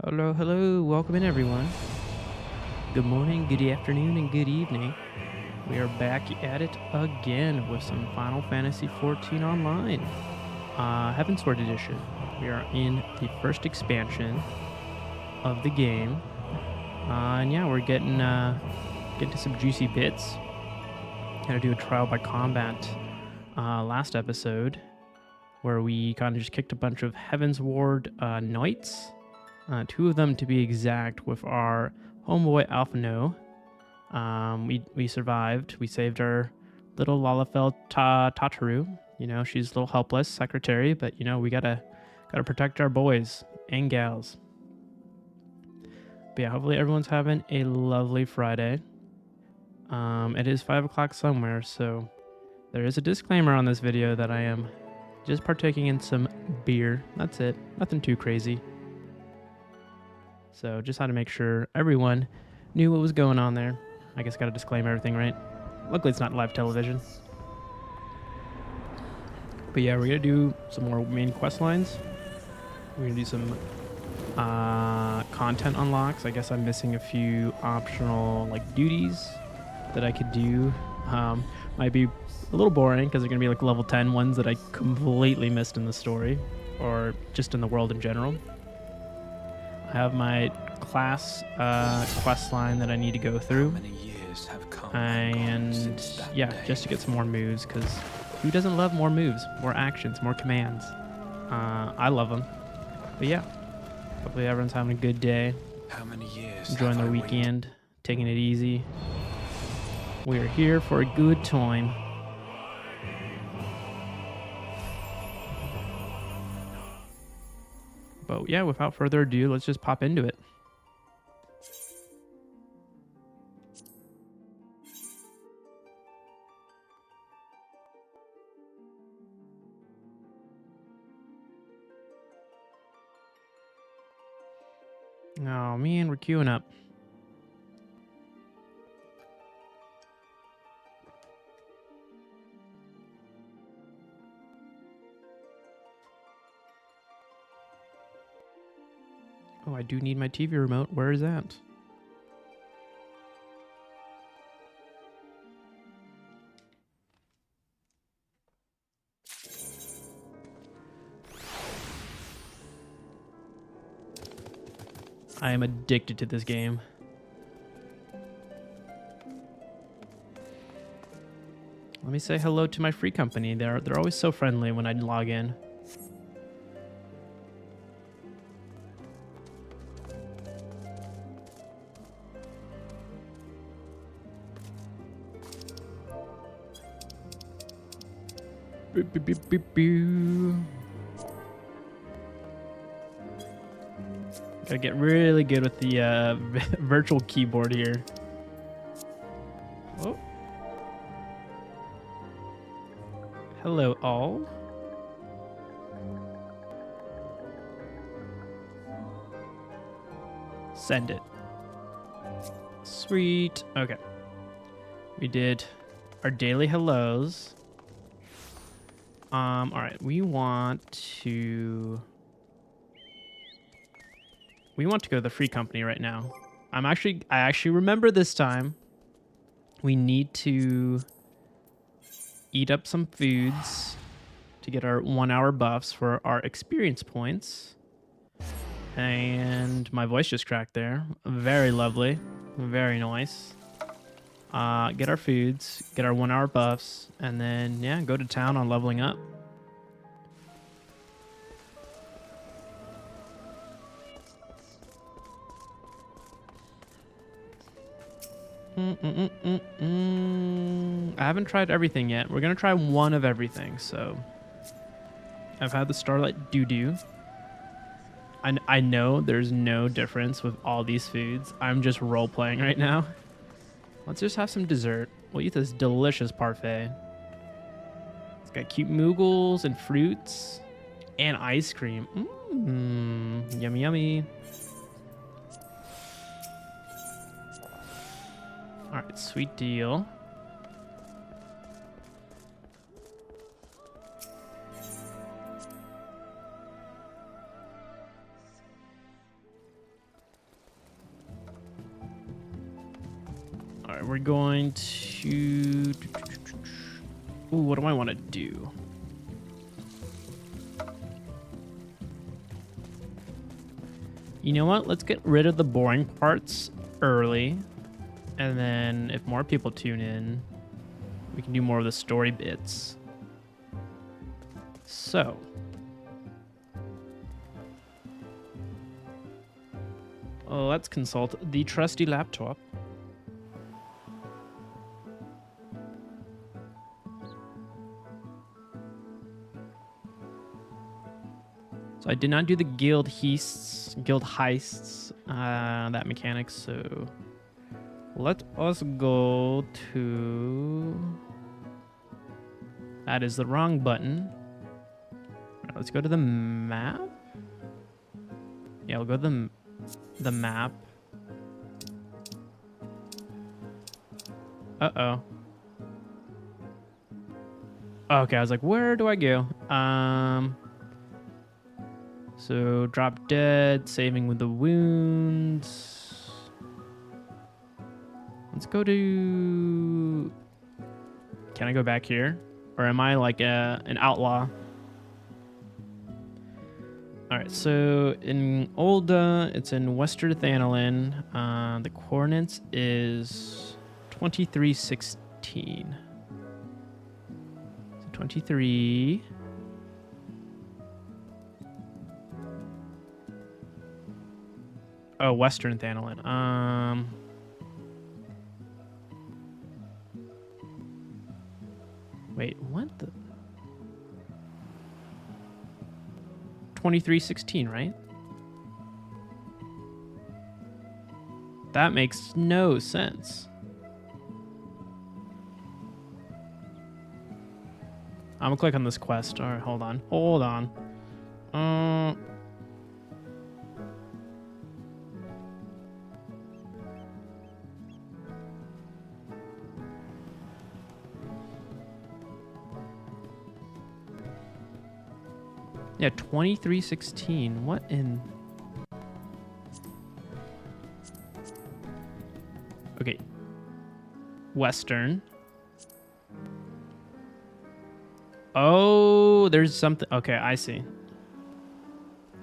Hello, hello, welcome in everyone. Good morning, good afternoon, and good evening. We are back at it again with some Final Fantasy XIV Online. Heavensward Edition. We are in the first expansion of the game. And yeah, we're getting to some juicy bits. Had to do a trial by combat last episode where we kind of just kicked a bunch of Heavensward knights. 2 of them to be exact, with our homeboy Alphino. We survived. We saved our little Lalafell Tataru. You know, she's a little helpless secretary, but you know, we gotta protect our boys and gals. But yeah, hopefully everyone's having a lovely Friday. It is 5 o'clock somewhere, so there is a disclaimer on this video that I am just partaking in some beer. That's it. Nothing too crazy. So just had to make sure everyone knew what was going on there. I guess got to disclaim everything, right? Luckily, it's not live television. But yeah, we're going to do some more main quest lines. We're going to do some content unlocks. I guess I'm missing a few optional like duties that I could do. Might be a little boring because they're going to be like level 10 ones that I completely missed in the story or just in the world in general. I have my class quest line that I need to go through, and yeah, just to get some more moves, because who doesn't love more moves, more actions, more commands? I love them. But yeah, hopefully everyone's having a good day, enjoying their weekend, taking it easy. We are here for a good time. But yeah, without further ado, let's just pop into it. Oh man, we're queuing up. Oh, I do need my TV remote. Where is that? I am addicted to this game. Let me say hello to my free company. They're always so friendly when I log in. Beep, beep, beep, beep. Gotta get really good with the virtual keyboard here. Oh. Hello, all. Send it. Sweet. Okay. We did our daily hellos. All right. We want to go to the free company right now. I actually remember this time. We need to eat up some foods to get our 1 hour buffs for our experience points. And my voice just cracked there. Very lovely. Very nice. Get our foods, get our 1 hour buffs, and then, yeah, go to town on leveling up. I haven't tried everything yet. We're going to try one of everything, so... I've had the Starlight Doo-Doo. I know there's no difference with all these foods. I'm just role-playing right now. Let's just have some dessert. We'll eat this delicious parfait. It's got cute moogles and fruits and ice cream. Yummy, yummy. All right, sweet deal. All right, we're going to... Ooh, what do I want to do? You know what? Let's get rid of the boring parts early. And then if more people tune in, we can do more of the story bits. So. Let's consult the trusty laptop. So I did not do the guild heists, that mechanic, so let us go to... That is the wrong button. All right, let's go to the map. Yeah, we'll go to the map. Uh-oh. Okay, I was like, where do I go? So drop dead, saving with the wounds. Let's go to... Can I go back here? Or am I like an outlaw? All right, so in Olda, it's in Western Thanalin. The coordinates is 2316. So 23... Oh, Western Thanalin. Wait, what the? 2316, right? That makes no sense. I'm gonna click on this quest. All right, hold on. Hold on. Yeah, 2316. What in... Okay. Western. Oh, there's something... Okay, I see.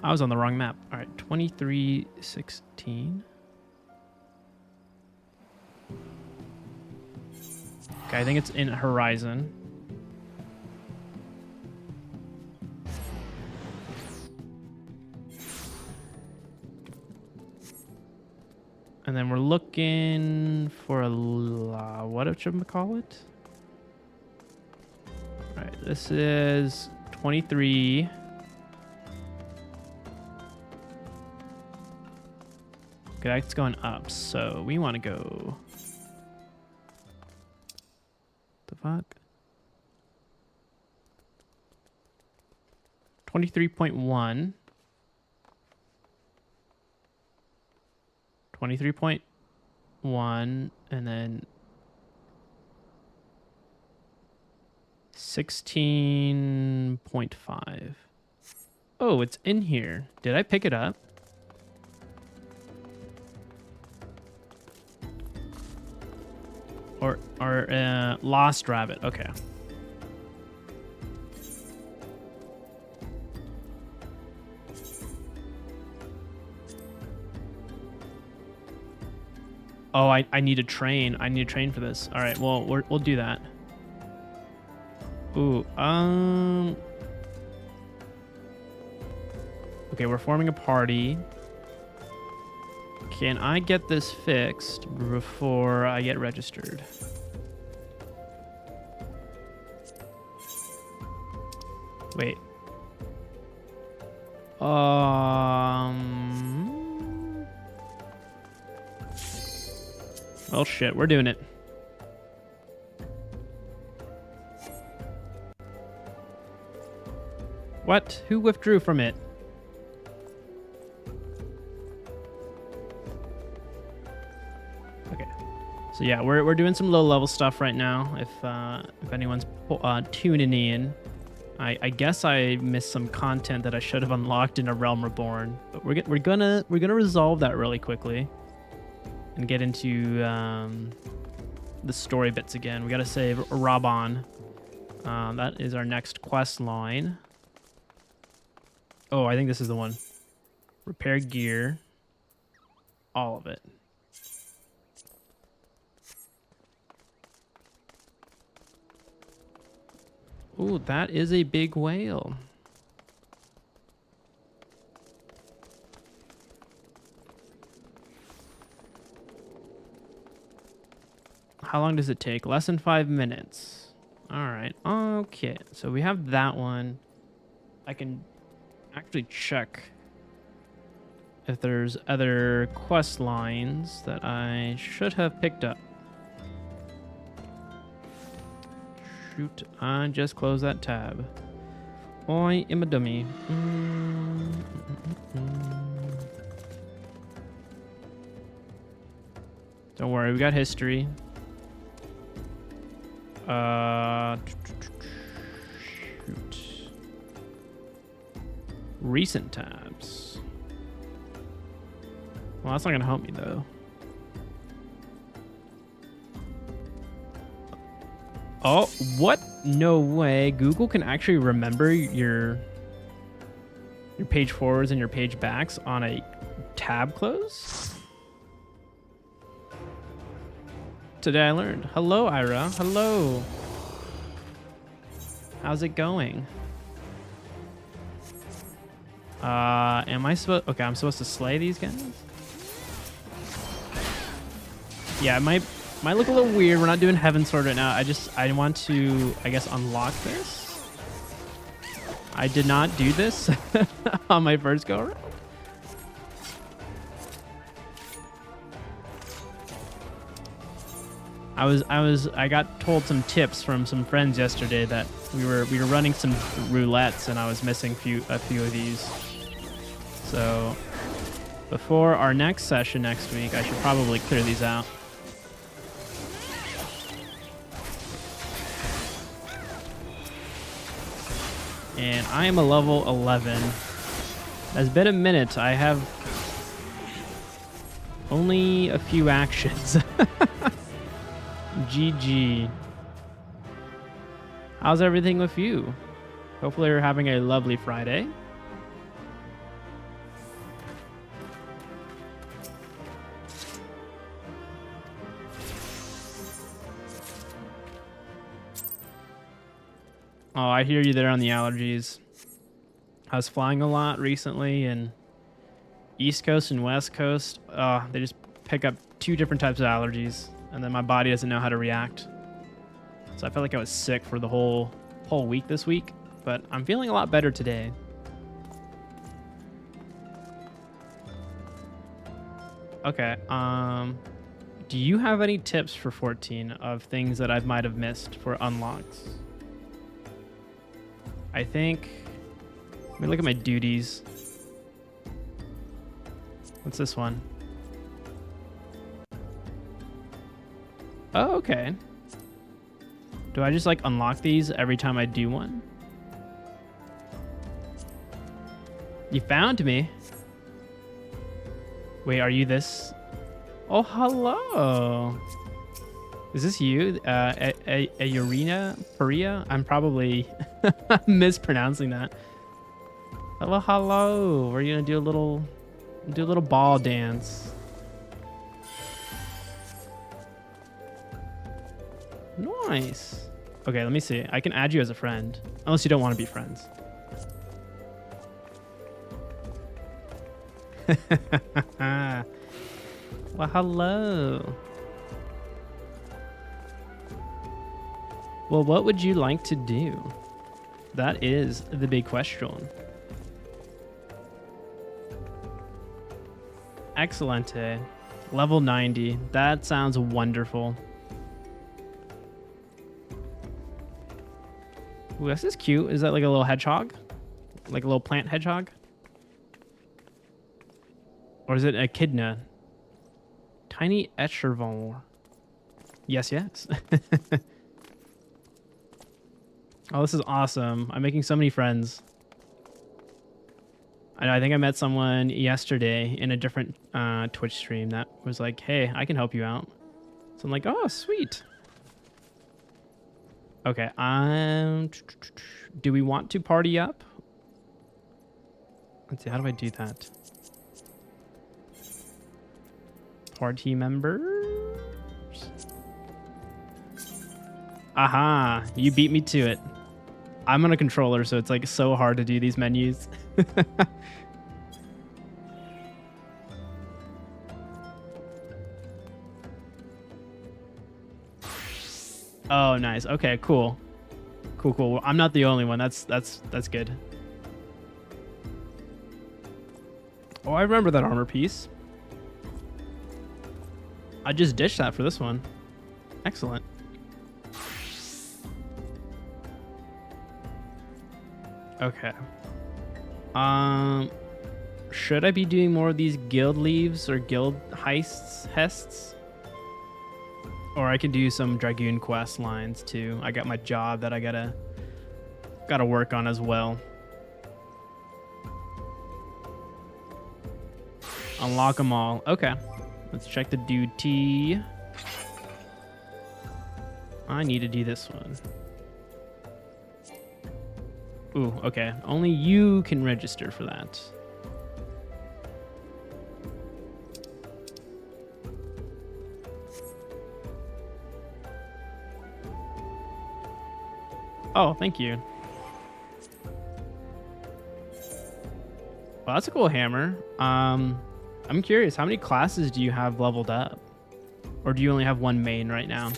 I was on the wrong map. All right, 2316. Okay, I think it's in Horizon. And then we're looking for a... what should we call it? All right, this is 23. Okay, that's going up, so we want to go... The fuck? 23.1. 23.1, and then 16.5. Oh, it's in here. Did I pick it up? Or lost rabbit. Okay. Oh, I need a train. I need a train for this. All right, well, we'll do that. Ooh, okay, we're forming a party. Can I get this fixed before I get registered? Wait. Well, shit, we're doing it. What? Who withdrew from it? Okay. So yeah, we're doing some low level stuff right now. If anyone's tuning in, I guess I missed some content that I should have unlocked in A Realm Reborn, but we're gonna resolve that really quickly and get into the story bits again. We gotta save Raban. That is our next quest line. Oh, I think this is the one. Repair gear. All of it. Ooh, that is a big whale. How long does it take? Less than 5 minutes. All right. Okay. So we have that one. I can actually check if there's other quest lines that I should have picked up. Shoot, I just closed that tab. I am a dummy. Don't worry, we got history. Shoot. Recent tabs. Well, that's not gonna help me though. Oh, what? No way. Google can actually remember your page forwards and your page backs on a tab close? Today I learned. Hello, Ira. Hello. How's it going? Am I supposed... Okay, I'm supposed to slay these guys? Yeah, it might look a little weird. We're not doing Heaven Sword right now. I want to, I guess, unlock this. I did not do this on my first go around. I got told some tips from some friends yesterday that we were running some roulettes and I was missing a few of these. So before our next session next week, I should probably clear these out. And I am a level 11. It's been a minute. I have only a few actions. GG. How's everything with you? Hopefully you're having a lovely Friday. Oh, I hear you there on the allergies. I was flying a lot recently, and East Coast and West Coast, they just pick up two different types of allergies, and then my body doesn't know how to react. So I felt like I was sick for the whole week this week, but I'm feeling a lot better today. Okay, do you have any tips for 14 of things that I might have missed for unlocks? I think Let me look at my duties. What's this one? Oh, okay. Do I just like unlock these every time I do one? You found me. Wait, are you this? Oh, hello. Is this you? Urina Paria? I'm probably mispronouncing that. Hello, hello. We're gonna do a little ball dance. Nice. Okay, let me see. I can add you as a friend, unless you don't want to be friends. Well, hello. Well, what would you like to do? That is the big question. Excellente. Level 90. That sounds wonderful. Ooh, this is cute. Is that like a little hedgehog? Like a little plant hedgehog? Or is it a echidna? Tiny Echervon. Yes, yes. Oh, this is awesome. I'm making so many friends. I know, I think I met someone yesterday in a different Twitch stream that was like, hey, I can help you out. So I'm like, oh, sweet. Okay, do we want to party up? Let's see, how do I do that? Party members? Aha, you beat me to it. I'm on a controller, so it's like so hard to do these menus. Oh, nice. Okay, cool. Cool, cool. Well, I'm not the only one. That's good. Oh, I remember that armor piece. I just ditched that for this one. Excellent. Okay. Should I be doing more of these guildleves or guild hests? Or I could do some dragoon quest lines too. I got my job that I gotta work on as well. Unlock them all. Okay. Let's check the duty. I need to do this one. Ooh, okay. Only you can register for that. Oh, thank you. Well, that's a cool hammer. I'm curious, how many classes do you have leveled up? Or do you only have one main right now?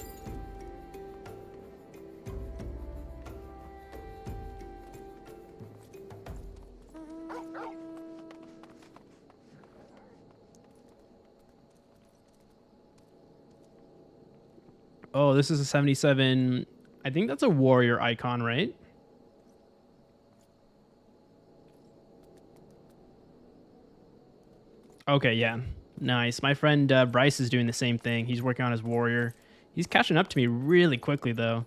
Oh, this is a 77. I think that's a warrior icon, right? Okay, yeah. Nice. My friend Bryce is doing the same thing. He's working on his warrior. He's catching up to me really quickly, though.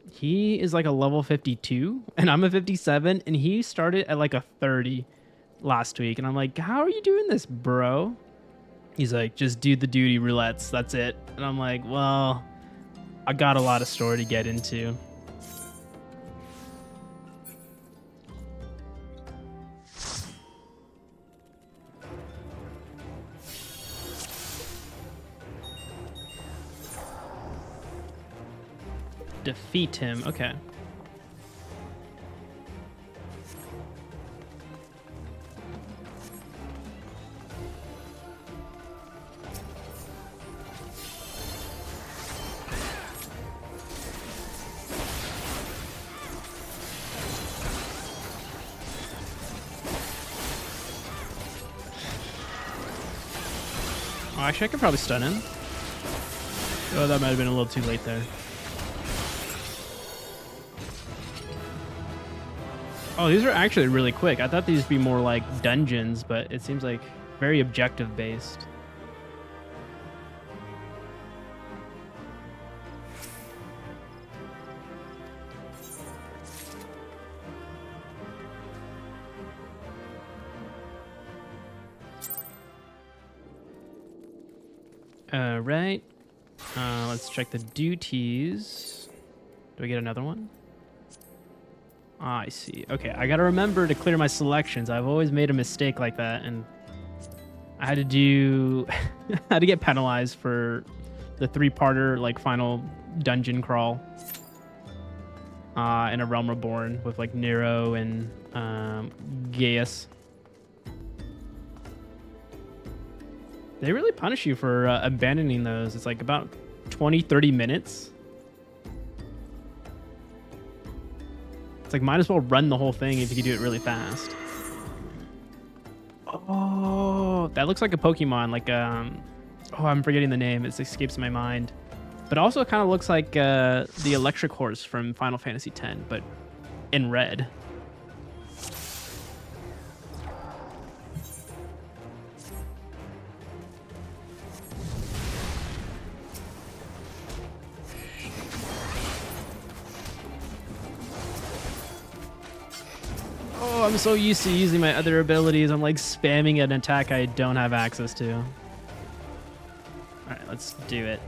He is like a level 52, and I'm a 57, and he started at like a 30 last week. And I'm like, how are you doing this, bro? He's like, just do the duty roulettes. That's it. And I'm like, well, I got a lot of story to get into. Defeat him. Okay. Oh, actually, I could probably stun him. Oh, that might have been a little too late there. Oh, these are actually really quick. I thought these would be more like dungeons, but it seems like very objective based. All right. Let's check the duties. Do I get another one? Ah, I see. Okay, I gotta remember to clear my selections. I've always made a mistake like that, and I had to do... I had to get penalized for the 3-parter, like, final dungeon crawl. In A Realm Reborn with, like, Nero and Gaius. They really punish you for abandoning those. It's like about 20-30 minutes. It's like, might as well run the whole thing if you can do it really fast. Oh, that looks like a Pokemon. Like, oh, I'm forgetting the name. It escapes my mind. But also kind of looks like the electric horse from Final Fantasy X, but in red. Oh, I'm so used to using my other abilities. I'm like spamming an attack I don't have access to. All right, let's do it.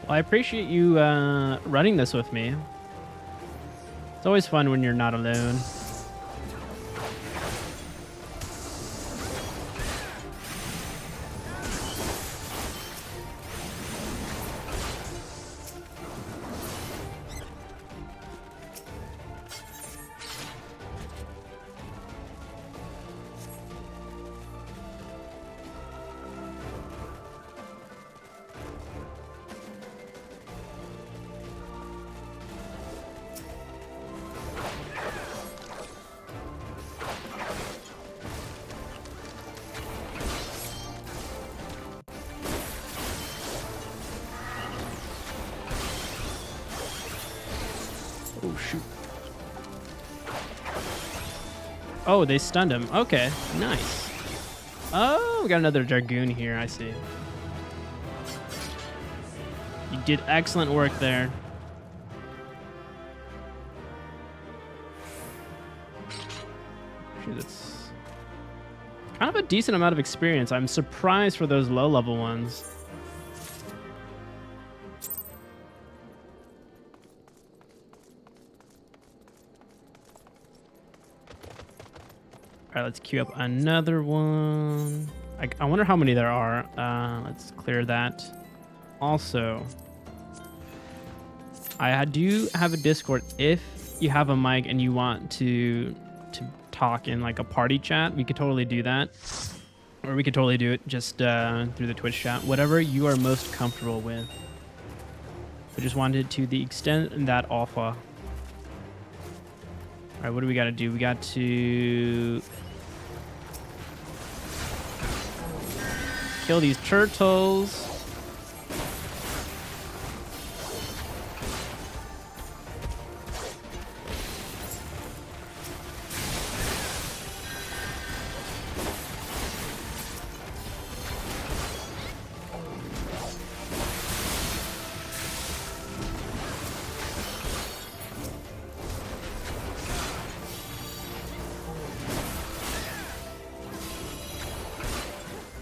Well, I appreciate you running this with me. It's always fun when you're not alone. Oh, shoot. Oh, they stunned him. Okay, nice. Oh, we got another dragoon here. I see. You did excellent work there. Actually, that's kind of a decent amount of experience. I'm surprised for those low-level ones. All right, let's queue up another one. I wonder how many there are. Let's clear that. Also, I do have a Discord. If you have a mic and you want to talk in like a party chat, we could totally do that. Or we could totally do it just through the Twitch chat. Whatever you are most comfortable with. I just wanted to the extent that offer. All right, what do we got to do? We got to kill these turtles.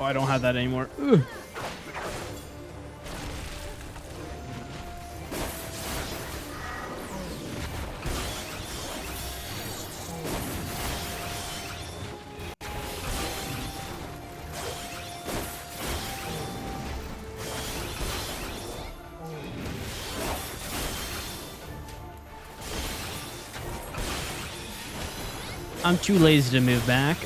Oh, I don't have that anymore. Ugh. I'm too lazy to move back.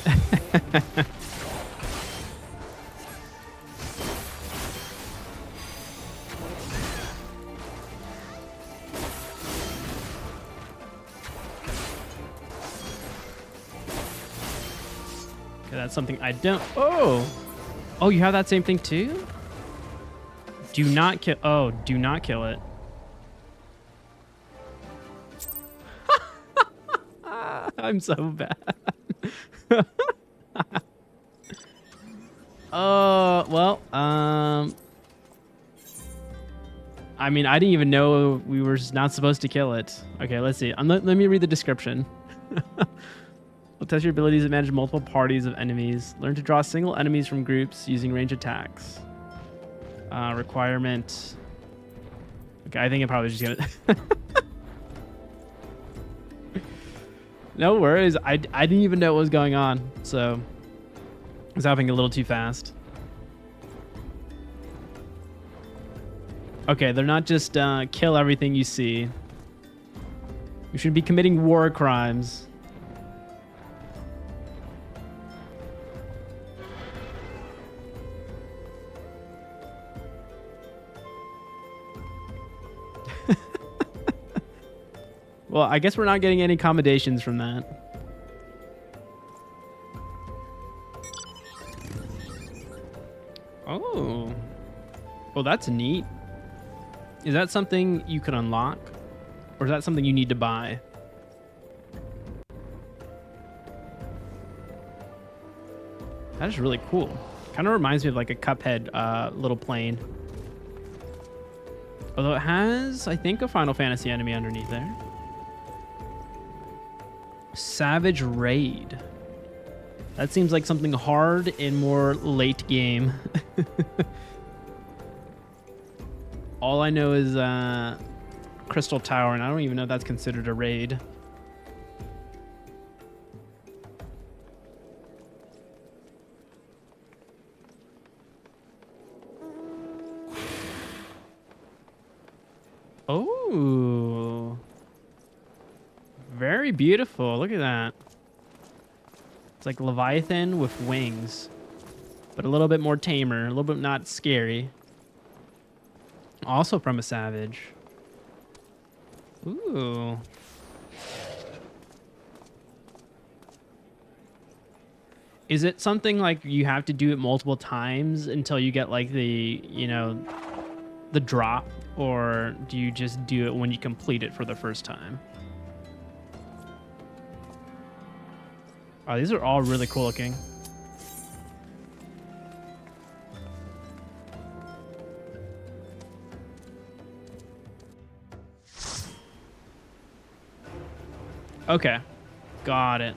Okay, that's something I don't... Oh! Oh, you have that same thing too? Do not kill... Oh, do not kill it. I'm so bad. Well, I mean, I didn't even know we were not supposed to kill it. Okay, let's see. Let me read the description. Will test your abilities to manage multiple parties of enemies. Learn to draw single enemies from groups using range attacks. Requirement. Okay, I think I'm probably just gonna... No worries. I didn't even know what was going on, so I was happening a little too fast. Okay, they're not just kill everything you see. You should be committing war crimes. Well, I guess we're not getting any accommodations from that. Oh. Well, that's neat. Is that something you can unlock? Or is that something you need to buy? That is really cool. Kind of reminds me of like a Cuphead little plane. Although it has, I think, a Final Fantasy enemy underneath there. Savage Raid. That seems like something hard and more late game. All I know is Crystal Tower, and I don't even know if that's considered a raid. Oh. Very beautiful. Look at that. It's like Leviathan with wings, but a little bit more tamer, a little bit not scary. Also from a savage. Ooh. Is it something like you have to do it multiple times until you get like the, you know, the drop, or do you just do it when you complete it for the first time? Oh, these are all really cool looking. Okay, got it.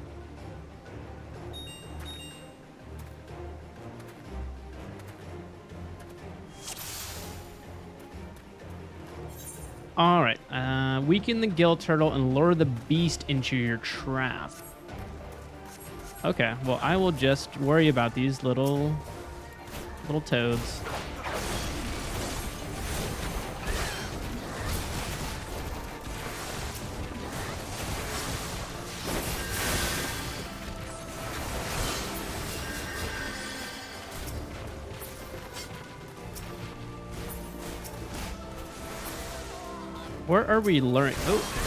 All right, weaken the gill turtle and lure the beast into your trap. Okay, well, I will just worry about these little toads. Where are we luring? Oh.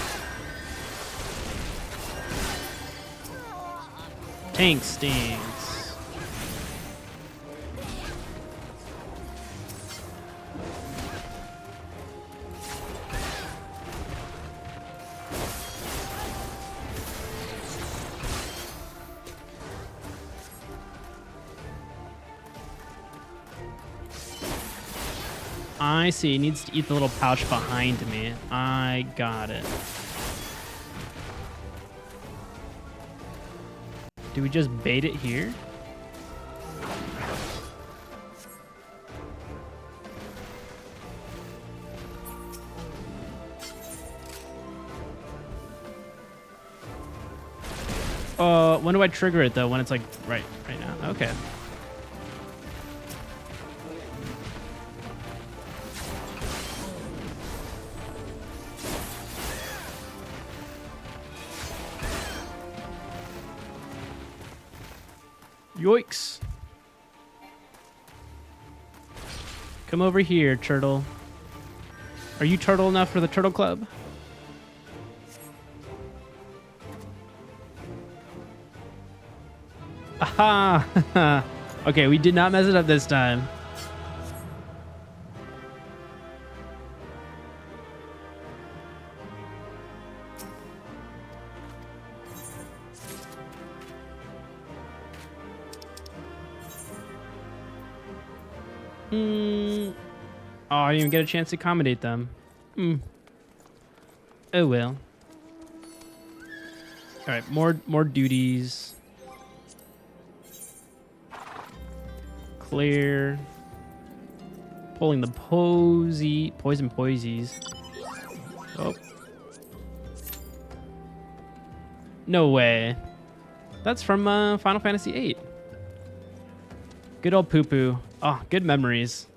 Tank stings. I see. He needs to eat the little pouch behind me. I got it. Do we just bait it here? When do I trigger it though? When it's like right now. Okay. Yoicks. Come over here, turtle. Are you turtle enough for the turtle club? Aha! Okay, we did not mess it up this time. Oh, I didn't even get a chance to accommodate them. Oh well. All right, more duties. Clear. Pulling the poison posies. Oh. No way. That's from Final Fantasy VIII. Good old poo-poo. Oh, good memories.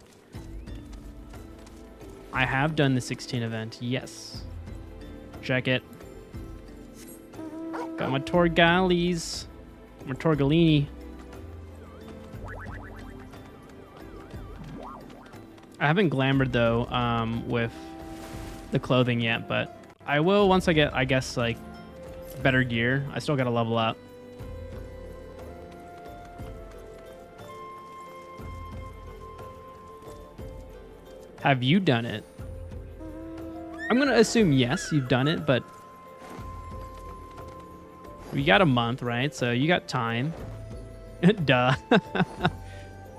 I have done the 16 event. Yes. Check it. Got my Torgalis. My Torgalini. I haven't glamored though with the clothing yet, but I will once I get, I guess, like better gear. I still got to level up. Have you done it? I'm going to assume yes, you've done it, but we got a month, right? So you got time. Duh.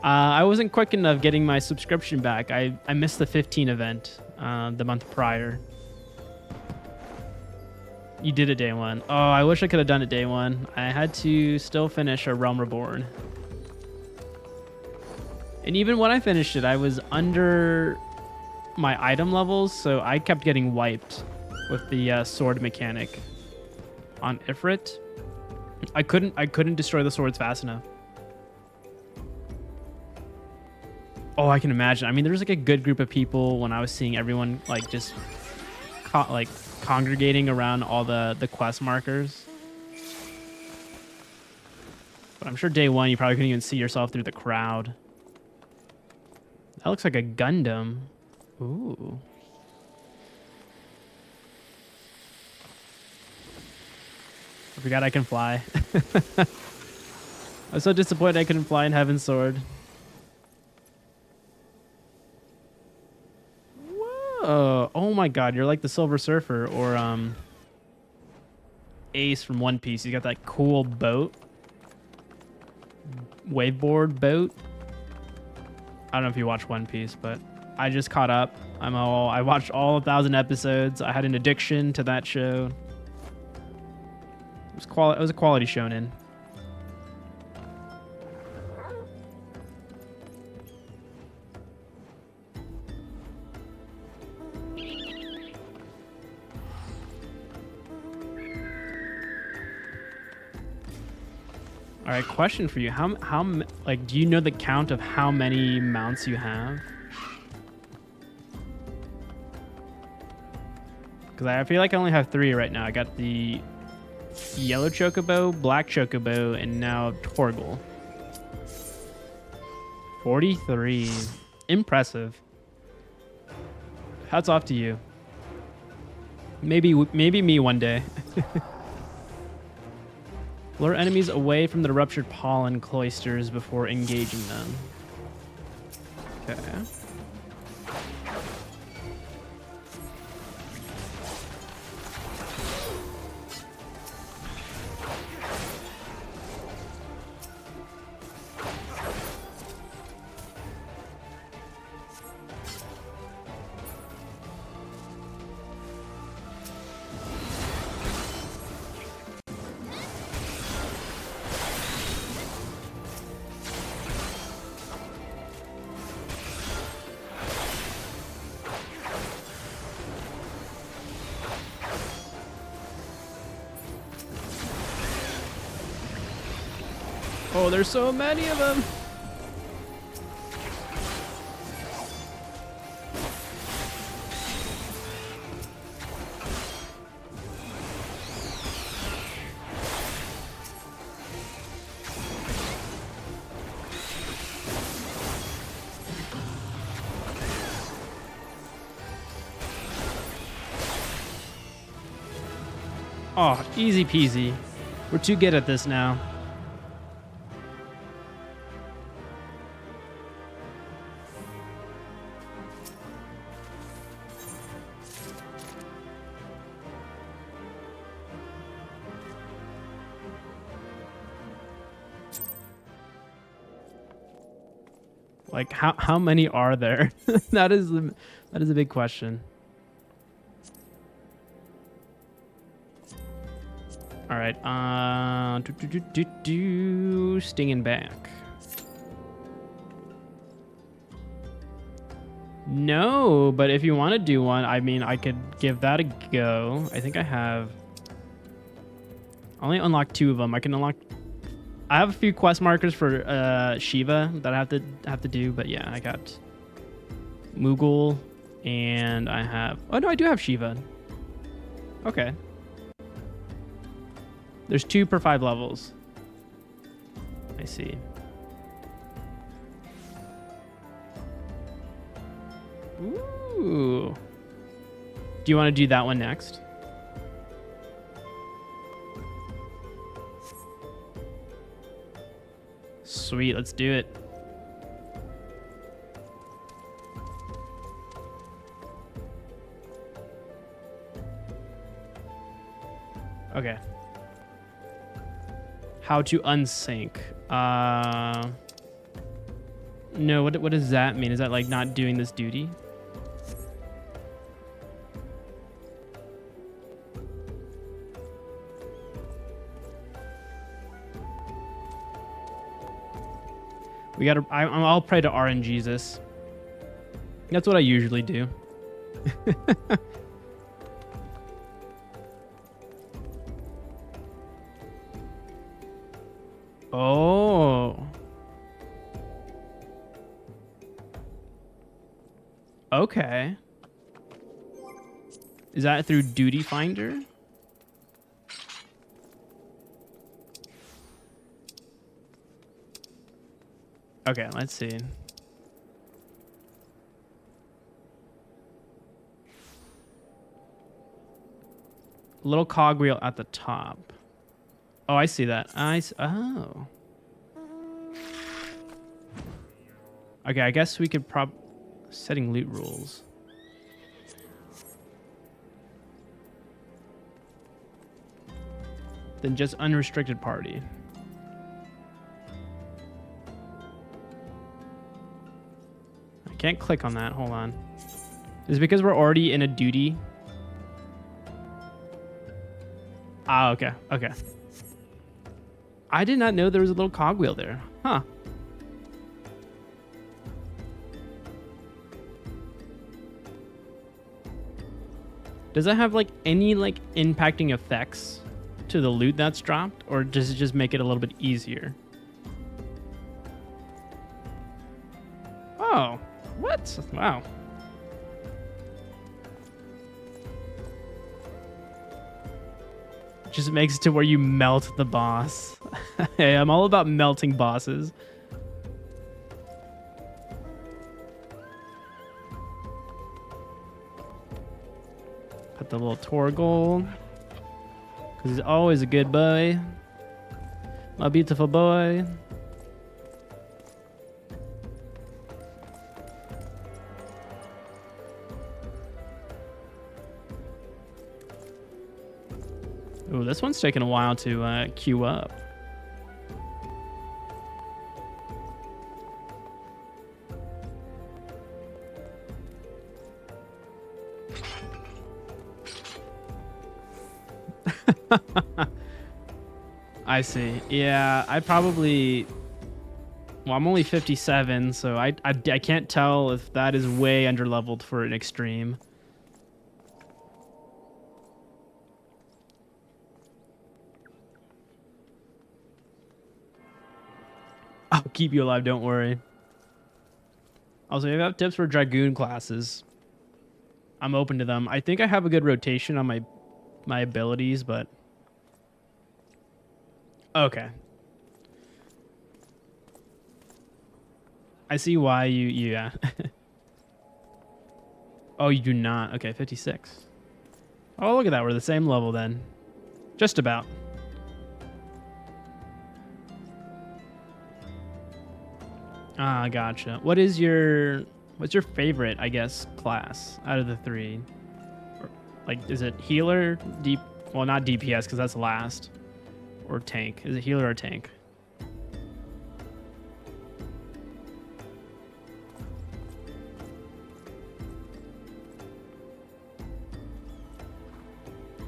I wasn't quick enough getting my subscription back. I missed the 15 event the month prior. You did it day one. Oh, I wish I could have done it day one. I had to still finish a Realm Reborn. And even when I finished it, I was under my item levels, so I kept getting wiped with the sword mechanic on Ifrit. I couldn't destroy the swords fast enough. Oh, I can imagine. I mean, there was like a good group of people when I was seeing everyone like just congregating around all the quest markers. But I'm sure day one you probably couldn't even see yourself through the crowd. That looks like a Gundam. Ooh. I forgot I can fly. I was so disappointed I couldn't fly in Heaven's Sword. Whoa. Oh my god, you're like the Silver Surfer or Ace from One Piece. You got that cool boat. Waveboard boat. I don't know if you watch One Piece, but I just caught up. I watched all 1,000 episodes. I had an addiction to that show. It was a quality shonen. All right, question for you. How like do you know the count of how many mounts you have? Because I feel like I only have 3 right now. I got the yellow chocobo, black chocobo, and now Torgal. 43. Impressive. Hats off to you. Maybe me one day. Lure enemies away from the ruptured pollen cloisters before engaging them. Okay. Oh, there's so many of them. Oh, easy peasy. We're too good at this now. Like how many are there? that is a big question. All right. Stinging back. No, but if you want to do one, I mean, I could give that a go. I think I have only unlocked 2 of them. I can unlock. I have a few quest markers for Shiva that I have to do, but yeah, I got Moogle, and I have. Oh no, I do have Shiva. Okay. There's 2 per 5 levels. I see. Ooh. Do you want to do that one next? Sweet, let's do it. Okay. How to unsync. No, what does that mean? Is that like not doing this duty? We gotta. I'll pray to RNGesus. That's what I usually do. Oh. Okay. Is that through Duty Finder? Okay, let's see. Little cogwheel at the top. Oh, I see that. Oh. Okay, I guess we could setting loot rules. Then just unrestricted party. I can't click on that. Hold on. Is it because we're already in a duty? Ah, okay. Okay. I did not know there was a little cogwheel there. Huh. Does that have like any like impacting effects to the loot that's dropped, or does it just make it a little bit easier? Oh, what? Wow. Just makes it to where you melt the boss. Hey, I'm all about melting bosses. Put the little Torgal, because he's always a good boy. My beautiful boy. Ooh, this one's taking a while to queue up. I see. Yeah, I probably... Well, I'm only 57, so I can't tell if that is way underleveled for an extreme. I'll keep you alive, don't worry. Also, if you have tips for dragoon classes, I'm open to them. I think I have a good rotation on my abilities, but... Okay. I see why you yeah. Oh, you do not. Okay, 56. Oh, look at that. We're the same level then. Just about. Ah, gotcha. What's your favorite, I guess, class out of the three? Or, like, is it healer, deep? Well, not DPS because that's last. Or tank. Is it healer or tank?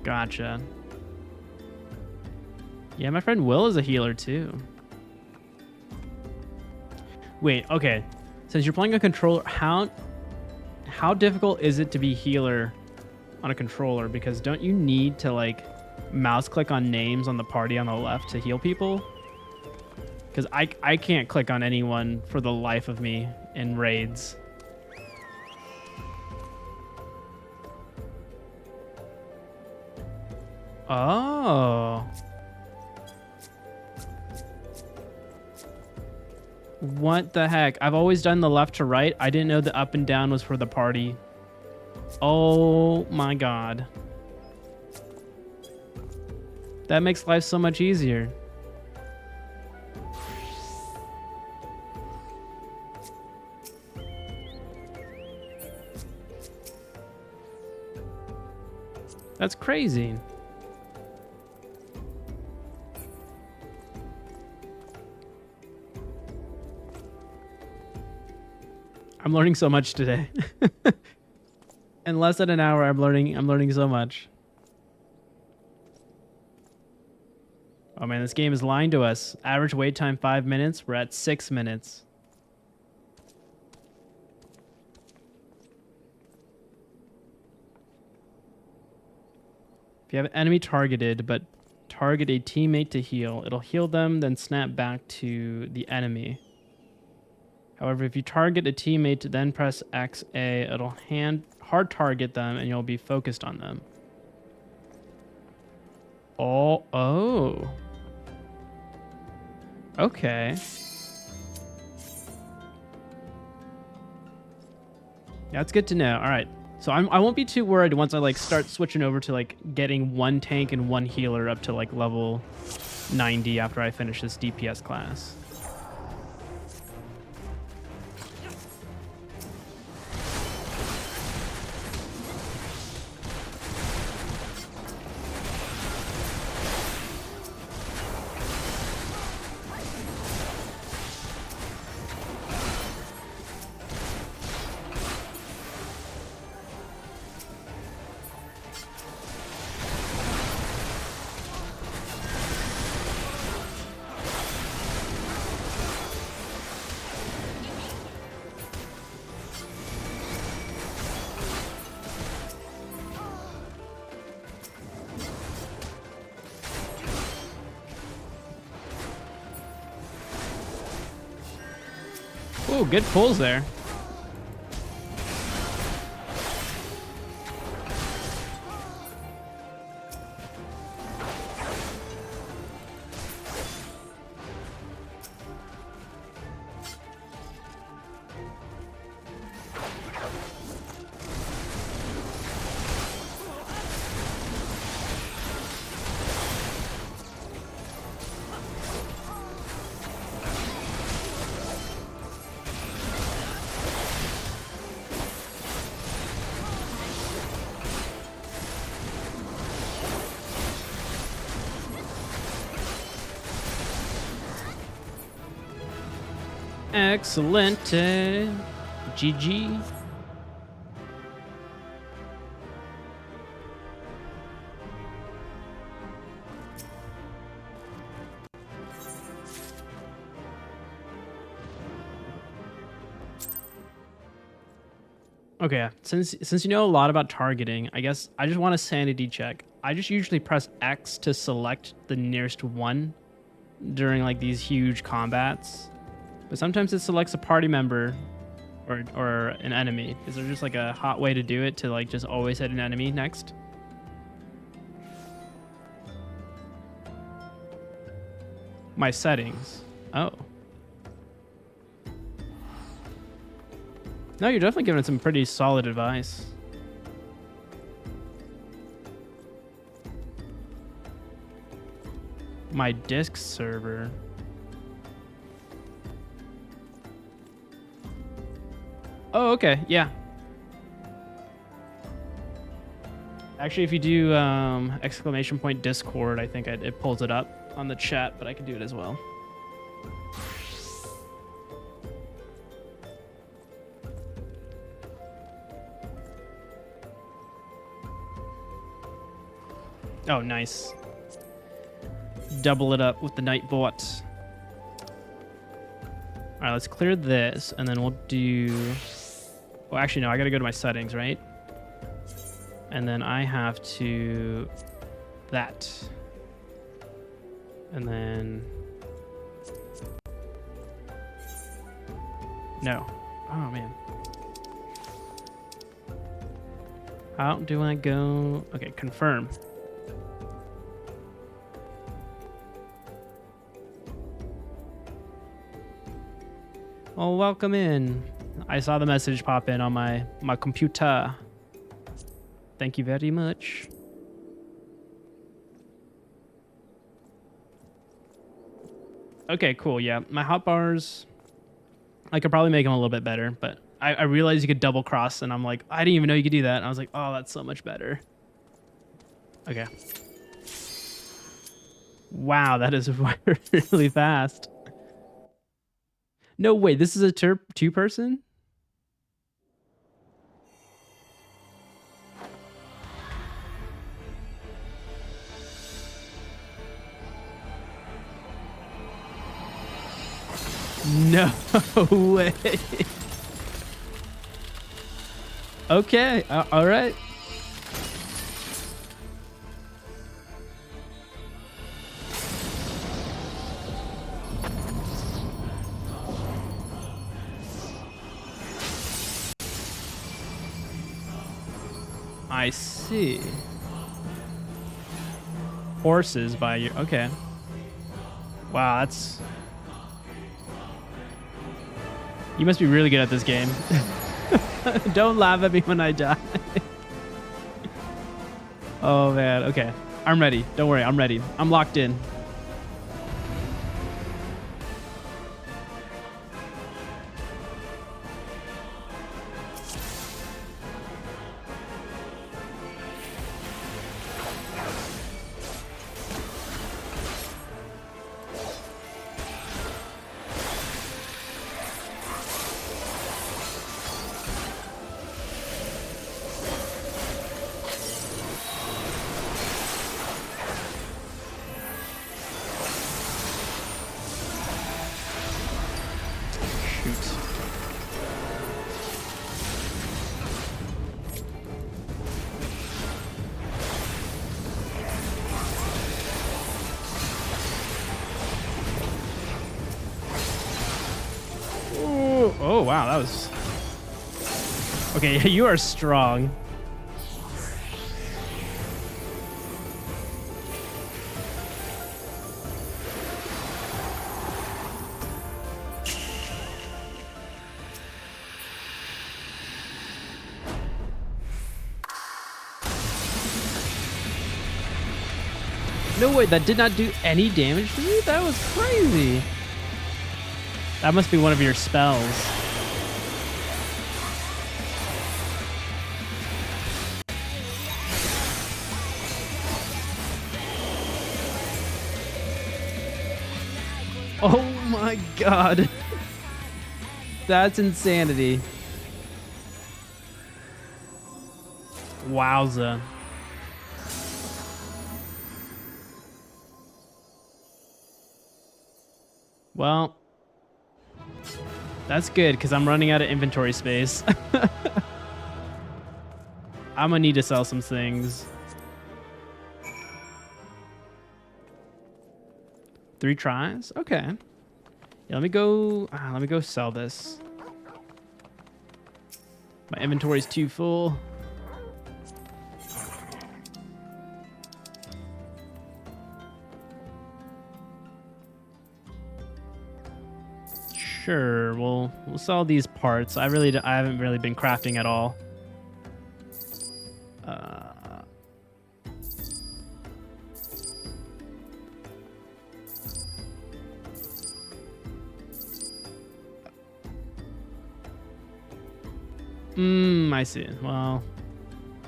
Gotcha. Yeah, my friend Will is a healer too. Wait, okay. Since you're playing a controller, how difficult is it to be healer on a controller? Because don't you need to like mouse click on names on the party on the left to heal people? Because I can't click on anyone for the life of me in raids. Oh. What the heck? I've always done the left to right. I didn't know the up and down was for the party. Oh my god. That makes life so much easier. That's crazy. I'm learning so much today. In less than an hour, I'm learning so much. Oh man, this game is lying to us. Average wait time 5 minutes. We're at 6 minutes. If you have an enemy targeted, but target a teammate to heal, it'll heal them, then snap back to the enemy. However, if you target a teammate, then press XA, it'll hard target them and you'll be focused on them. Oh. Okay. That's good to know. All right. So I won't be too worried once I like start switching over to like getting one tank and one healer up to like level 90 after I finish this DPS class. Ooh, good pulls there. Excellent. GG. Okay, since you know a lot about targeting, I guess I just want a sanity check. I just usually press X to select the nearest one during like these huge combats. But sometimes it selects a party member or an enemy. Is there just like a hot way to do it to like just always hit an enemy next? My settings. Oh. No, you're definitely giving it some pretty solid advice. My disk server. Oh, okay. Yeah. Actually, if you do exclamation point Discord, I think it pulls it up on the chat, but I can do it as well. Oh, nice. Double it up with the night bot. All right, let's clear this, and then we'll do... Well, actually, no, I got to go to my settings, right? And then I have to... That. And then... No. Oh, man. How do I go... Okay, confirm. Oh, welcome in. I saw the message pop in on my computer. Thank you very much. Okay, cool. Yeah, my hotbars, I could probably make them a little bit better, but I realized you could double cross, and I'm like, I didn't even know you could do that. And I was like, oh, that's so much better. Okay. Wow, that is really fast. No, wait, this is a two-person? No way. Okay, all right. I see. Horses by you. Okay. Wow, that's... You must be really good at this game. Don't laugh at me when I die. Oh, man. Okay. I'm ready. Don't worry. I'm ready. I'm locked in. Oh, wow, that was... Okay, you are strong. No way, that did not do any damage to me? That was crazy. That must be one of your spells. Oh my god. That's insanity. Wowza. Well, that's good because I'm running out of inventory space. I'm gonna need to sell some things. 3 tries? Okay. Yeah, let me go sell this. My inventory's too full. Sure, we'll sell these parts. I haven't really been crafting at all. I see. Well,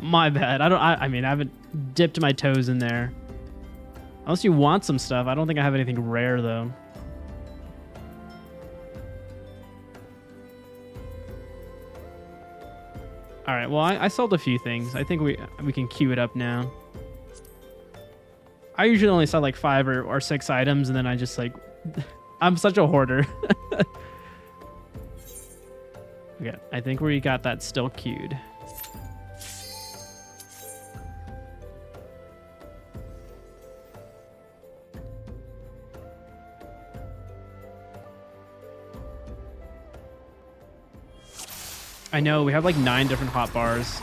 my bad. I mean, I haven't dipped my toes in there. Unless you want some stuff. I don't think I have anything rare, though. All right, well, I sold a few things. I think we can queue it up now. I usually only sell like 5 or 6 items, and then I just like... I'm such a hoarder. Okay, I think we got that still queued. I know, we have like 9 different hot bars.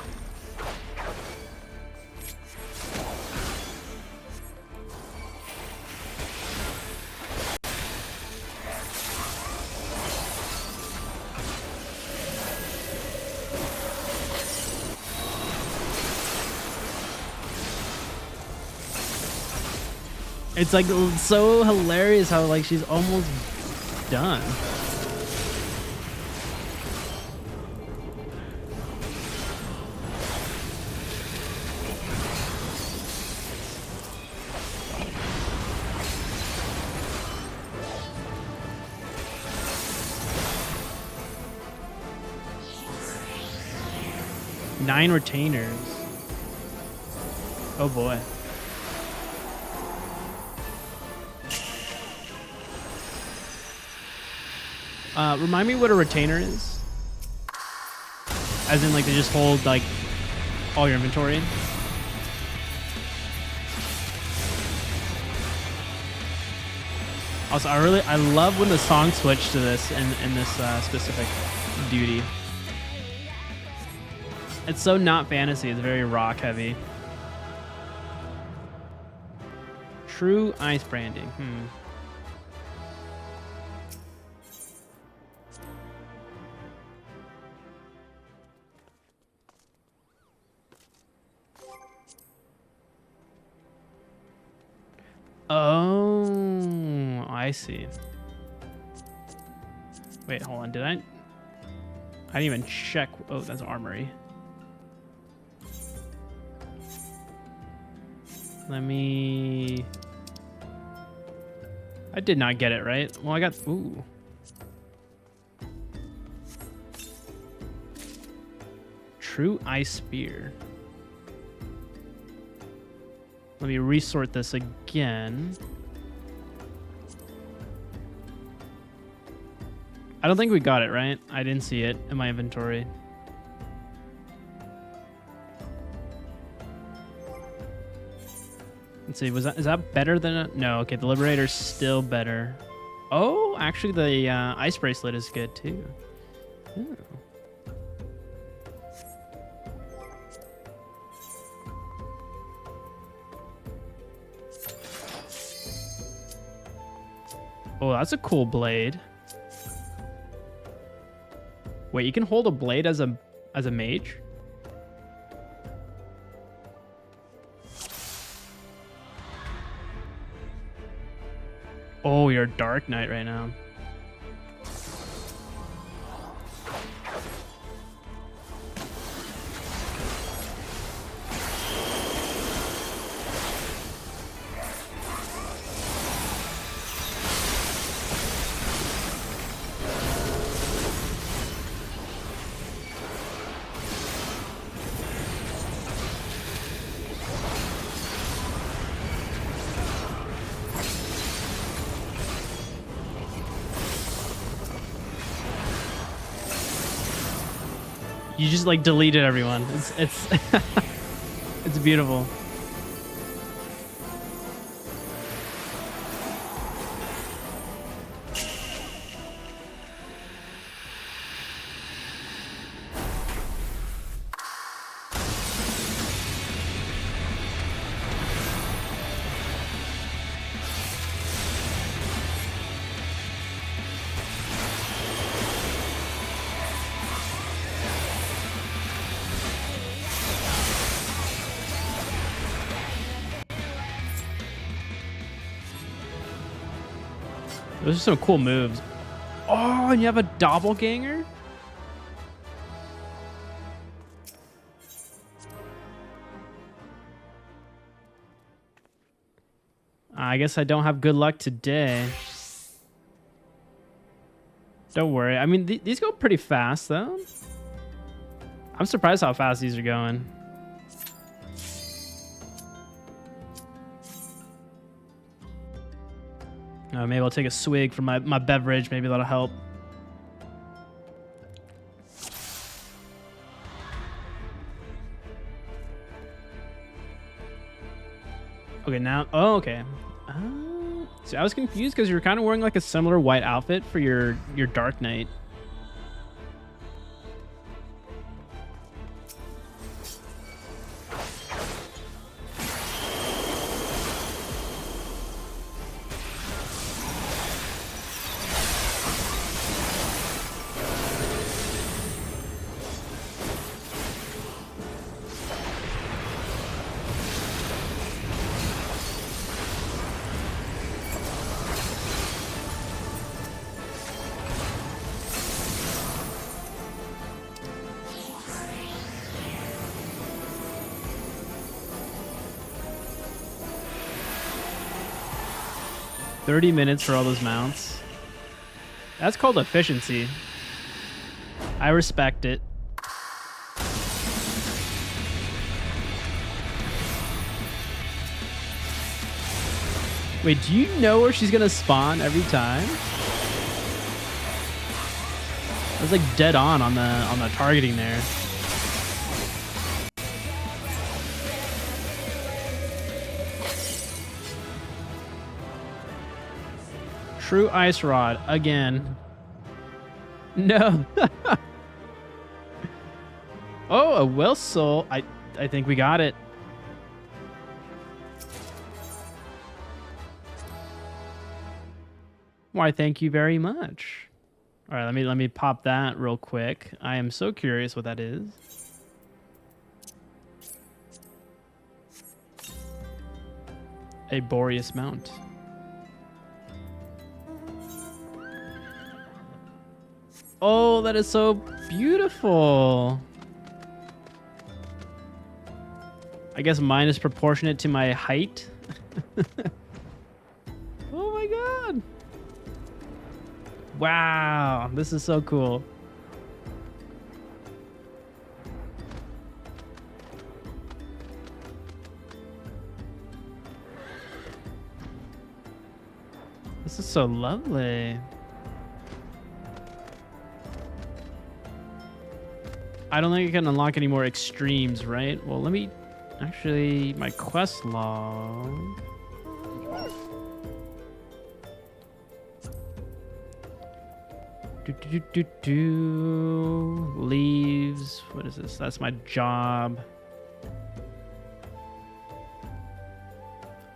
It's like so hilarious how like she's almost done. Nine retainers. Oh boy. Remind me what a retainer is. As in, like, they just hold, like, all your inventory. Also, I love when the song switched to this in this specific duty. It's so not fantasy. It's very rock heavy. True ice branding. Oh, I see. Wait, hold on. I didn't even check. Oh, that's armory. Let me... I did not get it, right? Well, I got... Ooh. True ice spear. Let me resort this again. I don't think we got it, right? I didn't see it in my inventory. Let's see, is that better than a... No, okay, the Liberator's still better. Oh, actually the ice bracelet is good too. Ooh. Oh, that's a cool blade. Wait, you can hold a blade as a mage? Oh, you're a Dark Knight right now. You just like deleted everyone. It's it's beautiful. Those are some cool moves. Oh, and you have a doppelganger? I guess I don't have good luck today. Don't worry. I mean, these go pretty fast, though. I'm surprised how fast these are going. Maybe I'll take a swig from my beverage. Maybe that'll help. Okay, now... Oh, okay. See, I was confused because you were kind of wearing like a similar white outfit for your Dark Knight. $30 minutes for all those mounts. That's called efficiency. I respect it. Wait, do you know where she's gonna spawn every time? I was like dead on the targeting there. True ice rod again. No. Oh, a will soul. I think we got it. Why, thank you very much. All right, let me pop that real quick. I am so curious what that is. A Boreas mount. Oh, that is so beautiful. I guess mine is proportionate to my height. Oh my god. Wow, this is so cool. This is so lovely. I don't think I can unlock any more extremes, right? Well, let me actually, my quest log. Leaves. What is this? That's my job.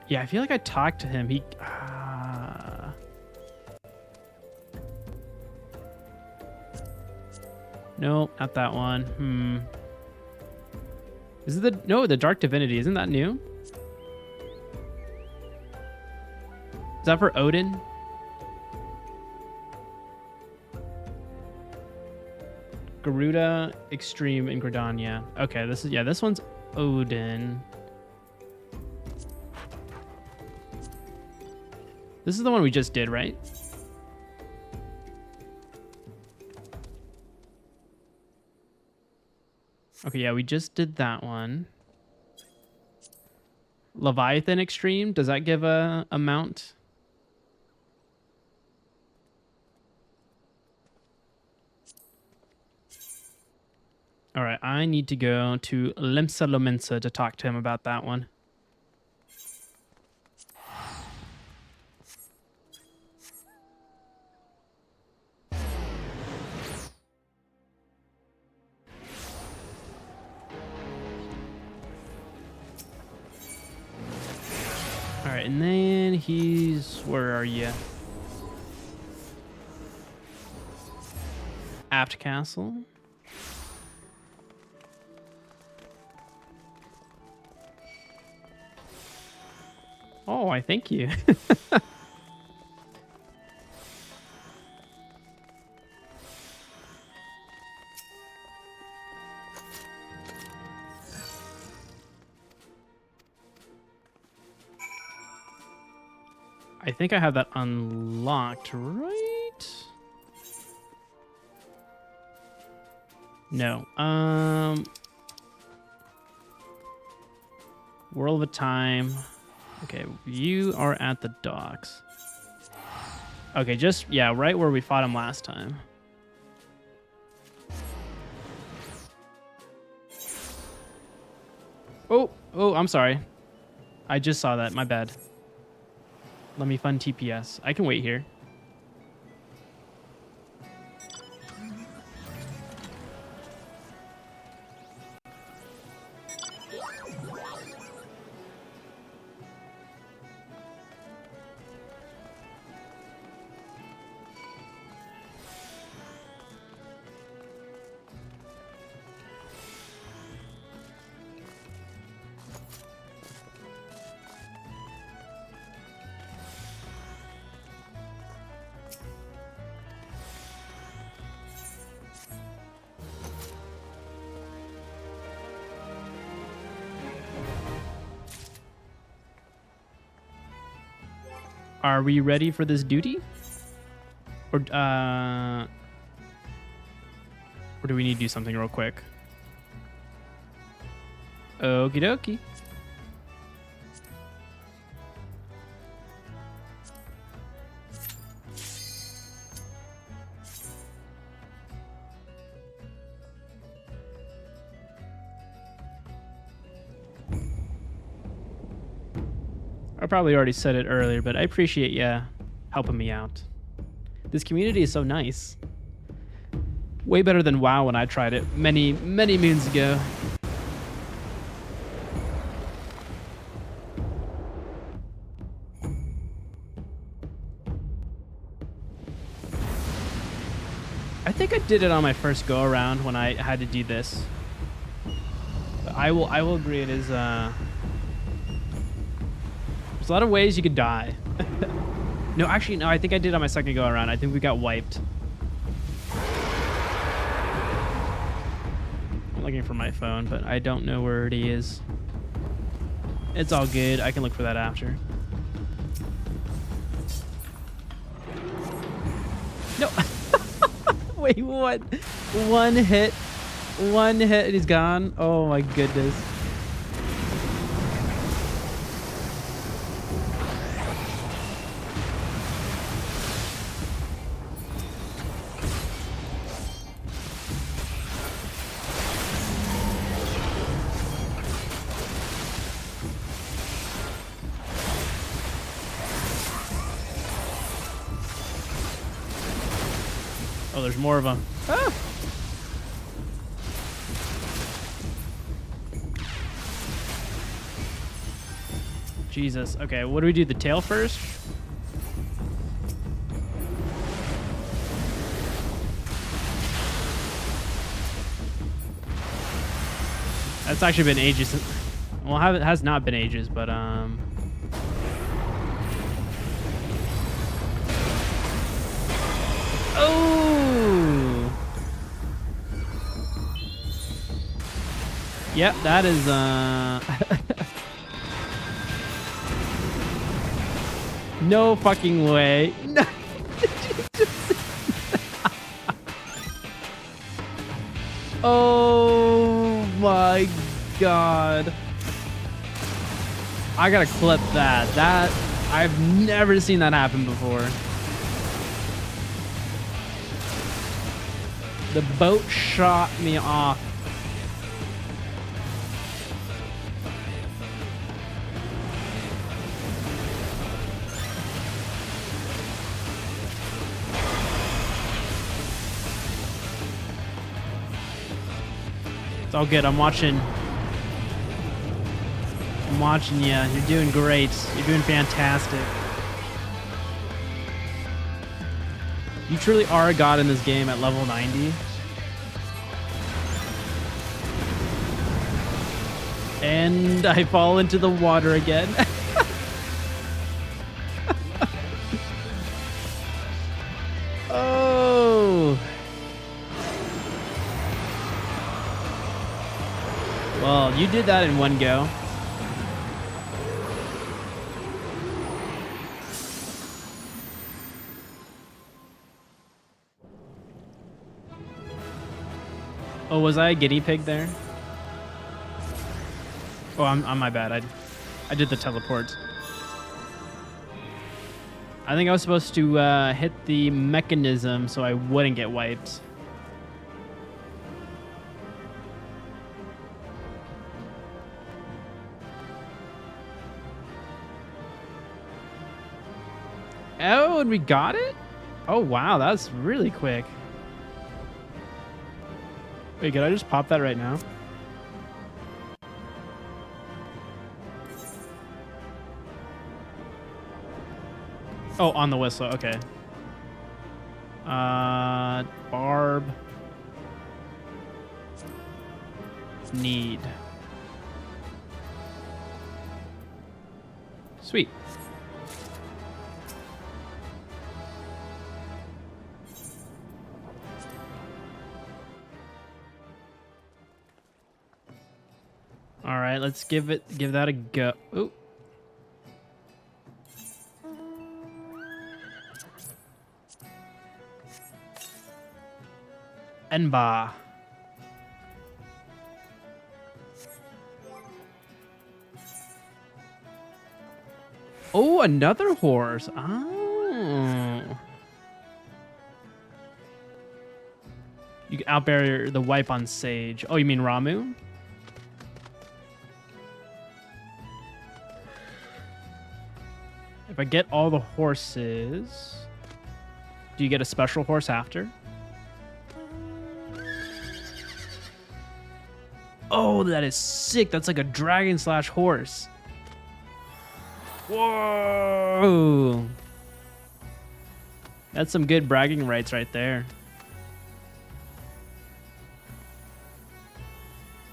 Yeah, I feel like I talked to him. No, not that one. Is it the Dark Divinity? Isn't that new? Is that for Odin? Garuda, Extreme, and Gridania. Okay, this one's Odin. This is the one we just did, right? Okay, yeah, we just did that one. Leviathan Extreme, does that give a mount? All right, I need to go to Limsa Lominsa to talk to him about that one. All right, and then where are you? Apt Castle. Oh, I thank you. I think I have that unlocked, right? No. World of a Time. Okay, you are at the docks. Okay, just, yeah, right where we fought him last time. Oh, I'm sorry. I just saw that, my bad. Let me fund TPS. I can wait here. Are we ready for this duty? Or do we need to do something real quick? Okie dokie. I probably already said it earlier, but I appreciate you helping me out. This community is so nice. Way better than WoW when I tried it many, many moons ago. I think I did it on my first go around when I had to do this. But I will agree it is there's a lot of ways you could die. No, actually, no, I think I did on my second go around. I think we got wiped. I'm looking for my phone, but I don't know where it is. It's all good. I can look for that after. No. Wait, what? One hit and he's gone. Oh my goodness. Oh, there's more of them. Ah! Jesus. Okay, what do we do? The tail first? That's actually been ages. Well, it has not been ages, but Oh! Yep, that is no fucking way. No. Oh my god. I gotta clip that. I've never seen that happen before. The boat shot me off. It's all good. I'm watching you. You're doing great. You're doing fantastic. You truly are a god in this game at level 90. And I fall into the water again. Oh. Well, you did that in one go. Oh, was I a guinea pig there? Oh, I'm my bad. I did the teleport. I think I was supposed to hit the mechanism so I wouldn't get wiped. Oh, and we got it? Oh, wow. That's really quick. Wait, could I just pop that right now? Oh, on the whistle. Okay. Barb. Need. Sweet. All right, let's give that a go. Ooh. Enba. Oh, another horse. Oh. You can outbear the wipe on Sage. Oh, you mean Ramu? If I get all the horses, do you get a special horse after? Oh, that is sick. That's like a dragon / horse. Whoa. That's some good bragging rights right there.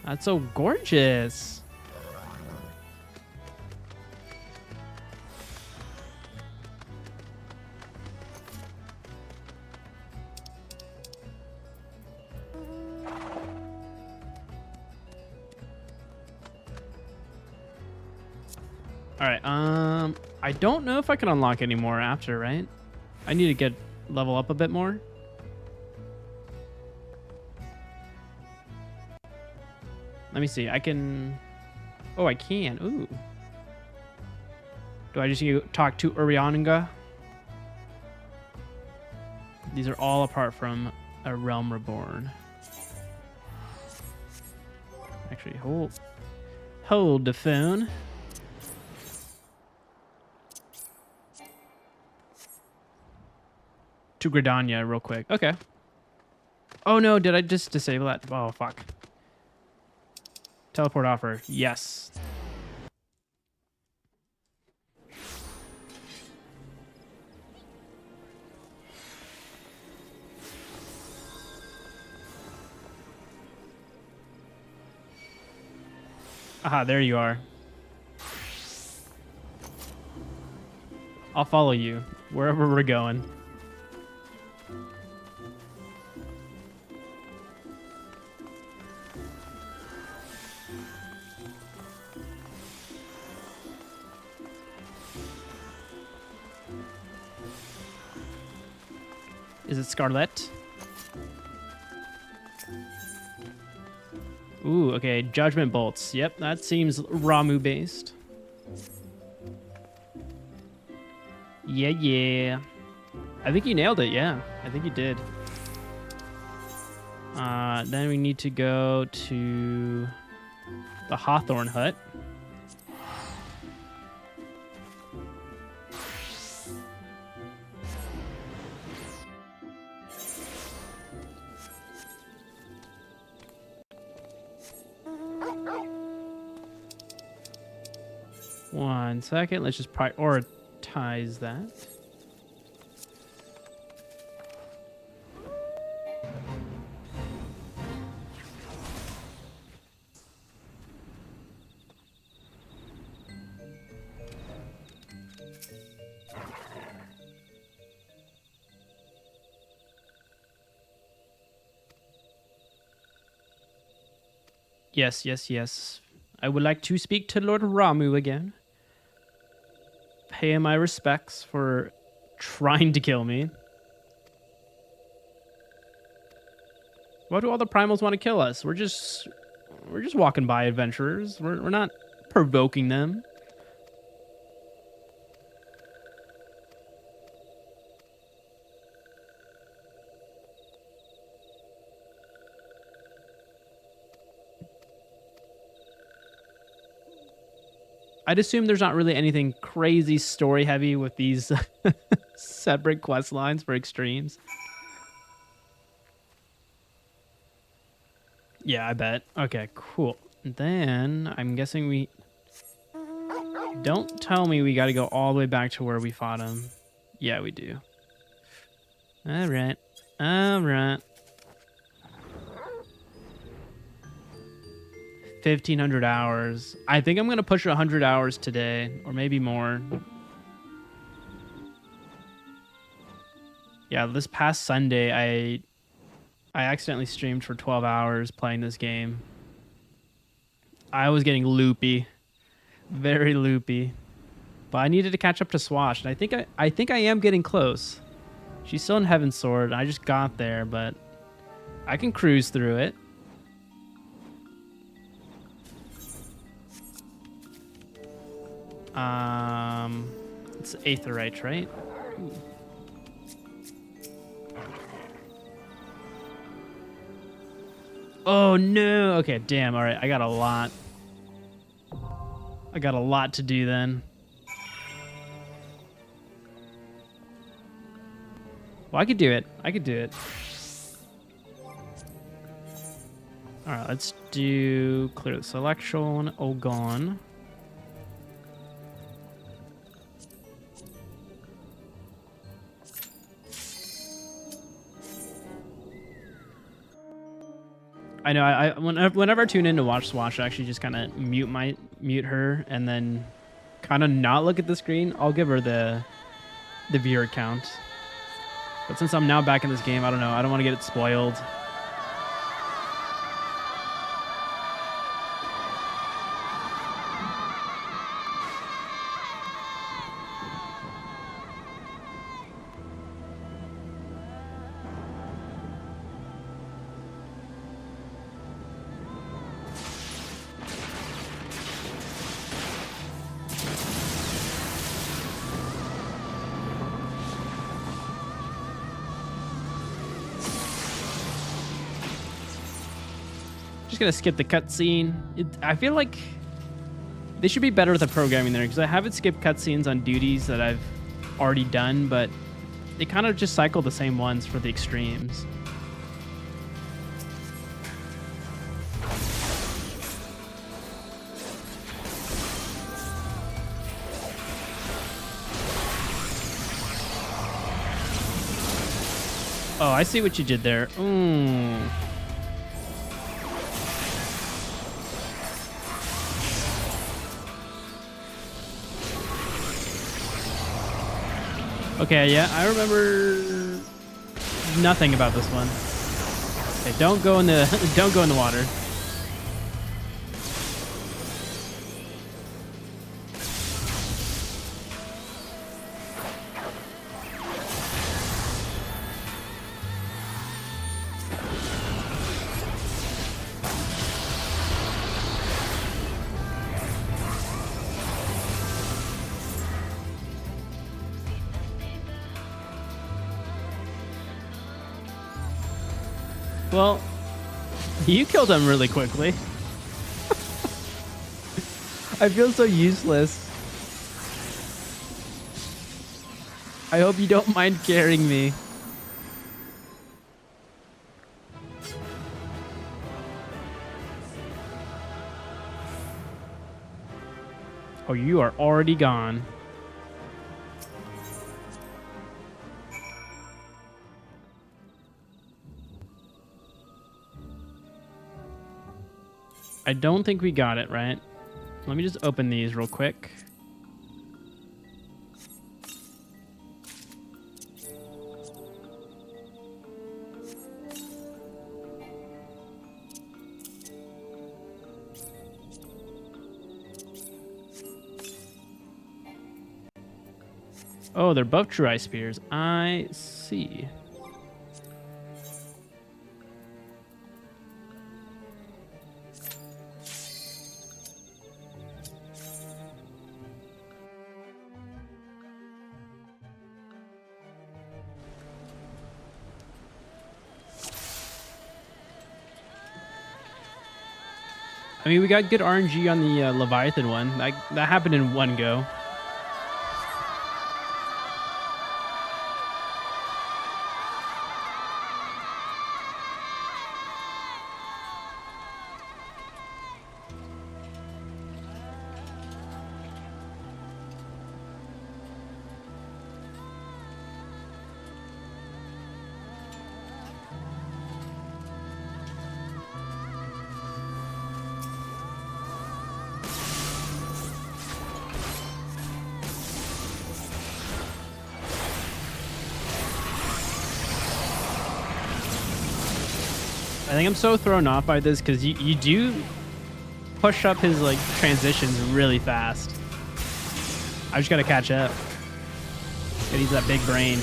That's so gorgeous. All right, I don't know if I can unlock any more after, right? I need to level up a bit more. Let me see. I can... Oh, I can. Ooh. Do I just need to talk to Urianga? These are all apart from a Realm Reborn. Actually, hold the phone. To Gridania real quick. Okay. Oh no, did I just disable that? Oh, fuck. Teleport offer. Yes. Aha, there you are. I'll follow you wherever we're going. Is it Scarlet? Ooh, okay. Judgment bolts. Yep, that seems Ramu based. Yeah. I think you nailed it. Yeah, I think you did. Then we need to go to the Hawthorne Hut. One second. Let's just prioritize that. Yes. I would like to speak to Lord Ramu again. Pay him my respects for trying to kill me. Why do all the primals want to kill us? We're just walking by, adventurers. We're not provoking them. I'd assume there's not really anything crazy story heavy with these separate quest lines for extremes. Yeah, I bet. Okay, cool. Then I'm guessing we... Don't tell me we got to go all the way back to where we fought him. Yeah, we do. All right. All right. 1,500 hours. I think I'm going to push 100 hours today, or maybe more. Yeah, this past Sunday, I accidentally streamed for 12 hours playing this game. I was getting loopy. Very loopy. But I needed to catch up to Swash, and I think I am getting close. She's still in Heaven's Sword. I just got there, but I can cruise through it. It's Aetherite, right? Ooh. Oh no! Okay, damn. All right, I got a lot. I got a lot to do then. Well, I could do it. I could do it. All right, let's do clear the selection. Ogon. I know. Whenever I tune in to watch Swash, I actually just kind of mute her and then kind of not look at the screen. I'll give her the viewer count. But since I'm now back in this game, I don't know. I don't want to get it spoiled. Gonna skip the cutscene. I feel like they should be better with the programming there, because I haven't skipped cutscenes on duties that I've already done, but they kind of just cycle the same ones for the extremes. Oh, I see what you did there. Ooh. Okay, yeah, I remember nothing about this one. Okay, don't go in the water. Well, you killed him really quickly. I feel so useless. I hope you don't mind carrying me. Oh, you are already gone. I don't think we got it, right? Let me just open these real quick. Oh, they're both true ice spears. I see. I mean, we got good RNG on the Leviathan one. That happened in one go. I think I'm so thrown off by this because you do push up his like transitions really fast. I just gotta catch up. Gotta use that big brain.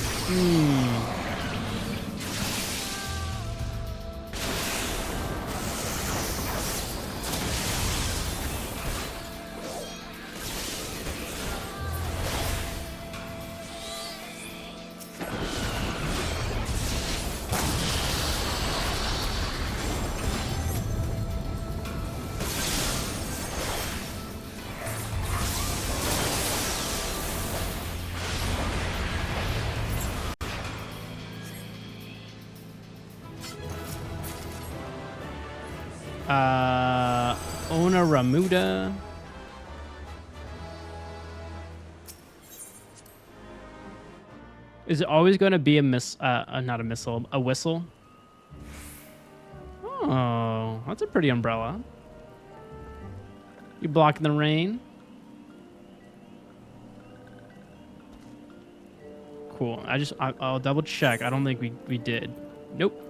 Ona Ramuda. Is it always going to be a not a missile, a whistle? Oh, that's a pretty umbrella. You blocking the rain? Cool. I'll double check. I don't think we did. Nope.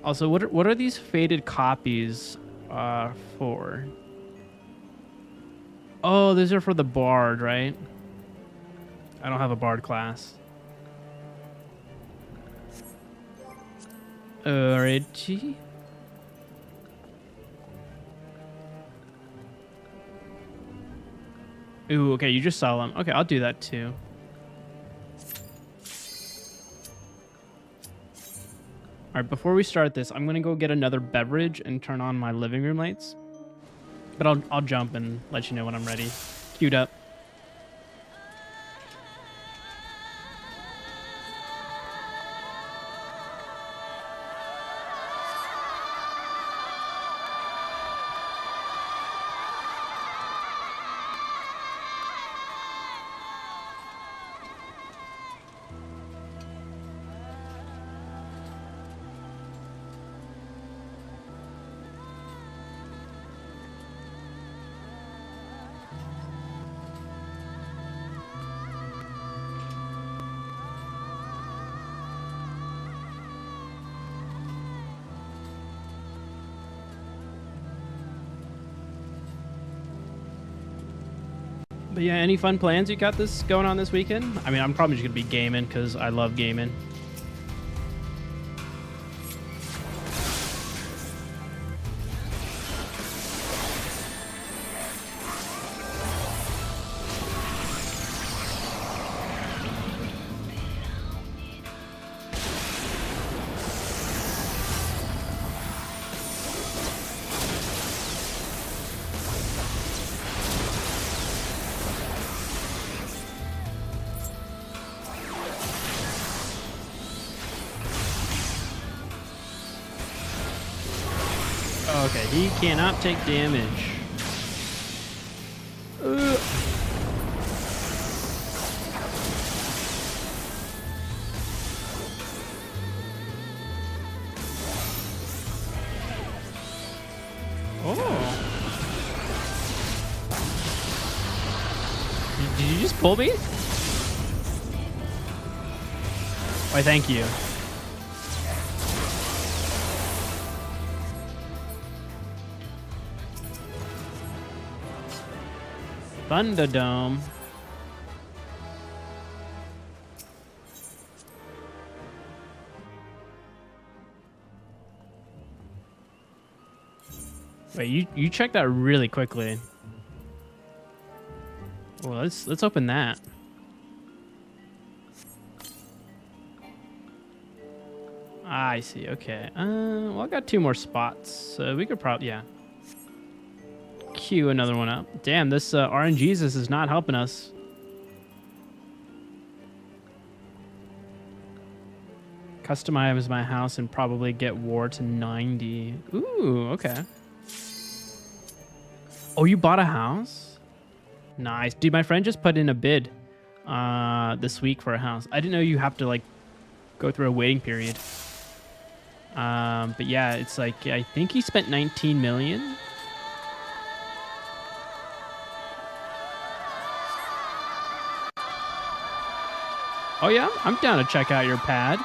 Also, what are these faded copies for? Oh, these are for the bard, right? I don't have a bard class. Alrighty. Ooh, okay, you just sell them. Okay, I'll do that too. All right, before we start this, I'm gonna go get another beverage and turn on my living room lights. But I'll jump and let you know when I'm ready. Queued up. But yeah, any fun plans you got this going on this weekend? I mean, I'm probably just gonna be gaming because I love gaming. Okay, he cannot take damage. Oh. Did you just pull me? Why, thank you. Thunderdome. Wait, you checked that really quickly. Well, let's open that. I see. Okay. Well, I got 2 more spots, so we could probably, yeah, queue another one up. Damn, this RNGesus is not helping us. Customize my house and probably get war to 90. Ooh, okay. Oh, you bought a house? Nice. Dude, my friend just put in a bid this week for a house. I didn't know you have to like go through a waiting period. But yeah, it's like I think he spent 19 million. Oh yeah, I'm down to check out your pad.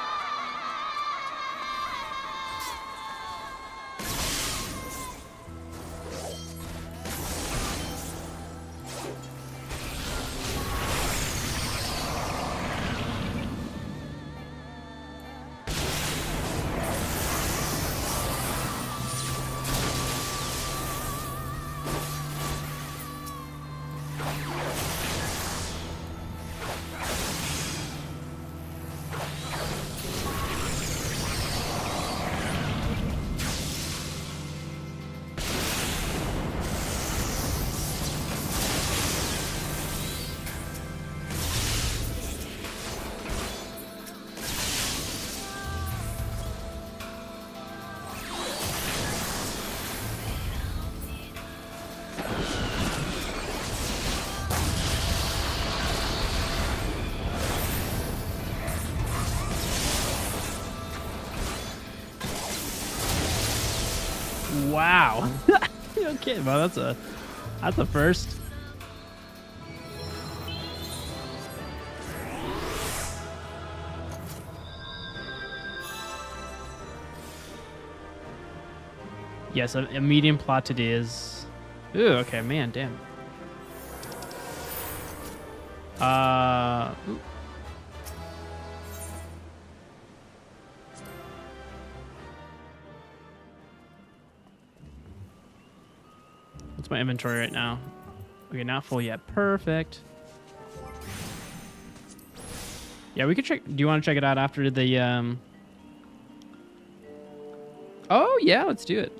Wow. Okay, well that's a first. Yes, a medium plot it is. Ooh, okay, man, damn. Ooh. What's my inventory right now? Okay, not full yet. Perfect. Yeah, we could check. Do you want to check it out after the Oh yeah, let's do it.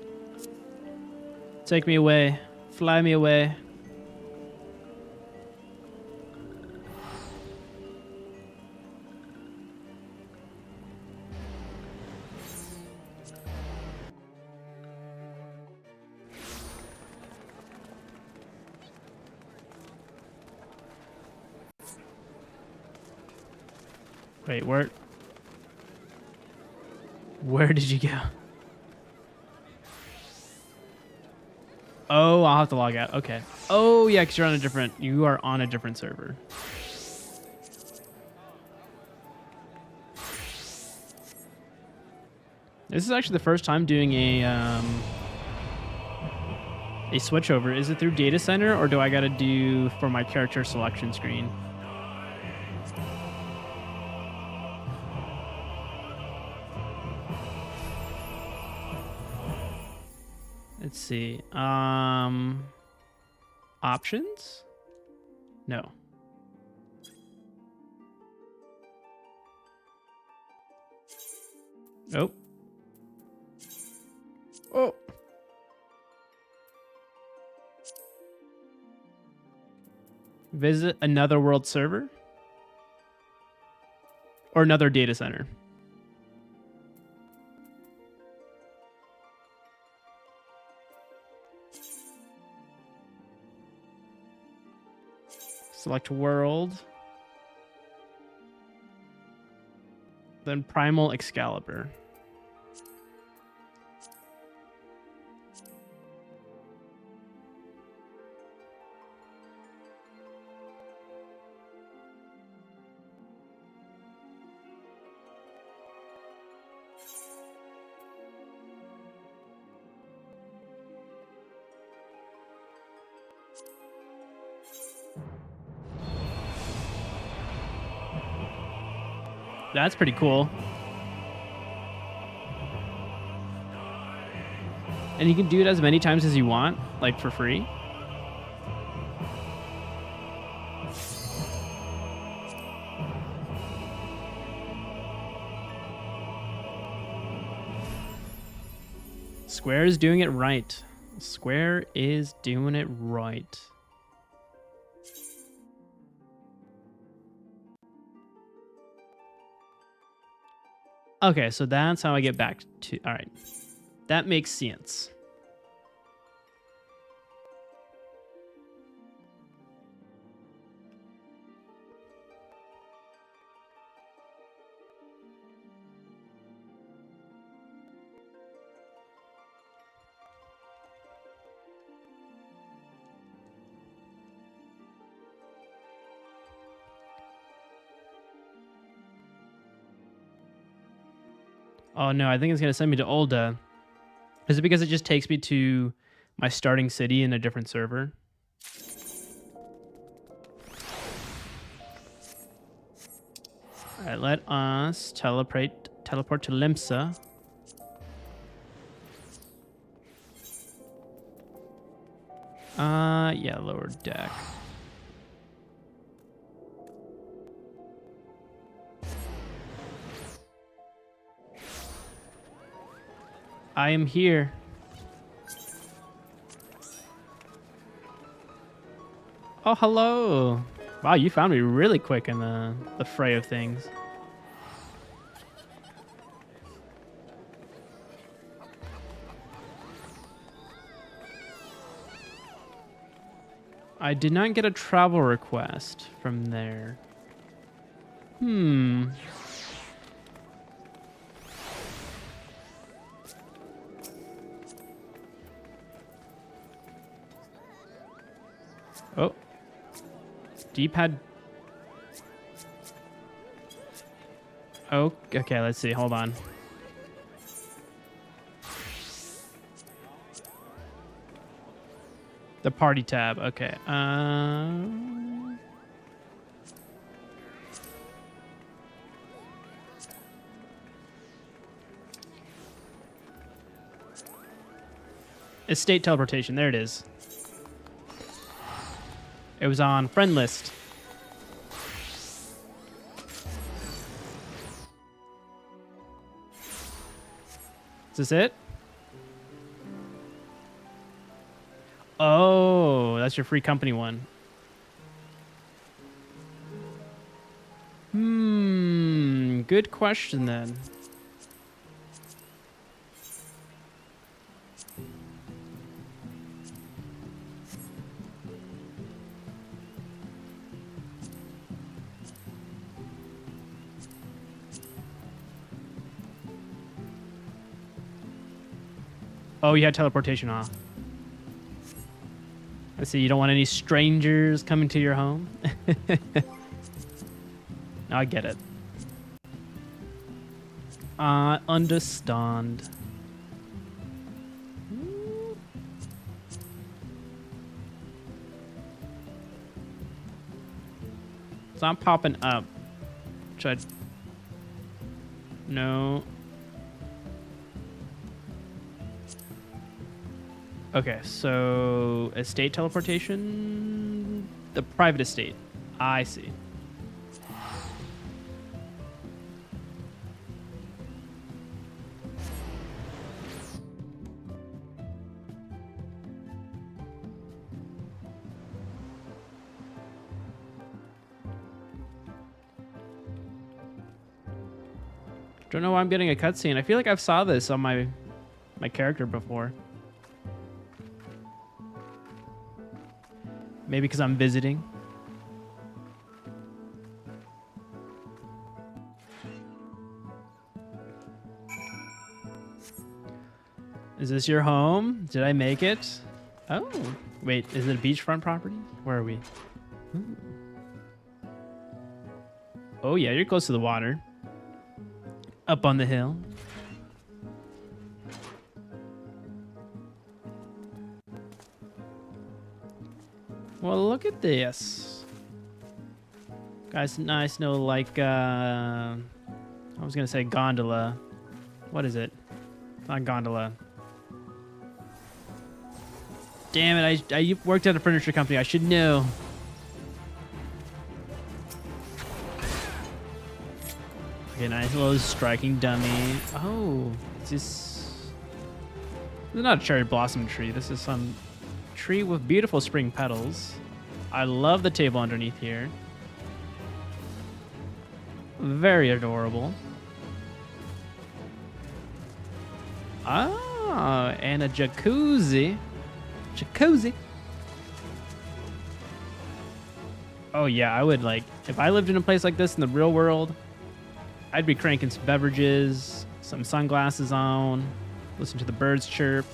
Take me away. Fly me away. Wait, where did you go? Oh, I'll have to log out. Okay. Oh, yeah, because you are on a different server. This is actually the first time doing a switchover. Is it through data center or do I got to do for my character selection screen? Let's see. Options? No. Nope. Oh. Visit another world server? Or another data center? Select world. Then primal Excalibur. That's pretty cool. And you can do it as many times as you want, like for free. Square is doing it right. Square is doing it right. Okay, so that's how I get back to... All right. That makes sense. Oh no, I think it's going to send me to Ulda. Is it because it just takes me to my starting city in a different server? All right, let us teleport to Limsa. Yeah, lower deck. I am here. Oh, hello. Wow, you found me really quick in the fray of things. I did not get a travel request from there. Oh. D-pad. Oh, okay, let's see. Hold on. The party tab. Okay. Estate teleportation. There it is. It was on friend list. Is this it? Oh, that's your free company one. Good question then. Oh, you had teleportation off. I see. You don't want any strangers coming to your home. Now I get it. Understand. It's not popping up. Should I... No. Okay, so estate teleportation, the private estate. I see. Don't know why I'm getting a cutscene. I feel like I've saw this on my character before. Maybe because I'm visiting. Is this your home? Did I make it? Oh, wait, is it a beachfront property? Where are we? Ooh. Oh yeah, you're close to the water. Up on the hill. Well, look at this. Guys, nice, no, like, I was gonna say gondola. What is it? It's not gondola. Damn it, I worked at a furniture company. I should know. Okay, nice little striking dummy. Oh, it's just... This is not a cherry blossom tree. This is some tree with beautiful spring petals. I love the table underneath here. Very adorable. Ah, and a jacuzzi. Jacuzzi. Oh yeah, I would like, if I lived in a place like this in the real world, I'd be cranking some beverages, some sunglasses on, listen to the birds chirp,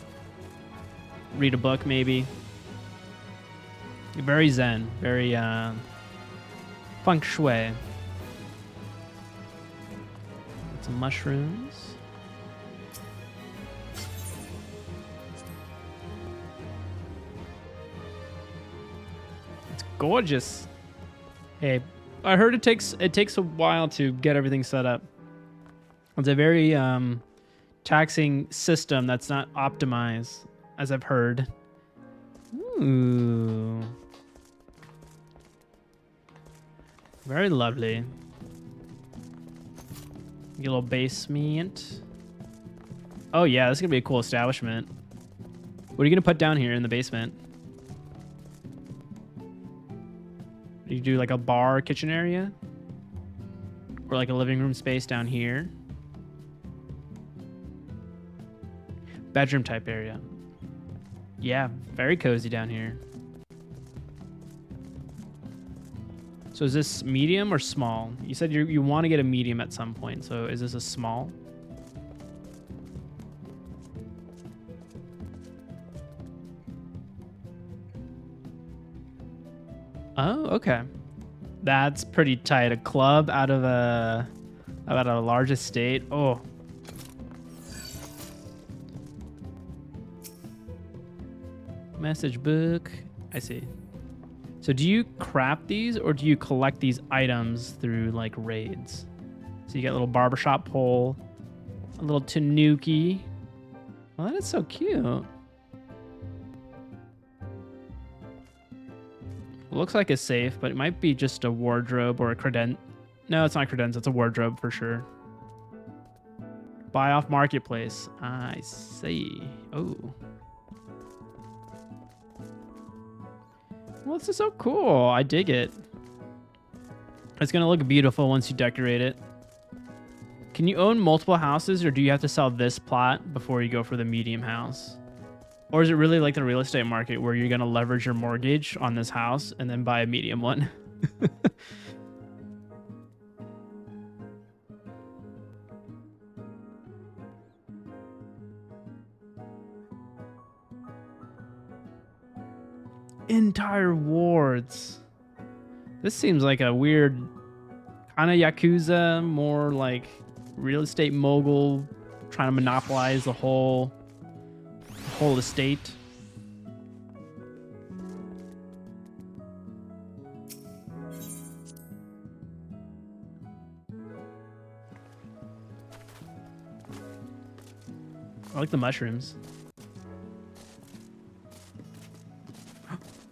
read a book maybe. Very zen, very feng shui. Some mushrooms. It's gorgeous. Hey, I heard it takes a while to get everything set up. It's a very taxing system that's not optimized, as I've heard. Ooh. Very lovely. Get a little basement. Oh yeah, this is gonna be a cool establishment. What are you gonna put down here in the basement? Do you do like a bar kitchen area? Or like a living room space down here? Bedroom type area. Yeah, very cozy down here. So is this medium or small? You said you want to get a medium at some point. So is this a small? Oh, okay. That's pretty tight. A club out of a large estate. Oh. Message book. I see. So do you craft these or do you collect these items through like raids? So you get a little barbershop pole, a little tanuki. Well, that is so cute. Looks like a safe, but it might be just a wardrobe or a credenza. No, it's not credenza. It's a wardrobe for sure. Buy off marketplace. I see. Oh. Well, this is so cool. I dig it. It's going to look beautiful once you decorate it. Can you own multiple houses or do you have to sell this plot before you go for the medium house? Or is it really like the real estate market where you're going to leverage your mortgage on this house and then buy a medium one? Entire wards. This seems like a weird kind of Yakuza, more like real estate mogul trying to monopolize the whole estate. I like the mushrooms.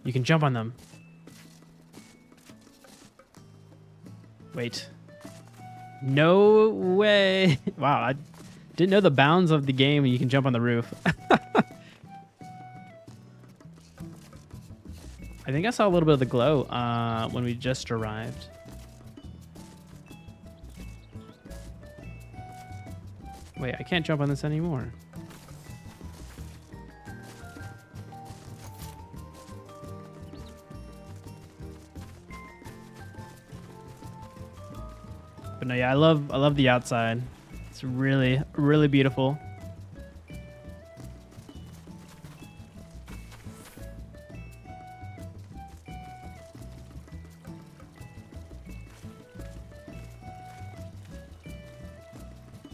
You can jump on them. Wait. No way. Wow, I didn't know the bounds of the game and you can jump on the roof. I think I saw a little bit of the glow when we just arrived. Wait, I can't jump on this anymore. But no, yeah, I love the outside. It's really, really beautiful.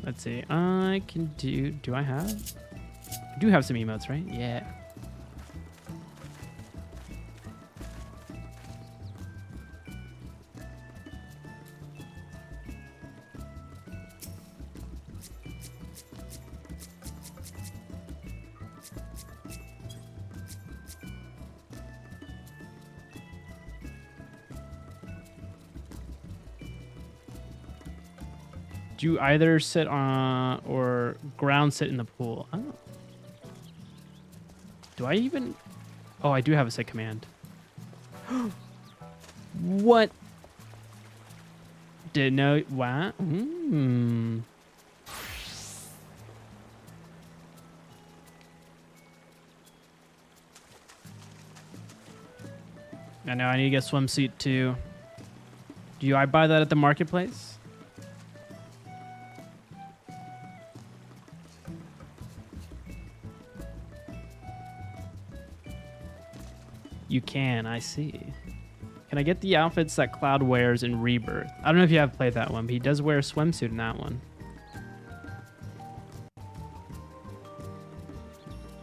Let's see. I can do I have? I do have some emotes, right? Yeah. Do you either sit on or ground sit in the pool? Oh. Do I even... Oh, I do have a set command. What? Didn't know... What? I know, I need to get a swimsuit too. Do I buy that at the marketplace? You can, I see. Can I get the outfits that Cloud wears in Rebirth? I don't know if you have played that one, but he does wear a swimsuit in that one.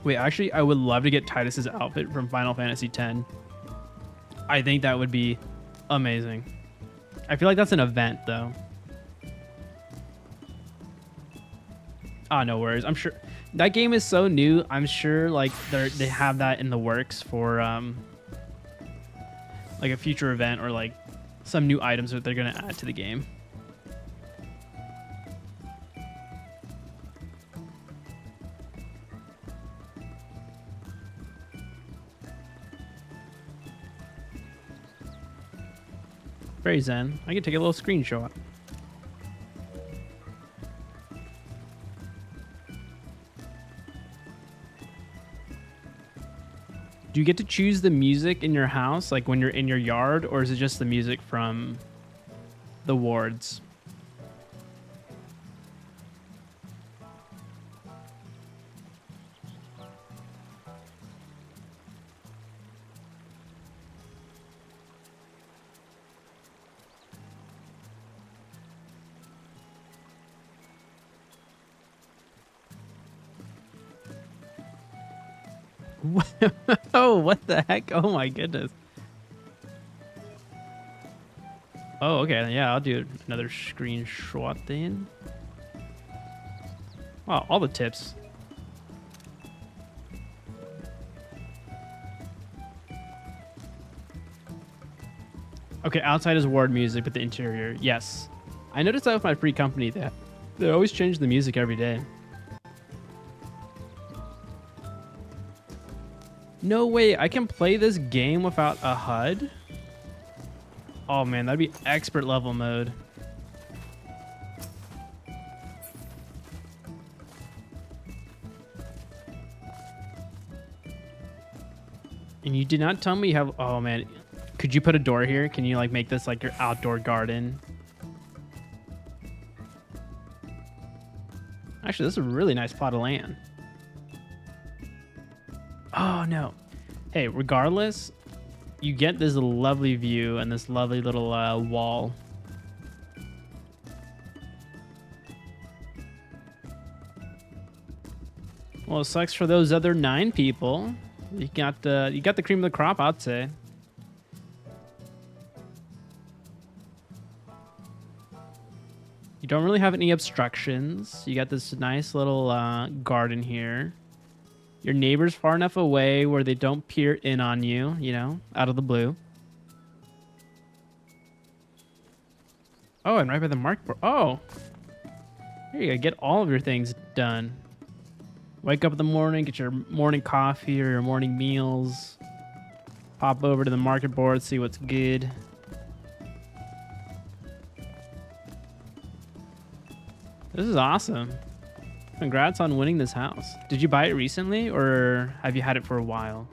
Wait, actually, I would love to get Titus's outfit from Final Fantasy X. I think that would be amazing. I feel like that's an event, though. Oh, no worries. I'm sure that game is so new. I'm sure like they have that in the works for like a future event or like some new items that they're gonna add to the game. Very zen. I can take a little screenshot. Do you get to choose the music in your house, like when you're in your yard, or is it just the music from the wards? Oh, what the heck? Oh my goodness. Oh, okay. Yeah, I'll do another screenshot then. Wow, all the tips. Okay, outside is ward music, but the interior, yes. I noticed that with my free company that they always change the music every day. No way, I can play this game without a HUD? Oh man, that'd be expert level mode. And you did not tell me you have... Oh man, could you put a door here? Can you like make this like your outdoor garden? Actually, this is a really nice plot of land. Oh no. Hey, regardless, you get this lovely view and this lovely little wall. Well, it sucks for those other 9 people. You got the cream of the crop, I'd say. You don't really have any obstructions. You got this nice little garden here. Your neighbor's far enough away where they don't peer in on you, you know, out of the blue. Oh, and right by the mark board. Oh, there you go. Get all of your things done. Wake up in the morning, get your morning coffee or your morning meals. Pop over to the market board, see what's good. This is awesome. Congrats on winning this house. Did you buy it recently or have you had it for a while?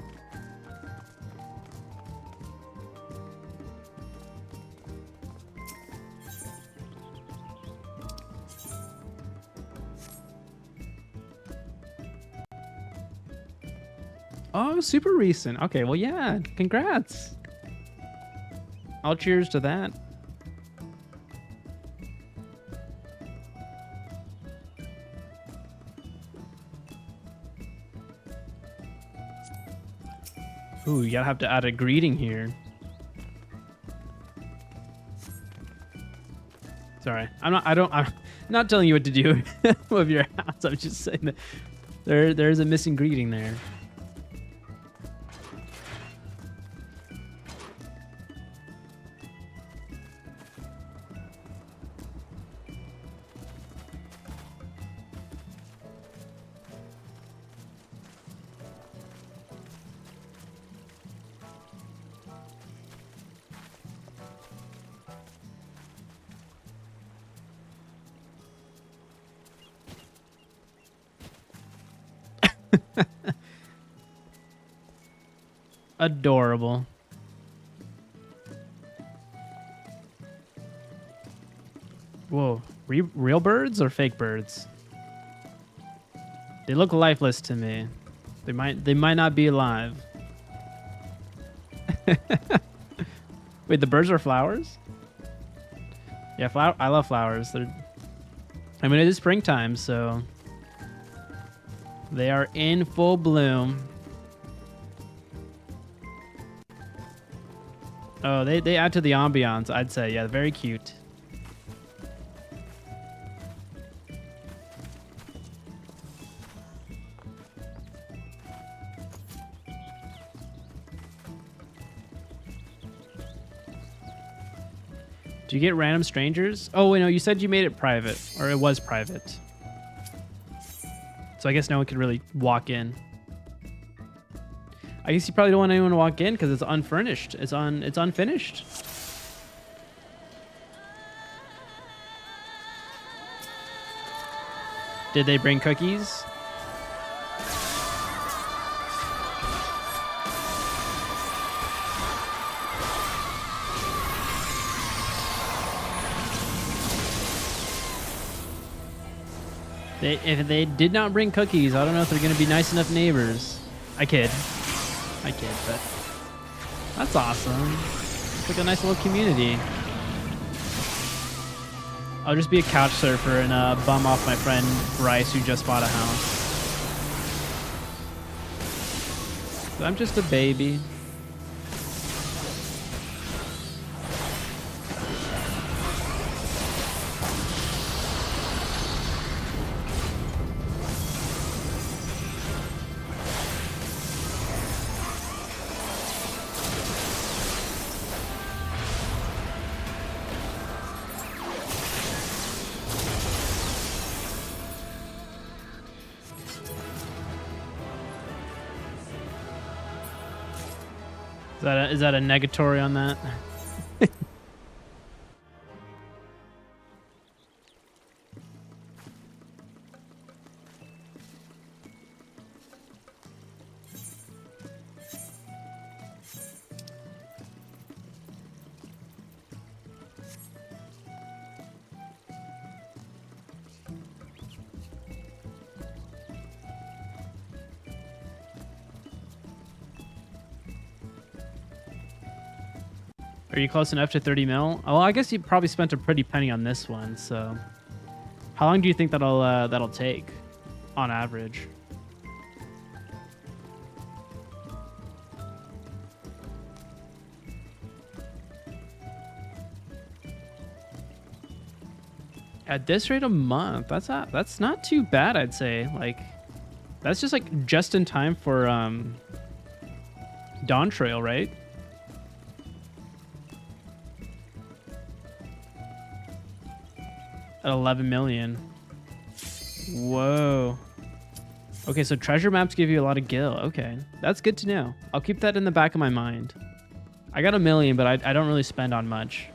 Oh, super recent. Okay, well, yeah, congrats. All cheers to that. Ooh, you gotta have to add a greeting here. Sorry, I'm not telling you what to do with your house. I'm just saying that there's a missing greeting there. adorable. Whoa, real birds or fake birds? They look lifeless to me. They might not be alive. Wait, the birds are flowers? Yeah, I love flowers. I mean, it is springtime, so they are in full bloom. Oh, they add to the ambiance, I'd say. Yeah, very cute. Do you get random strangers? Oh, wait, no, you said you made it private, or it was private. So I guess no one could really walk in. I guess you probably don't want anyone to walk in because it's unfurnished. It's unfinished. Did they bring cookies? If they did not bring cookies, I don't know if they're going to be nice enough neighbors. I kid, but that's awesome. It's like a nice little community. I'll just be a couch surfer and bum off my friend Bryce, who just bought a house. I'm just a baby. Is that a negatory on that? Are you close enough to 30 mil? Oh, well, I guess you probably spent a pretty penny on this one, so how long do you think that'll take on average? At this rate, a month. That's not too bad, I'd say. Like, that's just like just in time for Dawn Trail, right? At 11 million. Whoa. Okay, so treasure maps give you a lot of gil. Okay, that's good to know. I'll keep that in the back of my mind. I got 1 million, but I don't really spend on much.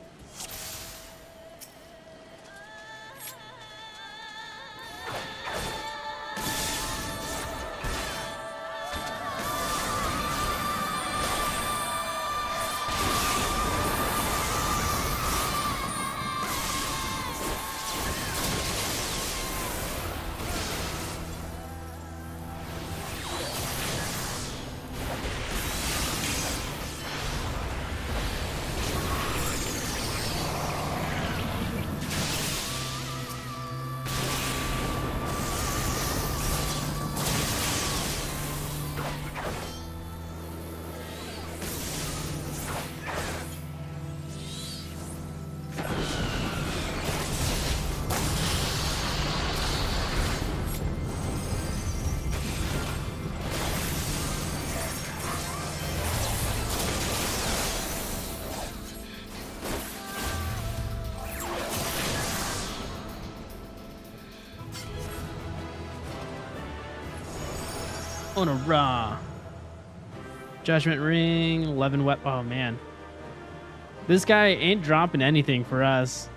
On a raw. Judgment ring, 11 wet. Oh man, this guy ain't dropping anything for us.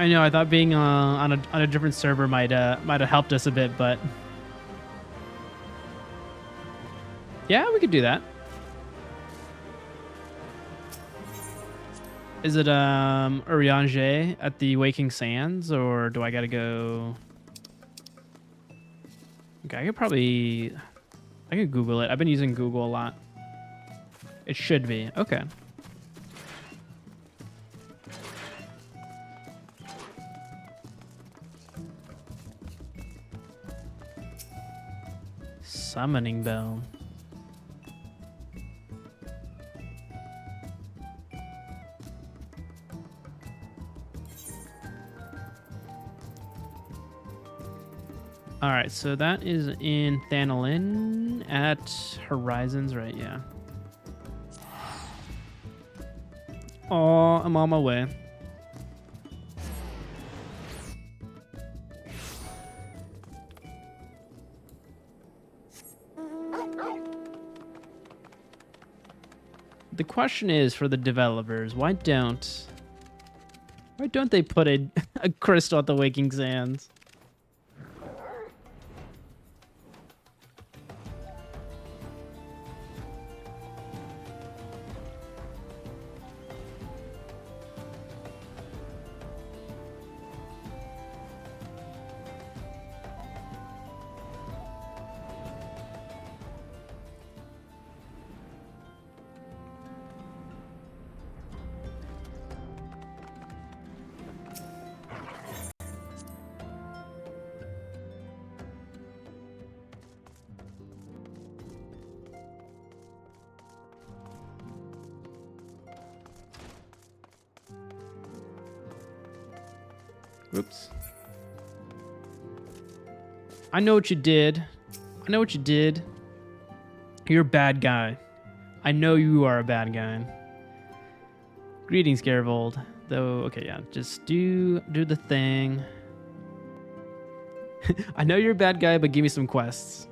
I know. I thought being on a different server might have helped us a bit, but yeah, we could do that. Is it Urianger at the Waking Sands, or do I gotta go? Okay, I could Google it. I've been using Google a lot. It should be. Okay. Summoning bell. All right, so that is in Thanalin at Horizons, right? Yeah. Oh, I'm on my way. The question is for the developers, why don't they put a crystal at the Waking Sands? Oops. I know what you did. I know what you did. You're a bad guy. I know you are a bad guy. Greetings, Garivold. Though, okay, yeah, just do the thing. I know you're a bad guy, but give me some quests.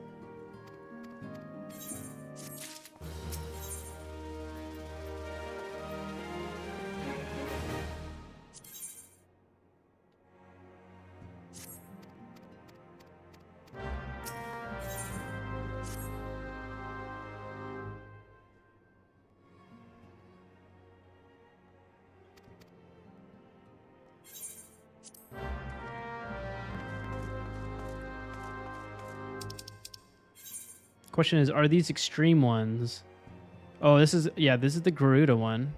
Question is, are these extreme ones? Oh, this is the Garuda one.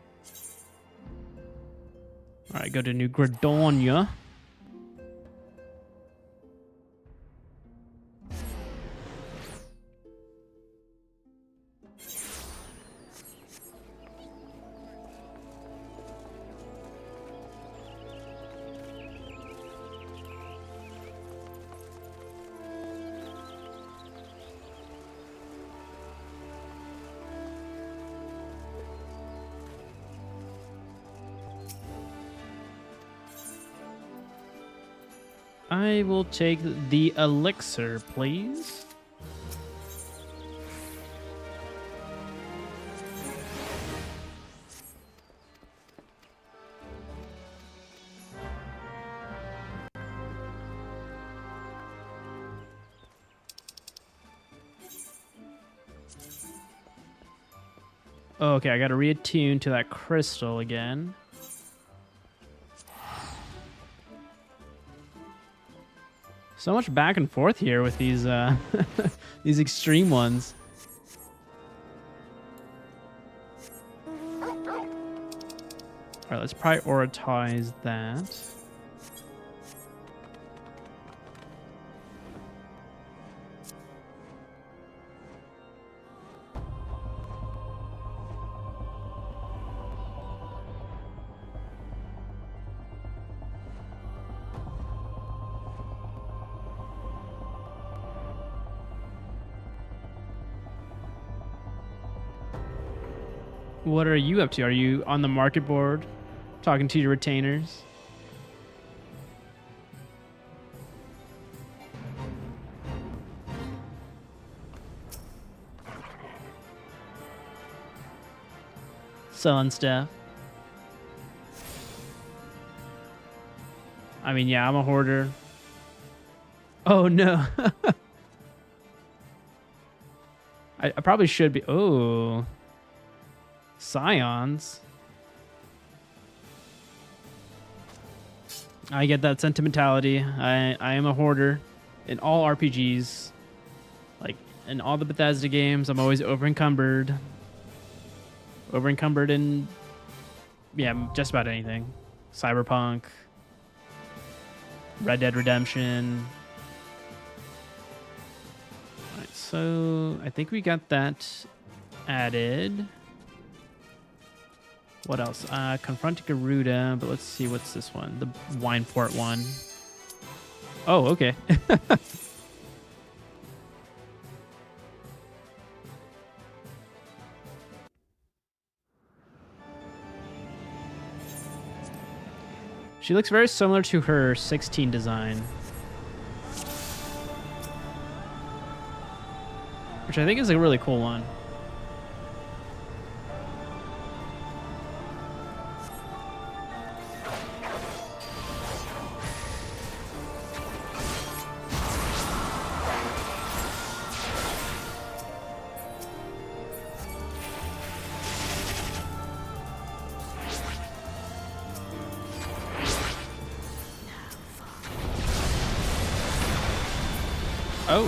All right, go to New Gradonia. I will take the elixir, please. Okay, I gotta reattune to that crystal again. So much back and forth here with these these extreme ones. All right, let's prioritize that. What are you up to? Are you on the market board talking to your retainers? Selling stuff. I mean, yeah, I'm a hoarder. Oh, no. I probably should be. Oh. Scions. I get that sentimentality. I am a hoarder in all RPGs. Like, in all the Bethesda games, I'm always over-encumbered. Over-encumbered in, yeah, just about anything. Cyberpunk. Red Dead Redemption. Alright, so I think we got that added. What else? Confront Garuda, but let's see, what's this one? The wine port one. Oh, okay. She looks very similar to her 16 design, which I think is a really cool one. Oh.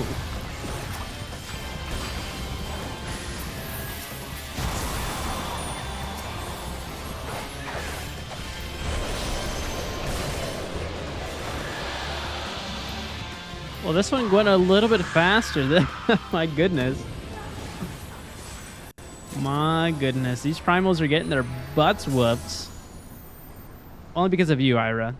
Well, this one went a little bit faster than my goodness. My goodness. These primals are getting their butts whooped. Only because of you, Ira.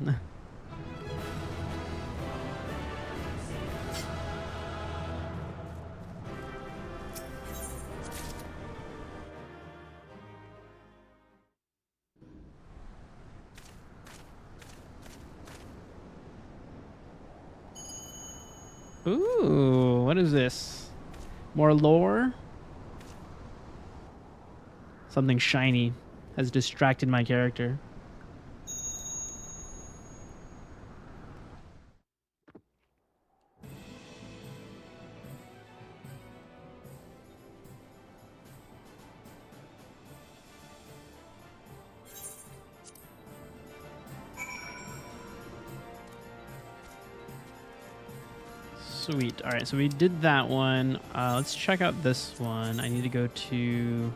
Ooh, what is this? More lore? Something shiny has distracted my character. Sweet. All right, so we did that one. Let's check out this one. I need to go to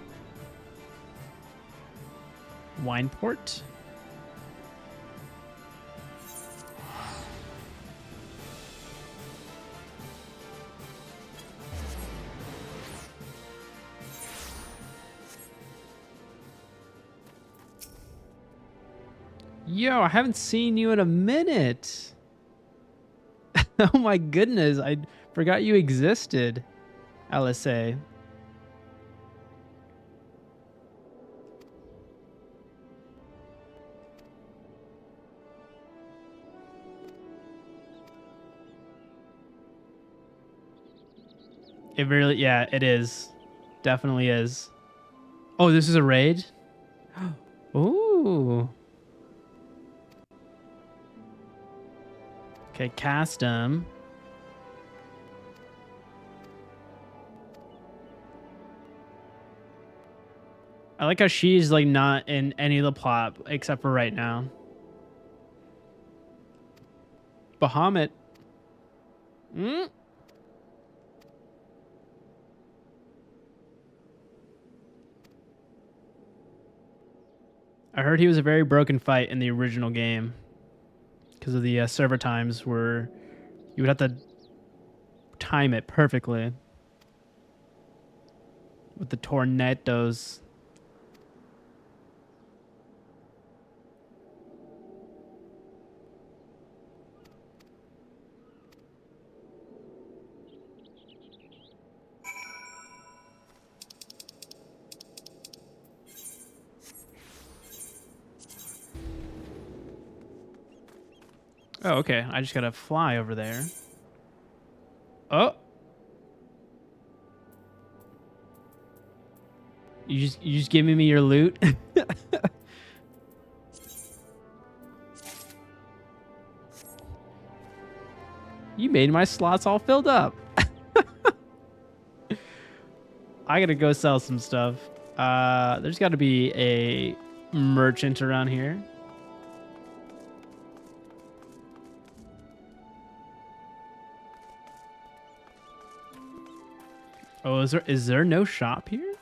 Wineport. Yo, I haven't seen you in a minute. Oh my goodness, I forgot you existed, LSA. It really, yeah, it is. Definitely is. Oh, this is a raid? Ooh. Okay, custom. I like how she's like not in any of the plot except for right now. Bahamut. Mm? I heard he was a very broken fight in the original game because of the server times where you would have to time it perfectly with the tornadoes. Oh, okay. I just gotta fly over there. Oh. You just giving me your loot? You made my slots all filled up. I gotta go sell some stuff. There's got to be a merchant around here. Oh, is there no shop here?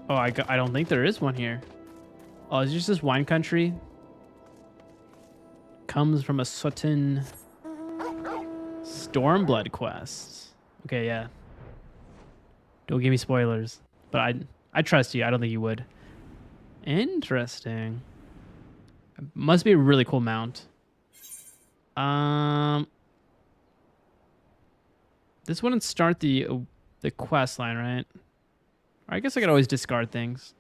Oh, I don't think there is one here. Oh, is just this wine country? Comes from a certain Stormblood quest. Okay, yeah. Don't give me spoilers. But I trust you. I don't think you would. Interesting. Must be a really cool mount. This wouldn't start the quest line, right? I guess I could always discard things.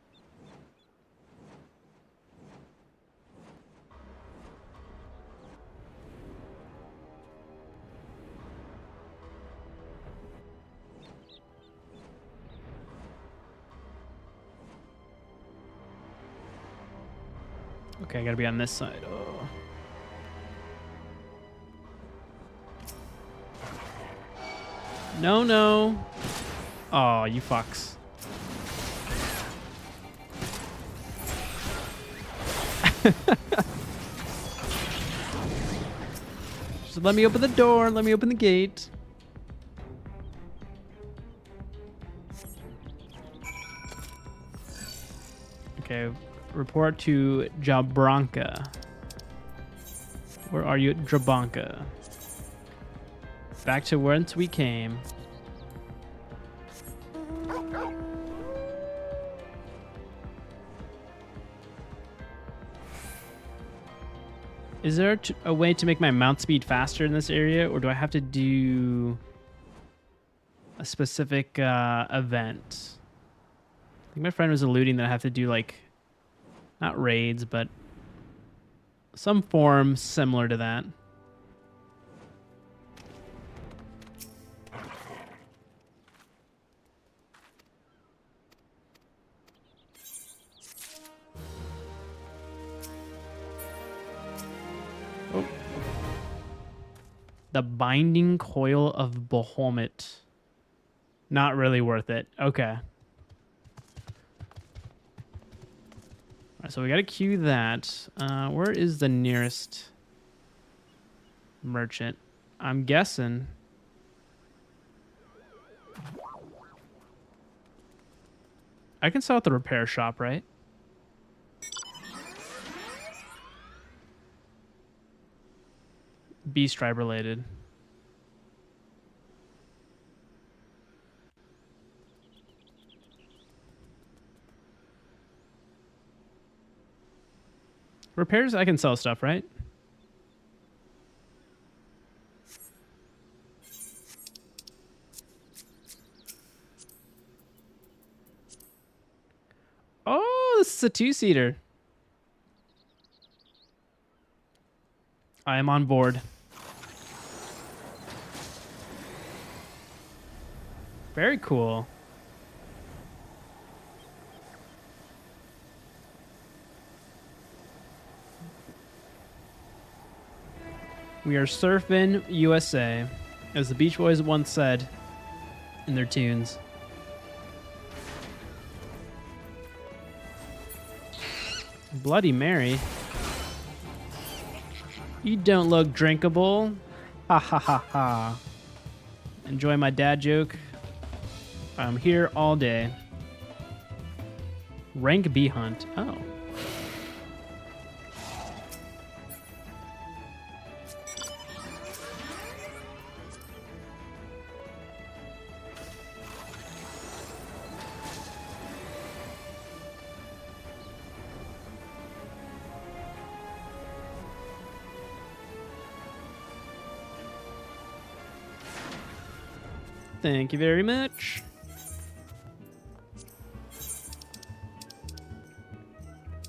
Okay, I gotta be on this side. Oh. No, no. Oh, you fucks. Just let me open the door. Let me open the gate. Okay, report to Jabranka. Where are you, Jabranka? Back to whence we came. Is there a way to make my mount speed faster in this area, or do I have to do a specific event? I think my friend was alluding that I have to do, like, not raids, but some form similar to that. Oh. The Binding Coil of Bahamut. Not really worth it. Okay. So we got to queue that. Where is the nearest merchant? I'm guessing. I can sell at the repair shop, right? Beast tribe related. Repairs, I can sell stuff, right? Oh, this is a two-seater. I am on board. Very cool. We are surfing USA, as the Beach Boys once said in their tunes. Bloody Mary. You don't look drinkable. Ha ha ha ha. Enjoy my dad joke. I'm here all day. Rank B hunt. Oh. Thank you very much.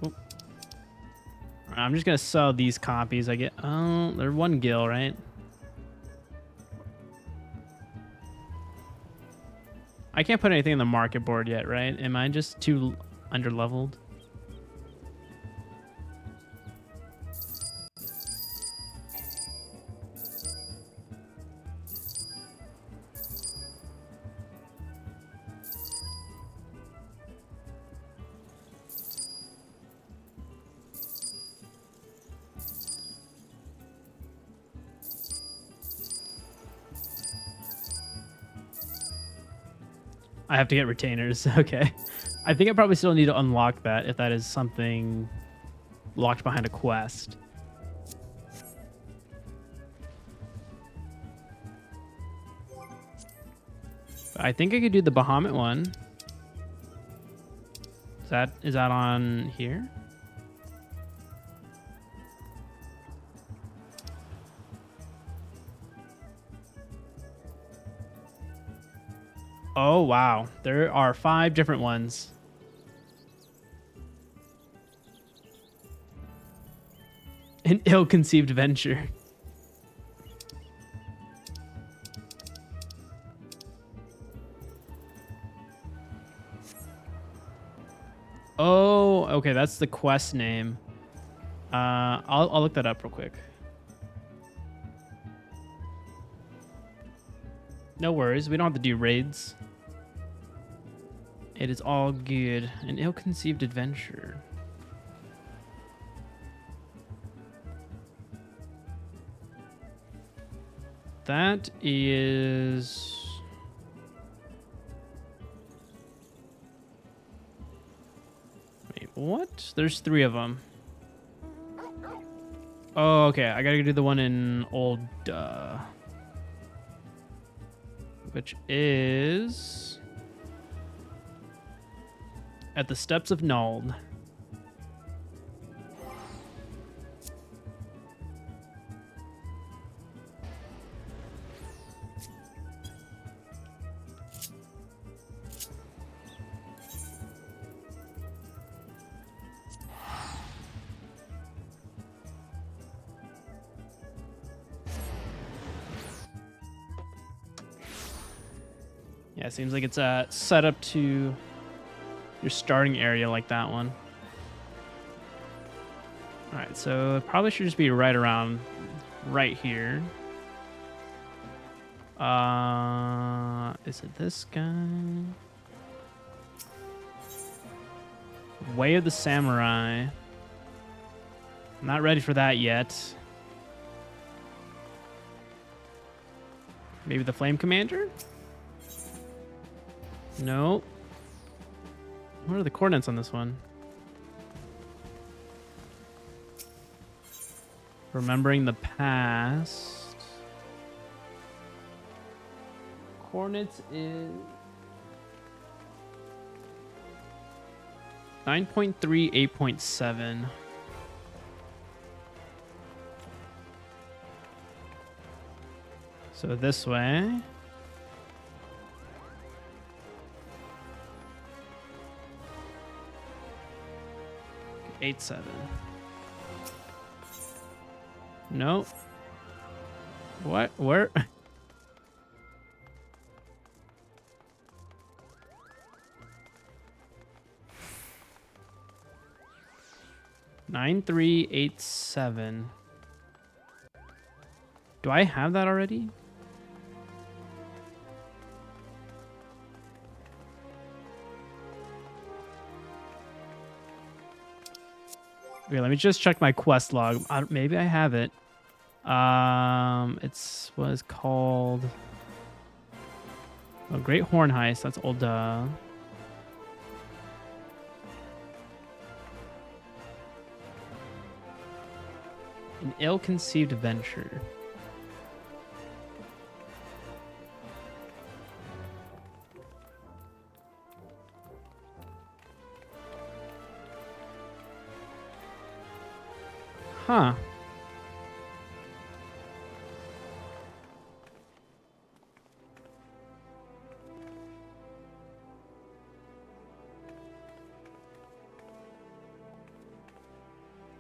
Oh. I'm just gonna sell these copies I get. Oh, they're one gil, right? I can't put anything on the market board yet, right? Am I just too underleveled? I have to get retainers. Okay. I think I probably still need to unlock that if that is something locked behind a quest. I think I could do the Bahamut one. Is that on here? Oh, wow. There are 5 different ones. An ill-conceived venture. Oh, okay. That's the quest name. I'll look that up real quick. No worries. We don't have to do raids. It is all good. An ill-conceived adventure. That is... Wait, what? There's 3 of them. Oh, okay. I gotta do the one in Old... which is... at the Steps of Nald. Yeah, it seems like it's set up to your starting area like that one. All right, so it probably should just be right around right here. Is it this guy? Way of the Samurai. I'm not ready for that yet. Maybe the Flame Commander? No. What are the coordinates on this one? Remembering the past. Coordinates is 9.3, 8.7. So this way. 8-7. No. What? Where? Nine, 3, 8, 7. Do I have that already? Okay, let me just check my quest log. Maybe I have it. It's what is called Great Horn Heist. That's old. An ill-conceived venture. Huh.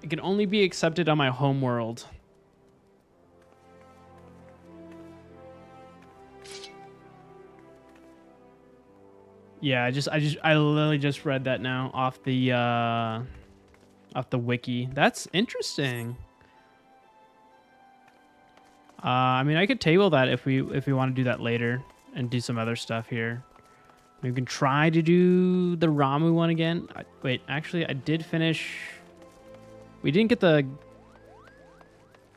It can only be accepted on my home world. Yeah, I literally just read that now off the wiki. That's interesting. I mean, I could table that if we want to do that later and do some other stuff here. We can try to do the Ramu one again. Wait, actually, I did finish. We didn't get the.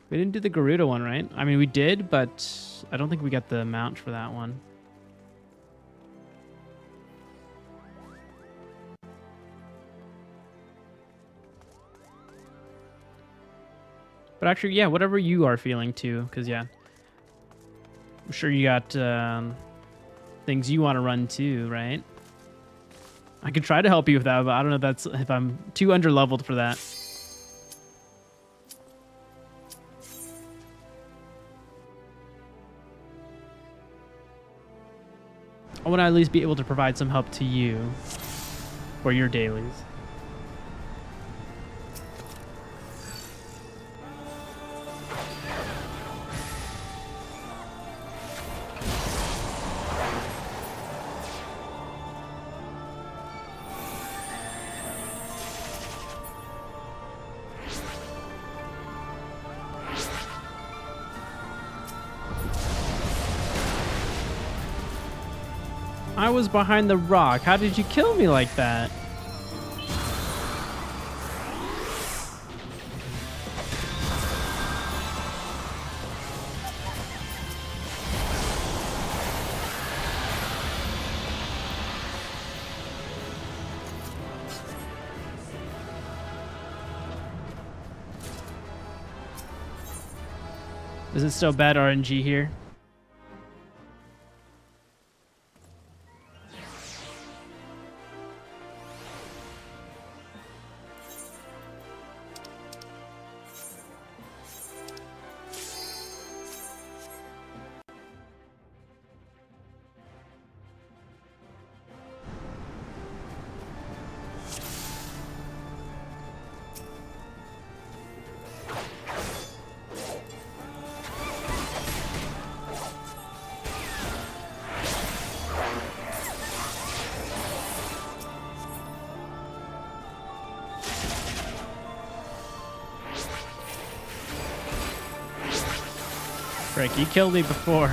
We didn't do the Garuda one, right? I mean, we did, but I don't think we got the mount for that one. But actually, yeah, whatever you are feeling too, because yeah, I'm sure you got things you want to run too, right? I could try to help you with that, but I don't know if I'm too underleveled for that. I want to at least be able to provide some help to you for your dailies. I was behind the rock. How did you kill me like that? Is it still bad RNG here? Frick, you killed me before.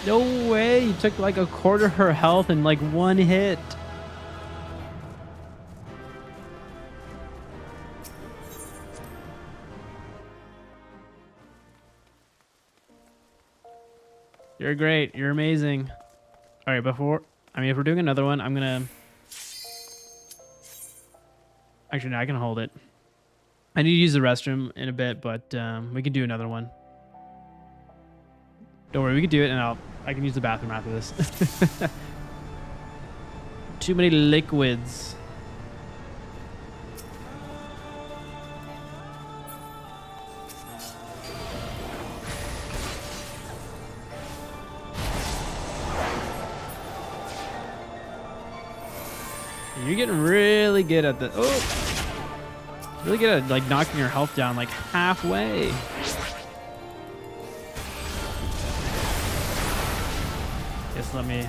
No way, you took like a quarter of her health in like one hit. You're great. You're amazing. All right, if we're doing another one, I'm gonna. Actually, no, I can hold it. I need to use the restroom in a bit, but we can do another one. Don't worry, we can do it, and I can use the bathroom after this. Too many liquids. You're getting really good at the. Oh, really good at like knocking your health down like halfway. Just let me.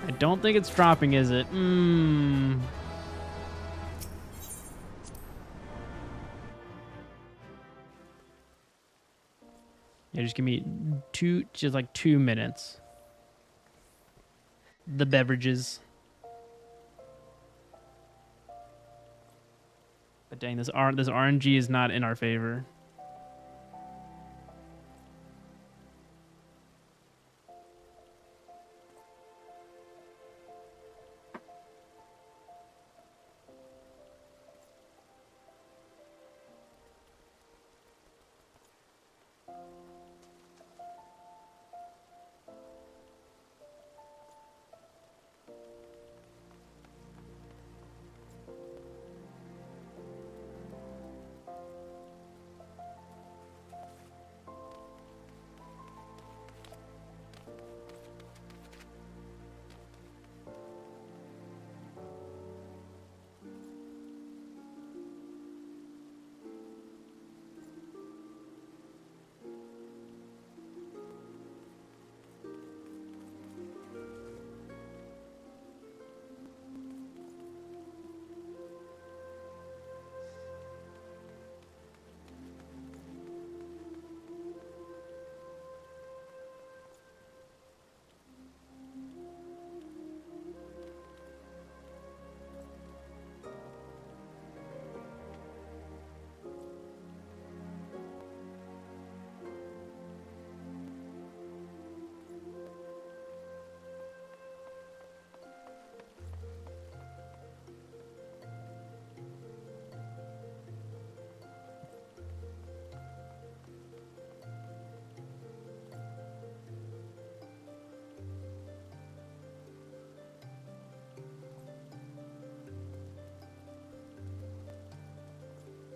I don't think it's dropping, is it? Yeah, just give me just like 2 minutes. The beverages. But dang, this RNG is not in our favor.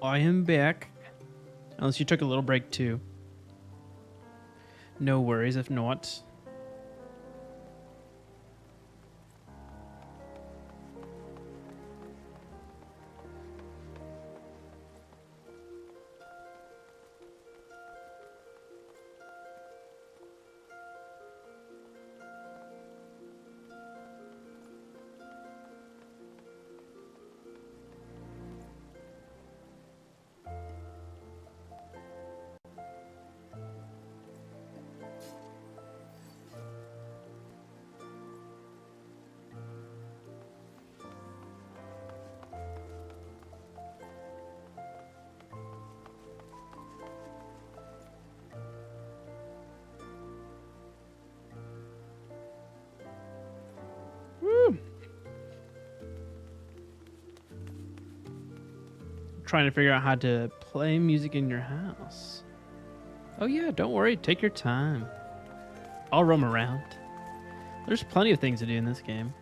I am back. Unless you took a little break too. No worries if not. Woo. Trying to figure out how to play music in your house. Oh yeah, don't worry, take your time. I'll roam around. There's plenty of things to do in this game.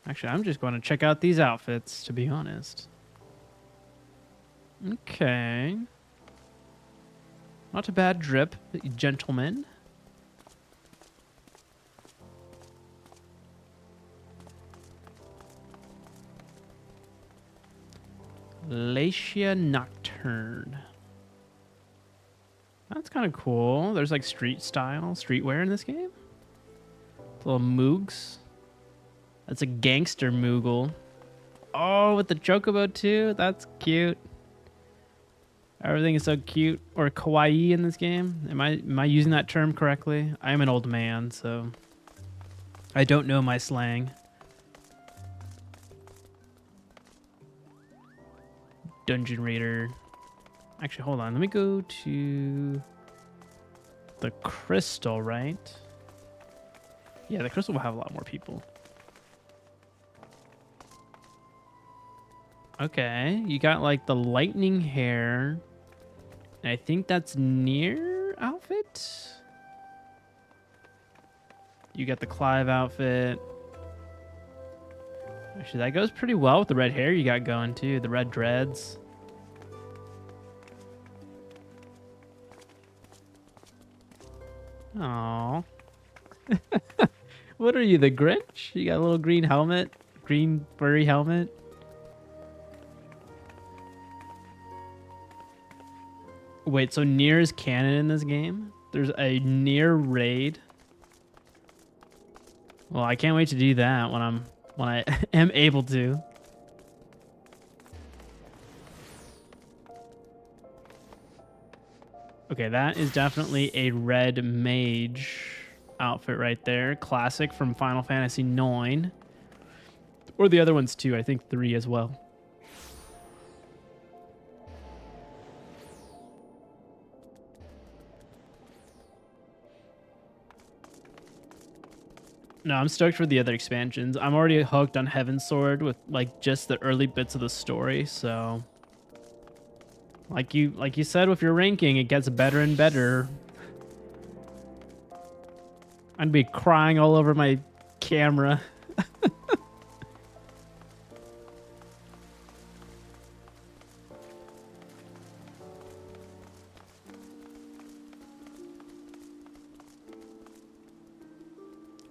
Actually, I'm just going to check out these outfits, to be honest. Okay. Not a bad drip, gentlemen. Lacia Nocturne. That's kind of cool. There's like streetwear in this game. Little moogs. That's a gangster moogle. Oh, with the chocobo too? That's cute. Everything is so cute or kawaii in this game. Am I using that term correctly? I am an old man, so I don't know my slang. Dungeon Raider. Actually, hold on. Let me go to the crystal, right? Yeah, the crystal will have a lot more people. Okay, you got like the lightning hair. I think that's near outfit. You got the Clive outfit. Actually, that goes pretty well with the red hair you got going too. The red dreads. Aww. What are you, the Grinch? You got a little green helmet? Green furry helmet? Wait, so Nier is canon in this game? There's a Nier raid? Well, I can't wait to do that when I am able to. Okay, that is definitely a red mage outfit right there. Classic from Final Fantasy IX. Or the other ones too, I think 3 as well. No, I'm stoked for the other expansions. I'm already hooked on Heaven's Sword with like just the early bits of the story, so like you said with your ranking, it gets better and better. I'd be crying all over my camera.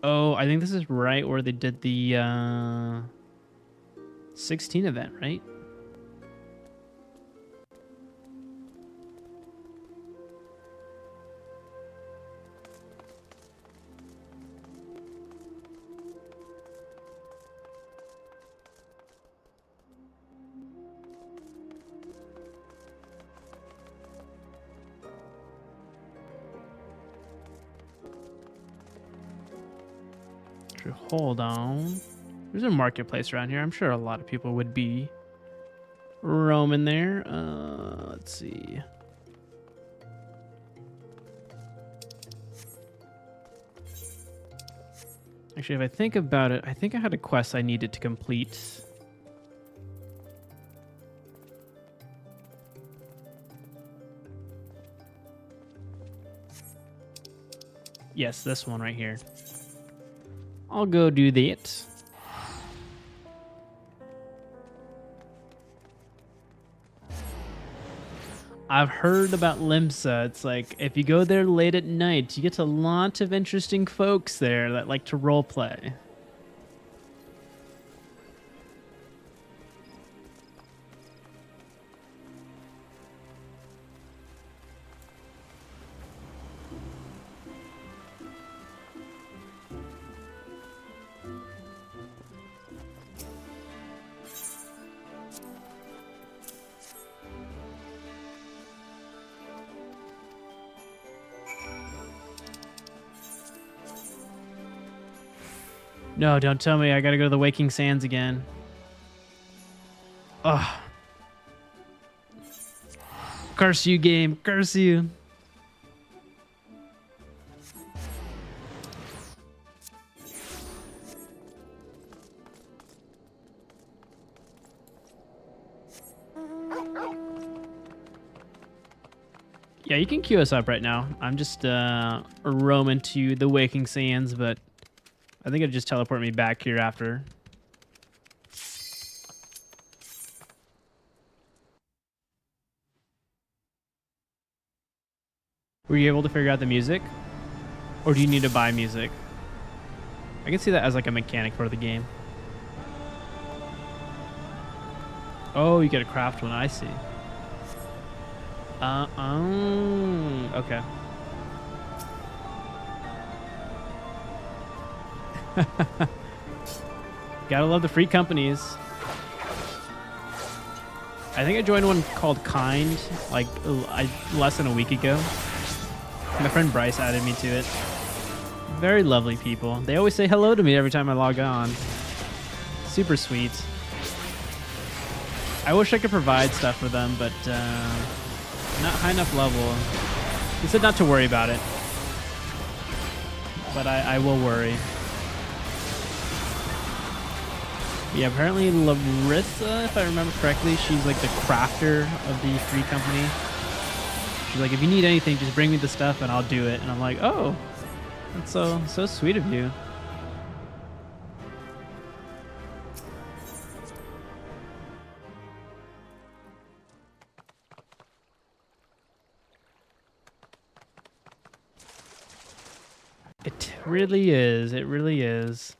Oh, I think this is right where they did the 16 event, right? Hold on. There's a marketplace around here. I'm sure a lot of people would be roaming there. Let's see. Actually, if I think about it, I think I had a quest I needed to complete. Yes, this one right here. I'll go do that. I've heard about Limsa. It's like if you go there late at night, you get a lot of interesting folks there that like to roleplay. No, don't tell me I gotta go to the Waking Sands again. Ugh. Curse you, game. Curse you. Yeah, you can queue us up right now. I'm just roaming to the Waking Sands, but I think it'll just teleport me back here after. Were you able to figure out the music? Or do you need to buy music? I can see that as like a mechanic for the game. Oh, you get to craft one. I see. Okay. Gotta love the free companies. I think I joined one called Kind like less than a week ago. My friend Bryce added me to it. Very lovely people. They always say hello to me every time I log on. Super sweet. I wish I could provide stuff for them, but not high enough level. He said not to worry about it. But I will worry. Yeah, apparently Larissa, if I remember correctly, she's like the crafter of the free company. She's like, if you need anything, just bring me the stuff and I'll do it. And I'm like, oh, that's so sweet of you. It really is. It really is.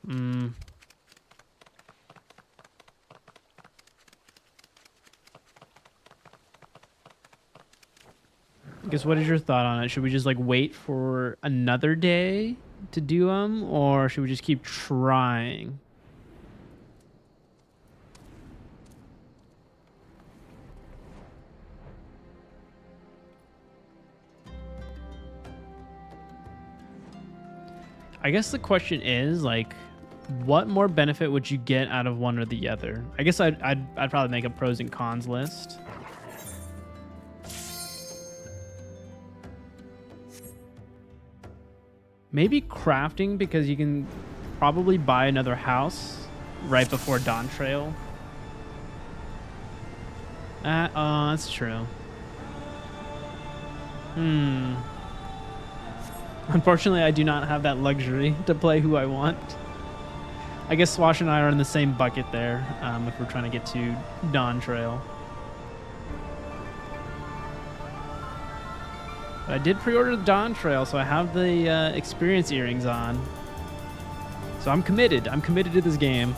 I guess what is your thought on it? Should we just like wait for another day to do them, or should we just keep trying? I guess the question is like, what more benefit would you get out of one or the other? I guess I'd probably make a pros and cons list. Maybe crafting, because you can probably buy another house right before Dawn Trail. Oh, that's true. Unfortunately, I do not have that luxury to play who I want. I guess Swash and I are in the same bucket there, if we're trying to get to Dawn Trail. But I did pre-order the Dawn Trail, so I have the experience earrings on. So I'm committed. I'm committed to this game.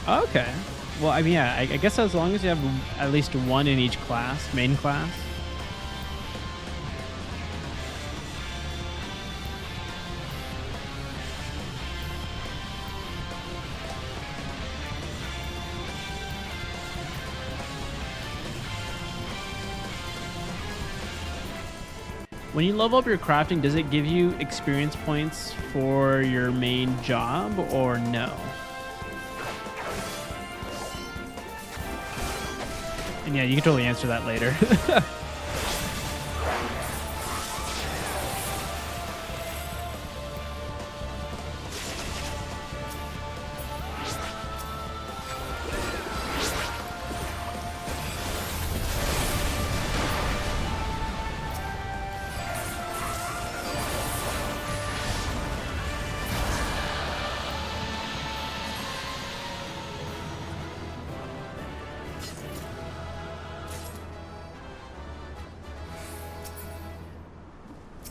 Okay. Well, I mean, yeah, I guess as long as you have at least one in each class, main class. When you level up your crafting, does it give you experience points for your main job or no? And yeah, you can totally answer that later.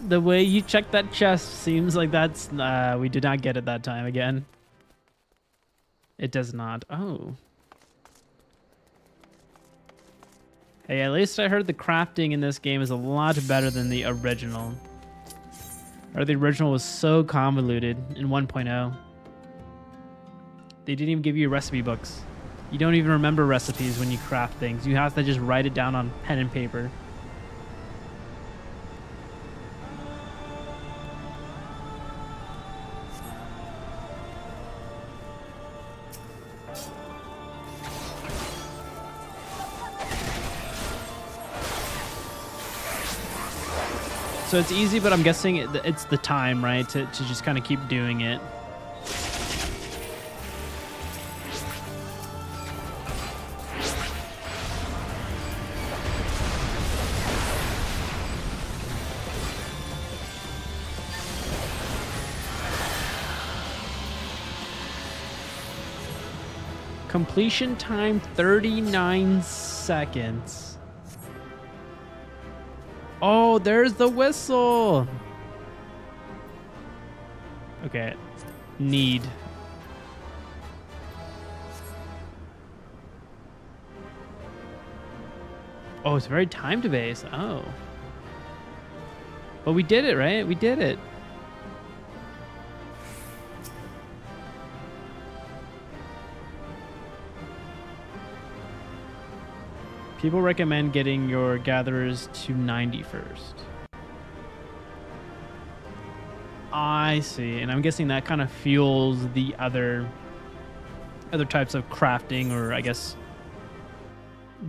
The way you checked that chest seems like that's... we did not get it that time again. It does not. Oh. Hey, at least I heard the crafting in this game is a lot better than the original. Or the original was so convoluted in 1.0. They didn't even give you recipe books. You don't even remember recipes when you craft things. You have to just write it down on pen and paper. So it's easy, but I'm guessing it's the time, right? To just kind of keep doing it. Completion time 39 seconds. Oh, there's the whistle. Okay. Need. Oh, it's very time-based. Oh. But we did it, right? We did it. People recommend getting your gatherers to 90 first. I see, and I'm guessing that kind of fuels the other types of crafting, or I guess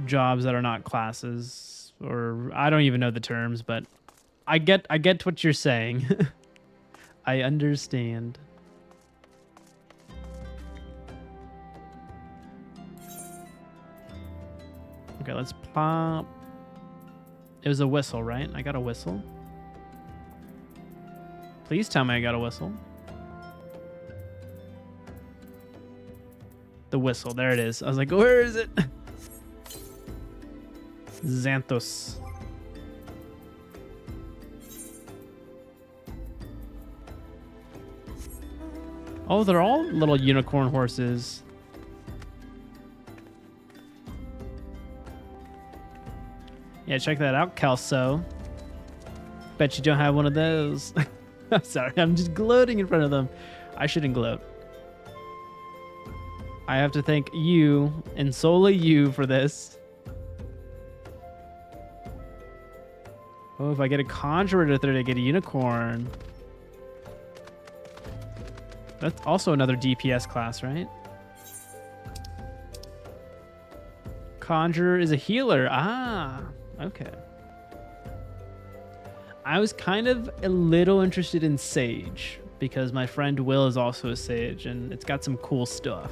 jobs that are not classes, or I don't even know the terms, but I get what you're saying. I understand. Okay, let's pop. It was a whistle, right? I got a whistle. Please tell me I got a whistle. The whistle, there it is. I was like, where is it? Xanthos. Oh, they're all little unicorn horses. Yeah, check that out, Kelso. Bet you don't have one of those. I'm sorry, I'm just gloating in front of them. I shouldn't gloat. I have to thank you, and solely you, for this. Oh, if I get a conjurer to 30, I get a unicorn. That's also another DPS class, right? Conjurer is a healer. Ah, okay. I was kind of a little interested in Sage because my friend Will is also a Sage, and it's got some cool stuff.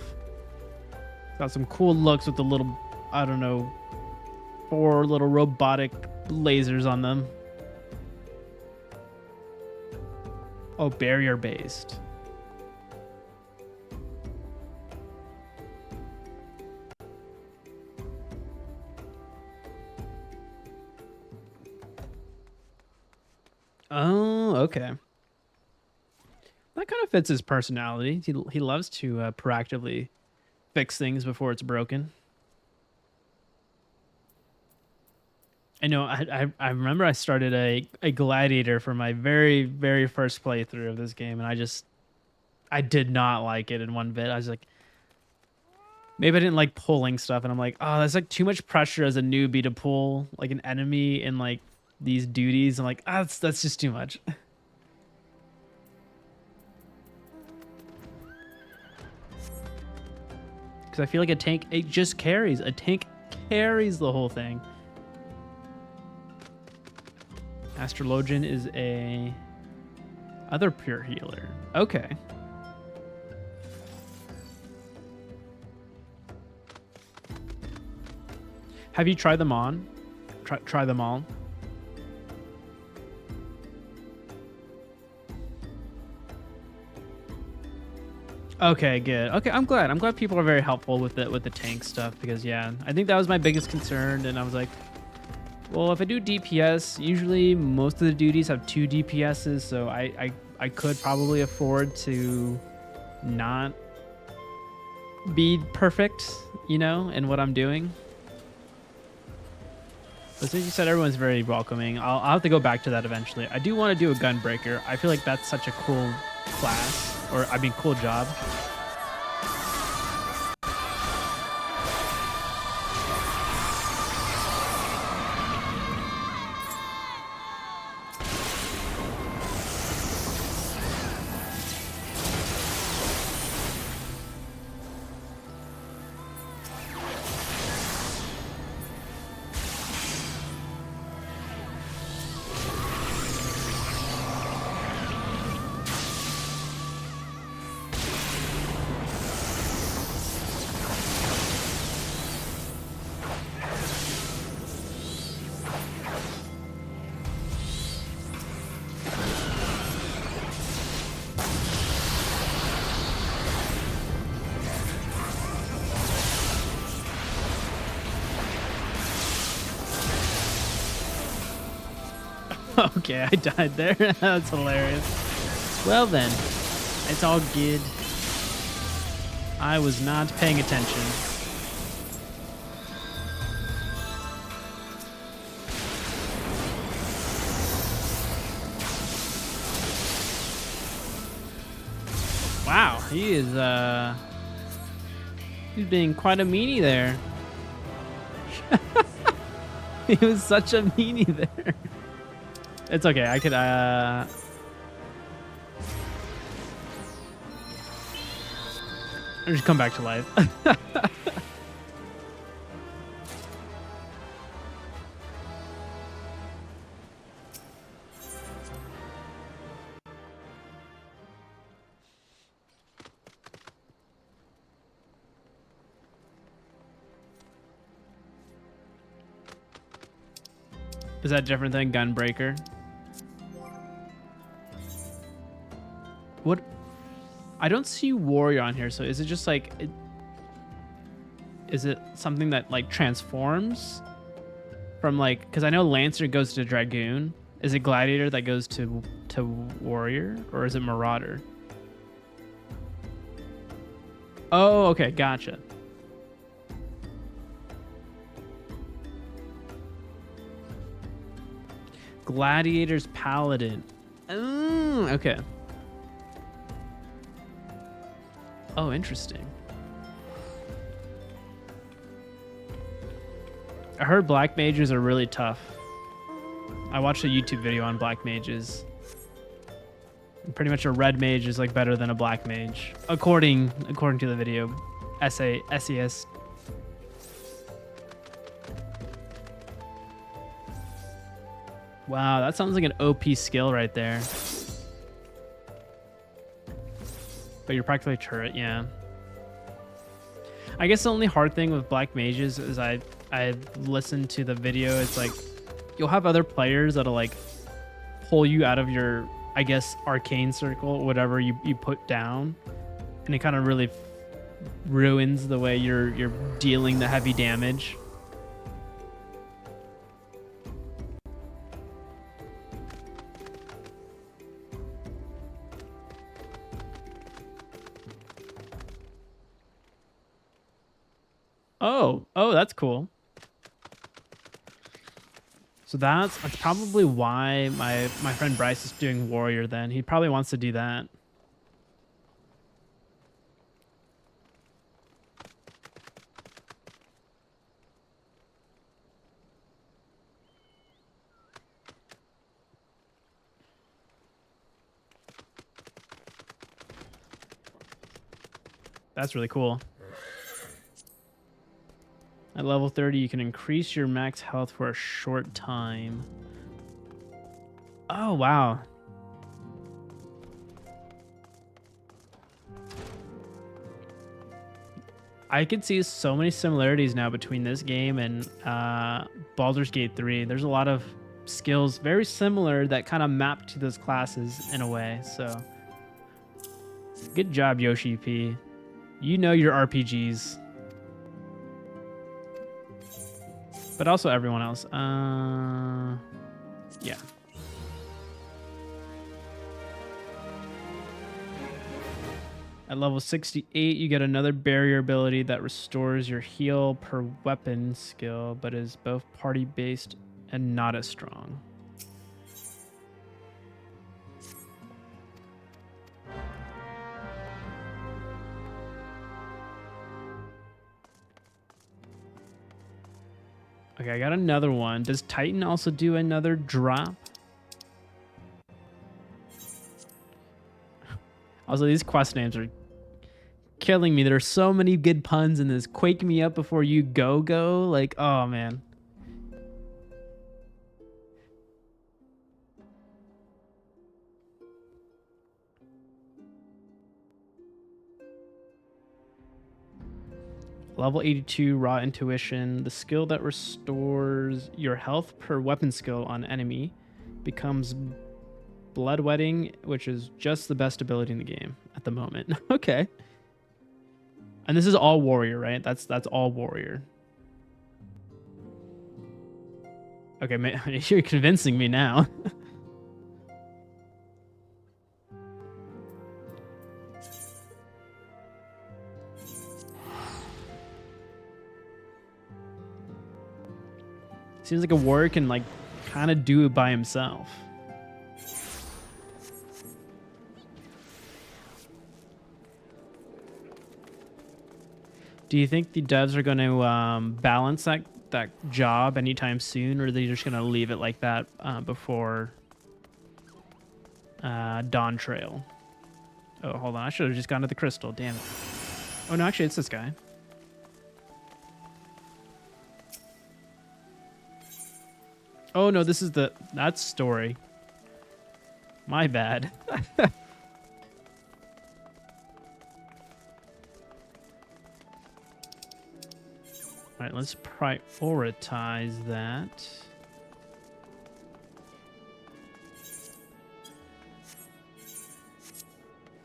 It's got some cool looks with the little, I don't know, 4 little robotic lasers on them. Oh, barrier based. Oh, okay. That kind of fits his personality. He loves to proactively fix things before it's broken. I know. I remember I started a gladiator for my very, very first playthrough of this game, and I did not like it in one bit. I was like, maybe I didn't like pulling stuff, and I'm like, oh, that's like too much pressure as a newbie to pull like an enemy in like these duties. I'm like, ah, that's just too much. Because I feel like a tank, it just carries. A tank carries the whole thing. Astrologian is a other pure healer. Okay. Have you tried them on? Try them all. Okay, good. Okay, I'm glad. I'm glad people are very helpful with the tank stuff, because yeah, I think that was my biggest concern, and I was like, Well, if I do DPS, usually most of the duties have 2 DPSs, so I could probably afford to not be perfect, you know, in what I'm doing. But since you said everyone's very welcoming, I'll have to go back to that eventually. I do want to do a gunbreaker. I feel like that's such a cool class, or I mean cool job. Okay, I died there. That's hilarious. Well then, it's all good. I was not paying attention. Wow, he's being quite a meanie there. He was such a meanie there. It's okay. I could I'll just come back to life. Is that different than Gunbreaker? What? I don't see Warrior on here, so is it just like... Is it something that like transforms from like... Because I know Lancer goes to Dragoon. Is it Gladiator that goes to Warrior? Or is it Marauder? Oh, okay, gotcha. Gladiator's Paladin. Oh, okay. Oh, interesting. I heard black mages are really tough. I watched a YouTube video on black mages. And pretty much a red mage is like better than a black mage, according to the video. SES. Wow, that sounds like an OP skill right there. But you're practically turret, yeah. I guess the only hard thing with black mages is I listened to the video. It's like you'll have other players that'll like pull you out of your, I guess, arcane circle, whatever you put down, and it kind of really ruins the way you're dealing the heavy damage. Oh, that's cool. So that's probably why my friend Bryce is doing Warrior then. He probably wants to do that. That's really cool. At level 30, you can increase your max health for a short time. Oh, wow. I can see so many similarities now between this game and Baldur's Gate 3. There's a lot of skills very similar that kind of map to those classes in a way. So good job, Yoshi P. You know your RPGs. But also everyone else. Yeah. At level 68, you get another barrier ability that restores your heal per weapon skill, but is both party-based and not as strong. Okay, I got another one. Does Titan also do another drop? Also, these quest names are killing me. There are so many good puns in this. Quake me up before you go. Like, oh, man. Level 82, Raw Intuition. The skill that restores your health per weapon skill on enemy becomes Bloodwetting, which is just the best ability in the game at the moment. Okay. And this is all warrior, right? That's all warrior. Okay, you're convincing me now. Seems like a warrior can like kind of do it by himself. Do you think the devs are going to balance that job anytime soon, or are they just going to leave it like that before Dawn Trail? Oh, hold on. I should have just gone to the crystal. Damn it. Oh, no, actually, it's this guy. Oh, no, this is that story. My bad. All right, let's prioritize that.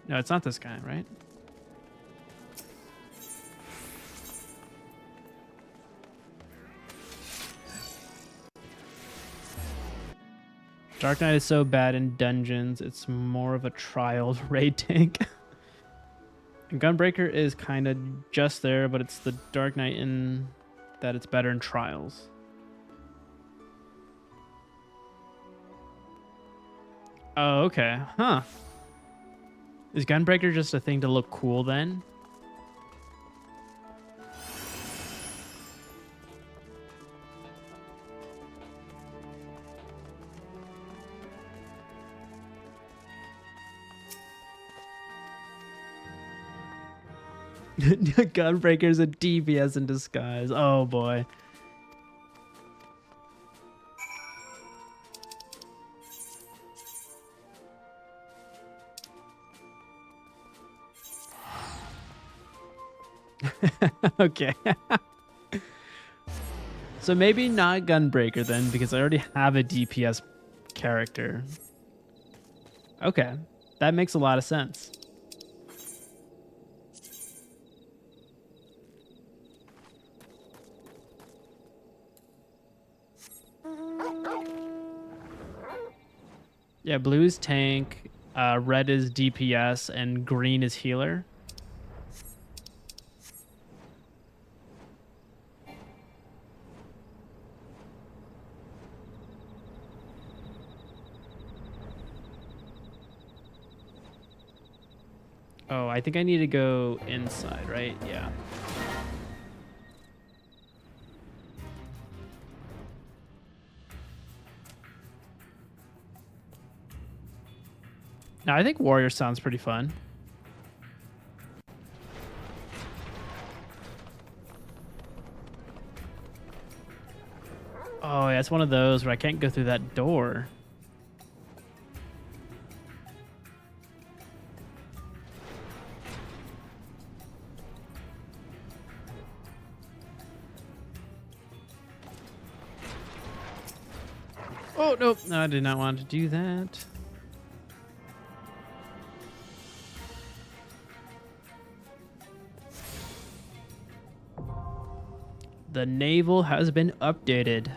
No, it's not this guy, right? Dark Knight is so bad in dungeons, it's more of a trials raid tank. And Gunbreaker is kind of just there, but it's the Dark Knight in that it's better in trials. Oh, okay. Huh. Is Gunbreaker just a thing to look cool then? Gunbreaker's a DPS in disguise. Oh boy. Okay. So maybe not Gunbreaker then, because I already have a DPS character. Okay. That makes a lot of sense. Yeah, blue is tank, red is DPS, and green is healer. Oh, I think I need to go inside, right? Yeah. Now, I think warrior sounds pretty fun. Oh, yeah, it's one of those where I can't go through that door. Oh, nope. No, I did not want to do that. The naval has been updated.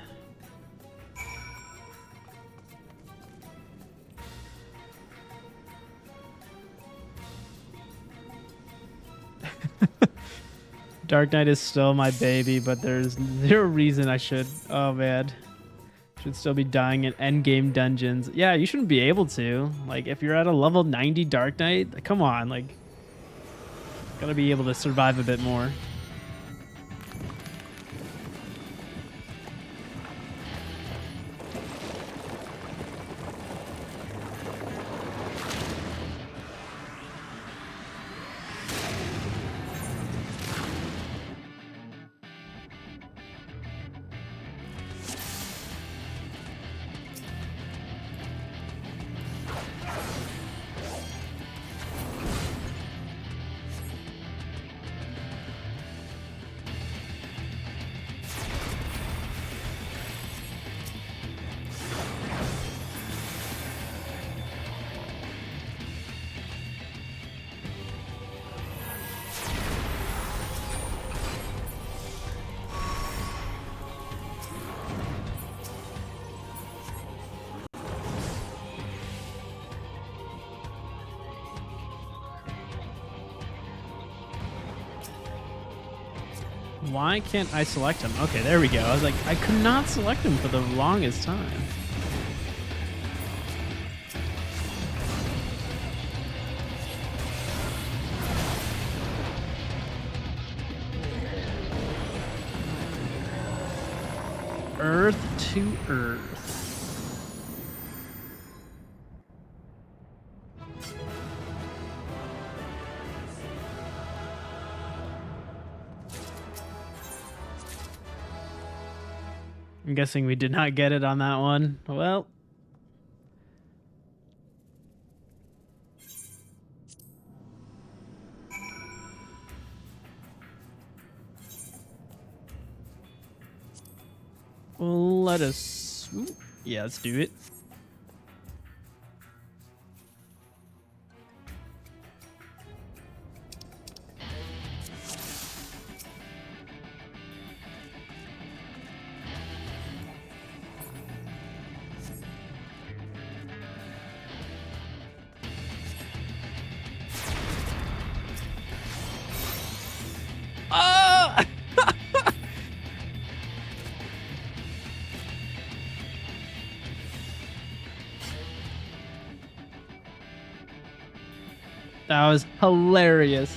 Dark Knight is still my baby, but there's zero reason I should. Oh man. Should still be dying in endgame dungeons. Yeah, you shouldn't be able to. Like, if you're at a level 90 Dark Knight, come on, like, gotta be able to survive a bit more. Why can't I select him? Okay, there we go. I was like, I could not select him for the longest time. Earth to Earth. I'm guessing we did not get it on that one. Well. Let us... Ooh, yeah, let's do it. That was hilarious.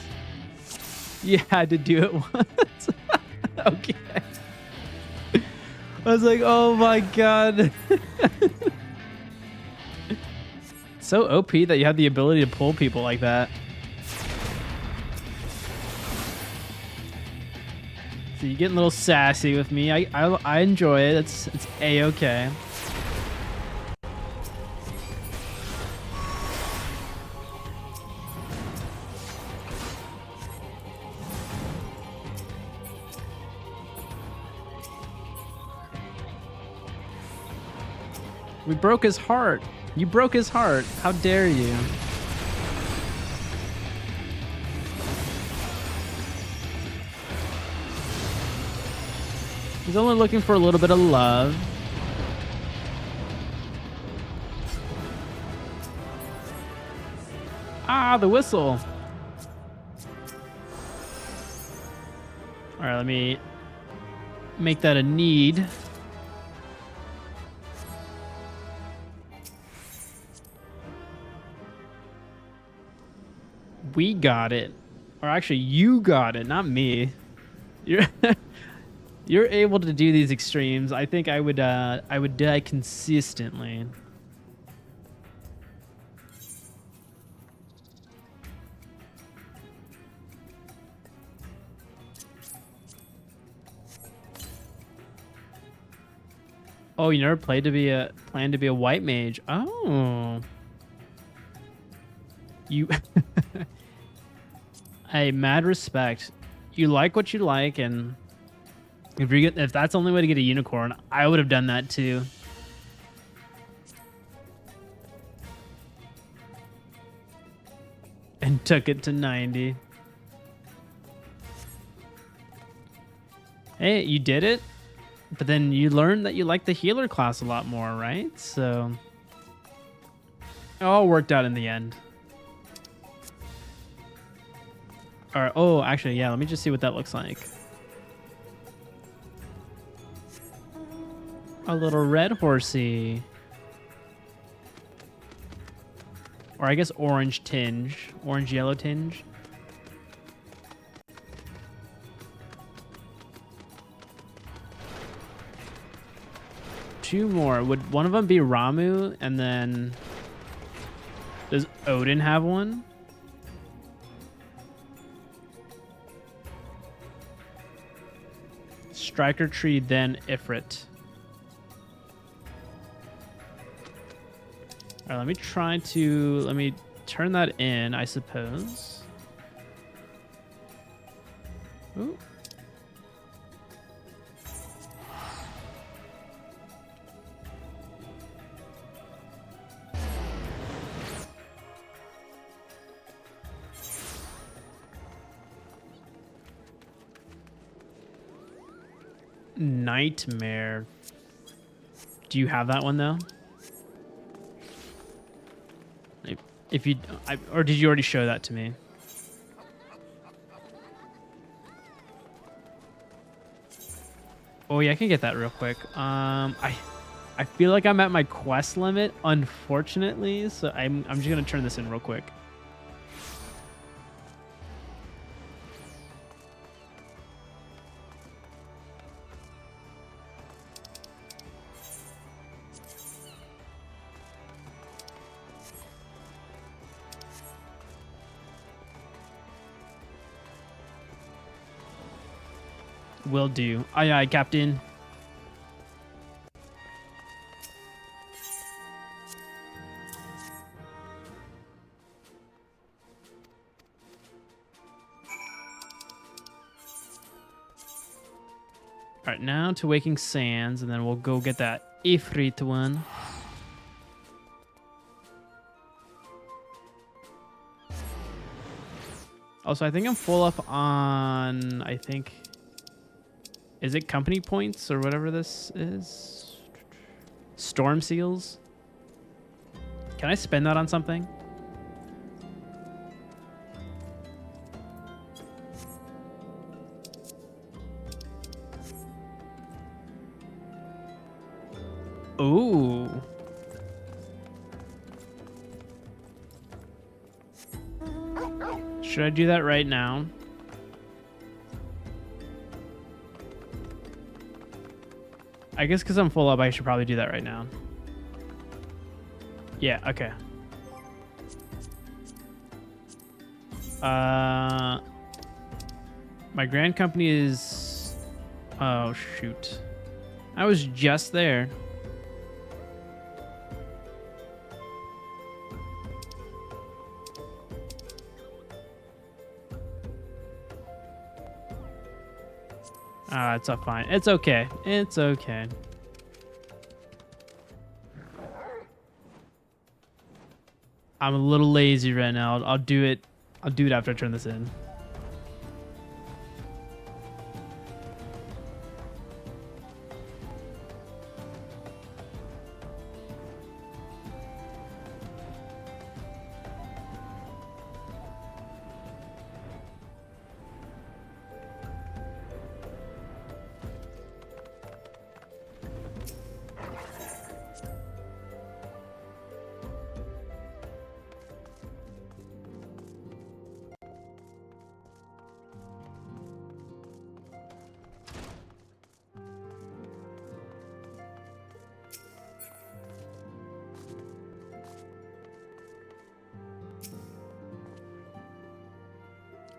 You had to do it once. Okay. I was like, oh my god. So OP that you have the ability to pull people like that. So you're getting a little sassy with me. I enjoy it. It's A-okay. We broke his heart. You broke his heart. How dare you? He's only looking for a little bit of love. Ah, the whistle. All right, let me make that a need. We got it. Or actually, you got it, not me. You're you're able to do these extremes. I think I would die consistently. Oh, you never planned to be a white mage. Oh. You Hey, mad respect. You like what you like, and if that's the only way to get a unicorn, I would have done that too. And took it to 90. Hey, Hey, you did it, but then you learned that you like the healer class a lot more, right? So it all worked out in the end. All right. Oh, actually, yeah. Let me just see what that looks like. A little red horsey. Or I guess orange tinge. Orange yellow tinge. Two more. Would one of them be Ramu? And then does Odin have one? Striker tree, then Ifrit. All right, let me turn that in, I suppose. Ooh. Nightmare. Do you have that one though? If you, or did you already show that to me? Oh yeah, I can get that real quick. I feel like I'm at my quest limit, unfortunately. So I'm just gonna turn this in real quick. Will do. Aye, aye, Captain. All right, now to Waking Sands, and then we'll go get that Ifrit one. Also, I think I'm full up on, I think, is it company points or whatever this is? Storm seals? Can I spend that on something? Ooh. Should I do that right now? I guess because I'm full up, I should probably do that right now. Yeah, okay. My grand company is... Oh, shoot. I was just there. It's all fine. It's okay. It's okay. I'm a little lazy right now. I'll do it. I'll do it after I turn this in.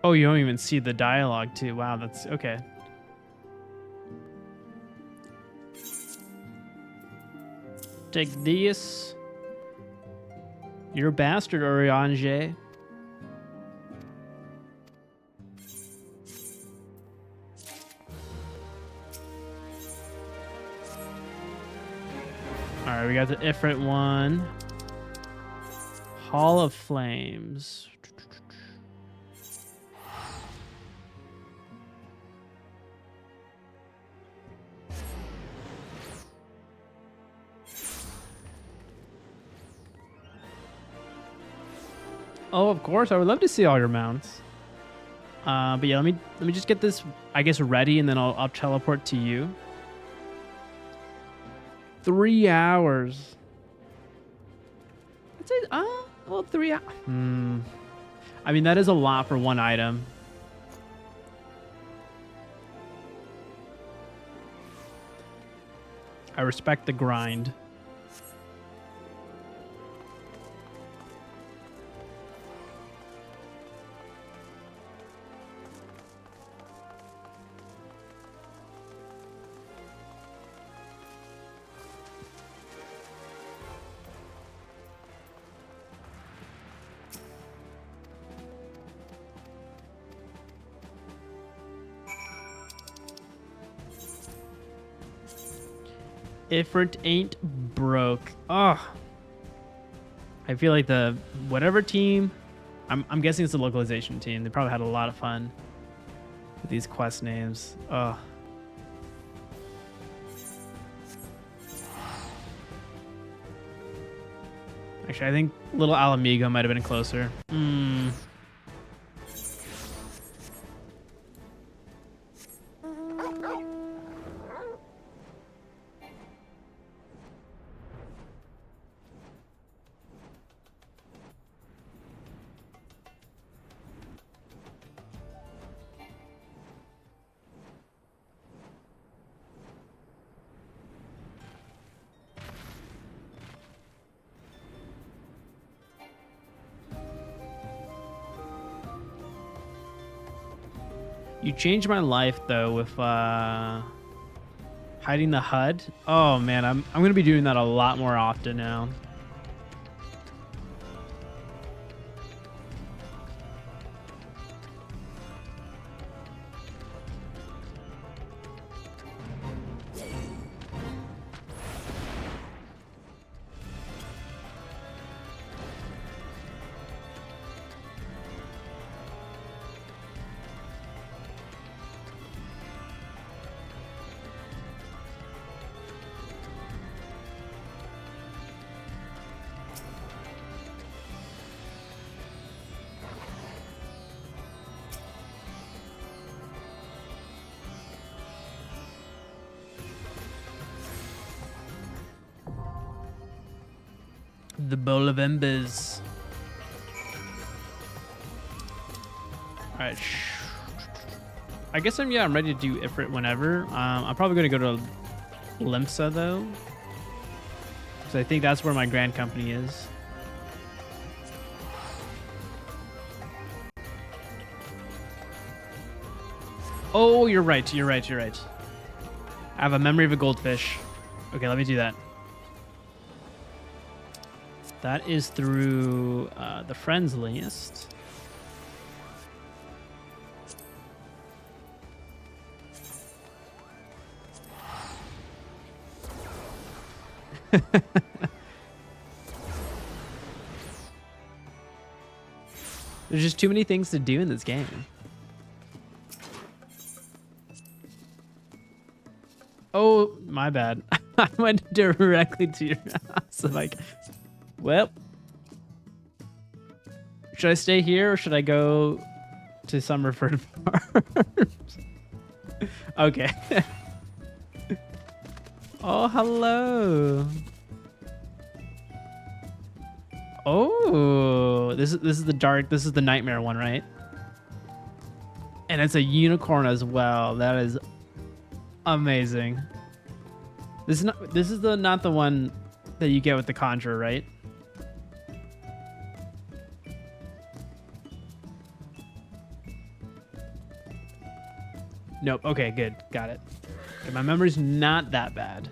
Oh, you don't even see the dialogue too. Wow, that's okay. Take this. You're a bastard, Oriange. Alright, we got the Ifrit one. Hall of Flames. Oh, of course. I would love to see all your mounts. But yeah, let me just get this, I guess, ready, and then I'll teleport to you. 3 hours. I'd say, well, 3 hours. I mean, that is a lot for one item. I respect the grind. Ifrit ain't broke. Oh, I feel like the whatever team, I'm guessing it's the localization team. They probably had a lot of fun with these quest names. Oh. Actually, I think Little Alamigo might have been closer. You changed my life though with hiding the HUD. Oh man, I'm gonna be doing that a lot more often now. The Bowl of Embers. Alright. I guess I'm ready to do Ifrit whenever. I'm probably going to go to Limsa though. Because I think that's where my grand company is. Oh, you're right. I have a memory of a goldfish. Okay, let me do that. That is through the friends list. There's just too many things to do in this game. Oh, my bad. I went directly to your house. I'm like, well, should I stay here or should I go to Summerford Farms? Okay. Oh, hello. Oh, this is the dark. This is the nightmare one, right? And it's a unicorn as well. That is amazing. This is not the one that you get with the Conjurer, right? Nope. Okay, good. Got it. Okay, my memory's not that bad.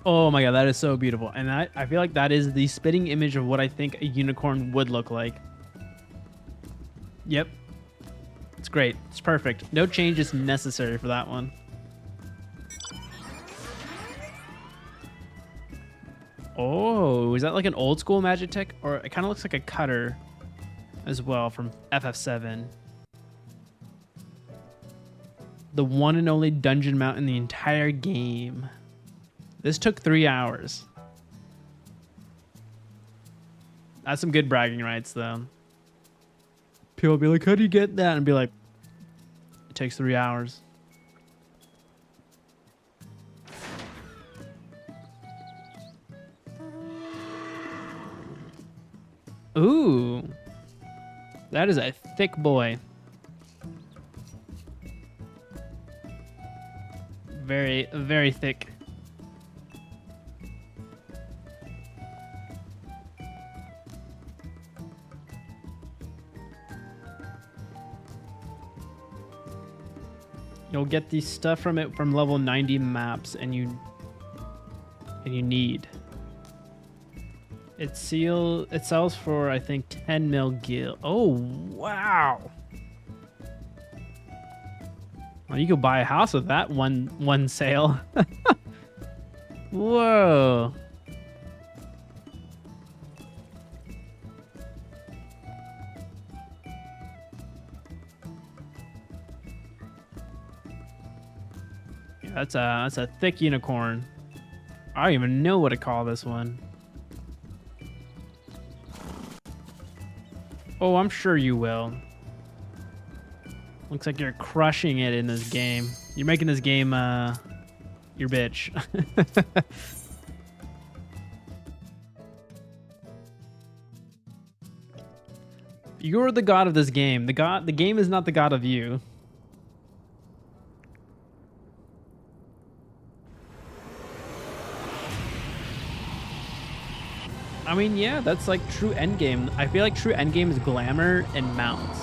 Oh my god, that is so beautiful. And I feel like that is the spitting image of what I think a unicorn would look like. Yep. It's great. It's perfect. No changes necessary for that one. Oh, is that like an old school magic tech? Or it kind of looks like a cutter as well from FF7. The one and only dungeon mount in the entire game. This took 3 hours. That's some good bragging rights, though. People will be like, how do you get that? And be like, it takes 3 hours. Ooh. That is a thick boy. Very, very thick. You'll get the stuff from it from level 90 maps, and you need. It sells for, I think, 10 mil gil. Oh wow! Well, you could buy a house with that one sale. Whoa! That's a thick unicorn. I don't even know what to call this one. Oh, I'm sure you will. Looks like you're crushing it in this game. You're making this game your bitch. You're the god of this game. The game is not the god of you. I mean, yeah, that's like true endgame. I feel like true endgame is glamour and mounts.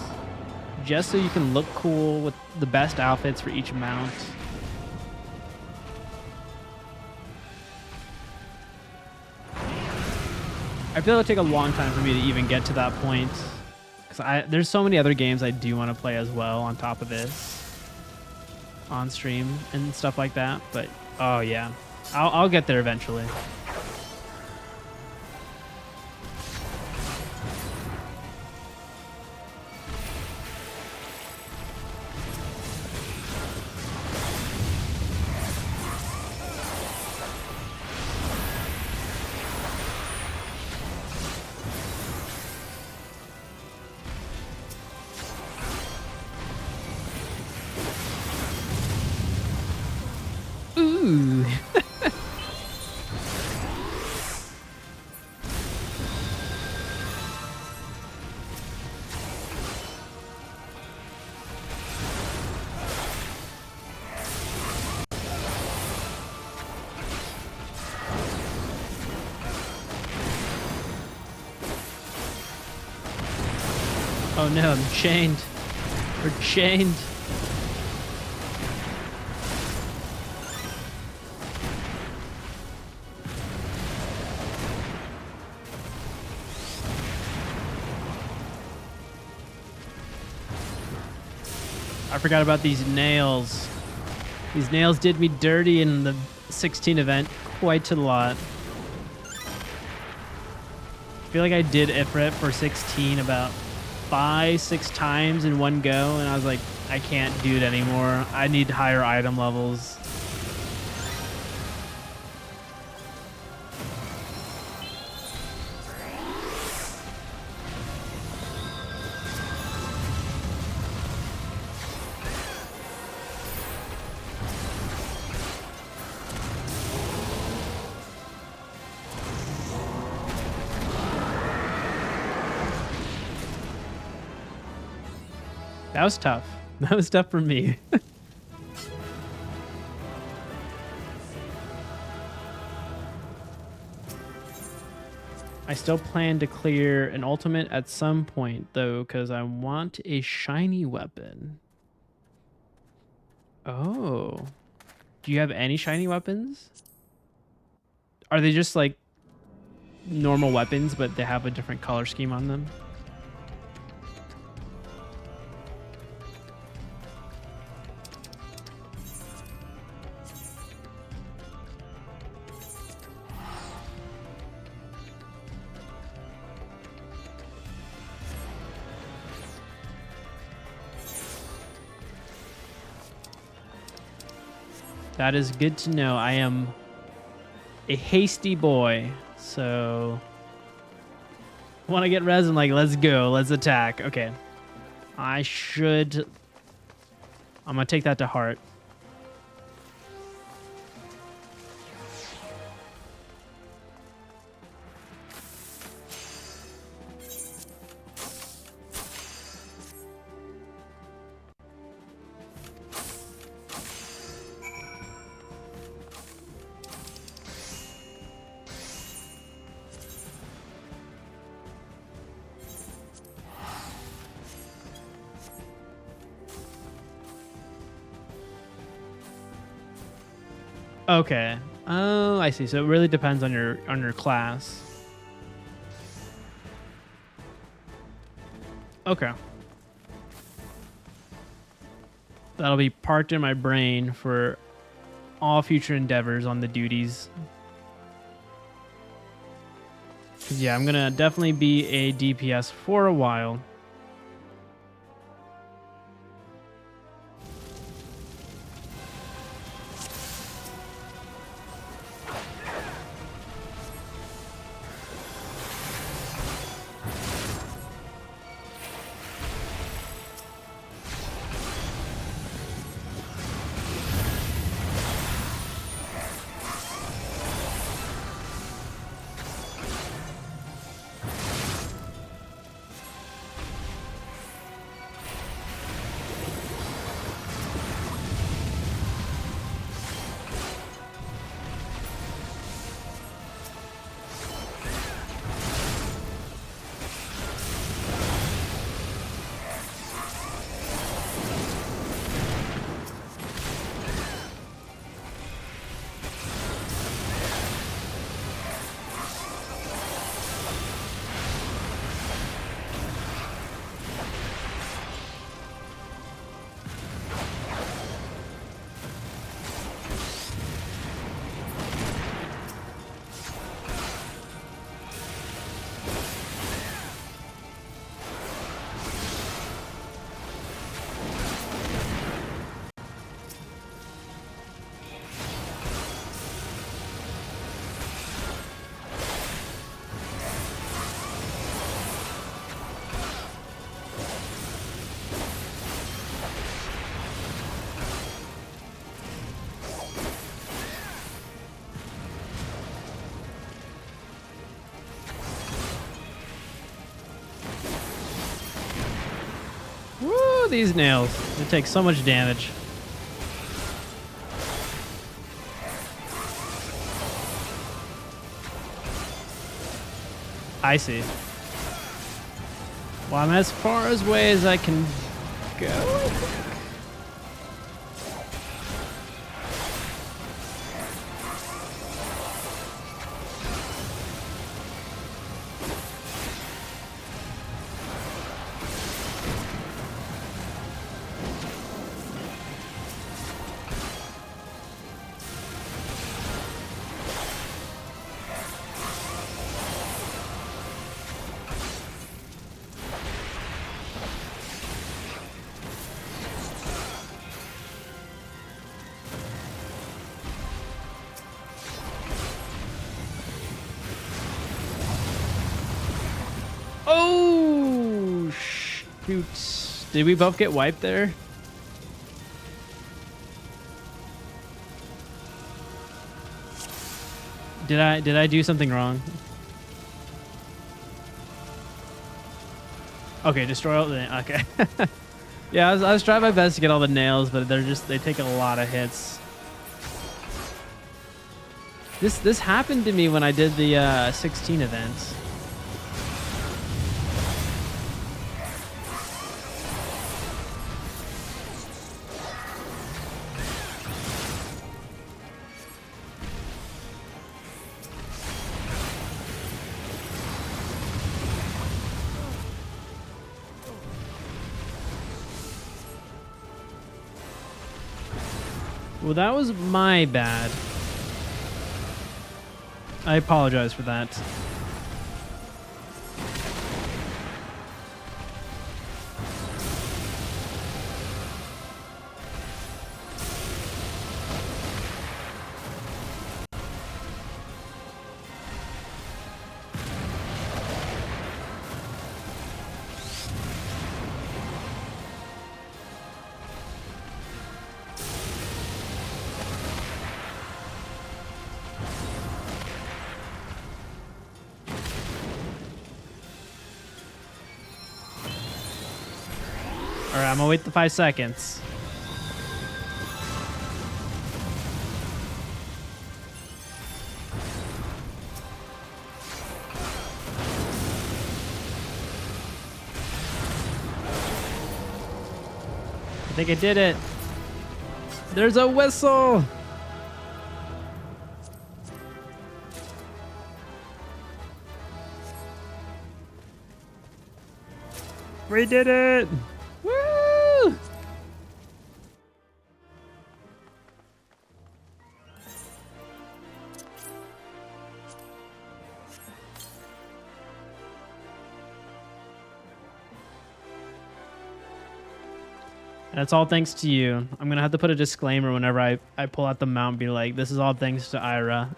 Just so you can look cool with the best outfits for each mount. I feel it'll take a long time for me to even get to that point. Because there's so many other games I do want to play as well on top of this. On stream and stuff like that. But, oh yeah. I'll get there eventually. Ooh. Oh no, I'm chained. We're chained. I forgot about these nails. These nails did me dirty in the 16 event quite a lot. I feel like I did Ifrit for 16 about 5-6 times in one go, and I was like, I can't do it anymore. I need higher item levels. That was tough. That was tough for me. I still plan to clear an ultimate at some point, though, because I want a shiny weapon. Oh. Do you have any shiny weapons? Are they just like normal weapons, but they have a different color scheme on them? That is good to know. I am a hasty boy, so want to get resin, like, let's go, let's attack. Okay. I'm gonna take that to heart. Okay. Oh, I see. So it really depends on your class. Okay. That'll be parked in my brain for all future endeavors on the duties. 'Cause yeah, I'm gonna definitely be a DPS for a while. Woo, these nails. They take so much damage. I see. Well, I'm as far away as I can go, I think. Oh, shoot. Did we both get wiped there? Did I do something wrong? Okay, destroy all the... Okay. Yeah, I was trying my best to get all the nails, but they take a lot of hits. This happened to me when I did the 16 event. Well, that was my bad. I apologize for that. I'm gonna wait the 5 seconds. I think I did it. There's a whistle. We did it. Woo! And it's all thanks to you. I'm gonna have to put a disclaimer whenever I pull out the mount, be like, this is all thanks to Ira.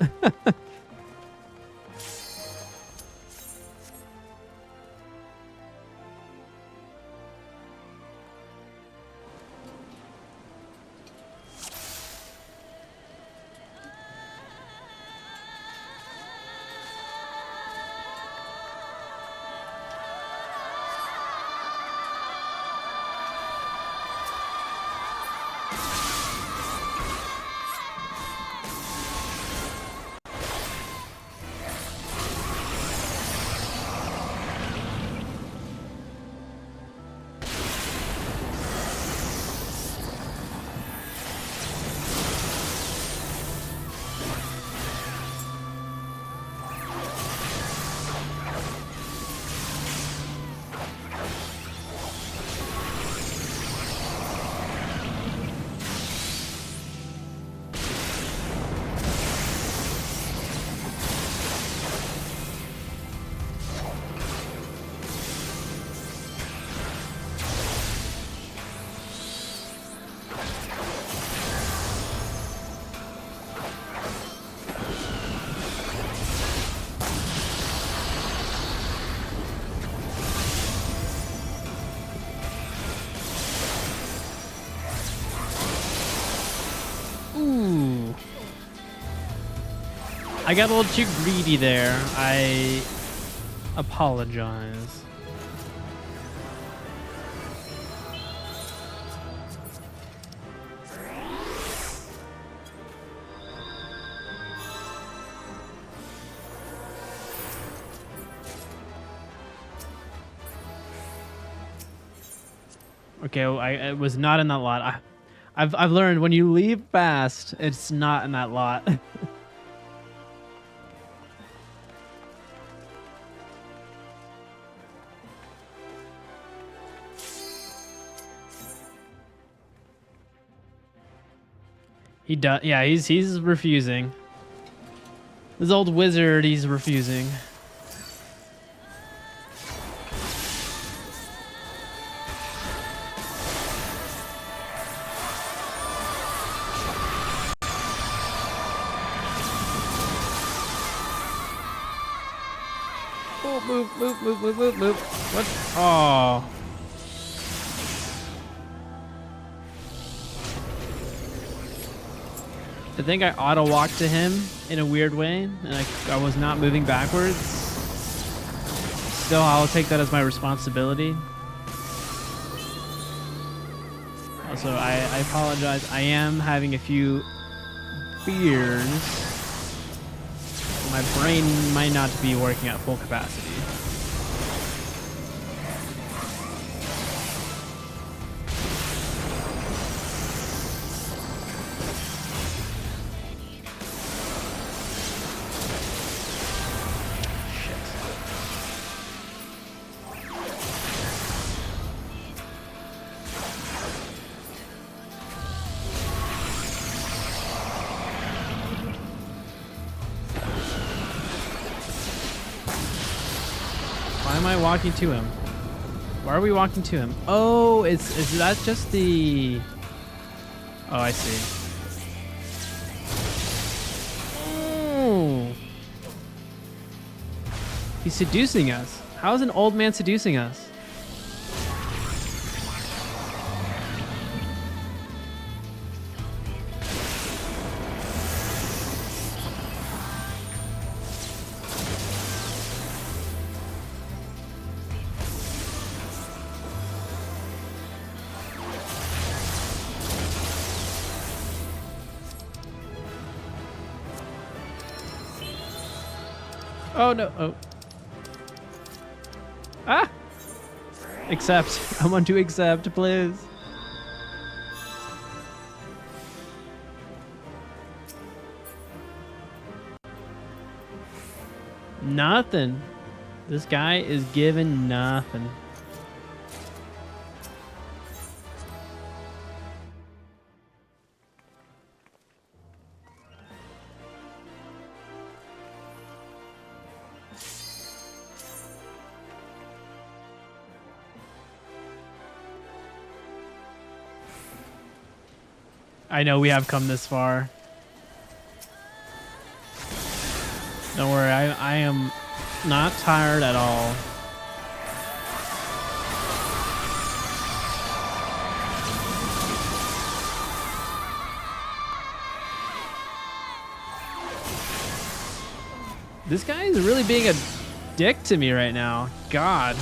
Ooh. I got a little too greedy there. I apologize. Okay, well, I was not in that lot. I've learned when you leave fast, it's not in that lot. He does. Yeah, he's refusing. This old wizard, he's refusing. Move. What? Oh. I think I auto-walked to him in a weird way, and I was not moving backwards. Still, I'll take that as my responsibility. Also, I apologize. I am having a few beers. My brain might not be working at full capacity. Why am I walking to him? Why are we walking to him? Oh, is that just the... Oh, I see. Oh. He's seducing us. How is an old man seducing us? Oh, no. Oh. Ah! Accept. I want to accept, please. Nothing. This guy is giving nothing. I know we have come this far. Don't worry, I am not tired at all. This guy is really being a dick to me right now. God.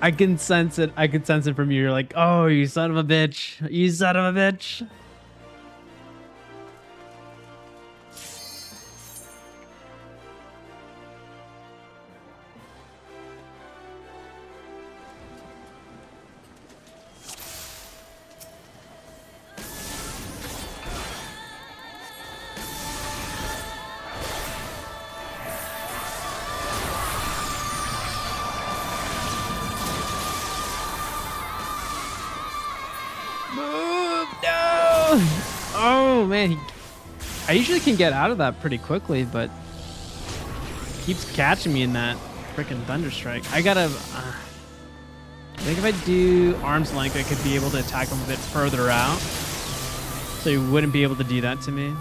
I can sense it. I can sense it from you. You're like, oh, you son of a bitch. You son of a bitch. Oh man, I usually can get out of that pretty quickly, but he keeps catching me in that freaking thunderstrike. I gotta. I think if I do arm's length, I could be able to attack him a bit further out, so he wouldn't be able to do that to me.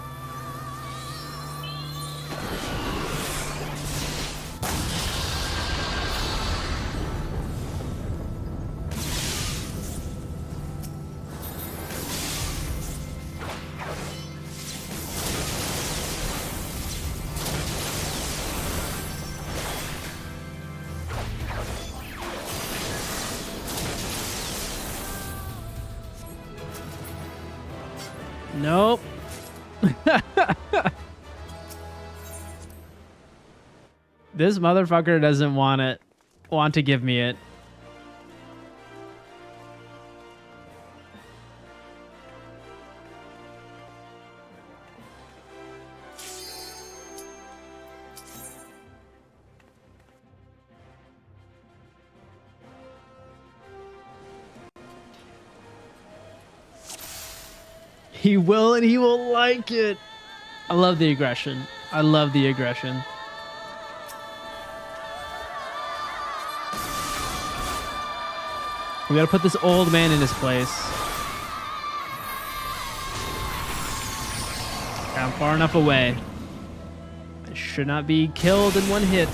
Nope. This motherfucker doesn't want to give me it. He will, and he will like it. I love the aggression. I love the aggression. We gotta put this old man in his place. I'm far enough away. I should not be killed in one hit.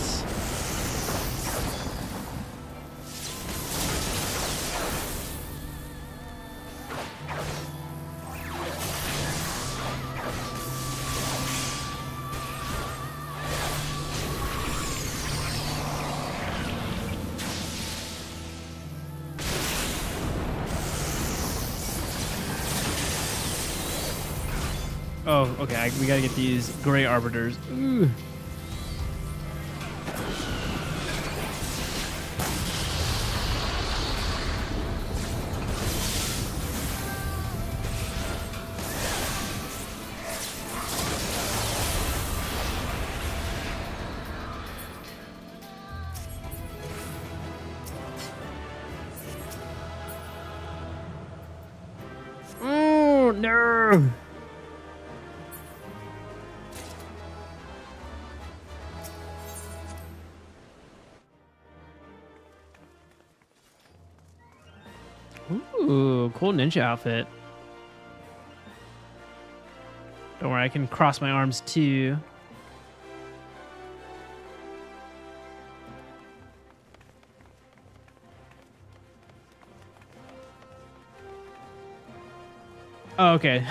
Oh, okay. We gotta get these gray arbiters. Ooh. no! Ooh, cool ninja outfit. Don't worry, I can cross my arms too. Oh, okay.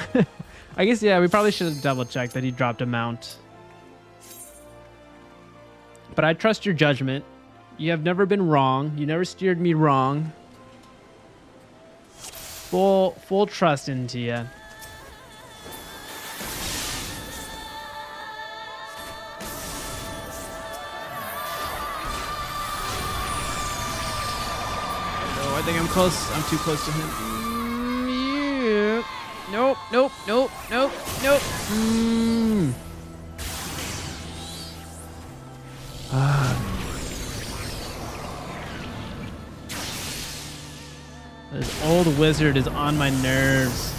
I guess, yeah, we probably should have double-checked that he dropped a mount. But I trust your judgment. You have never been wrong. You never steered me wrong. Full trust into you. Oh, I think I'm close. I'm too close to him. Yeah. Nope, nope, nope, nope, nope. This old wizard is on my nerves.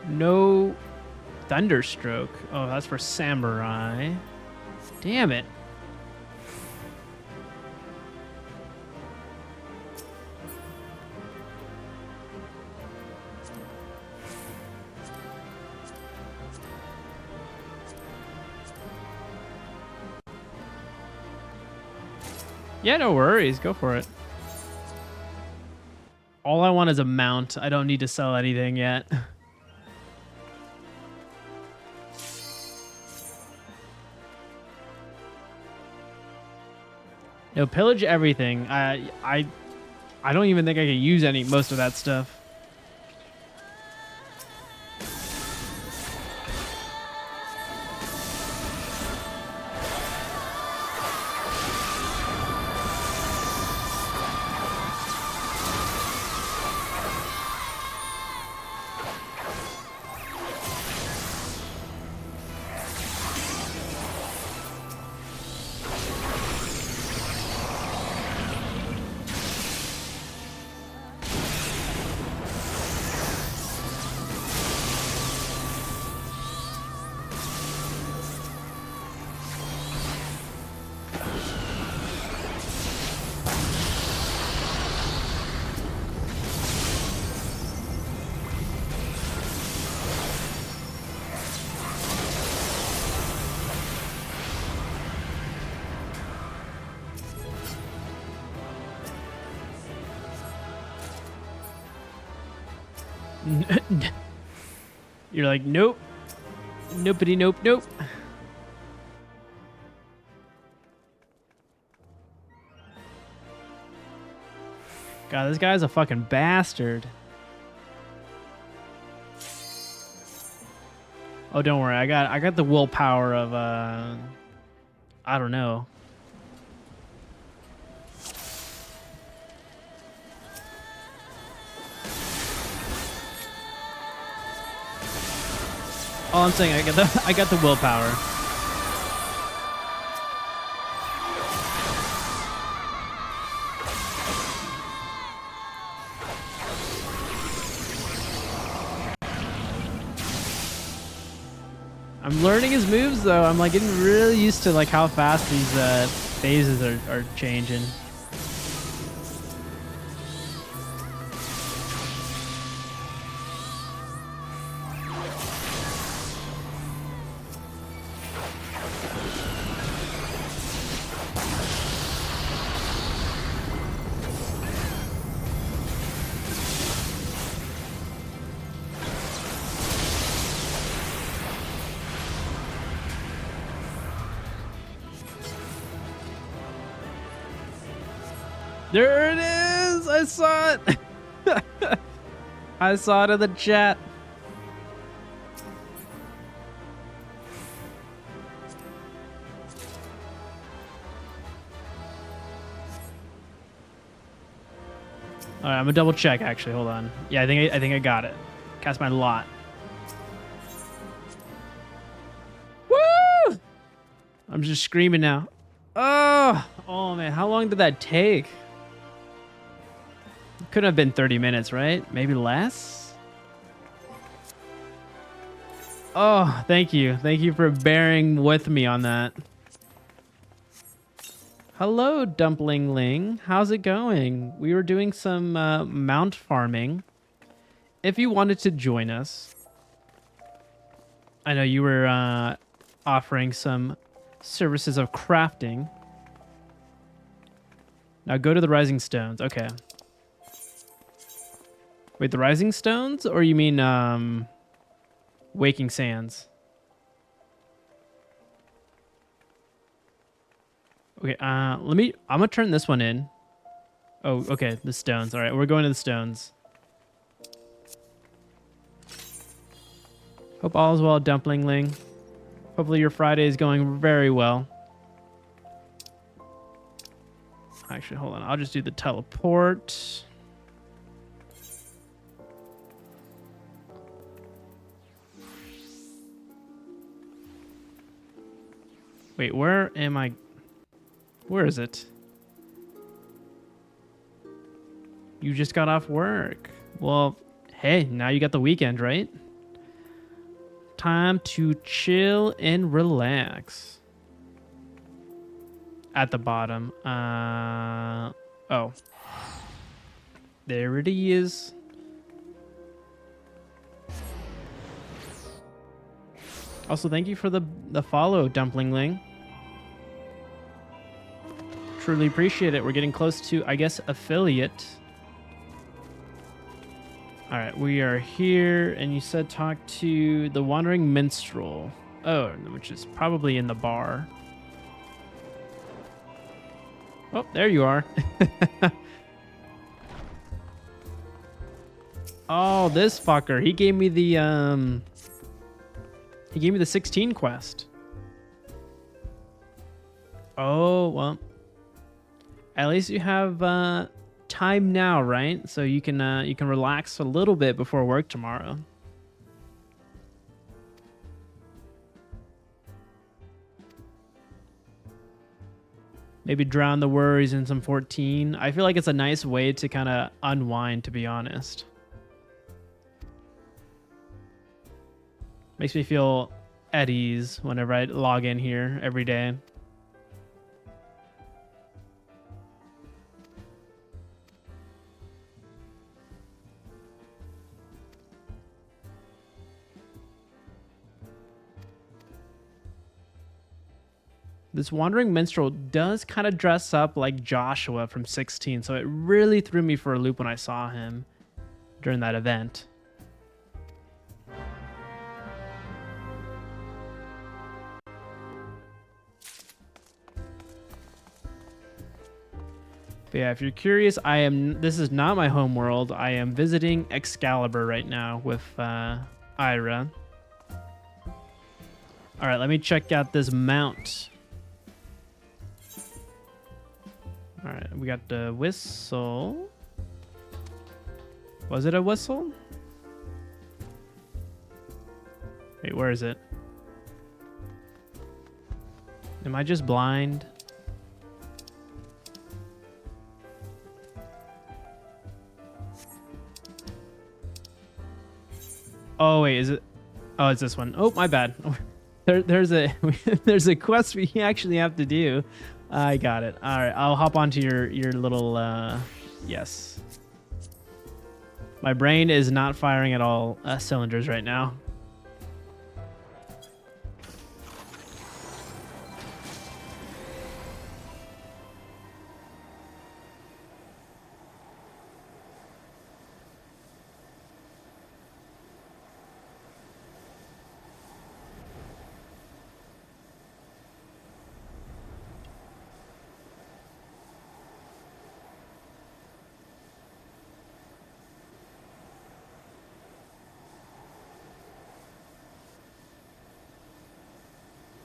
No thunderstroke. Oh, that's for samurai. Damn it. Yeah, no worries. Go for it. All I want is a mount. I don't need to sell anything yet. No, pillage everything. I don't even think I could use most of that stuff. You're like, nope. Nopety nope nope. God, this guy's a fucking bastard. Oh, don't worry. I got the willpower of I don't know. All I'm saying, I got the willpower. I'm learning his moves though. I'm like getting really used to like how fast these phases are changing. There it is! I saw it! I saw it in the chat. All right, I'm gonna double check. Actually, hold on. Yeah, I think I got it. Cast my lot. Woo! I'm just screaming now. Oh man, how long did that take? It couldn't have been 30 minutes, right? Maybe less? Oh, thank you. Thank you for bearing with me on that. Hello, Dumplingling. How's it going? We were doing some mount farming. If you wanted to join us, I know you were offering some services of crafting. Now go to the Rising Stones. Okay. Wait, the Rising Stones? Or you mean Waking Sands? Okay, I'm gonna turn this one in. Oh, okay, the stones. All right, we're going to the stones. Hope all is well, Dumplingling. Hopefully your Friday is going very well. Actually, hold on. I'll just do the teleport. Wait, where am I? Where is it? You just got off work. Well, hey, now you got the weekend, right? Time to chill and relax. At the bottom. Oh. There it is. Also, thank you for the follow, Dumplingling. Truly appreciate it. We're getting close to, I guess, affiliate. All right, we are here, and you said talk to the Wandering Minstrel. Oh, which is probably in the bar. Oh, there you are. Oh, this fucker. He gave me the 16 quest. Oh, well. At least you have time now, right? So you can relax a little bit before work tomorrow. Maybe drown the worries in some 14. I feel like it's a nice way to kind of unwind, to be honest. Makes me feel at ease whenever I log in here every day. This Wandering Minstrel does kind of dress up like Joshua from 16, so it really threw me for a loop when I saw him during that event. But yeah, if you're curious, this is not my home world. I am visiting Excalibur right now with Ira. All right, let me check out this mount. All right, we got the whistle. Was it a whistle? Wait, where is it? Am I just blind? Oh, wait, is it? Oh, it's this one. Oh, my bad. There's a quest we actually have to do. I got it. All right, I'll hop onto your little yes. My brain is not firing at all cylinders right now.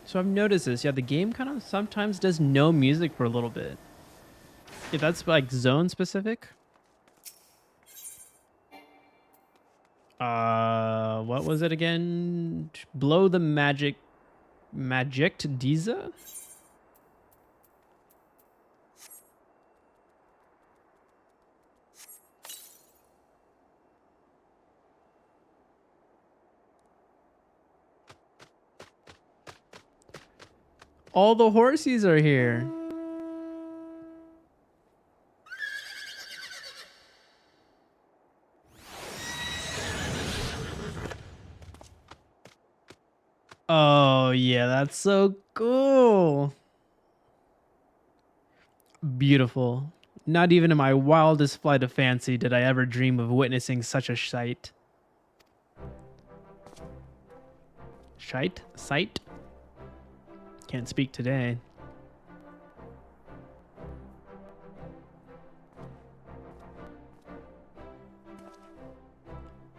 So I've noticed this. Yeah, the game kind of sometimes does no music for a little bit. If that's like zone specific. What was it again? Blow the magic Diza? All the horsies are here. Oh, yeah, that's so cool. Beautiful. Not even in my wildest flight of fancy did I ever dream of witnessing such a sight. Sight? Can't speak today.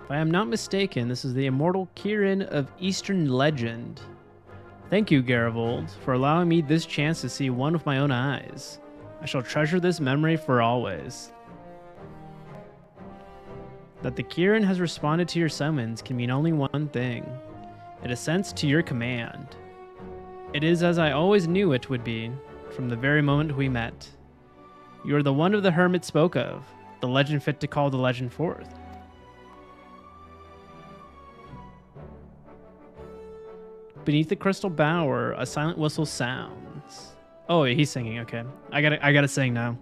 If I am not mistaken, this is the immortal Kirin of Eastern legend. Thank you, Garivold, for allowing me this chance to see one with my own eyes. I shall treasure this memory for always. That the Kirin has responded to your summons can mean only one thing. It assents to your command. It is as I always knew it would be, from the very moment we met. You are the one of the hermit spoke of, the legend fit to call the legend forth. Beneath the crystal bower, a silent whistle sounds. Oh, he's singing. Okay, I gotta sing now.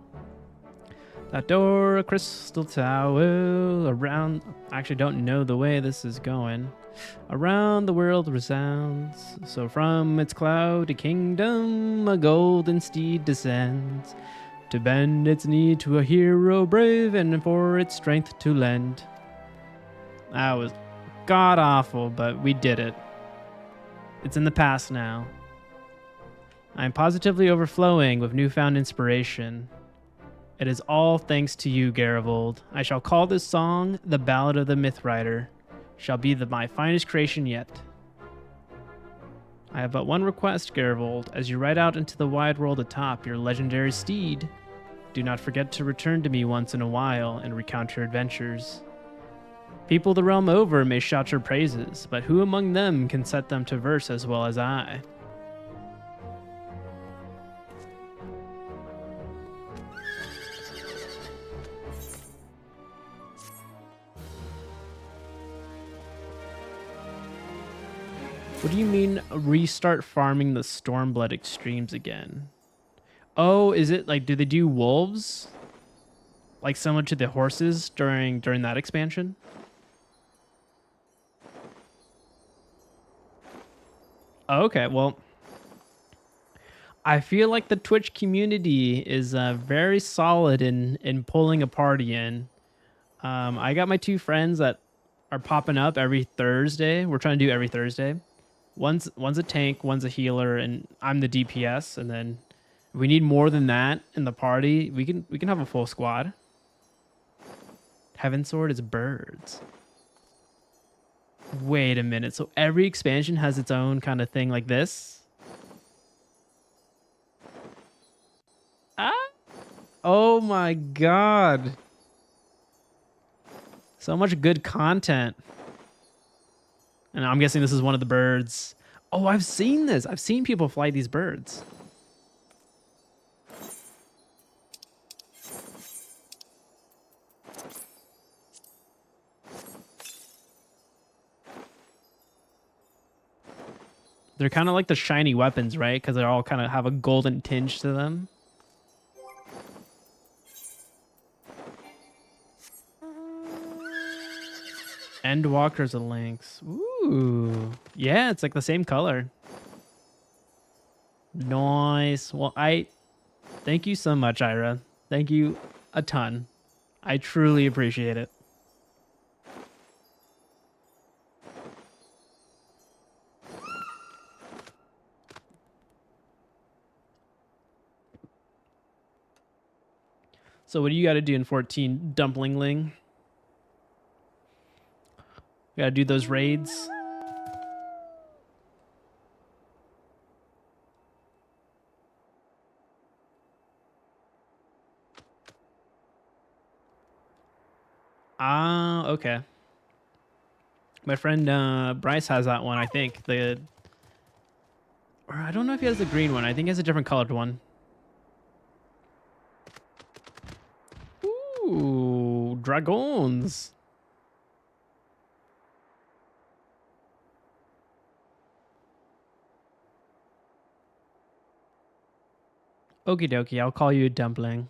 That door, a crystal tower around. I actually don't know the way this is going. Around the world resounds. So from its cloudy kingdom, a golden steed descends to bend its knee to a hero brave and for its strength to lend. That was god awful, but we did it. It's in the past now. I am positively overflowing with newfound inspiration. It is all thanks to you, Garivold. I shall call this song The Ballad of the Myth Rider. Shall be my finest creation yet. I have but one request, Garivold. As you ride out into the wide world atop your legendary steed, do not forget to return to me once in a while and recount your adventures. People the realm over may shout your praises, but who among them can set them to verse as well as I? What do you mean restart farming the Stormblood Extremes again? Oh, is it like, do they do wolves? Like similar to the horses during that expansion? Okay, well, I feel like the Twitch community is very solid in pulling a party in. I got my two friends that are popping up every Thursday. We're trying to do every Thursday. One's a tank, one's a healer, and I'm the DPS. And then if we need more than that in the party, we can have a full squad. Heaven Sword is birds. Wait a minute. So every expansion has its own kind of thing like this? Ah! Oh my god. So much good content. And I'm guessing this is one of the birds. Oh, I've seen this. I've seen people fly these birds. They're kind of like the shiny weapons, right? Because they all kind of have a golden tinge to them. Endwalkers and Lynx. Ooh. Yeah, it's like the same color. Nice. Well, thank you so much, Ira. Thank you a ton. I truly appreciate it. So what do you got to do in 14, Dumplingling? You got to do those raids. Ah, okay. My friend Bryce has that one, I think. Or I don't know if he has the green one. I think he has a different colored one. Ooh, dragoons. Okie dokie, I'll call you Dumpling.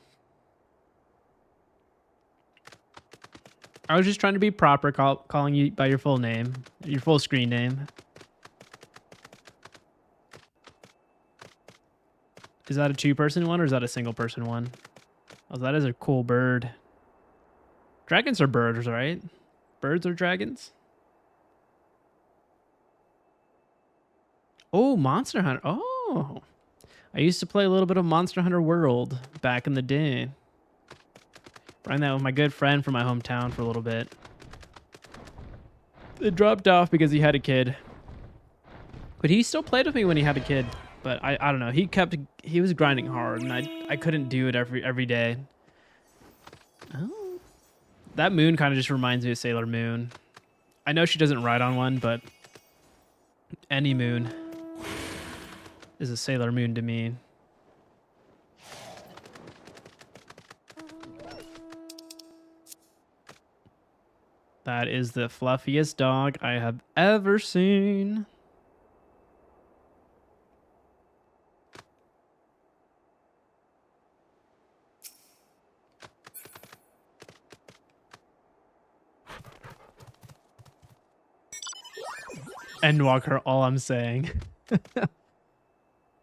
I was just trying to be proper, calling you by your full name, your full screen name. Is that a two-person one or is that a single-person one? Oh, that is a cool bird. Dragons are birds, right? Birds are dragons? Oh, Monster Hunter. Oh, I used to play a little bit of Monster Hunter World back in the day. Ran that with my good friend from my hometown for a little bit. It dropped off because he had a kid. But he still played with me when he had a kid. But I don't know. He was grinding hard and I couldn't do it every day. Oh. That moon kind of just reminds me of Sailor Moon. I know she doesn't ride on one, but any moon is a Sailor Moon to me. That is the fluffiest dog I have ever seen. Endwalker, all I'm saying.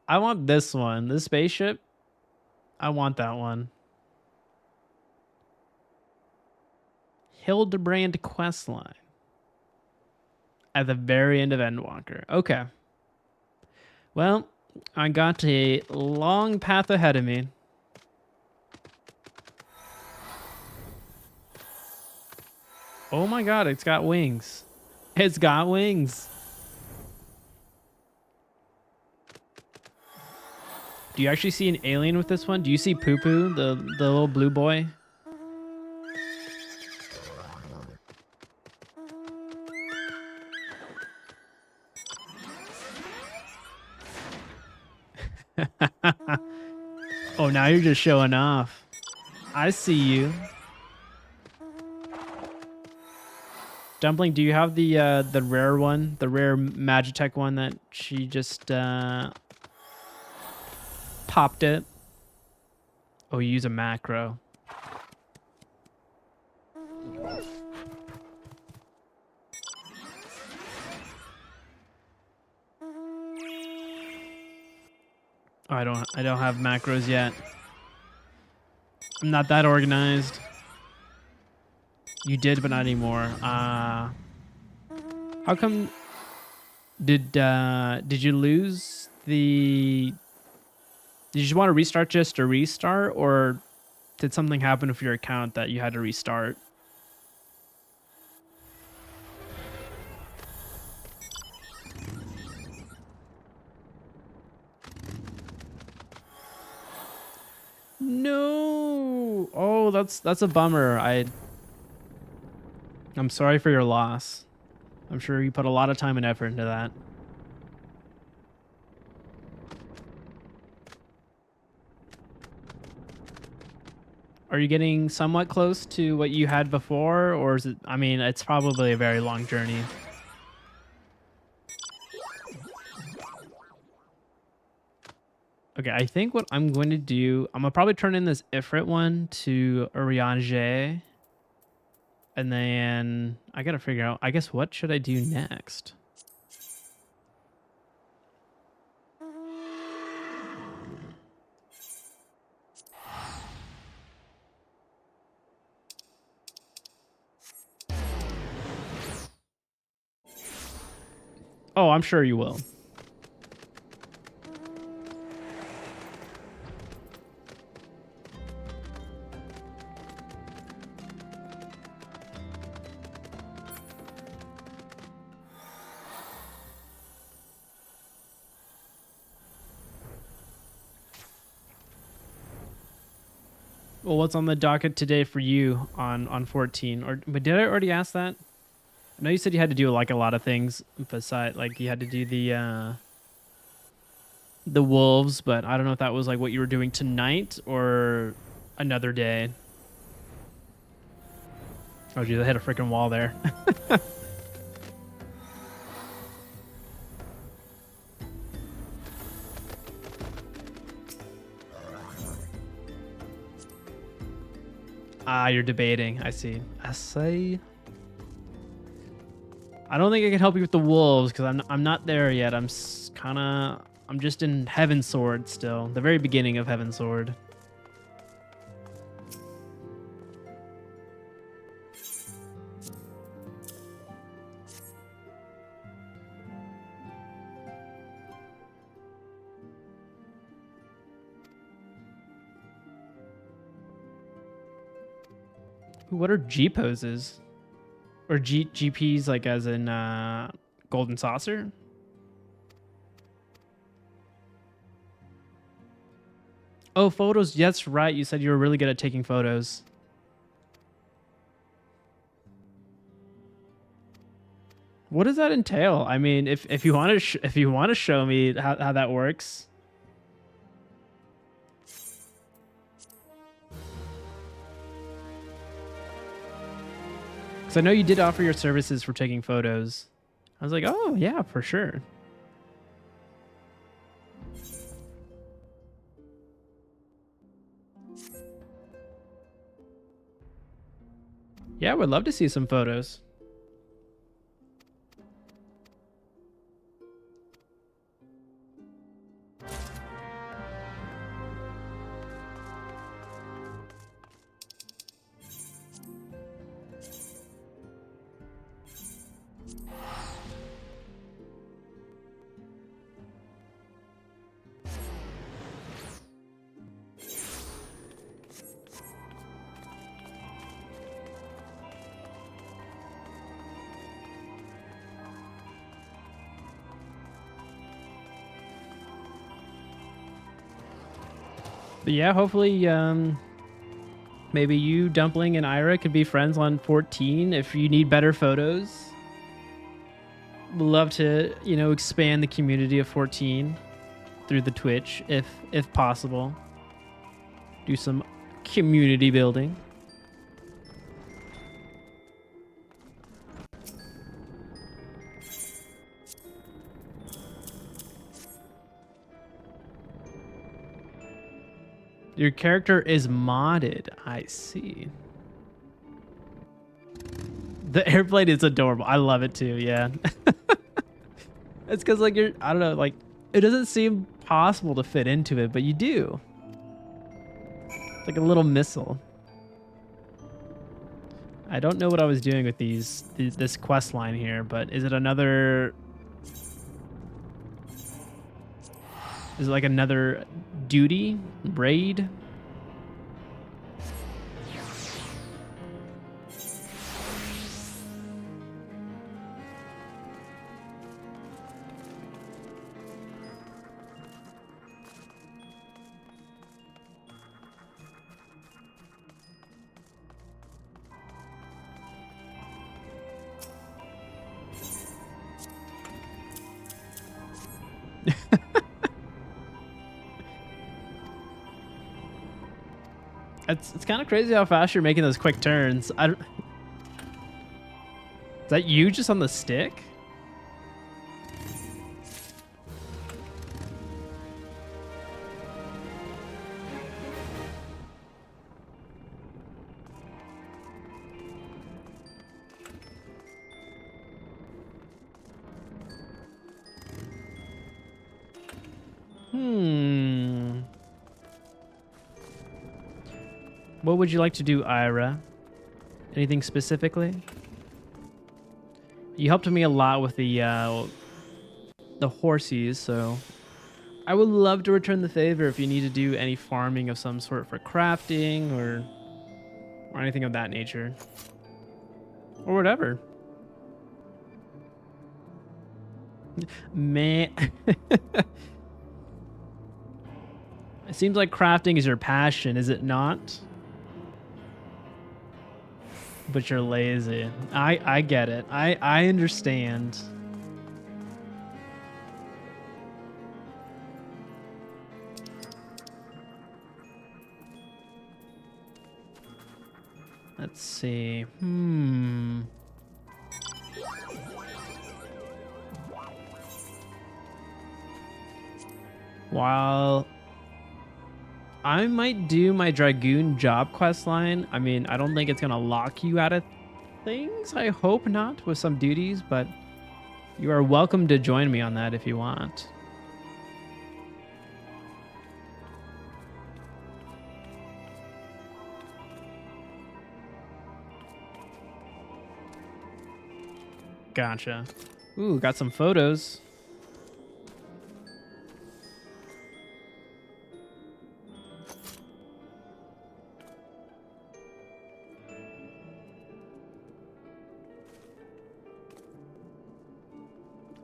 I want this one. This spaceship. I want that one. Hildebrand questline. At the very end of Endwalker. Okay. Well, I got a long path ahead of me. Oh my god, it's got wings. It's got wings. Do you actually see an alien with this one? Do you see Poo Poo, the little blue boy? Oh, now you're just showing off. I see you. Dumpling, do you have the rare one? The rare Magitech one that she just popped it? Oh, you use a macro. Oh, I don't have macros yet. I'm not that organized. You did, but not anymore. How come did you lose the did you just want to restart just to restart, or did something happen with your account that you had to restart? No. Oh, that's a bummer. I'm sorry for your loss. I'm sure you put a lot of time and effort into that. Are you getting somewhat close to what you had before, or is it, I mean, it's probably a very long journey. Okay, I think what I'm going to do, I'm gonna probably turn in this Ifrit one to Urianger. And then I gotta figure out, I guess, what should I do next? Oh, I'm sure you will. Well, what's on the docket today for you on 14? But did I already ask that? I know you said you had to do like a lot of things beside, like you had to do the wolves, but I don't know if that was like what you were doing tonight or another day. Oh, geez, I hit a freaking wall there. Ah, you're debating. I see. I see. I don't think I can help you with the wolves because I'm not there yet. I'm just in Heaven Sword still, the very beginning of Heaven Sword. What are G poses? Or GPs, like as in Golden Saucer? Oh, photos. That's right. You said you were really good at taking photos. What does that entail? I mean, if you want to if you want to show me how that works. Because I know you did offer your services for taking photos. I was like, oh, yeah, for sure. Yeah, I would love to see some photos. But yeah, hopefully, maybe you, Dumpling, and Ira could be friends on 14 if you need better photos. Would love to, you know, expand the community of 14 through the Twitch if possible. Do some community building. Your character is modded. I see. The airplane is adorable. I love it too. Yeah. It's because like I don't know, like it doesn't seem possible to fit into it, but you do. It's like a little missile. I don't know what I was doing with this quest line here, but is it another? Is it like another duty raid? It's kind of crazy how fast you're making those quick turns. Is that you just on the stick? What would you like to do, Ira? Anything specifically? You helped me a lot with the horsies, so I would love to return the favor if you need to do any farming of some sort for crafting or anything of that nature. Or whatever. Man. It seems like crafting is your passion, is it not? But you're lazy. I get it. I understand. Let's see. While I might do my dragoon job quest line, I mean, I don't think it's gonna lock you out of things. I hope not with some duties, but you are welcome to join me on that if you want. Gotcha. Ooh, got some photos.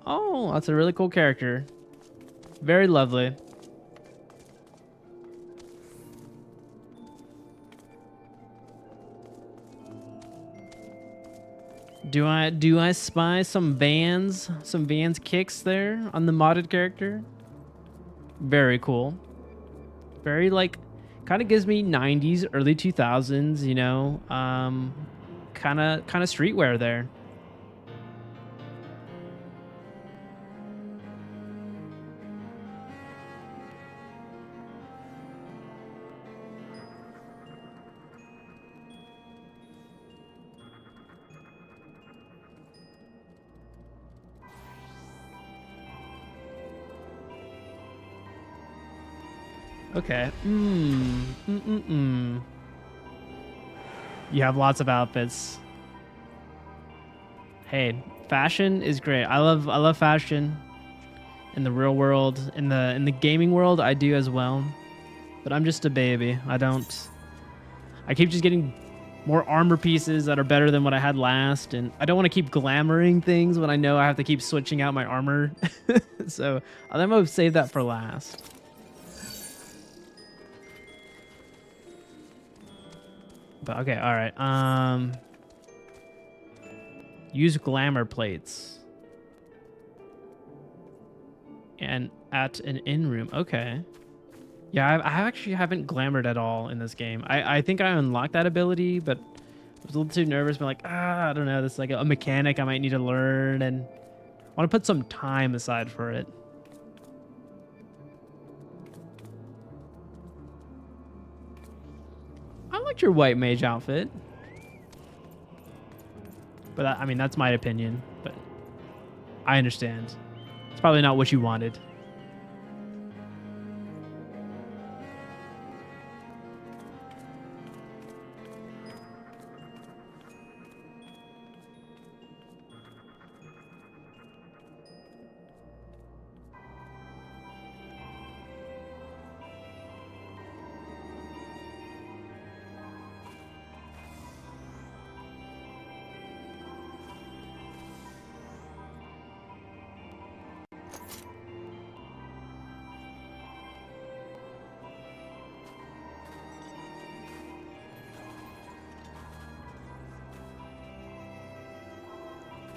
Oh, that's a really cool character. Very lovely. Do I spy some Vans kicks there on the modded character? Very cool. Very like kind of gives me 90s, early 2000s, you know, kind of streetwear there. Okay. You have lots of outfits. Hey, fashion is great. I love fashion in the real world. In the gaming world, I do as well. But I'm just a baby. I keep just getting more armor pieces that are better than what I had last, and I don't want to keep glamoring things when I know I have to keep switching out my armor. So I'm gonna save that for last. But okay, all right. Use glamour plates. And at an inn room. Okay. Yeah, I actually haven't glamored at all in this game. I think I unlocked that ability, but I was a little too nervous. But like, I don't know. This is like a mechanic I might need to learn, and I want to put some time aside for it. I liked your white mage outfit. But I mean, that's my opinion. But I understand. It's probably not what you wanted.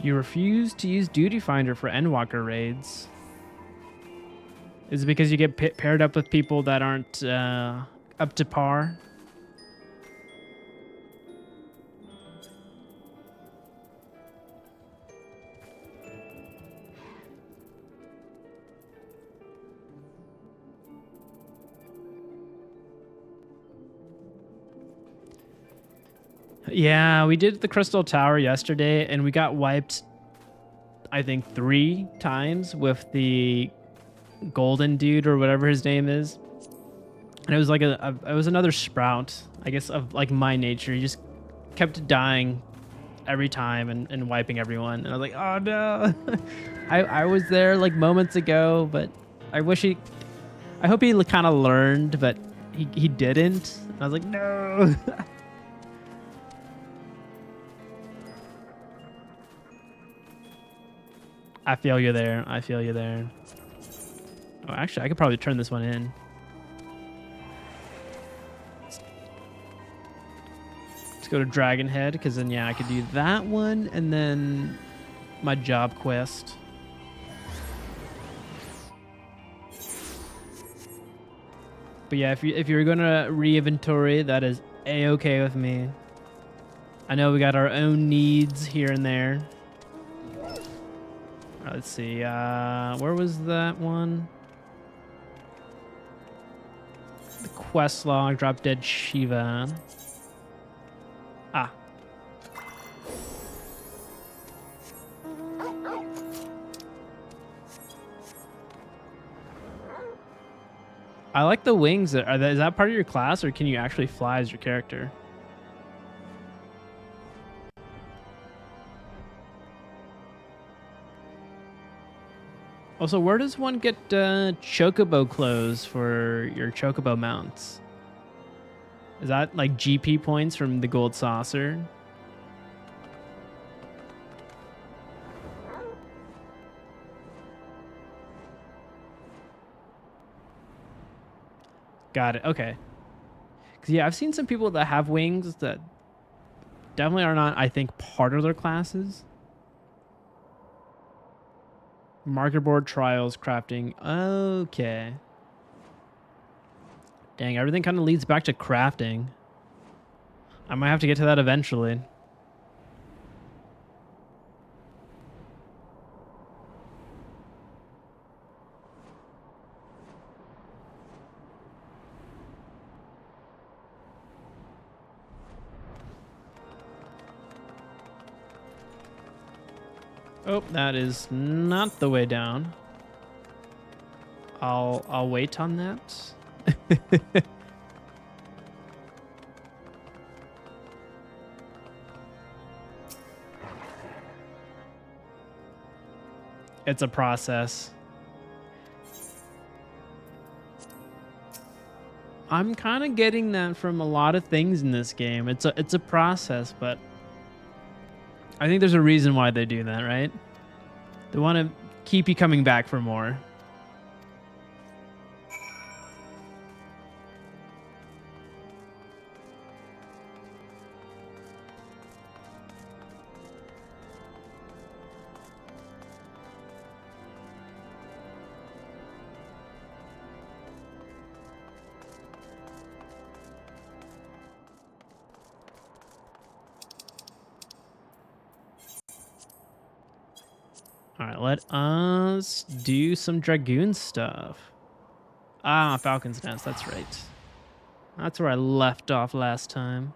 You refuse to use Duty Finder for Endwalker raids. Is it because you get paired up with people that aren't up to par? Yeah, we did the Crystal Tower yesterday, and we got wiped, I think, 3 times with the golden dude or whatever his name is. And it was like it was another sprout, I guess, of like my nature. He just kept dying every time and wiping everyone. And I was like, oh no. I was there like moments ago, but I hope he kind of learned, but he didn't. And I was like, no. I feel you there. I feel you there. Oh, actually, I could probably turn this one in. It's go to Dragon Head, because then, yeah, I could do that one, and then my job quest. But yeah, if you're going to re-inventory, that is A-okay with me. I know we got our own needs here and there. Let's see, where was that one? The quest log, drop dead Shiva. Ah. I like the wings. Is that part of your class, or can you actually fly as your character? Also, where does one get chocobo clothes for your chocobo mounts? Is that like GP points from the gold saucer? Got it. Okay. Because, yeah, I've seen some people that have wings that definitely are not, I think, part of their classes. Marker board trials crafting. Okay. Dang, everything kind of leads back to crafting. I might have to get to that eventually. Oh, that is not the way down. I'll wait on that. It's a process. I'm kind of getting that from a lot of things in this game. It's a process, but I think there's a reason why they do that, right? They want to keep you coming back for more. All right, let us do some dragoon stuff. Ah, Falcon's Nest, that's right. That's where I left off last time.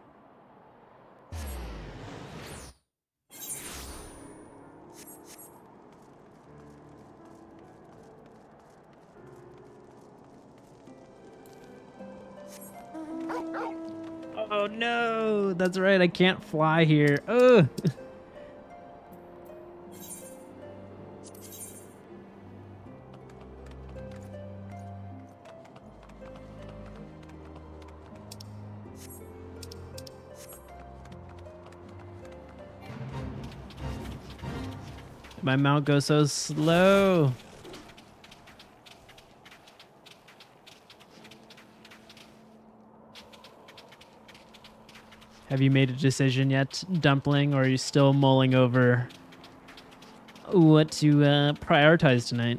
Oh no, that's right, I can't fly here. Ugh. My mount goes so slow. Have you made a decision yet, Dumpling, or are you still mulling over what to prioritize tonight?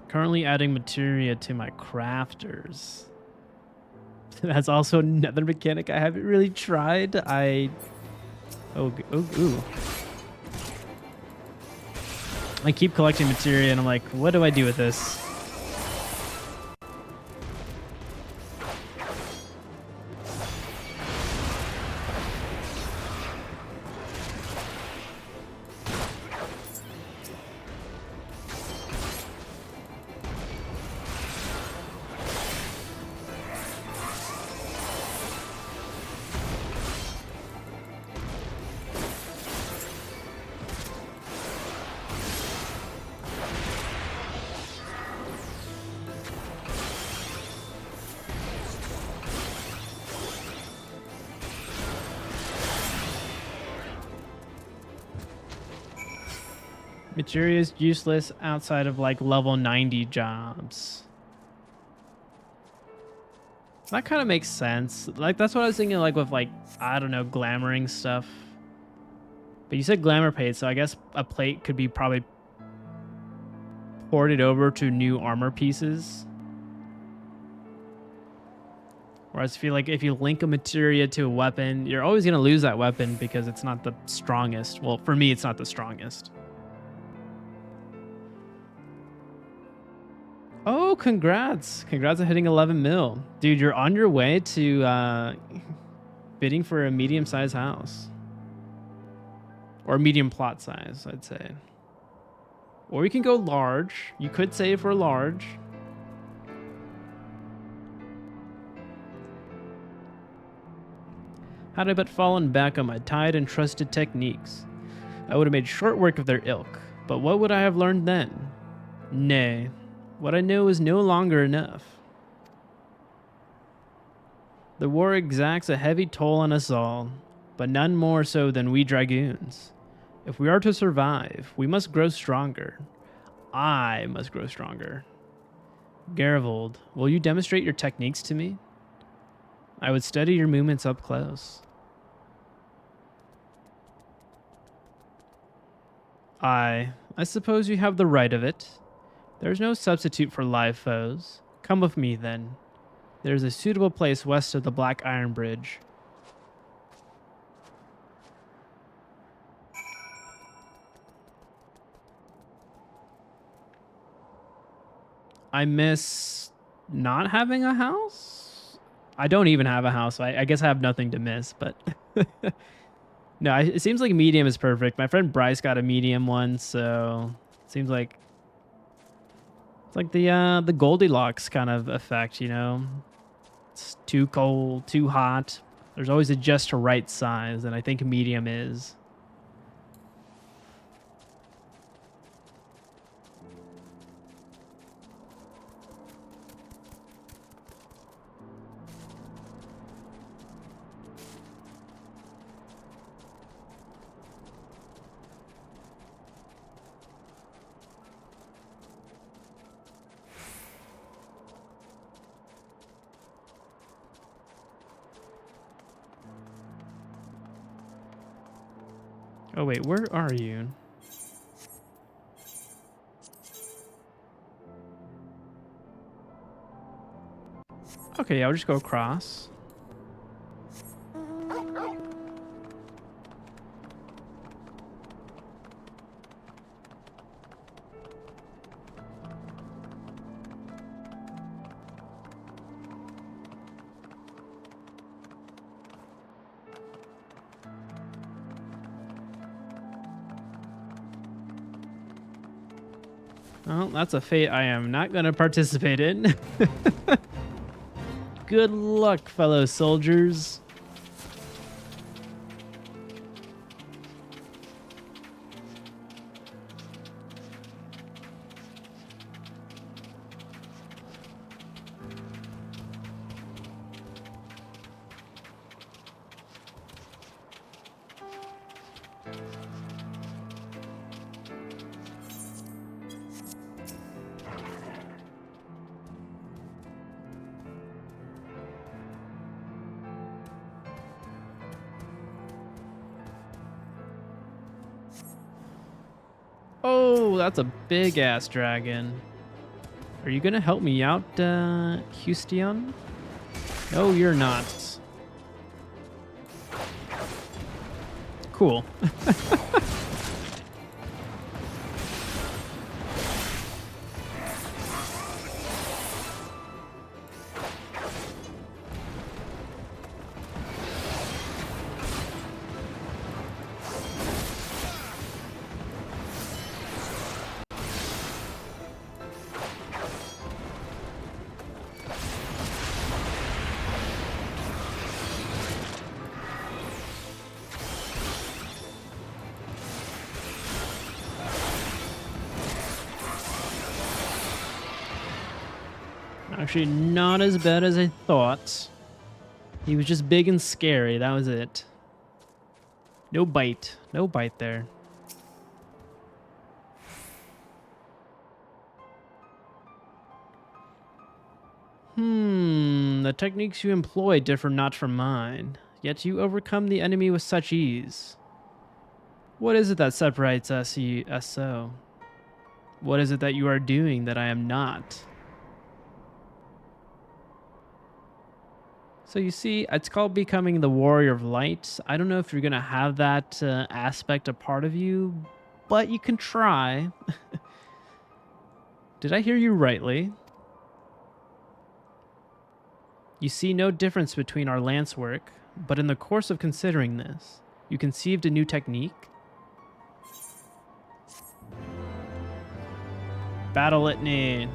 Currently adding materia to my crafters. That's also another mechanic I haven't really tried. Ooh. I keep collecting materia and I'm like, what do I do with this? Materia is useless outside of like level 90 jobs. That kind of makes sense. Like that's what I was thinking, like with like, I don't know, glamoring stuff. But you said glamour paid, so I guess a plate could be probably ported over to new armor pieces. Whereas I feel like if you link a materia to a weapon, you're always going to lose that weapon because it's not the strongest. Well, for me, it's not the strongest. Oh, congrats. Congrats on hitting 11 mil. Dude, you're on your way to bidding for a medium-sized house. Or medium plot size, I'd say. Or you can go large. You could save for large. Had I but fallen back on my tried and trusted techniques, I would have made short work of their ilk. But what would I have learned then? Nay, what I knew was no longer enough. The war exacts a heavy toll on us all, but none more so than we dragoons. If we are to survive, we must grow stronger. I must grow stronger. Garavold, will you demonstrate your techniques to me? I would study your movements up close. I suppose you have the right of it. There's no substitute for live foes. Come with me, then. There's a suitable place west of the Black Iron Bridge. I miss not having a house? I don't even have a house. So I guess I have nothing to miss, but... No, it seems like medium is perfect. My friend Bryce got a medium one, so it seems like it's like the Goldilocks kind of effect, you know? It's too cold, too hot. There's always a just right size, and I think medium is. Oh wait, where are you? Okay, I'll just go across. Well, that's a fate I am not going to participate in. Good luck, fellow soldiers. Oh, that's a big ass dragon. Are you gonna help me out, Houston? No, you're not. Cool. Actually, not as bad as I thought. He was just big and scary. That was it. No bite. No bite there. The techniques you employ differ not from mine, yet you overcome the enemy with such ease. What is it that separates us so? What is it that you are doing that I am not? So you see, it's called becoming the warrior of light. I don't know if you're going to have that aspect a part of you, but you can try. Did I hear you rightly? You see no difference between our lance work, but in the course of considering this, you conceived a new technique? Battle Litany.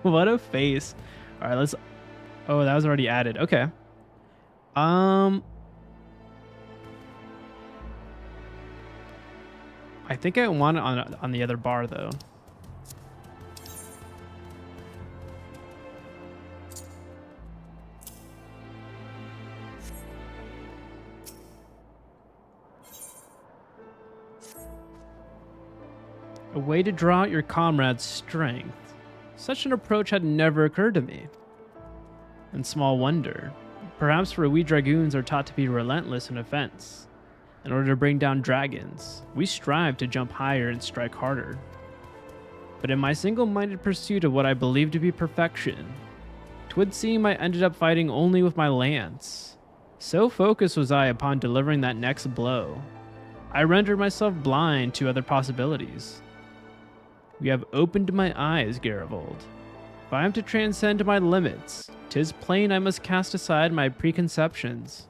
What a face. All right, let's... Oh, that was already added. Okay. I think I want it on the other bar, though. A way to draw out your comrade's strength. Such an approach had never occurred to me. And small wonder. Perhaps for we dragoons are taught to be relentless in offense. In order to bring down dragons, we strive to jump higher and strike harder. But in my single-minded pursuit of what I believe to be perfection, 'twould seem I ended up fighting only with my lance. So focused was I upon delivering that next blow, I rendered myself blind to other possibilities. You have opened my eyes, Garivold. If I am to transcend my limits, 'tis plain I must cast aside my preconceptions.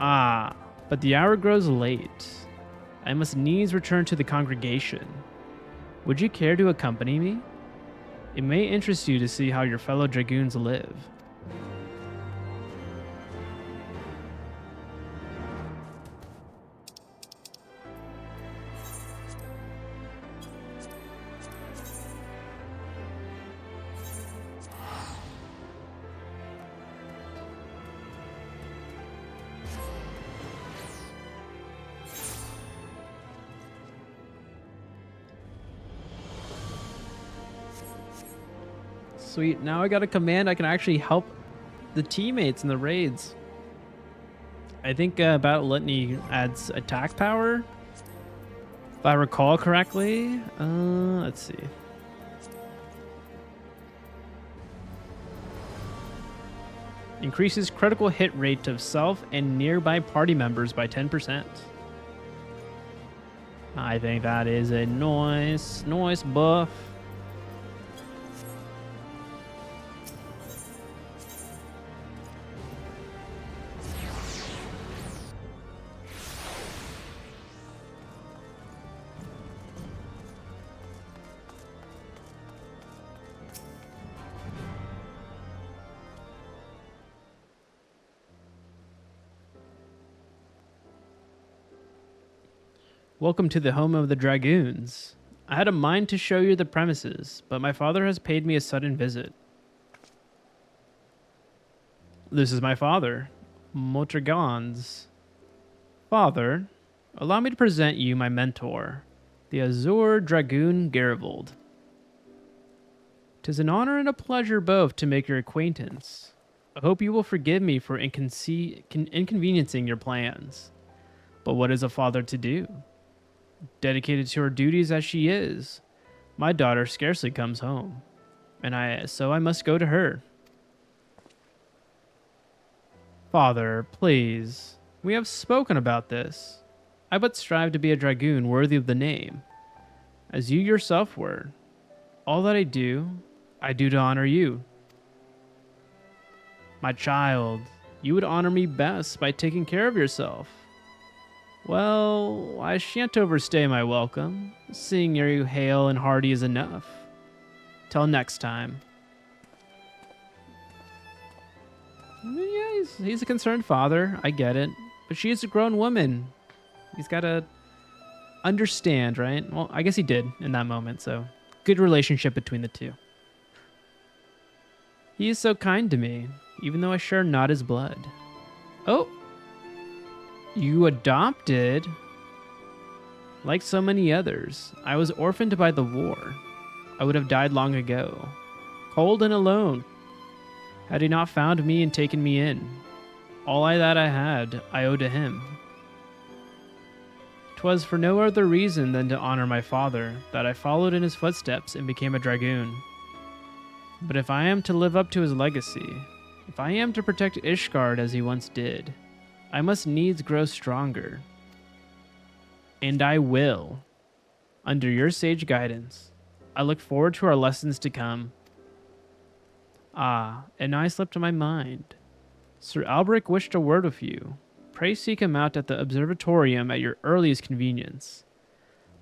Ah, but the hour grows late. I must needs return to the congregation. Would you care to accompany me? It may interest you to see how your fellow dragoons live. Sweet, now I got a command I can actually help the teammates in the raids. I think Battle Litany adds attack power, if I recall correctly. Let's see. Increases critical hit rate of self and nearby party members by 10%. I think that is a nice buff. Welcome to the home of the dragoons. I had a mind to show you the premises, but my father has paid me a sudden visit. This is my father, Motrigans. Father, allow me to present you my mentor, the Azure Dragoon Garivold. 'Tis an honor and a pleasure both to make your acquaintance. I hope you will forgive me for inconveniencing your plans. But what is a father to do? Dedicated to her duties as she is, my daughter scarcely comes home, and so I must go to her. Father, please, we have spoken about this. I but strive to be a dragoon worthy of the name, as you yourself were. All that I do to honor you. My child, you would honor me best by taking care of yourself. Well, I shan't overstay my welcome. Seeing you hale and hearty is enough. Till next time. Yeah, he's a concerned father. I get it. But she is a grown woman. He's got to understand, right? Well, I guess he did in that moment, so good relationship between the two. He is so kind to me, even though I share not his blood. Oh! You adopted? Like so many others, I was orphaned by the war. I would have died long ago, cold and alone, had he not found me and taken me in. All that I had, I owe to him. 'Twas for no other reason than to honor my father that I followed in his footsteps and became a dragoon. But if I am to live up to his legacy, if I am to protect Ishgard as he once did, I must needs grow stronger. And I will. Under your sage guidance, I look forward to our lessons to come. Ah, and now I slipped to my mind. Sir Alberic wished a word with you. Pray seek him out at the observatorium at your earliest convenience.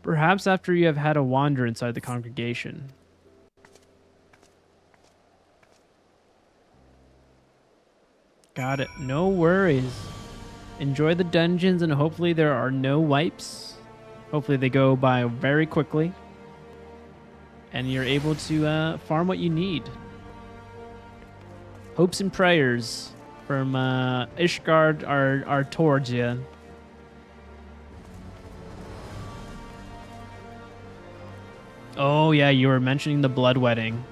Perhaps after you have had a wander inside the congregation. Got it. No worries. Enjoy the dungeons and hopefully there are no wipes. Hopefully they go by very quickly. And you're able to farm what you need. Hopes and prayers from Ishgard are towards you. Oh yeah, you were mentioning the blood wedding.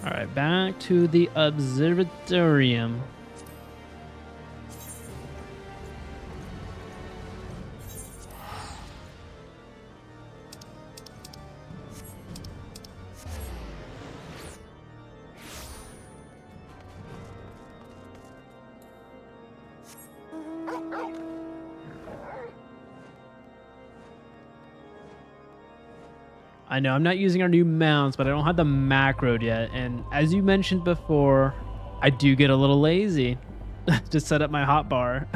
Alright, back to the observatorium. I know I'm not using our new mounts, but I don't have the macroed yet. And as you mentioned before, I do get a little lazy to set up my hotbar.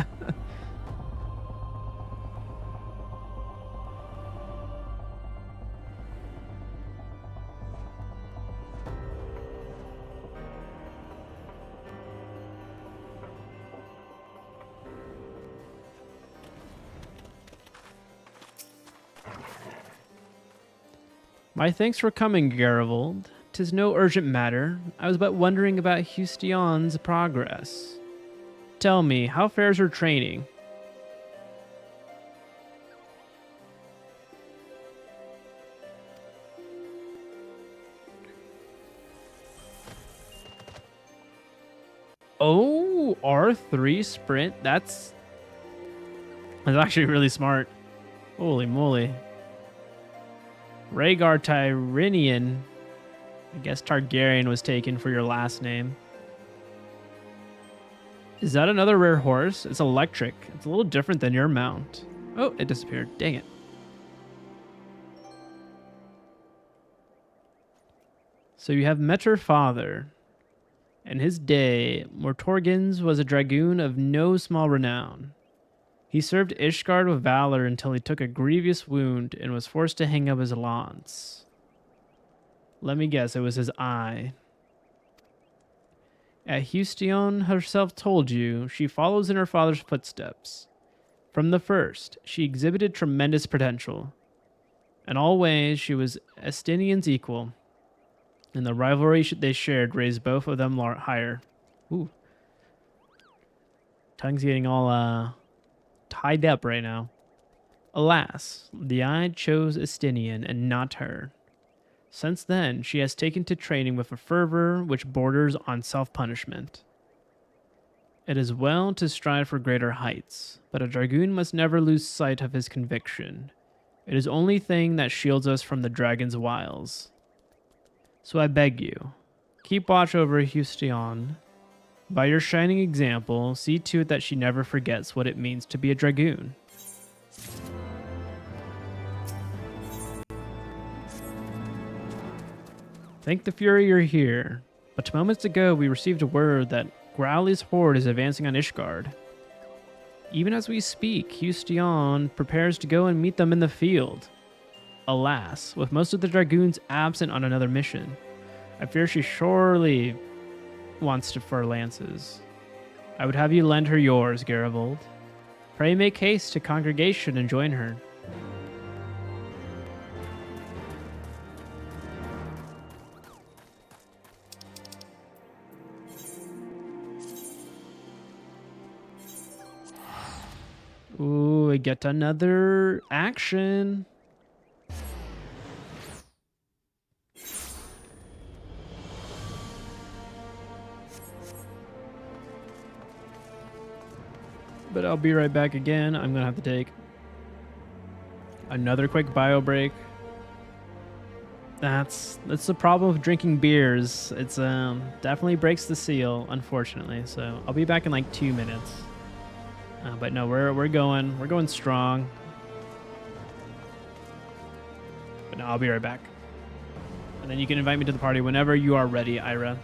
My thanks for coming, Garivold. 'Tis no urgent matter. I was but wondering about Hustion's progress. Tell me, how fares her training? Oh, R3 sprint. That's actually really smart. Holy moly. Rhaegar Tyrinian. I guess Targaryen was taken for your last name. Is that another rare horse? It's electric. It's a little different than your mount. Oh, it disappeared. Dang it. So you have met her father. In his day, Mortorgens was a dragoon of no small renown. He served Ishgard with valor until he took a grievous wound and was forced to hang up his lance. Let me guess, it was his eye. As Hustion herself told you, she follows in her father's footsteps. From the first, she exhibited tremendous potential. In all ways, she was Estinian's equal, and the rivalry they shared raised both of them higher. Ooh. Tongue's getting all, tied up right now. Alas, the eye chose Estinian and not her. Since then, she has taken to training with a fervor which borders on self-punishment. It is well to strive for greater heights, but a dragoon must never lose sight of his conviction. It is the only thing that shields us from the dragon's wiles. So I beg you, keep watch over Hustion. By your shining example, see to it that she never forgets what it means to be a dragoon. Thank the Fury you're here, but moments ago we received a word that Growly's horde is advancing on Ishgard. Even as we speak, Hustion prepares to go and meet them in the field. Alas, with most of the dragoons absent on another mission, I fear she surely wants to fur lances. I would have you lend her yours, Garivold. Pray make haste to congregation and join her. Ooh, we get another action. But I'll be right back again. I'm going to have to take another quick bio break. That's the problem with drinking beers. It's definitely breaks the seal, unfortunately. So I'll be back in like 2 minutes. But no, we're going strong. But no, I'll be right back. And then you can invite me to the party whenever you are ready, Ira.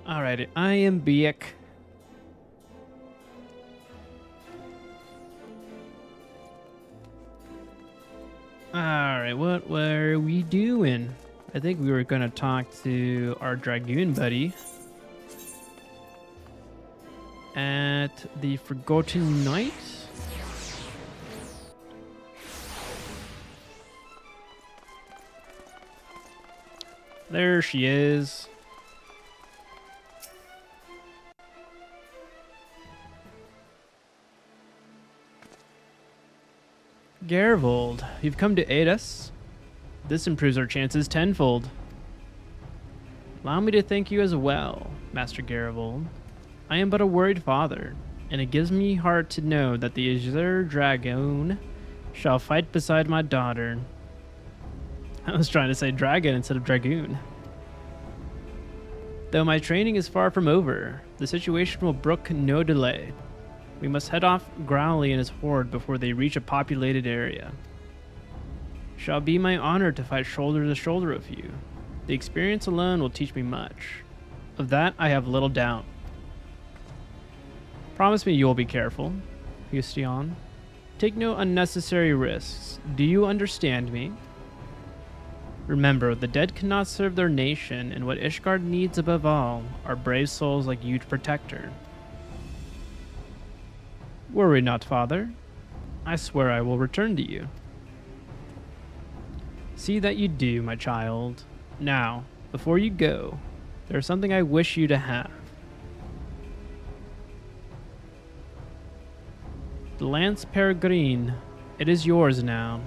Alrighty, I am back. Alright, what were we doing? I think we were going to talk to our dragoon buddy at the Forgotten Knight. There she is. Gervold, you've come to aid us. This improves our chances tenfold. Allow me to thank you as well, Master Garavold. I am but a worried father, and it gives me heart to know that the Azure Dragoon shall fight beside my daughter. I was trying to say dragon instead of dragoon. Though my training is far from over, the situation will brook no delay. We must head off Growly and his horde before they reach a populated area. Shall be my honor to fight shoulder to shoulder with you. The experience alone will teach me much. Of that I have little doubt. Promise me you will be careful, Hustion. Take no unnecessary risks. Do you understand me? Remember, the dead cannot serve their nation, and what Ishgard needs above all are brave souls like you to protect her. Worry not, father. I swear I will return to you. See that you do, my child. Now, before you go, there is something I wish you to have. The Lance Peregrine. It is yours now.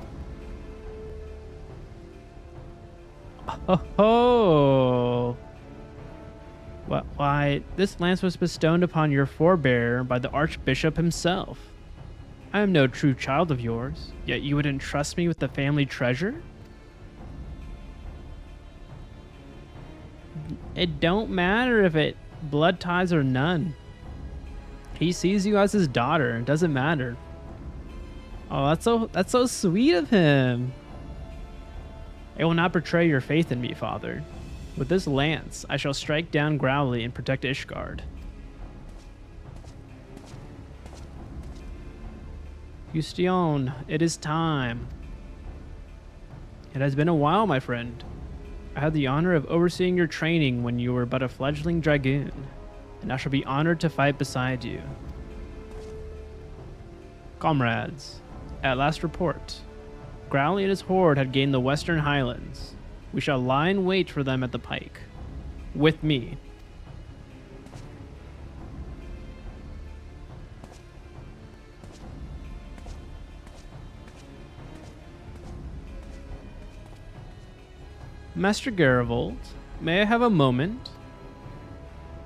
Oh! Why, this lance was bestowed upon your forebear by the Archbishop himself. I am no true child of yours, yet you would entrust me with the family treasure? It don't matter if it blood ties or none. He sees you as his daughter. It doesn't matter. Oh, that's so sweet of him. I will not betray your faith in me, father. With this lance, I shall strike down Growly and protect Ishgard. Hustion, it is time. It has been a while, my friend. I had the honor of overseeing your training when you were but a fledgling dragoon, and I shall be honored to fight beside you. Comrades, at last report, Growly and his horde had gained the Western Highlands. We shall lie in wait for them at the pike. With me. Master Garavold, may I have a moment?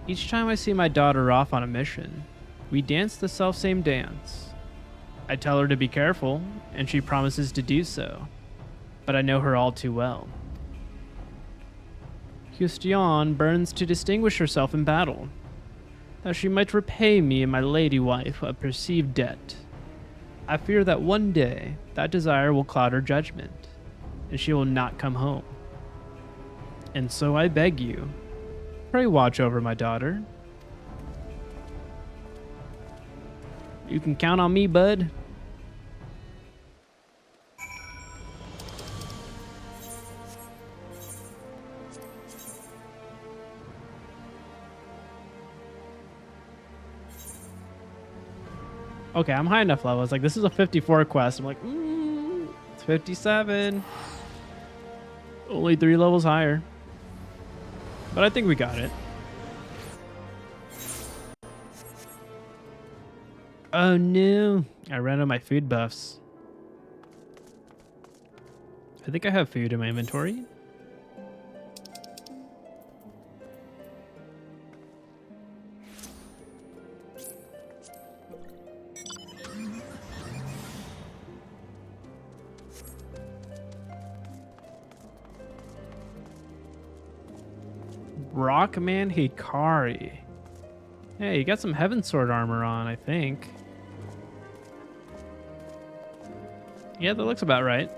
Each time I see my daughter off on a mission, we dance the selfsame dance. I tell her to be careful, and she promises to do so, but I know her all too well. Hustion burns to distinguish herself in battle, that she might repay me and my lady wife a perceived debt. I fear that one day that desire will cloud her judgment, and she will not come home. And so I beg you, pray watch over my daughter. You can count on me, bud. Okay, I'm high enough level. It's like, this is a 54 quest. I'm like, it's 57. Only 3 levels higher. But I think we got it. Oh no, I ran out of my food buffs. I think I have food in my inventory. Rockman Hikari. Hey, you got some Heaven Sword armor on, I think. Yeah, that looks about right.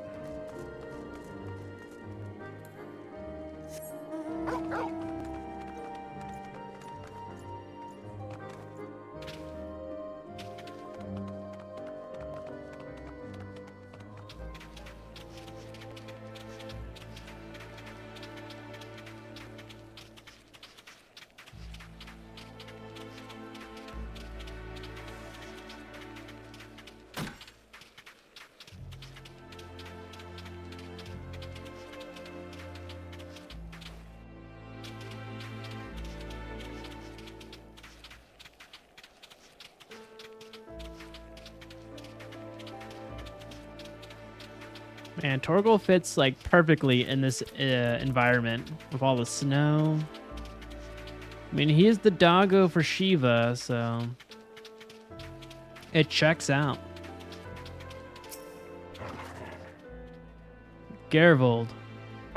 Man, Torgal fits like perfectly in this environment with all the snow. I mean, he is the doggo for Shiva, so it checks out. Gervold,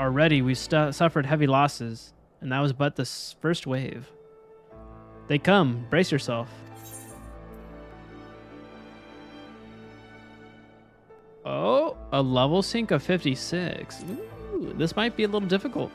already we suffered heavy losses, and that was but the first wave. They come, brace yourself. Oh, a level sync of 56. Ooh, this might be a little difficult.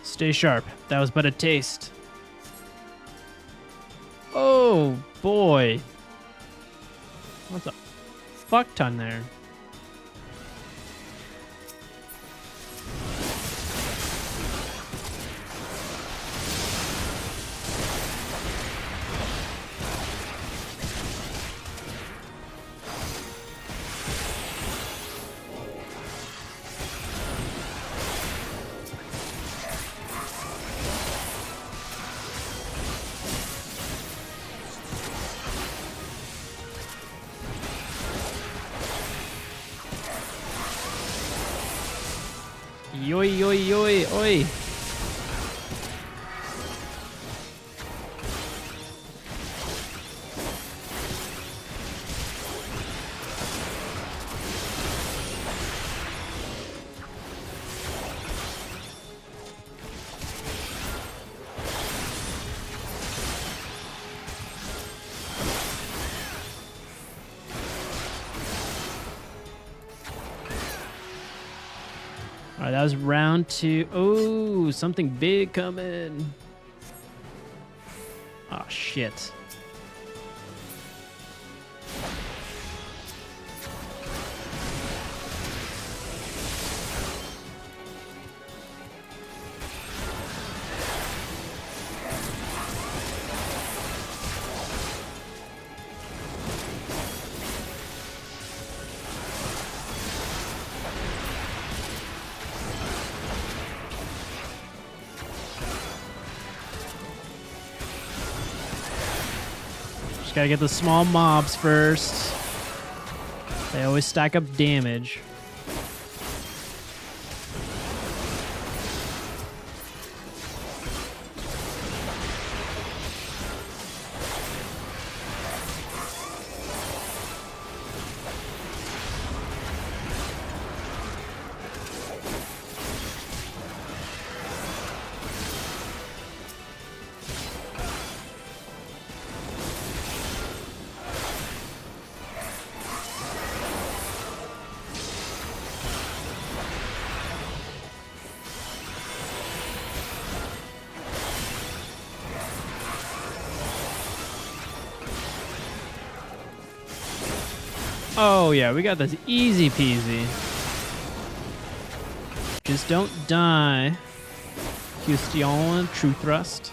Stay sharp. That was but a taste. Oh, boy. What's a fuck ton there? Yoi, yoi, yoi, oi. All right, that was round 2. Oh, something big coming. Oh, shit. Just gotta get the small mobs first. They always stack up damage. Oh yeah, we got this easy peasy. Just don't die. Question, true thrust.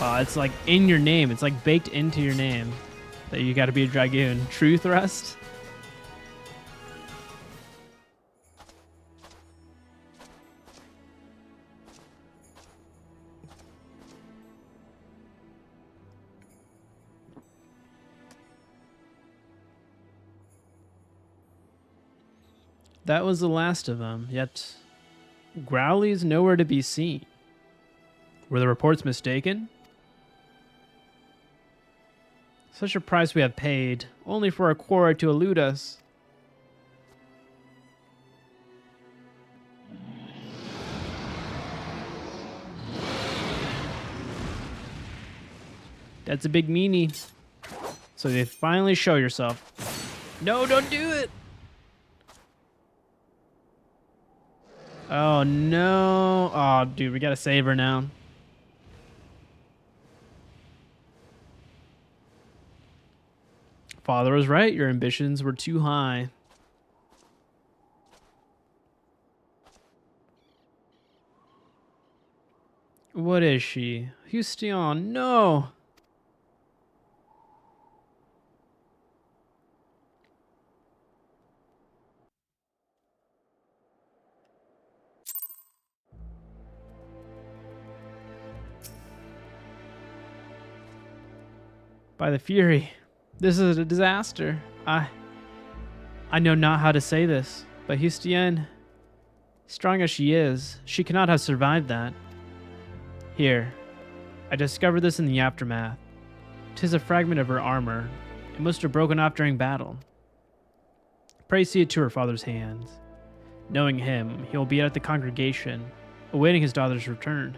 It's like in your name. It's like baked into your name that you gotta be a dragoon. True thrust. That was the last of them, yet Growly's nowhere to be seen. Were the reports mistaken? Such a price we have paid, only for a quarry to elude us. That's a big meanie. So they finally show yourself. No, don't do it! Oh no. Oh dude, we gotta save her now. Father was right. Your ambitions were too high. What is she? Houston, no! By the Fury, this is a disaster. I know not how to say this, but Houston, strong as she is, she cannot have survived that. Here, I discovered this in the aftermath. 'Tis a fragment of her armor. It must have broken off during battle. Pray see it to her father's hands. Knowing him, he will be at the congregation, awaiting his daughter's return.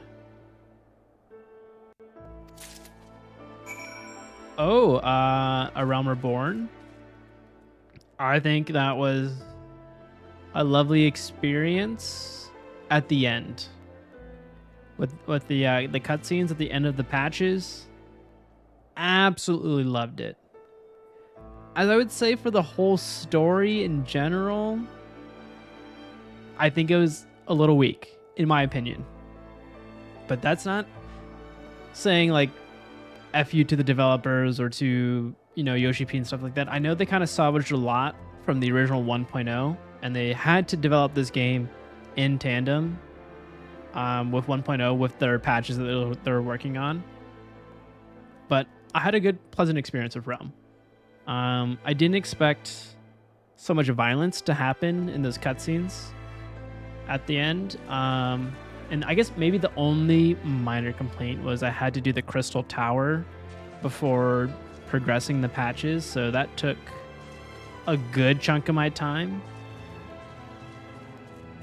Oh, A Realm Reborn? I think that was a lovely experience at the end. With the cutscenes at the end of the patches. Absolutely loved it. As I would say for the whole story in general, I think it was a little weak, in my opinion. But that's not saying like F you to the developers or to, you know, Yoshi P and stuff like that. I know they kind of salvaged a lot from the original 1.0, and they had to develop this game in tandem with 1.0 with their patches that they were working on. But I had a good, pleasant experience with Realm. I didn't expect so much violence to happen in those cutscenes at the end. And I guess maybe the only minor complaint was I had to do the Crystal Tower before progressing the patches, so that took a good chunk of my time.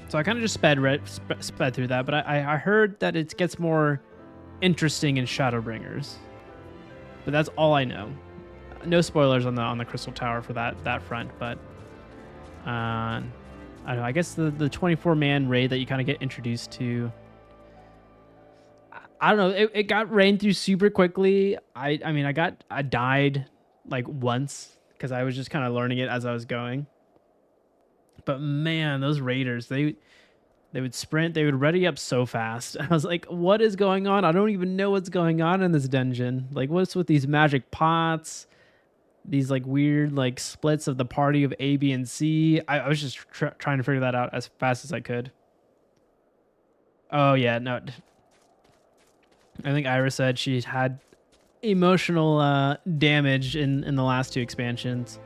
So I kind of just sped through that, but I heard that it gets more interesting in Shadowbringers. But that's all I know. No spoilers on the Crystal Tower for that front, but I don't know. I guess the 24-man raid that you kind of get introduced to, I don't know. It got ran through super quickly. I mean, I died like once because I was just kind of learning it as I was going. But man, those raiders, they would sprint, they would ready up so fast. I was like, what is going on? I don't even know what's going on in this dungeon. Like, what's with these magic pots? These like weird like splits of the party of A, B, and C. I was just trying to figure that out as fast as I could. Oh yeah, no. I think Ira said she had emotional damage in the last two expansions.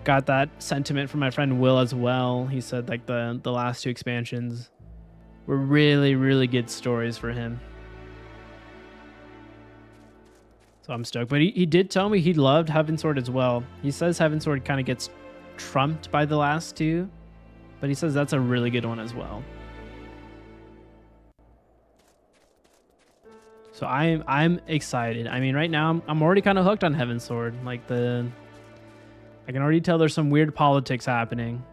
Got that sentiment from my friend Will as well. He said like the last two expansions were really, really good stories for him. So I'm stoked. But he did tell me he loved Heavensward as well. He says Heavensward kind of gets trumped by the last two, but he says that's a really good one as well. So I'm excited. I mean, right now I'm already kind of hooked on Heavensward. Like I can already tell there's some weird politics happening.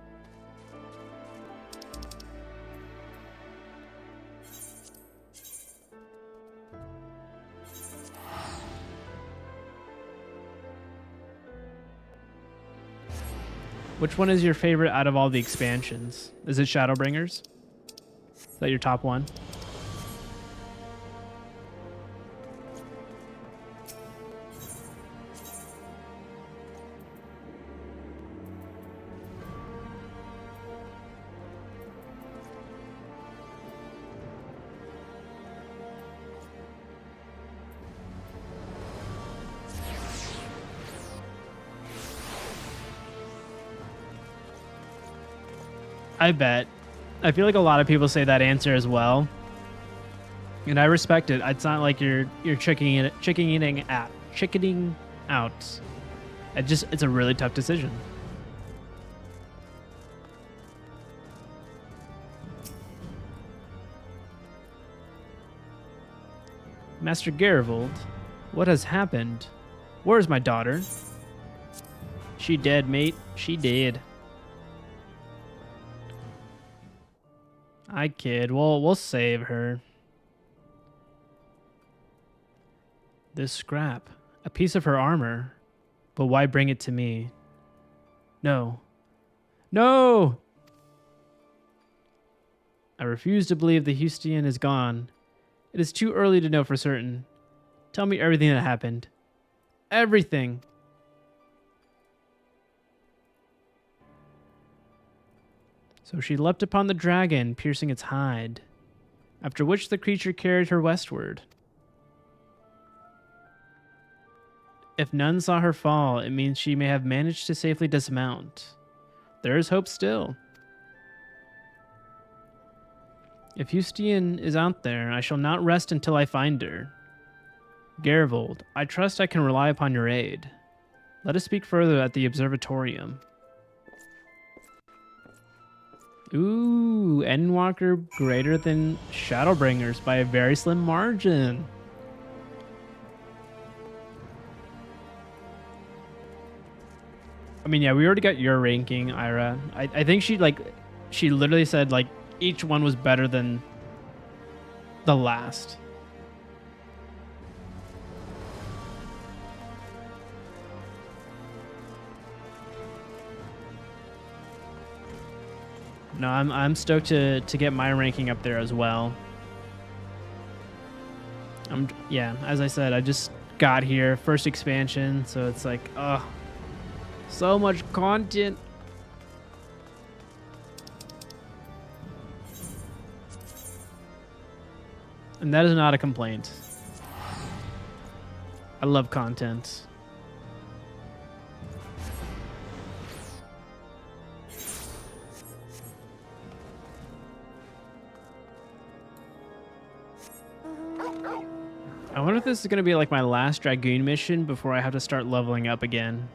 Which one is your favorite out of all the expansions? Is it Shadowbringers? Is that your top one? I bet. I feel like a lot of people say that answer as well, and I respect it. It's not like you're chickening out. It's a really tough decision. Master Garivold, what has happened? Where's my daughter? She dead, mate. She dead. I kid. We'll save her. This scrap. A piece of her armor. But why bring it to me? No. No! I refuse to believe the Houston is gone. It is too early to know for certain. Tell me everything that happened. Everything. So she leapt upon the dragon, piercing its hide, after which the creature carried her westward. If none saw her fall, it means she may have managed to safely dismount. There is hope still. If Houston is out there, I shall not rest until I find her. Garivold, I trust I can rely upon your aid. Let us speak further at the observatorium. Ooh, Endwalker greater than Shadowbringers by a very slim margin. I mean, yeah, we already got your ranking, Ira. I think she literally said like each one was better than the last. No, I'm stoked to get my ranking up there as well. Yeah, as I said, I just got here, first expansion, so it's like, so much content. And that is not a complaint. I love content. I wonder if this is going to be like my last dragoon mission before I have to start leveling up again.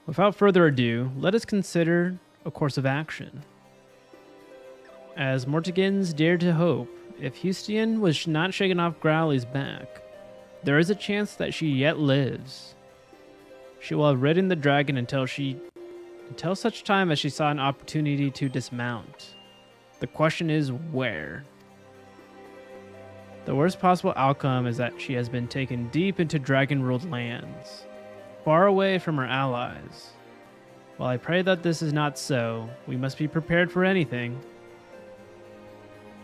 Without further ado, let us consider a course of action. As Mortigans dared to hope, if Houston was not shaken off Growly's back, there is a chance that she yet lives. She will have ridden the dragon until such time as she saw an opportunity to dismount. The question is where? The worst possible outcome is that she has been taken deep into dragon-ruled lands, far away from her allies. While I pray that this is not so, we must be prepared for anything.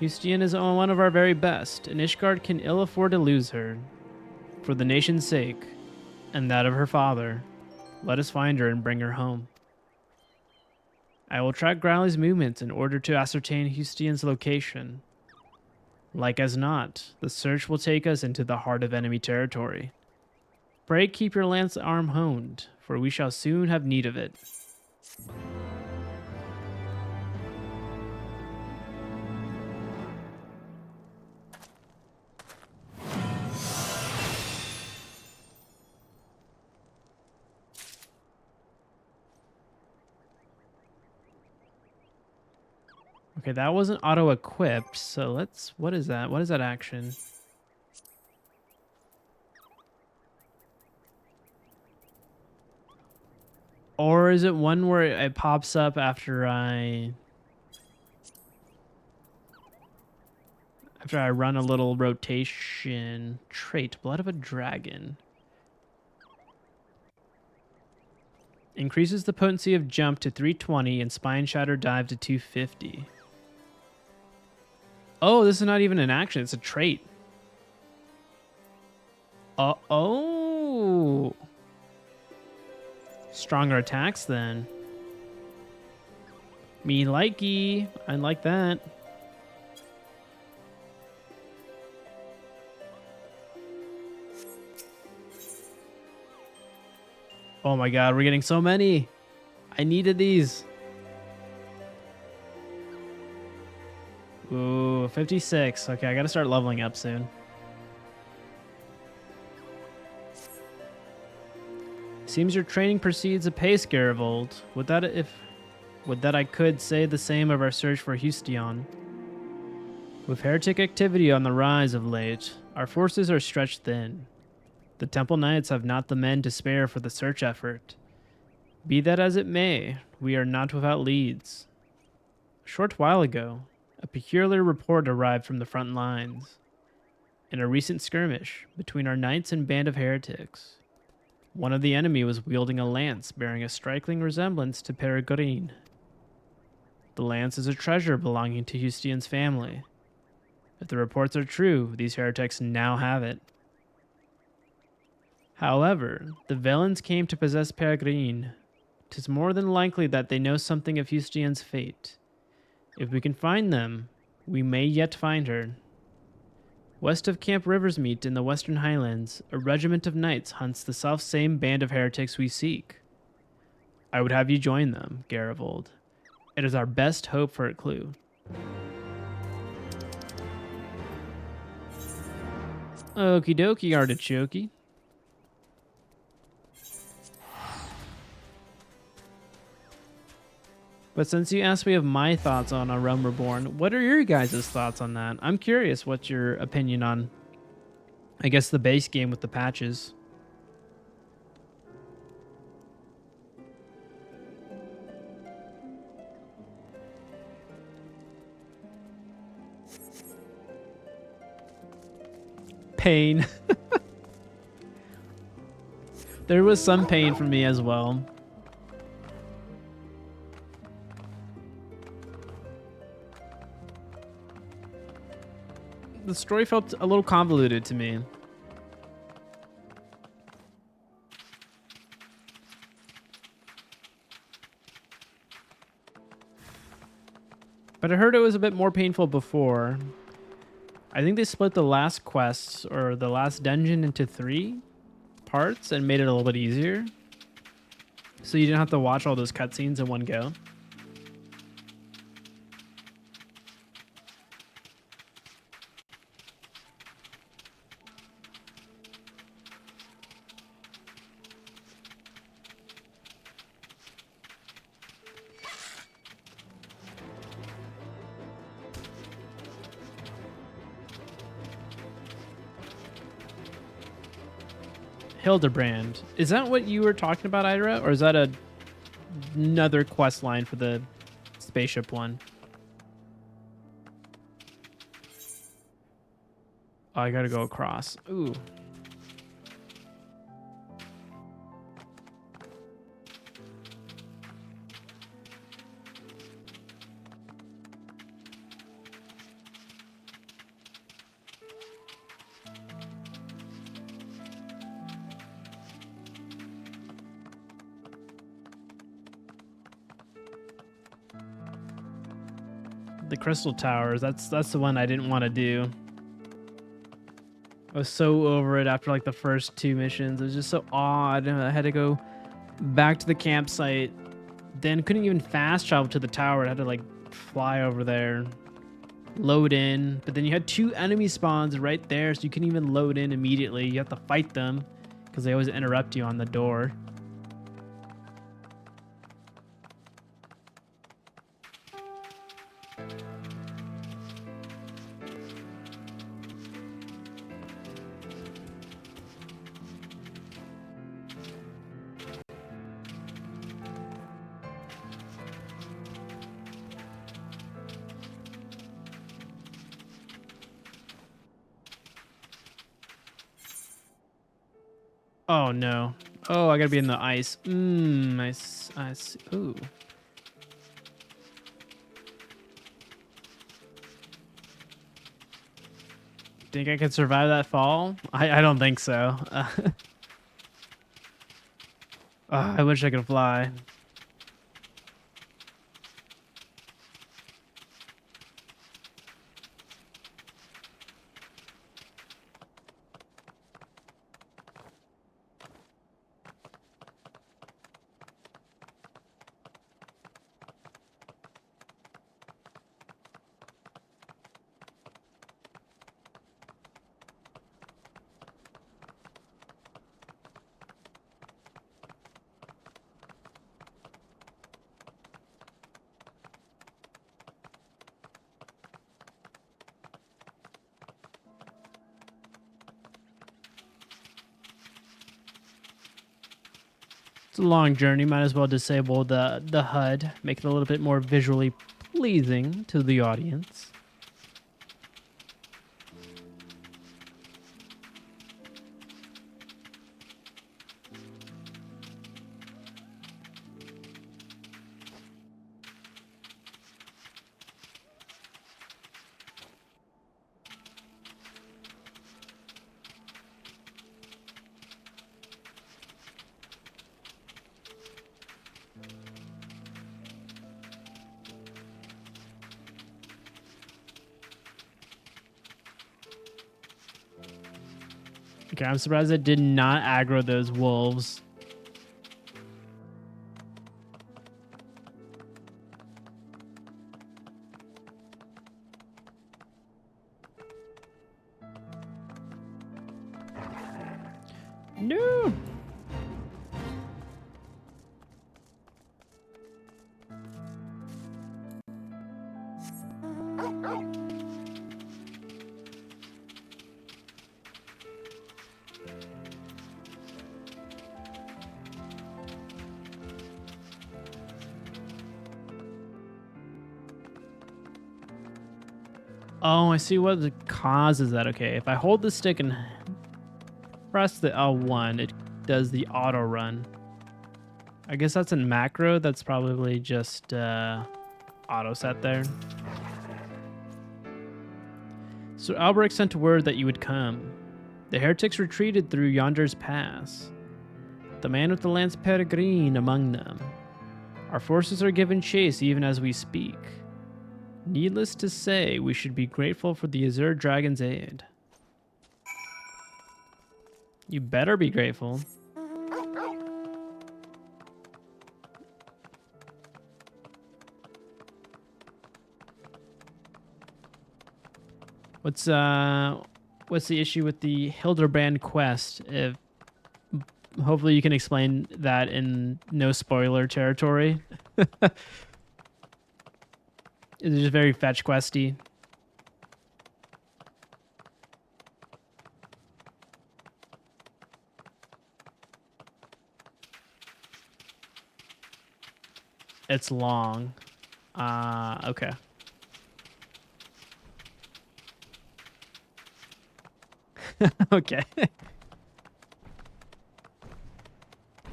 Houston is one of our very best, and Ishgard can ill afford to lose her. For the nation's sake, and that of her father, let us find her and bring her home. I will track Growly's movements in order to ascertain Houston's location. Like as not, the search will take us into the heart of enemy territory. Pray keep your lance arm honed, for we shall soon have need of it. Okay, that wasn't auto-equipped, so what is that? What is that action? Or is it one where it pops up after I run a little rotation? Trait, Blood of a Dragon. Increases the potency of jump to 320 and spine shatter dive to 250. Oh, this is not even an action. It's a trait. Oh. Stronger attacks then. Me likey. I like that. Oh my god, we're getting so many. I needed these. Ooh, 56. Okay, I gotta start leveling up soon. Seems your training proceeds apace, Garivold. Would that I could say the same of our search for Hustion. With heretic activity on the rise of late, our forces are stretched thin. The Temple Knights have not the men to spare for the search effort. Be that as it may, we are not without leads. A short while ago, a peculiar report arrived from the front lines. In a recent skirmish between our knights and band of heretics, one of the enemy was wielding a lance bearing a striking resemblance to Peregrine. The lance is a treasure belonging to Hustion's family. If the reports are true, these heretics now have it. However, the villains came to possess Peregrine. 'Tis more than likely that they know something of Hustion's fate. If we can find them, we may yet find her. West of Camp Riversmeet in the Western Highlands, a regiment of knights hunts the self-same band of heretics we seek. I would have you join them, Garivold. It is our best hope for a clue. Okie dokie, artichoke. But since you asked me of my thoughts on A Realm Reborn, what are your guys' thoughts on that? I'm curious what's your opinion on, I guess, the base game with the patches. Pain. There was some pain for me as well. The story felt a little convoluted to me. But I heard it was a bit more painful before. I think they split the last quest or the last dungeon into 3 parts and made it a little bit easier. So you didn't have to watch all those cutscenes in one go. Hildebrand. Is that what you were talking about, Ira? Or is that another quest line for the spaceship one? Oh, I gotta go across. Ooh. The Crystal Towers, that's the one I didn't want to do. I was so over it after like the first 2 missions. It was just so odd. I had to go back to the campsite. Then couldn't even fast travel to the tower. I had to like fly over there, load in. But then you had 2 enemy spawns right there, so you couldn't even load in immediately. You have to fight them because they always interrupt you on the door. Oh no. Oh, I gotta be in the ice. I see. Ooh. Think I could survive that fall? I don't think so. I wish I could fly. It's a long journey. Might as well disable the HUD, make it a little bit more visually pleasing to the audience. Okay, I'm surprised it did not aggro those wolves. No! Oh, I see what the causes that. Okay, if I hold the stick and press the L1, it does the auto run. I guess that's in macro. That's probably just auto set there. So Albrecht sent word that you would come. The heretics retreated through yonder's pass. The man with the lance peregrine among them. Our forces are giving chase even as we speak. Needless to say, we should be grateful for the Azure Dragon's aid. You better be grateful. What's the issue with the Hildebrand quest? If hopefully you can explain that in no spoiler territory. It's just very fetch questy. It's long. Okay. Okay.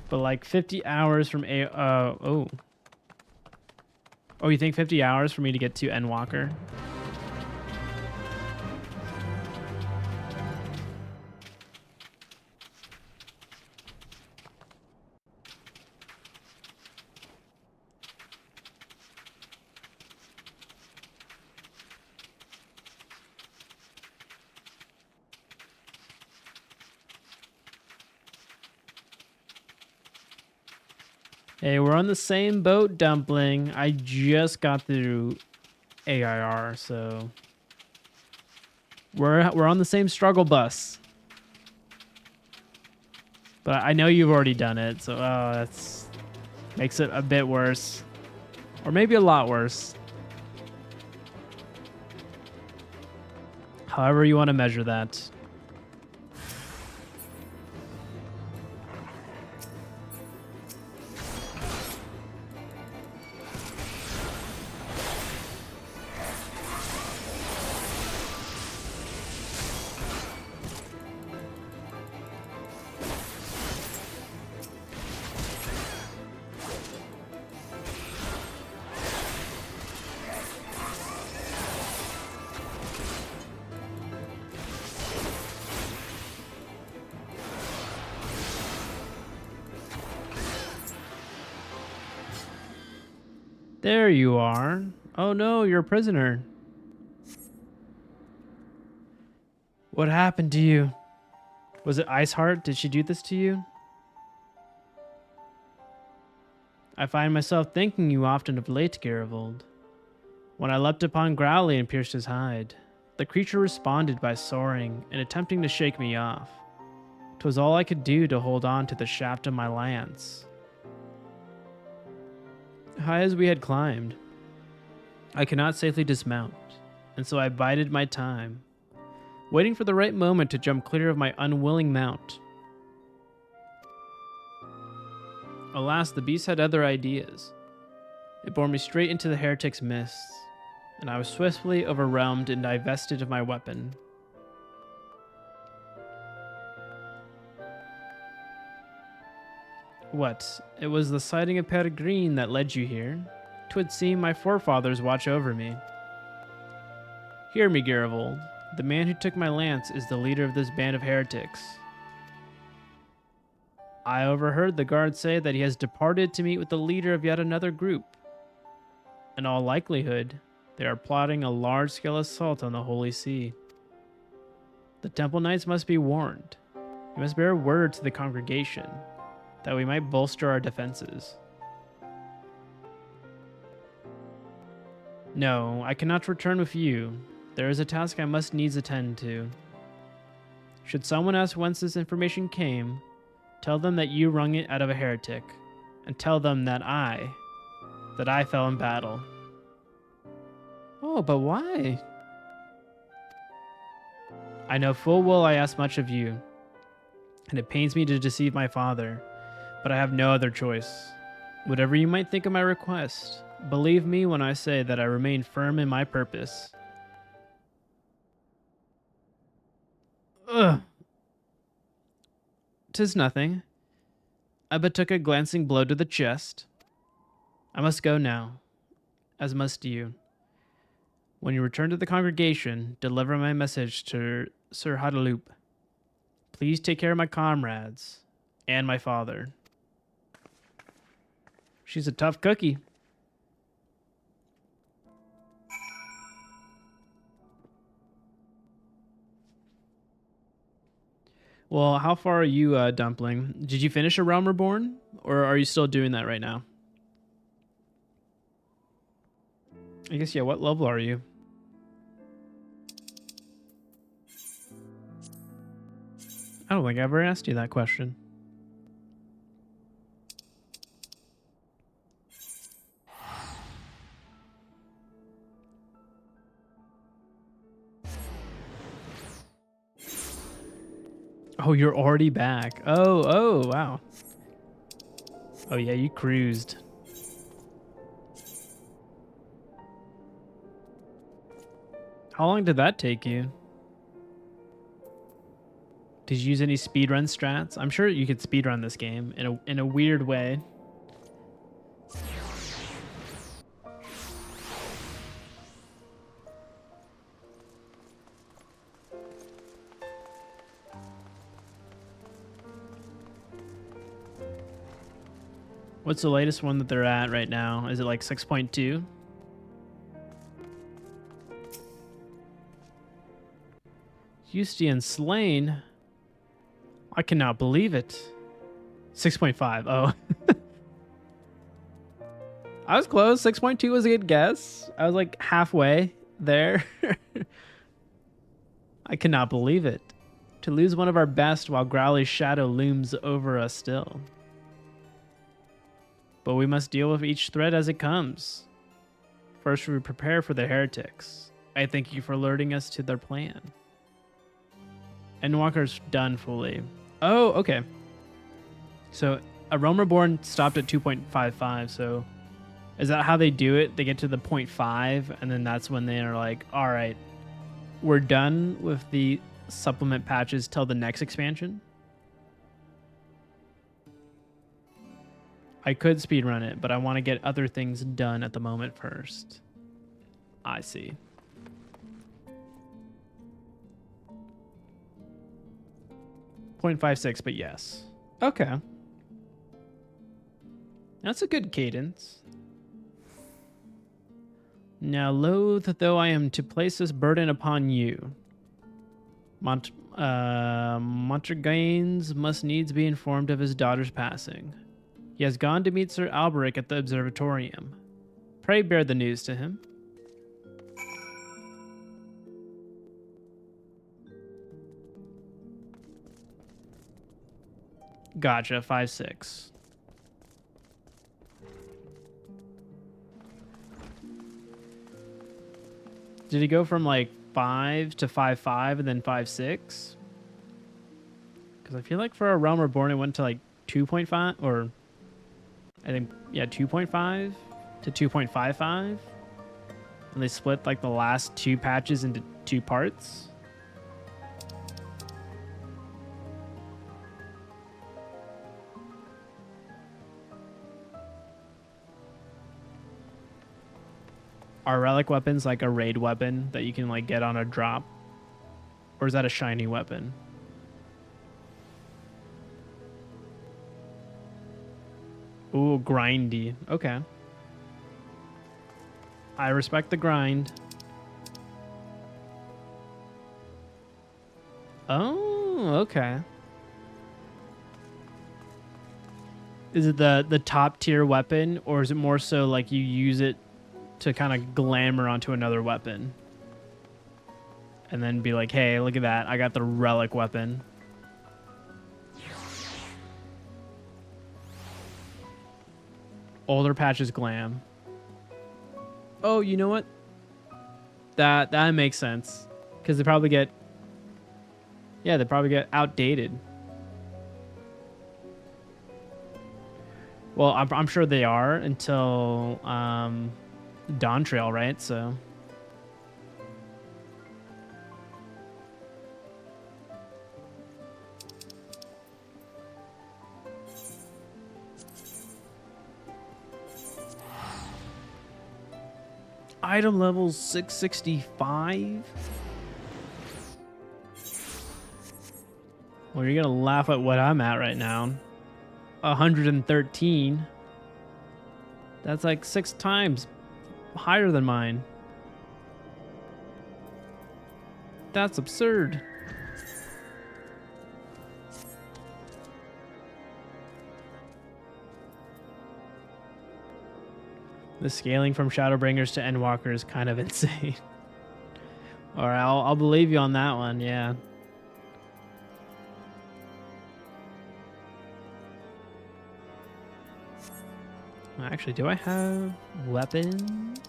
But like 50 hours from oh. Oh, you think 50 hours for me to get to Endwalker? Hey, we're on the same boat, Dumpling. I just got through AIR, so we're on the same struggle bus. But I know you've already done it, so that's makes it a bit worse, or maybe a lot worse. However you want to measure that. There you are. Oh no, you're a prisoner. What happened to you? Was it Iceheart? Did she do this to you? I find myself thinking you often of late, Garivold. When I leapt upon Growly and pierced his hide, the creature responded by soaring and attempting to shake me off. 'Twas all I could do to hold on to the shaft of my lance. High as we had climbed, I could not safely dismount, and so I bided my time, waiting for the right moment to jump clear of my unwilling mount. Alas, the beast had other ideas. It bore me straight into the heretic's mists, and I was swiftly overwhelmed and divested of my weapon. What? It was the sighting of Peregrine that led you here? 'Twould seem my forefathers watch over me. Hear me, Garivold. The man who took my lance is the leader of this band of heretics. I overheard the guard say that he has departed to meet with the leader of yet another group. In all likelihood, they are plotting a large-scale assault on the Holy See. The Temple Knights must be warned. You must bear word to the congregation, that we might bolster our defenses. No, I cannot return with you. There is a task I must needs attend to. Should someone ask whence this information came, tell them that you wrung it out of a heretic, and tell them that I fell in battle. Oh, but why? I know full well I ask much of you, and it pains me to deceive my father, but I have no other choice. Whatever you might think of my request, believe me when I say that I remain firm in my purpose. Ugh. 'Tis nothing. I but took a glancing blow to the chest. I must go now, as must you. When you return to the congregation, deliver my message to Sir Hadaloup. Please take care of my comrades and my father. She's a tough cookie. Well, how far are you, Dumpling? Did you finish A Realm Reborn, or are you still doing that right now? I guess, yeah, what level are you? I don't think I ever asked you that question. Oh, you're already back. Oh, wow. Oh, yeah, you cruised. How long did that take you? Did you use any speedrun strats? I'm sure you could speedrun this game in a weird way. What's the latest one that they're at right now? Is it like 6.2? Eustian slain? I cannot believe it. 6.5. Oh. I was close. 6.2 was a good guess. I was like halfway there. I cannot believe it. To lose one of our best while Growly's shadow looms over us still. But we must deal with each threat as it comes. First, we prepare for the heretics. I thank you for alerting us to their plan. Endwalker's done fully. Oh, okay. So A Realm Reborn stopped at 2.55, so is that how they do it? They get to the 0.5, and then that's when they are like, all right, we're done with the supplement patches till the next expansion? I could speedrun it, but I want to get other things done at the moment first. I see. .56, but yes. Okay. That's a good cadence. Now, loath though I am to place this burden upon you, Montragains must needs be informed of his daughter's passing. He has gone to meet Sir Alberic at the observatorium. Pray bear the news to him. Gotcha, 5-6. Did he go from like 5 to 5-5 and then 5-6? Because I feel like for A Realm Reborn it went to like 2.5 or I think, yeah, 2.5 to 2.55. And they split like the last 2 patches into 2 parts. Are relic weapons like a raid weapon that you can like get on a drop? Or is that a shiny weapon? Ooh, grindy. Okay. I respect the grind. Oh, okay. Is it the top tier weapon, or is it more so like you use it to kind of glamour onto another weapon? And then be like, hey, look at that. I got the relic weapon. Older patches glam. Oh, you know what? That makes sense. Because they probably get... Yeah, they probably get outdated. Well, I'm sure they are until Dawn Trail, right? So... Item level 665? Well, you're going to laugh at what I'm at right now. 113. That's like 6 times higher than mine. That's absurd. The scaling from Shadowbringers to Endwalker is kind of insane. Alright, I'll believe you on that one, yeah. Actually, do I have weapons?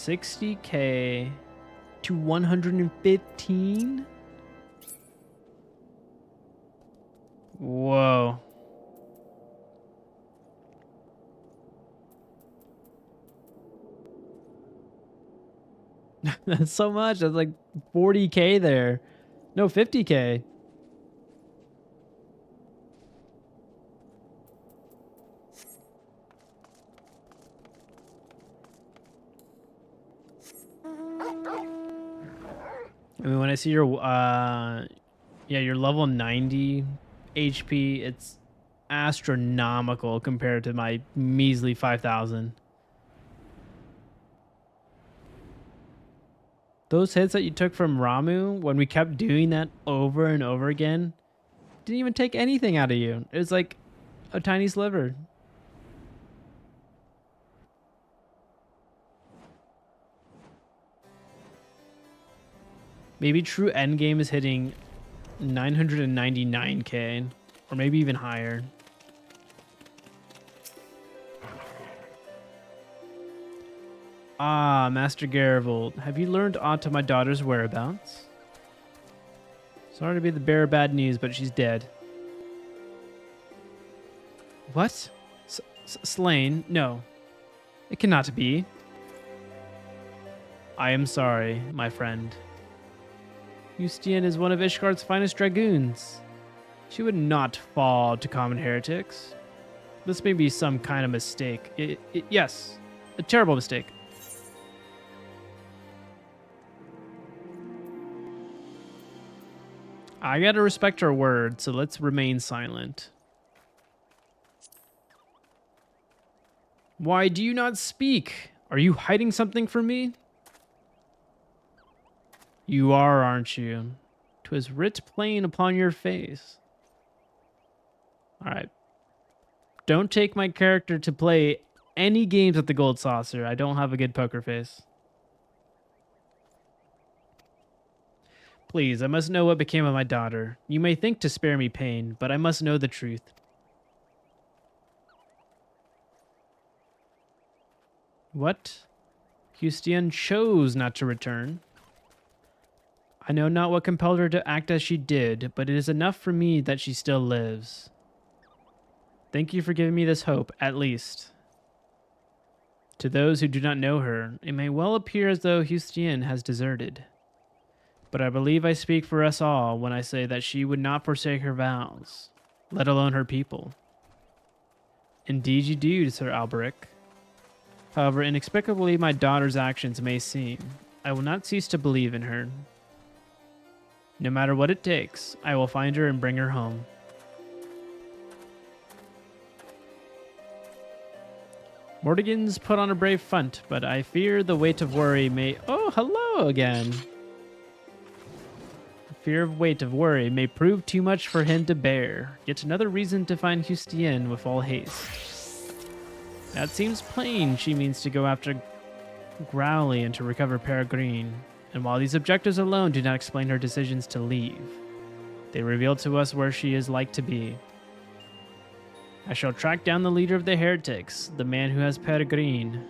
$60K to 115? Whoa. That's so much. That's like 40K there. No, 50K. I mean, when I see your, yeah, your level 90 HP, it's astronomical compared to my measly 5,000. Those hits that you took from Ramu, when we kept doing that over and over again, didn't even take anything out of you. It was like a tiny sliver. Maybe true endgame is hitting 999K, or maybe even higher. Ah, Master Garivold, have you learned aught of my daughter's whereabouts? Sorry to be the bearer of bad news, but she's dead. What? Slain? No. It cannot be. I am sorry, my friend. Yustian is one of Ishgard's finest dragoons. She would not fall to common heretics. This may be some kind of mistake. Yes, a terrible mistake. I gotta respect her word, so let's remain silent. Why do you not speak? Are you hiding something from me? You are, aren't you? 'Twas writ plain upon your face. Alright. Don't take my character to play any games at the Gold Saucer. I don't have a good poker face. Please, I must know what became of my daughter. You may think to spare me pain, but I must know the truth. What? Hustian chose not to return. I know not what compelled her to act as she did, but it is enough for me that she still lives. Thank you for giving me this hope, at least. To those who do not know her, it may well appear as though Hustian has deserted. But I believe I speak for us all when I say that she would not forsake her vows, let alone her people. Indeed you do, Sir Alberic. However inexplicably my daughter's actions may seem, I will not cease to believe in her. No matter what it takes, I will find her and bring her home. Mordigans put on a brave front, but I fear the weight of worry may... Oh, hello again. Weight of worry may prove too much for him to bear. Yet another reason to find Hustian with all haste. Now it seems plain she means to go after Growly and to recover Peregrine. And while these objectives alone do not explain her decisions to leave, they reveal to us where she is like to be. I shall track down the leader of the heretics, the man who has Peregrine.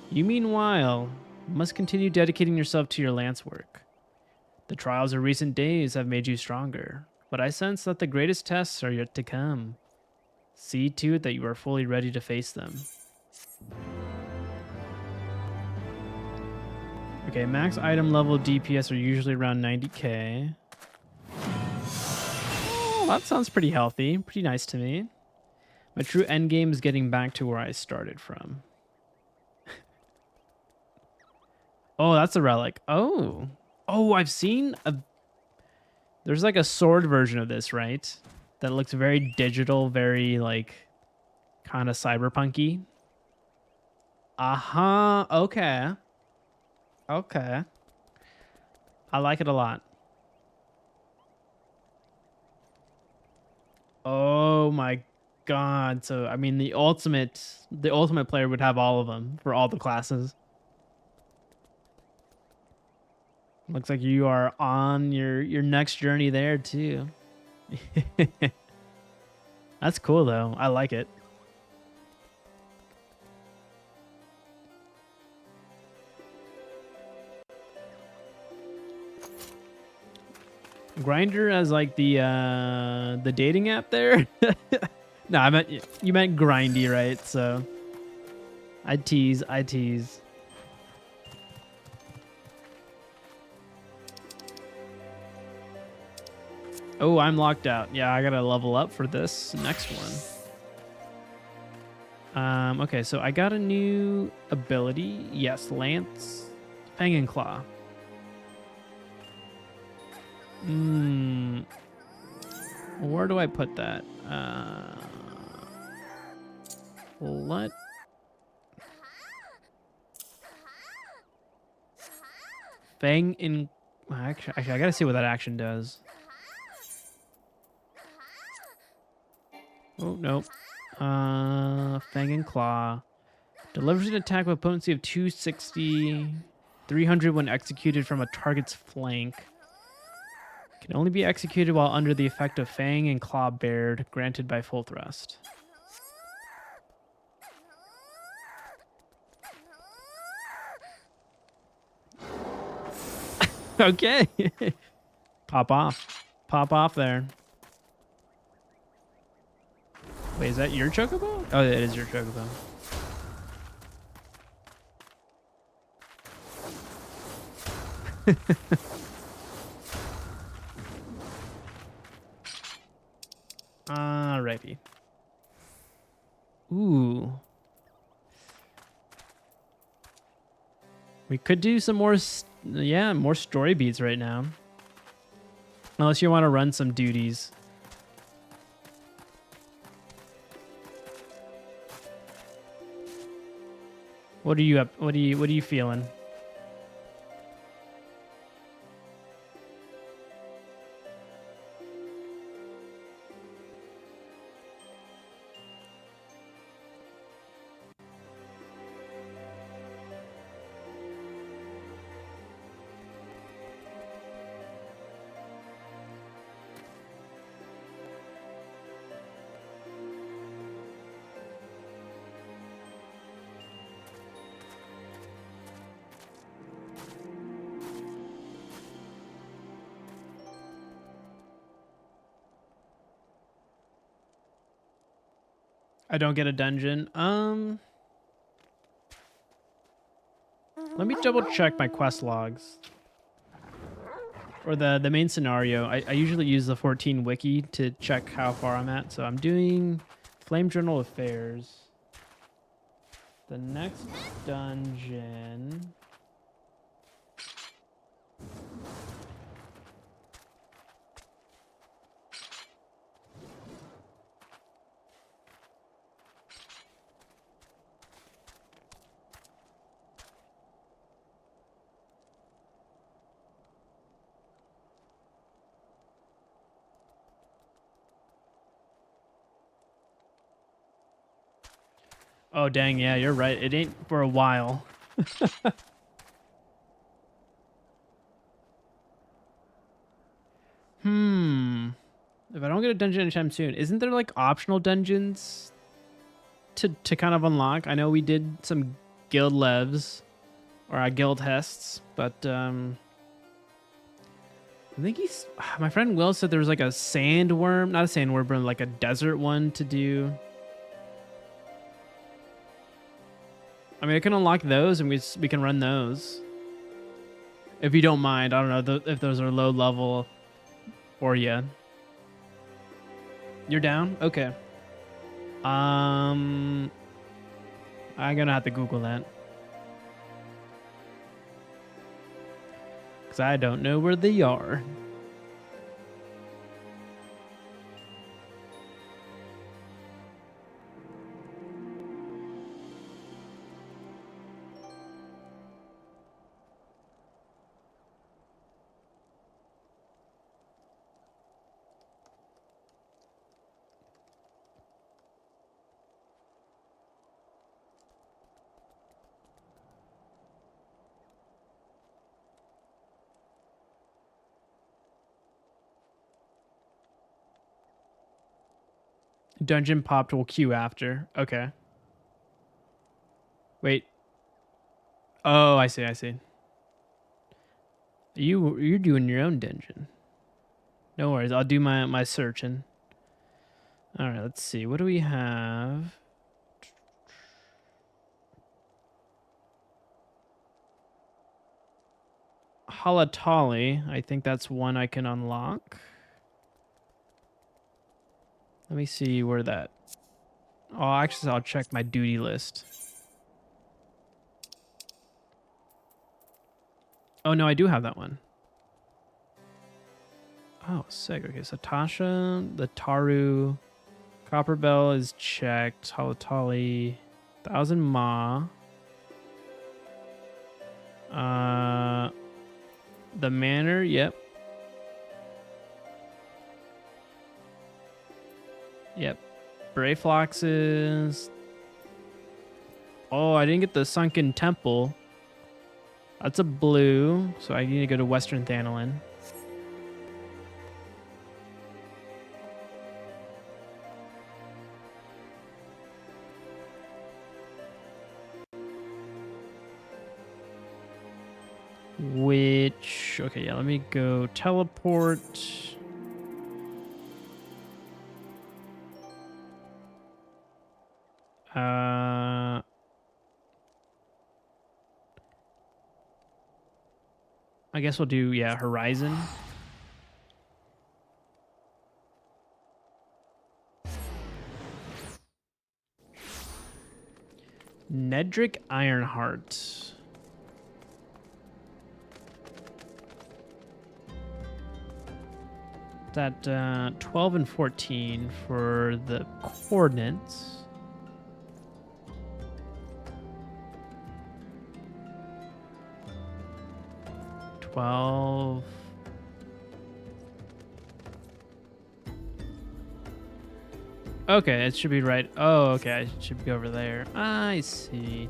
You, meanwhile, must continue dedicating yourself to your lance work. The trials of recent days have made you stronger, but I sense that the greatest tests are yet to come. See to it that you are fully ready to face them. Okay, max item level DPS are usually around 90k. Oh, that sounds pretty healthy. Pretty nice to me. My true endgame is getting back to where I started from. Oh, that's a relic. Oh. Oh, I've seen a... There's like a sword version of this, right? That looks very digital, very like kind of cyberpunky. Uh-huh. Okay. Okay. I like it a lot. Oh my god. So, I mean, the ultimate player would have all of them for all the classes. Looks like you are on your next journey there too. That's cool though. I like it. Grinder as like the dating app there? No, I meant you meant grindy, right? So I tease. Oh, I'm locked out. Yeah, I gotta level up for this next one. Okay, so I got a new ability. Yes, Lance, Fang and Claw. Where do I put that? Let... Fang in... Actually, I gotta see what that action does. Oh, nope. Fang and Claw. Delivers an attack with potency of 260, 300 when executed from a target's flank. Can only be executed while under the effect of Fang and Claw Baird, granted by full thrust. Okay. Pop off there. Wait, is that your chocobo? Oh, it is your chocobo. Alrighty. Ooh. We could do some more, more story beats right now. Unless you want to run some duties. What are you up? What are you feeling? I don't get a dungeon. Let me double check my quest logs. Or the main scenario. I usually use the 14 wiki to check how far I'm at. So I'm doing Flame Journal Affairs. The next dungeon. Oh, dang. Yeah, you're right. It ain't for a while. If I don't get a dungeon anytime soon, isn't there like optional dungeons to kind of unlock? I know we did some guildleves or guild hests, but I think my friend Will said there was like a sandworm, not a sandworm, but like a desert one to do. I mean, I can unlock those and we can run those. If you don't mind, I don't know if those are low level or yeah. You're down? Okay. I'm gonna have to Google that. Because I don't know where they are. Dungeon popped will queue after. Okay. Wait. Oh, I see. I see. You're doing your own dungeon. No worries. I'll do my searching. All right. Let's see. What do we have? Halatali. I think that's one I can unlock. Let me see where that. Oh, actually, I'll check my duty list. Oh no, I do have that one. Oh, sick. Okay, so Tasha, the Taru, Copper Bell is checked. Halatali, Thousand Ma. The Manor, yep. Yep. Bray Floxes. Oh, I didn't get the Sunken Temple. That's a blue, so I need to go to Western Thanolin. Which, okay, yeah, let me go teleport. I guess we'll do, yeah, Horizon. Nedrick Ironheart. That 12 and 14 for the coordinates. $12. Okay, it should be right. Oh, okay, I should go over there. I see.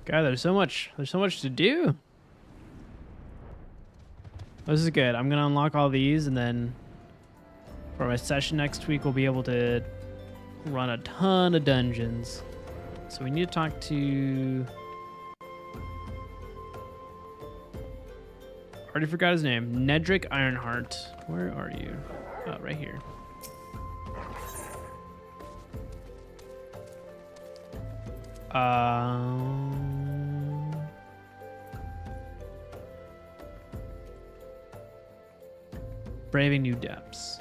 God, there's so much to do. This is good. I'm going to unlock all these, and then for my session next week, we'll be able to run a ton of dungeons. So we need to talk to... Already forgot his name. Nedrick Ironheart. Where are you? Oh, right here. Braving new depths.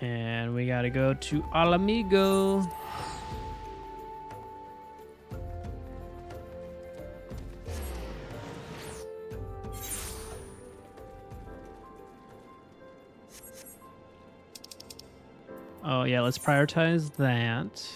And we gotta go to Alamigo. Oh yeah, let's prioritize that.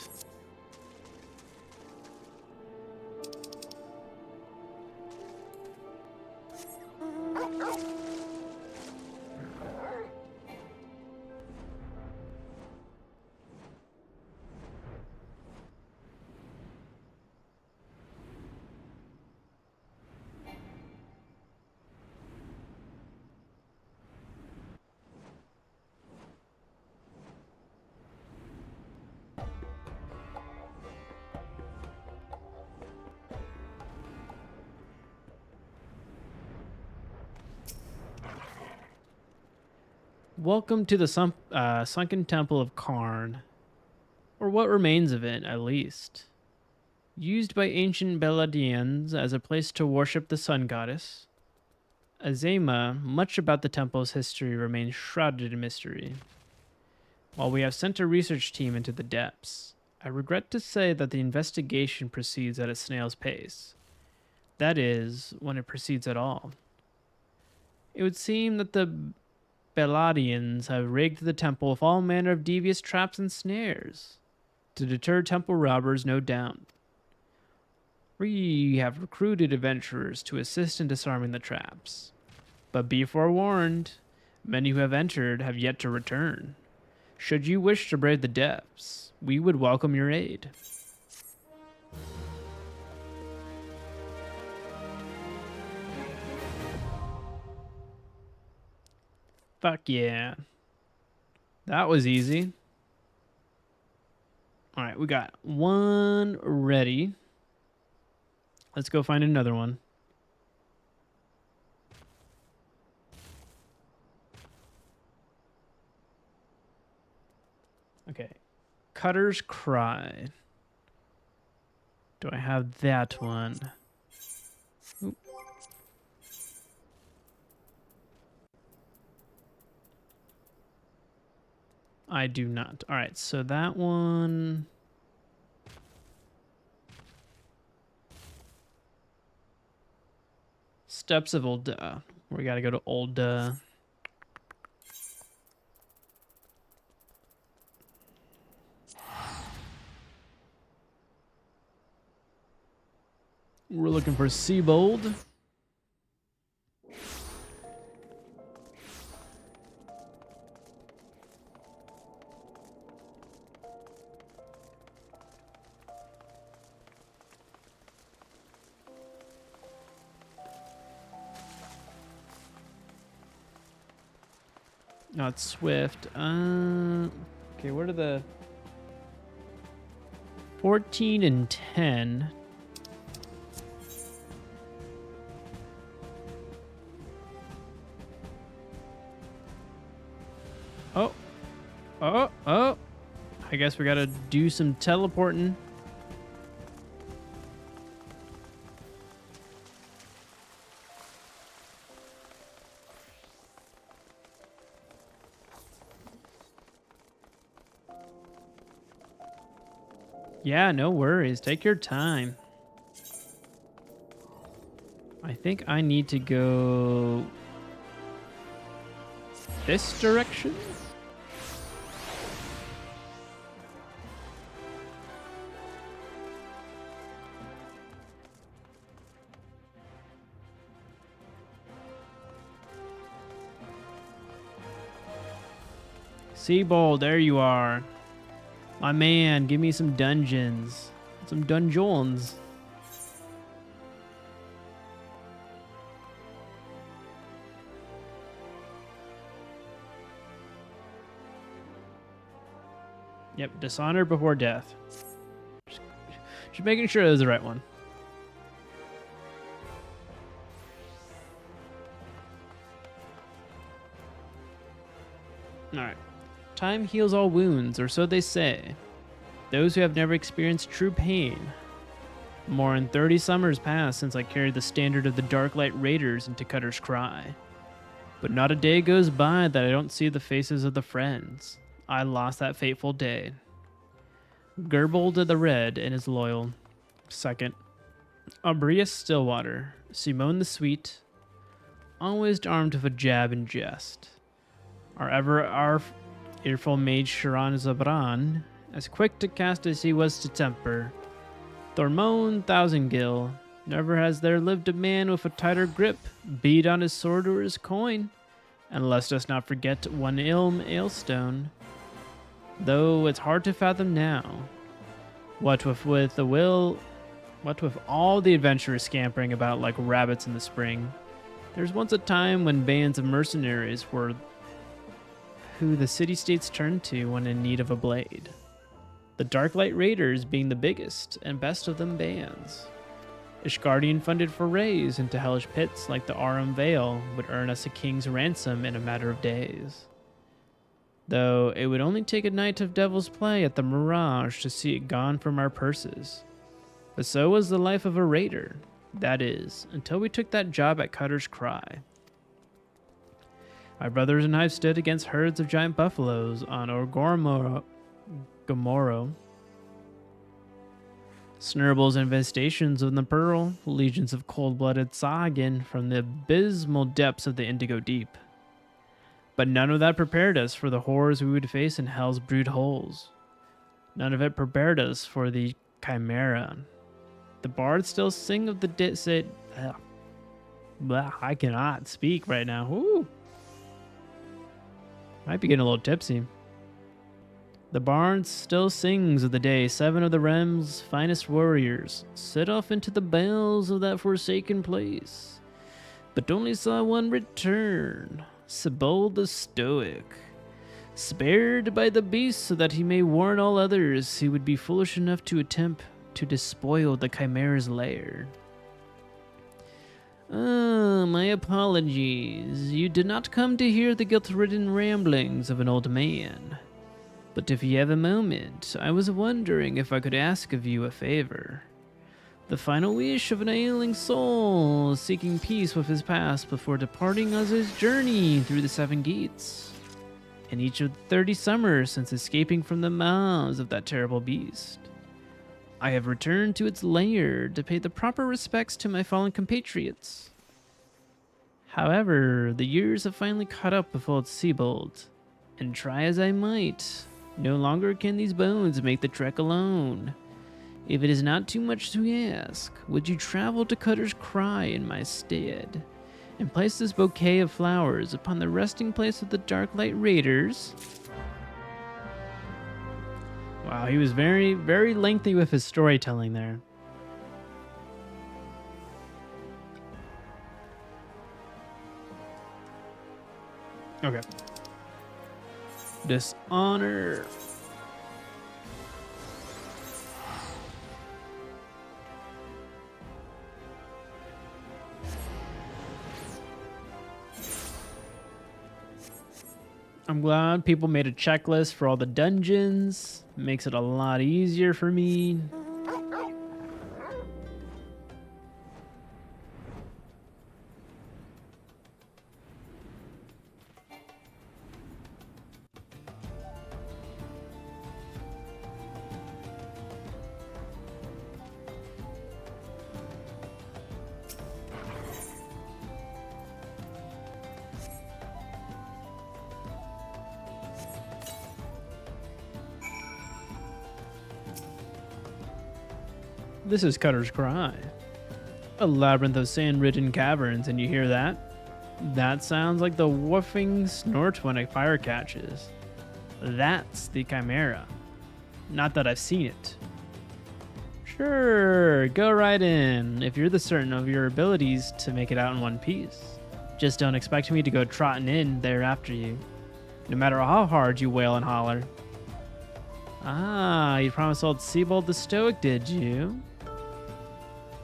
Welcome to the sunken temple of Karn, or what remains of it, at least. Used by ancient Beladians as a place to worship the sun goddess, Azema, much about the temple's history remains shrouded in mystery. While we have sent a research team into the depths, I regret to say that the investigation proceeds at a snail's pace. That is, when it proceeds at all. It would seem that the Beladians have rigged the temple with all manner of devious traps and snares. To deter temple robbers, no doubt. We have recruited adventurers to assist in disarming the traps. But be forewarned, many who have entered have yet to return. Should you wish to brave the depths, we would welcome your aid. Fuck yeah. That was easy. All right, we got one ready. Let's go find another one. Okay. Cutter's Cry. Do I have that one? Oop. I do not. All right, so that one... Steps of Ul'dah. We gotta go to Ul'dah. We're looking for Seabold. Not Swift. Okay, what are the 14 and 10? Oh. I guess we gotta do some teleporting. Yeah, no worries. Take your time. I think I need to go this direction. Seabold, there you are. My man, give me some dungeons. Some dungeons. Yep, dishonor before death. Just making sure it was the right one. Alright. Time heals all wounds, or so they say. Those who have never experienced true pain. More than 30 summers passed since I carried the standard of the Darklight Raiders into Cutter's Cry. But not a day goes by that I don't see the faces of the friends I lost that fateful day. Gerbold the Red and his loyal second. Aubrius Stillwater, Simone the Sweet, always armed with a jab and jest. Our earful mage Sharon Zabran, as quick to cast as he was to temper. Thormone Thousandgill, never has there lived a man with a tighter grip, bead on his sword or his coin. And let us not forget one Ilm Ailstone, though it's hard to fathom now. What with all the adventurers scampering about like rabbits in the spring, there's once a time when bands of mercenaries were who the city-states turned to when in need of a blade. The Darklight Raiders being the biggest and best of them bands. Ishgardian funded forays into hellish pits like the Arum Vale would earn us a king's ransom in a matter of days. Though it would only take a night of devil's play at the Mirage to see it gone from our purses. But so was the life of a raider, that is, until we took that job at Cutter's Cry. My brothers and I stood against herds of giant buffaloes on Gomorrow, snurbles and infestations of the Pearl, legions of cold-blooded Sagan from the abysmal depths of the Indigo Deep. But none of that prepared us for the horrors we would face in Hell's brood holes. None of it prepared us for the Chimera. The bards still sing of the I cannot speak right now. Woo. Might be getting a little tipsy. The bard still sings of the day 7 of the realm's finest warriors set off into the bells of that forsaken place, but only saw one return, Sebald the Stoic, spared by the beast so that he may warn all others he would be foolish enough to attempt to despoil the Chimera's lair. Ah, my apologies. You did not come to hear the guilt-ridden ramblings of an old man. But if you have a moment, I was wondering if I could ask of you a favor. The final wish of an ailing soul seeking peace with his past before departing on his journey through the 7 gates. In each of the 30 summers since escaping from the mouths of that terrible beast, I have returned to its lair to pay the proper respects to my fallen compatriots. However, the years have finally caught up with old Sebald, and try as I might, no longer can these bones make the trek alone. If it is not too much to ask, would you travel to Cutter's Cry in my stead, and place this bouquet of flowers upon the resting place of the Darklight Raiders? Wow, he was very, very lengthy with his storytelling there. Okay. Dishonor. I'm glad people made a checklist for all the dungeons. Makes it a lot easier for me. This is Cutter's Cry. A labyrinth of sand-ridden caverns, and you hear that? That sounds like the woofing snort when a fire catches. That's the Chimera. Not that I've seen it. Sure, go right in, if you're the certain of your abilities to make it out in one piece. Just don't expect me to go trotting in there after you, no matter how hard you wail and holler. Ah, you promised old Sebald the Stoic, did you?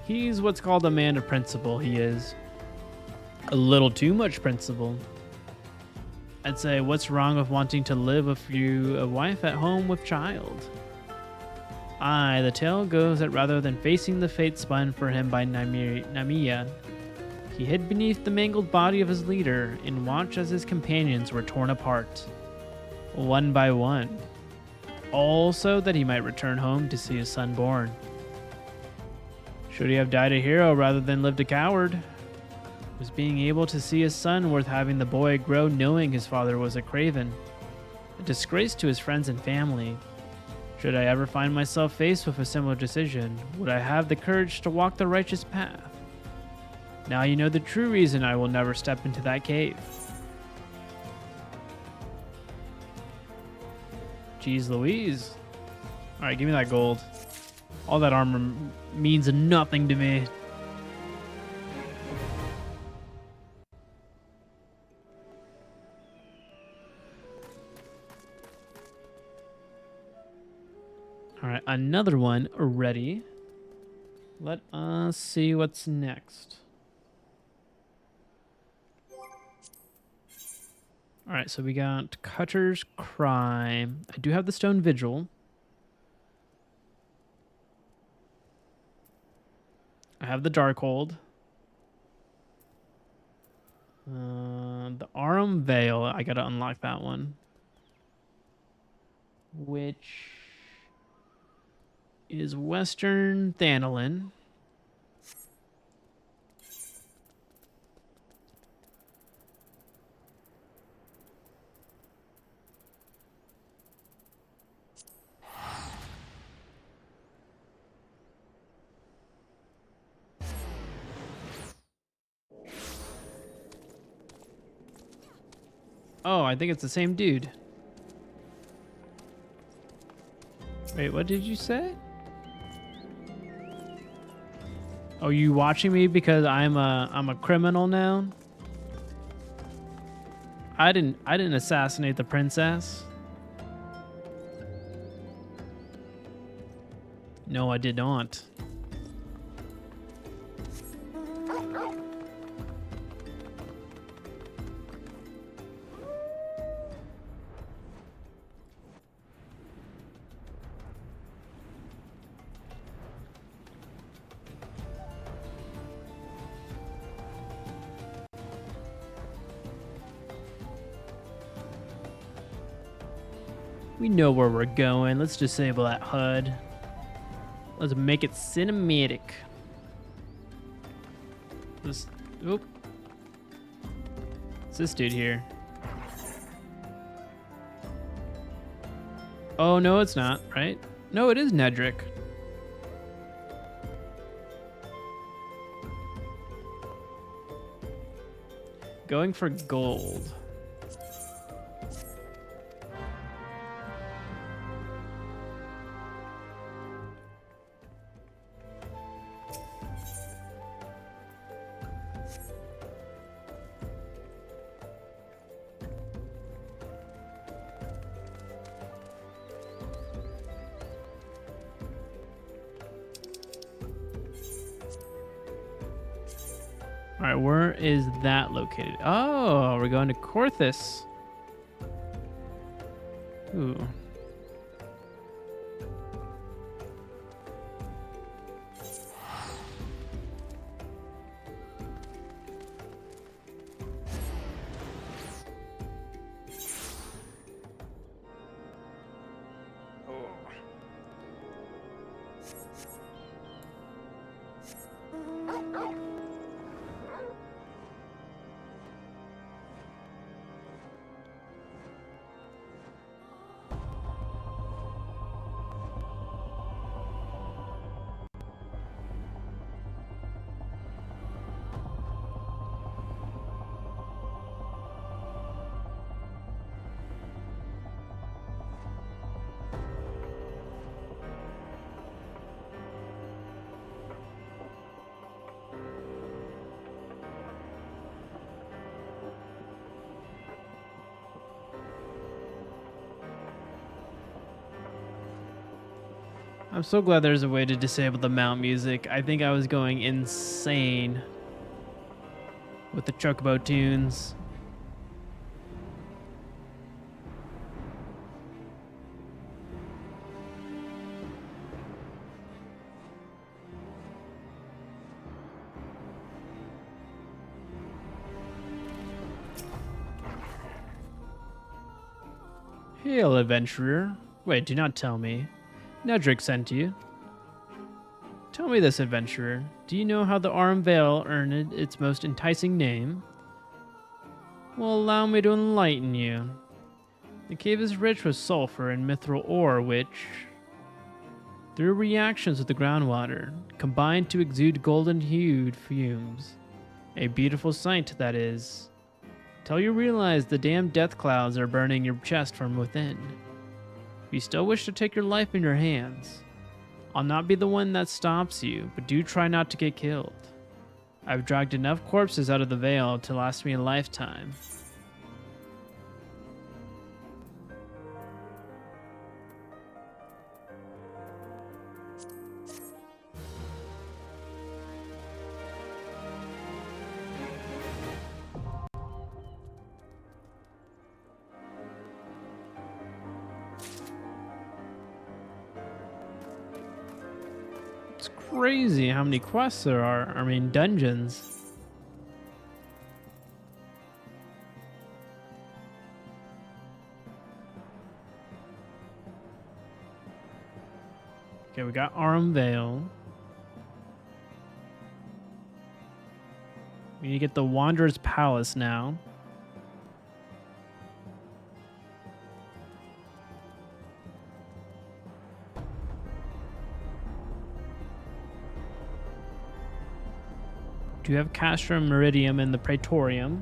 He's what's called a man of principle, he is. A little too much principle. I'd say, what's wrong with wanting to live with you, a wife at home with child? Aye, the tale goes that rather than facing the fate spun for him by Namiya, he hid beneath the mangled body of his leader and watched as his companions were torn apart, one by one. Also that he might return home to see his son born. Should he have died a hero rather than lived a coward? Was being able to see his son worth having the boy grow knowing his father was a craven, a disgrace to his friends and family? Should I ever find myself faced with a similar decision, would I have the courage to walk the righteous path? Now you know the true reason I will never step into that cave. Jeez Louise. Alright, give me that gold. All that armor means nothing to me. Alright, another one ready. Let us see what's next. Alright, so we got Cutter's Crime. I do have the Stone Vigil. I have the Darkhold. The Arum Veil, I gotta unlock that one. Which is Western Thanolin. Oh, I think it's the same dude. Wait, what did you say? Oh, you watching me because I'm a criminal now? I didn't assassinate the princess. No, I did not. We know where we're going. Let's disable that HUD. Let's make it cinematic. Oop. It's this dude here. Oh, no, it's not, right? No, it is Nedrick. Going for gold. All right, where is that located? Oh, we're going to Corthus. Ooh. I'm so glad there's a way to disable the mount music. I think I was going insane with the Chocobo tunes. Hail, adventurer. Wait, do not tell me. Nedrick sent you. Tell me this, adventurer. Do you know how the Aurum Vale earned its most enticing name? Well, allow me to enlighten you. The cave is rich with sulfur and mithril ore, which, through reactions with the groundwater, combine to exude golden-hued fumes. A beautiful sight, that is. Till you realize the damn death clouds are burning your chest from within. If you still wish to take your life in your hands, I'll not be the one that stops you, but do try not to get killed. I've dragged enough corpses out of the Vale to last me a lifetime. It's crazy how many quests there are. I mean, dungeons. Okay, we got Aurum Vale. We need to get the Wanderer's Palace now. Do you have Castrum Meridium in the Praetorium?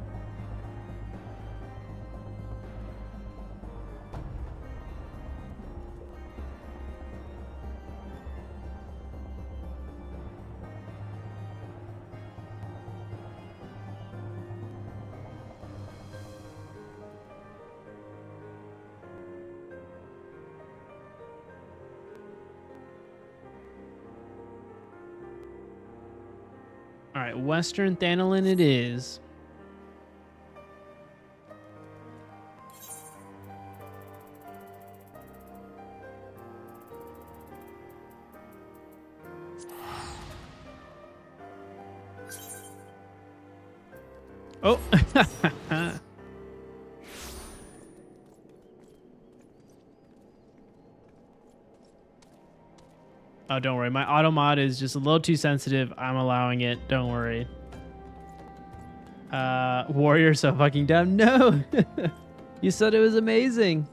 All right, Western Thanalin it is. Oh. Oh, don't worry. My auto mod is just a little too sensitive. I'm allowing it. Don't worry. Warrior so fucking dumb. No. You said it was amazing.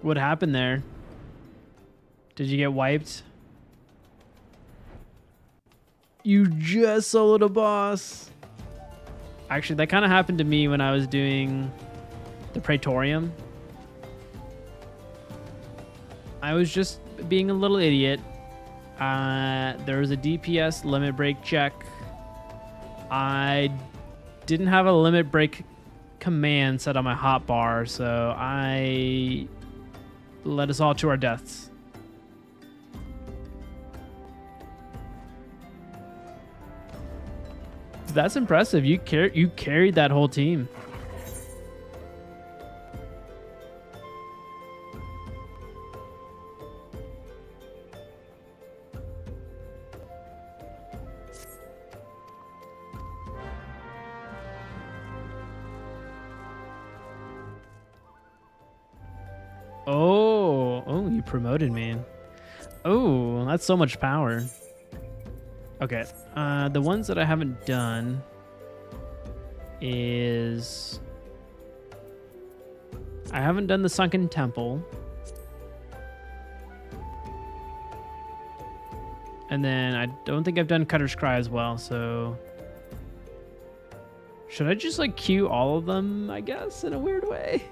What happened there? Did you get wiped? You just soloed a boss. Actually, that kind of happened to me when I was doing the Praetorium. I was just being a little idiot. There was a DPS limit break check. I didn't have a limit break command set on my hotbar, so I led us all to our deaths. That's impressive. You carried that whole team. Oh, you promoted me. Oh, that's so much power. Okay, the ones that I haven't done is I haven't done the Sunken Temple. And then I don't think I've done Cutter's Cry as well, so should I just like queue all of them, I guess, in a weird way?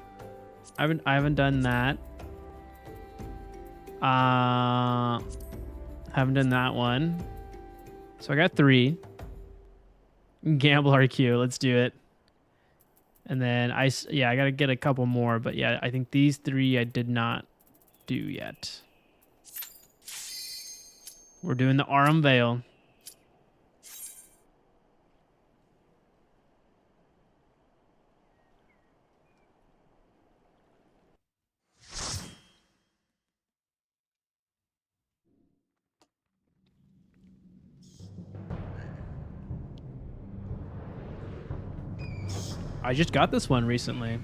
I haven't done that. Haven't done that one. So I got 3. Gamble RQ. Let's do it. And then I gotta get a couple more, but yeah, I think these 3 I did not do yet. We're doing the Arum Veil. I just got this one recently.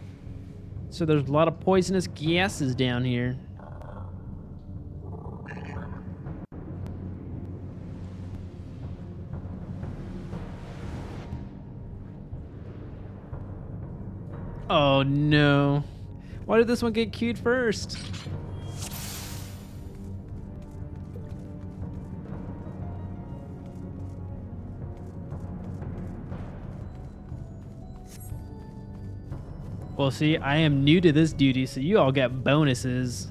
So there's a lot of poisonous gases down here. Oh no. Why did this one get queued first? Well, see, I am new to this duty, so you all get bonuses.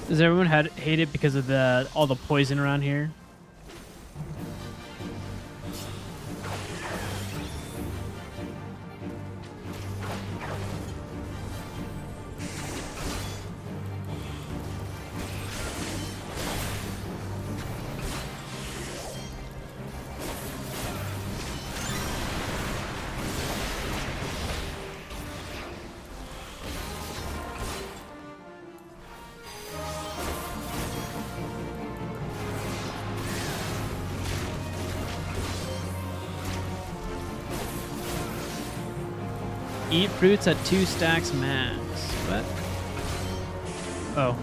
Does everyone hate it because of all the poison around here? Eat fruits at 2 stacks max. What? Oh.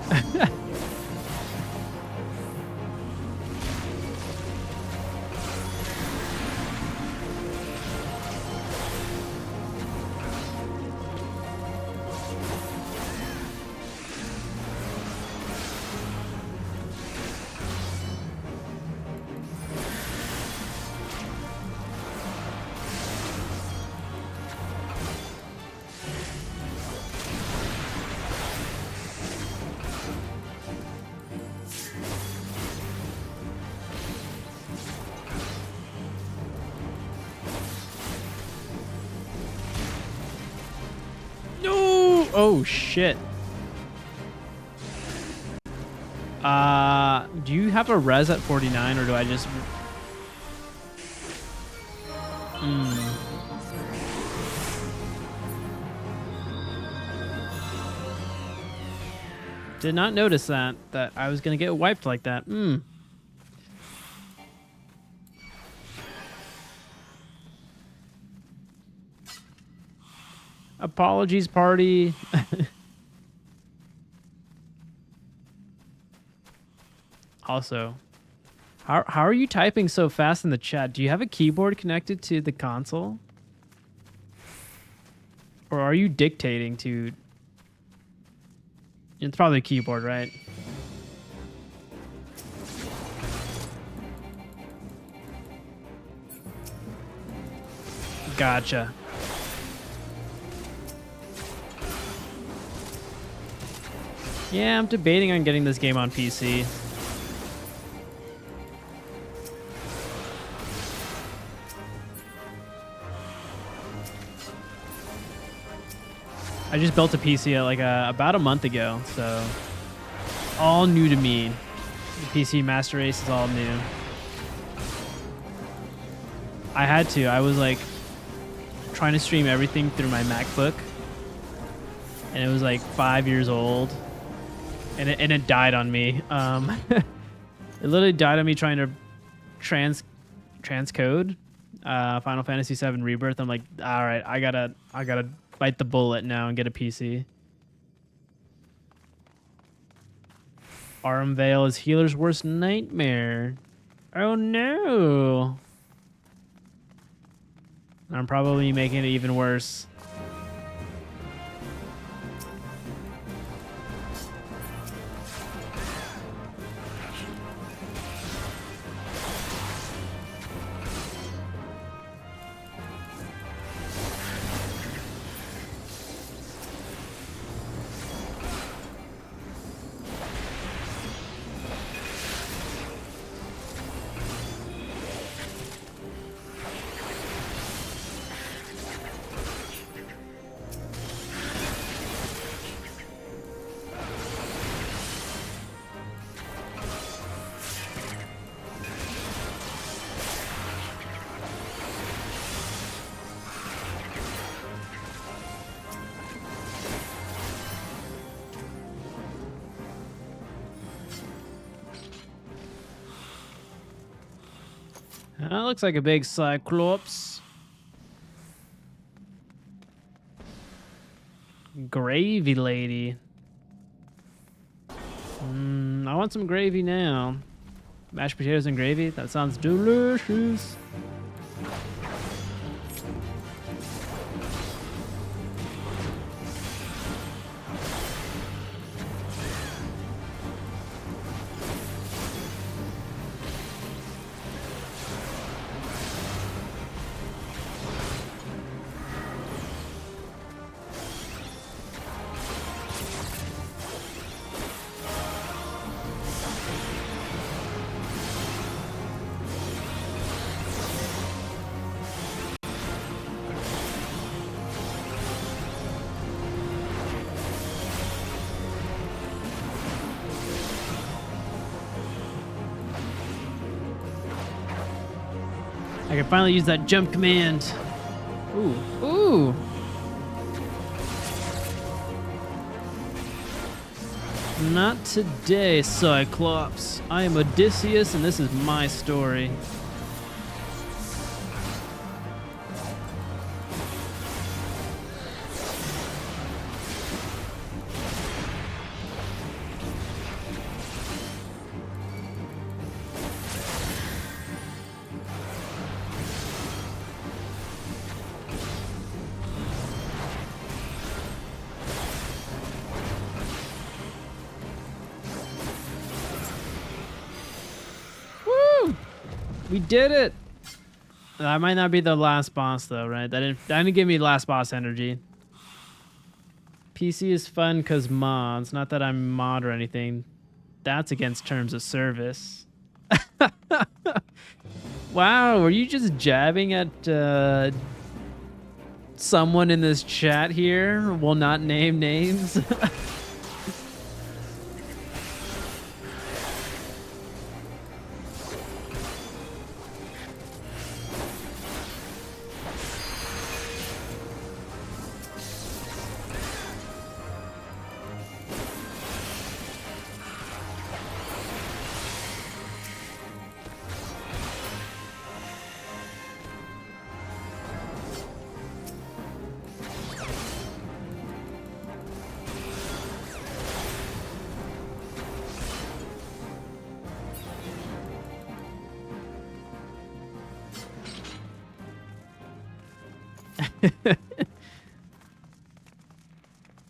Oh shit. Do you have a res at 49 or do I just Did not notice that I was gonna get wiped like that. Apologies, party. Also, how are you typing so fast in the chat? Do you have a keyboard connected to the console? Or are you dictating to... It's probably a keyboard, right? Gotcha. Yeah, I'm debating on getting this game on PC. I just built a PC like about a month ago, so all new to me. The PC Master Race is all new. I had to. I was like trying to stream everything through my MacBook, and it was like 5 years old, and it died on me. It literally died on me trying to transcode Final Fantasy VII Rebirth. I'm like, all right, I gotta bite the bullet now and get a PC. Arm Veil is healer's worst nightmare. Oh no! I'm probably making it even worse. That looks like a big cyclops. Gravy lady. I want some gravy now. Mashed potatoes and gravy? That sounds delicious. I can finally use that jump command. Ooh, ooh. Not today, Cyclops. I am Odysseus, and this is my story. We did it! That might not be the last boss though, right? That didn't give me last boss energy. PC is fun because mods. Not that I'm mod or anything. That's against terms of service. Wow, were you just jabbing at someone in this chat here? Will not name names.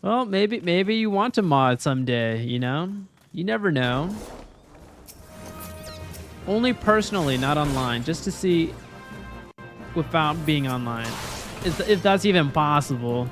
Well, maybe you want to mod someday, you know? You never know. Only personally, not online, just to see without being online. If that's even possible.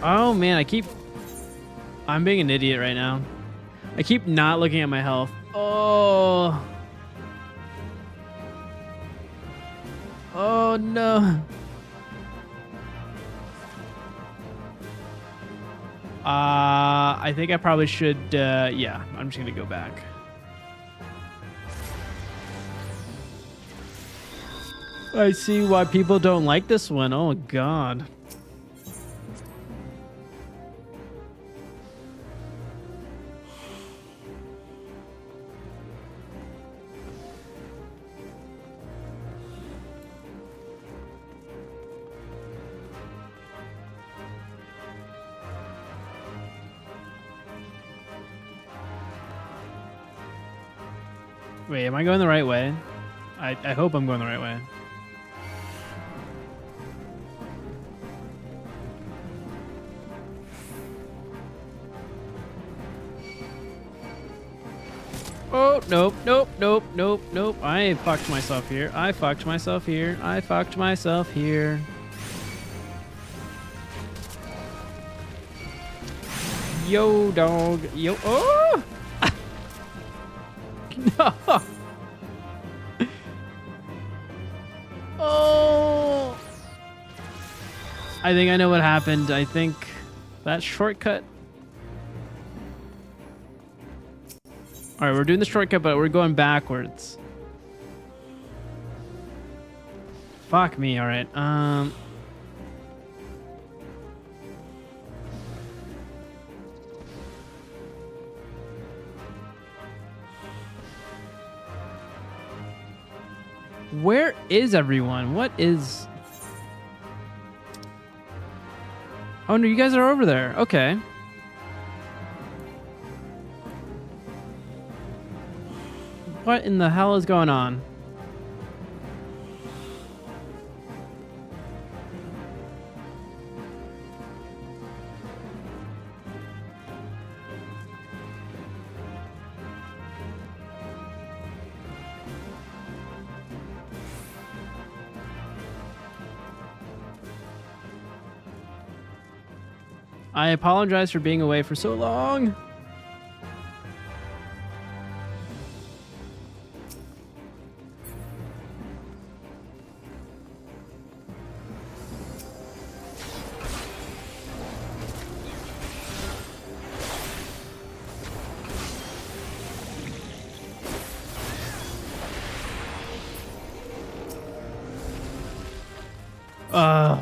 Oh man, I'm being an idiot right now. I keep not looking at my health. Oh. Oh no. I think I probably should, yeah, I'm just gonna go back. I see why people don't like this one. Oh god. Wait, am I going the right way? I hope I'm going the right way. Oh, nope, nope, nope, nope, nope. I fucked myself here. I fucked myself here. I fucked myself here. Yo, dog. Yo. Oh! No. Oh. I think I know what happened. I think that shortcut. All right, we're doing the shortcut, but we're going backwards. Fuck me. All right. Where is everyone? What is... Oh, no, you guys are over there. Okay. What in the hell is going on? I apologize for being away for so long.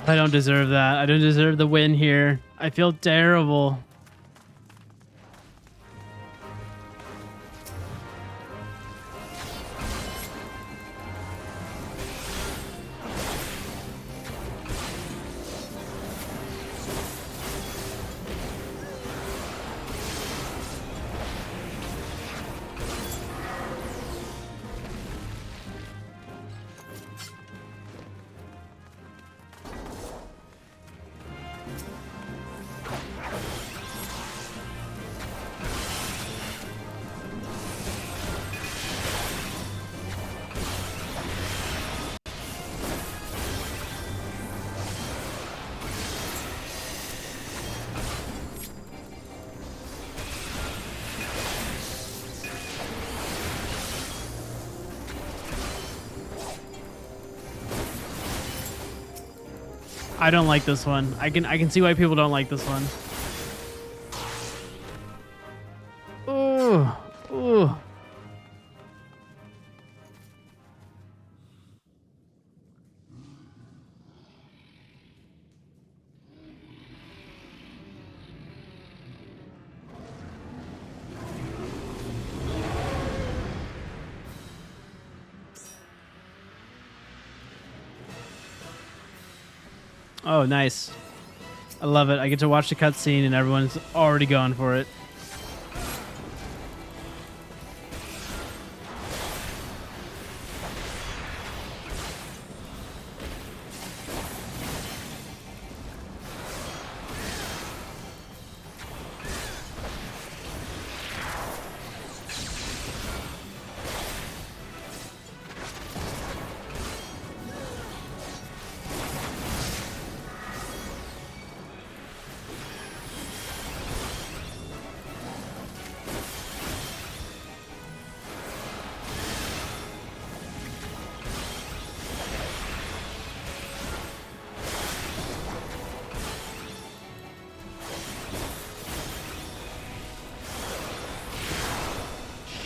I don't deserve that. I don't deserve the win here. I feel terrible. I don't like this one. I can see why people don't like this one. Ooh, ooh. Oh, nice. I love it. I get to watch the cutscene and everyone's already going for it.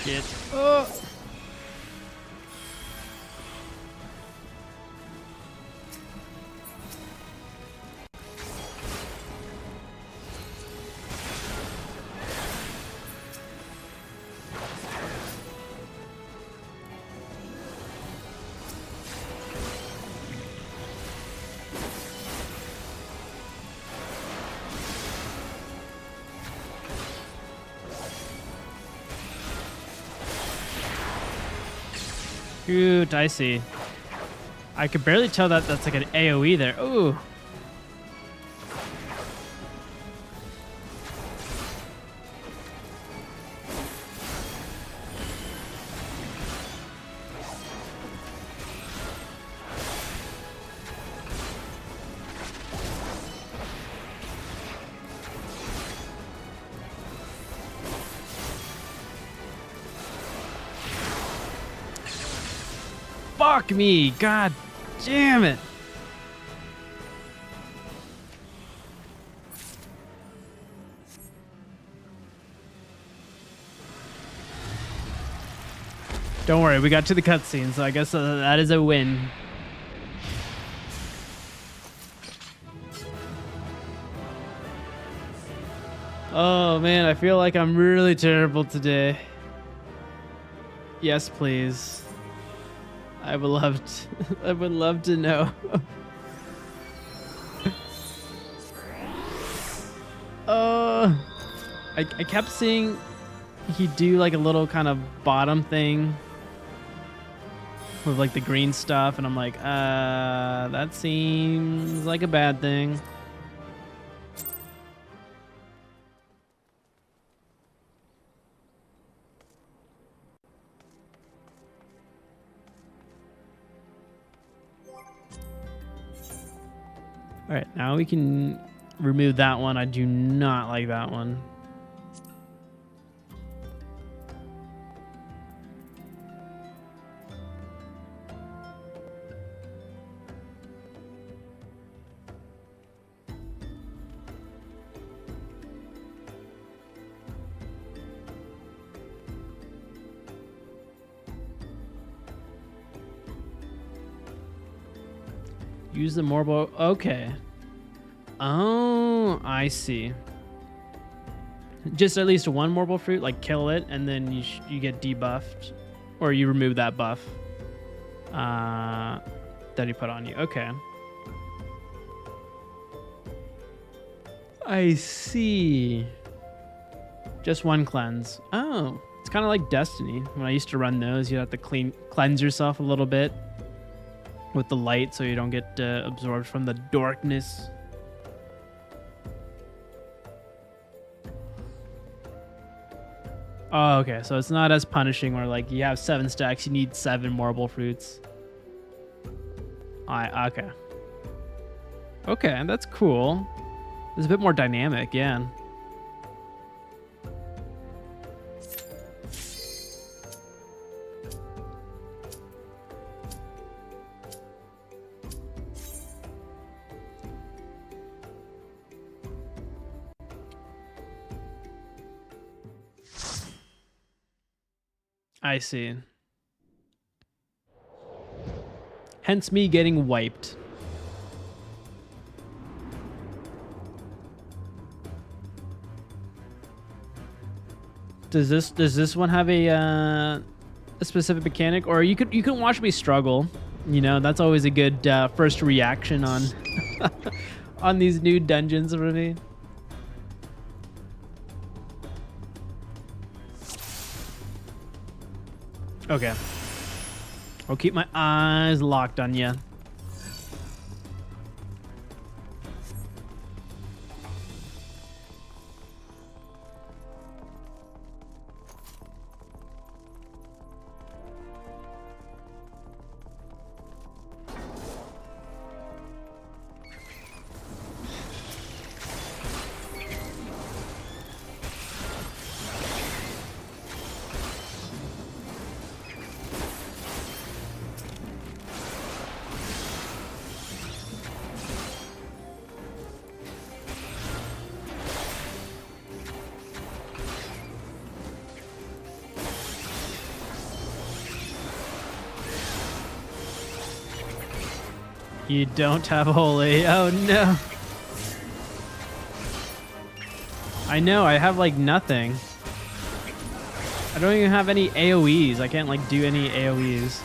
Shit. Oh! Ooh, dicey. I could barely tell that that's like an AoE there. Ooh. Fuck me. God damn it. Don't worry, we got to the cutscene, so I guess that is a win. Oh man, I feel like I'm really terrible today. Yes, please. I would love to know. I kept seeing he'd do like a little kind of bottom thing with like the green stuff, and I'm like, that seems like a bad thing. All right, now we can remove that one. I do not like that one. Use the marble. Okay. Oh, I see. Just at least one marble fruit, like kill it, and then you get debuffed, or you remove that buff that he put on you. Okay. I see. Just one cleanse. Oh, it's kind of like Destiny. When I used to run those, you have to cleanse yourself a little bit with the light so you don't get absorbed from the darkness. Oh, okay. So it's not as punishing where like you have 7 stacks, you need 7 marble fruits. Okay. Okay, that's cool. It's a bit more dynamic, yeah. I see. Hence me getting wiped. Does this one have a specific mechanic, or you can watch me struggle? You know, that's always a good first reaction on on these new dungeons for me. Okay. I'll keep my eyes locked on you. You don't have holy. Oh no. I know, I have like nothing. I don't even have any AoEs. I can't like do any AoEs.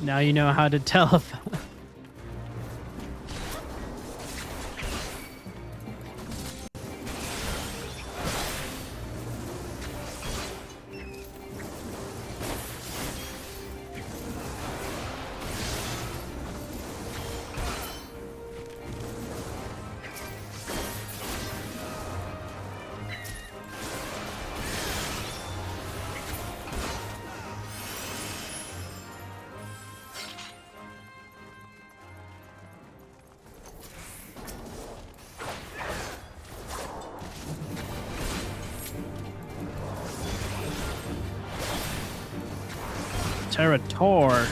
Now you know how to tell if... Territor.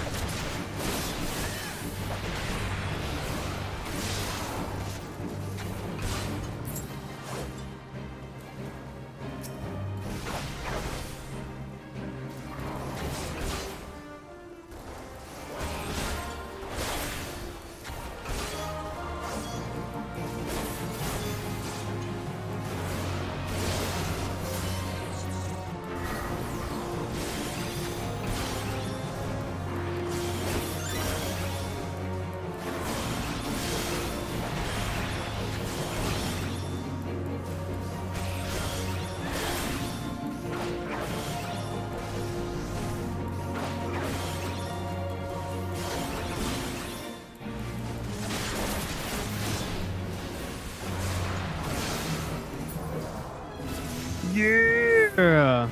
Yeah.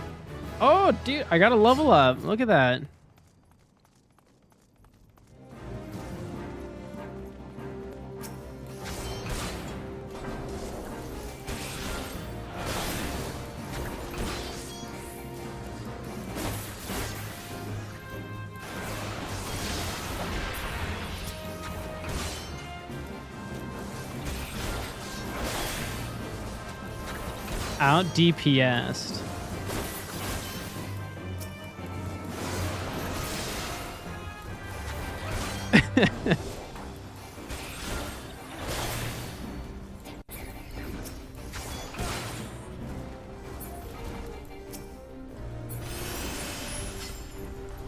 Oh, dude, I got a level up. Look at that. Out DPS'd.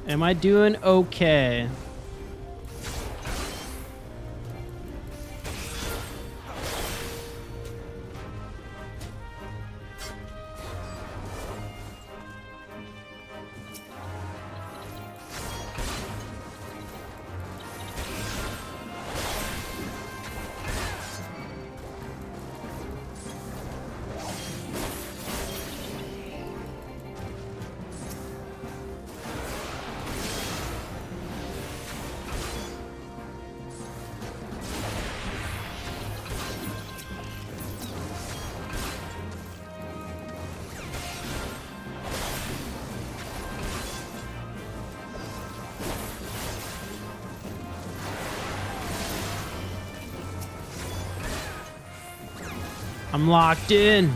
Am I doing okay? I'm locked in.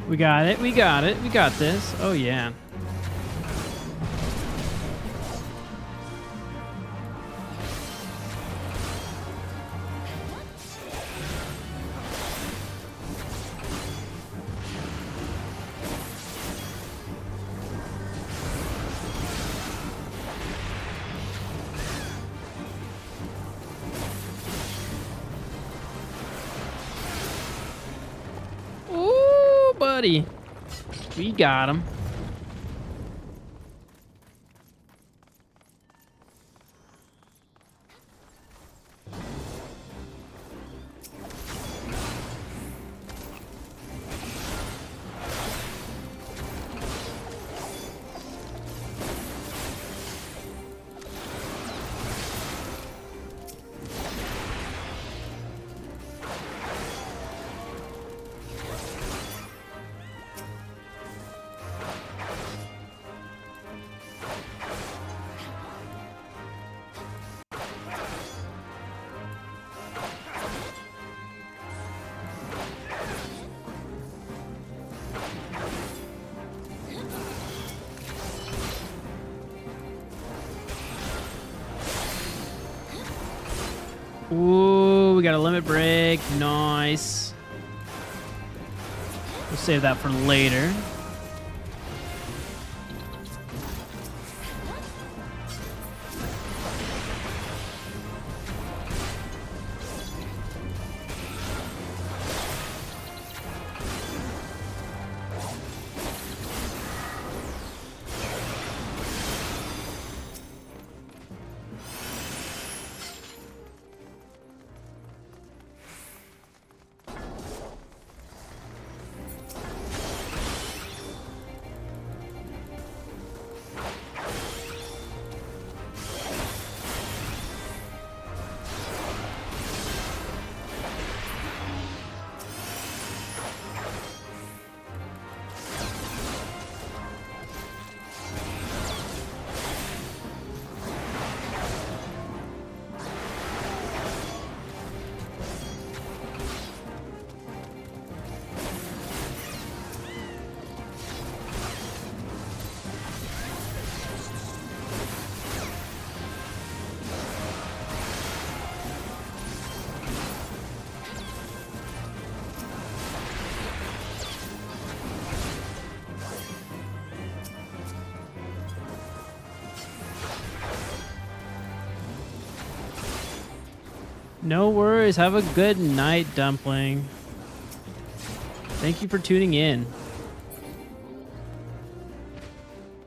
We got it. We got it. We got this. Oh, yeah. Ooh, buddy. We got him. Ooh, we got a limit break. Nice. We'll save that for later. No worries. Have a good night, Dumpling. Thank you for tuning in.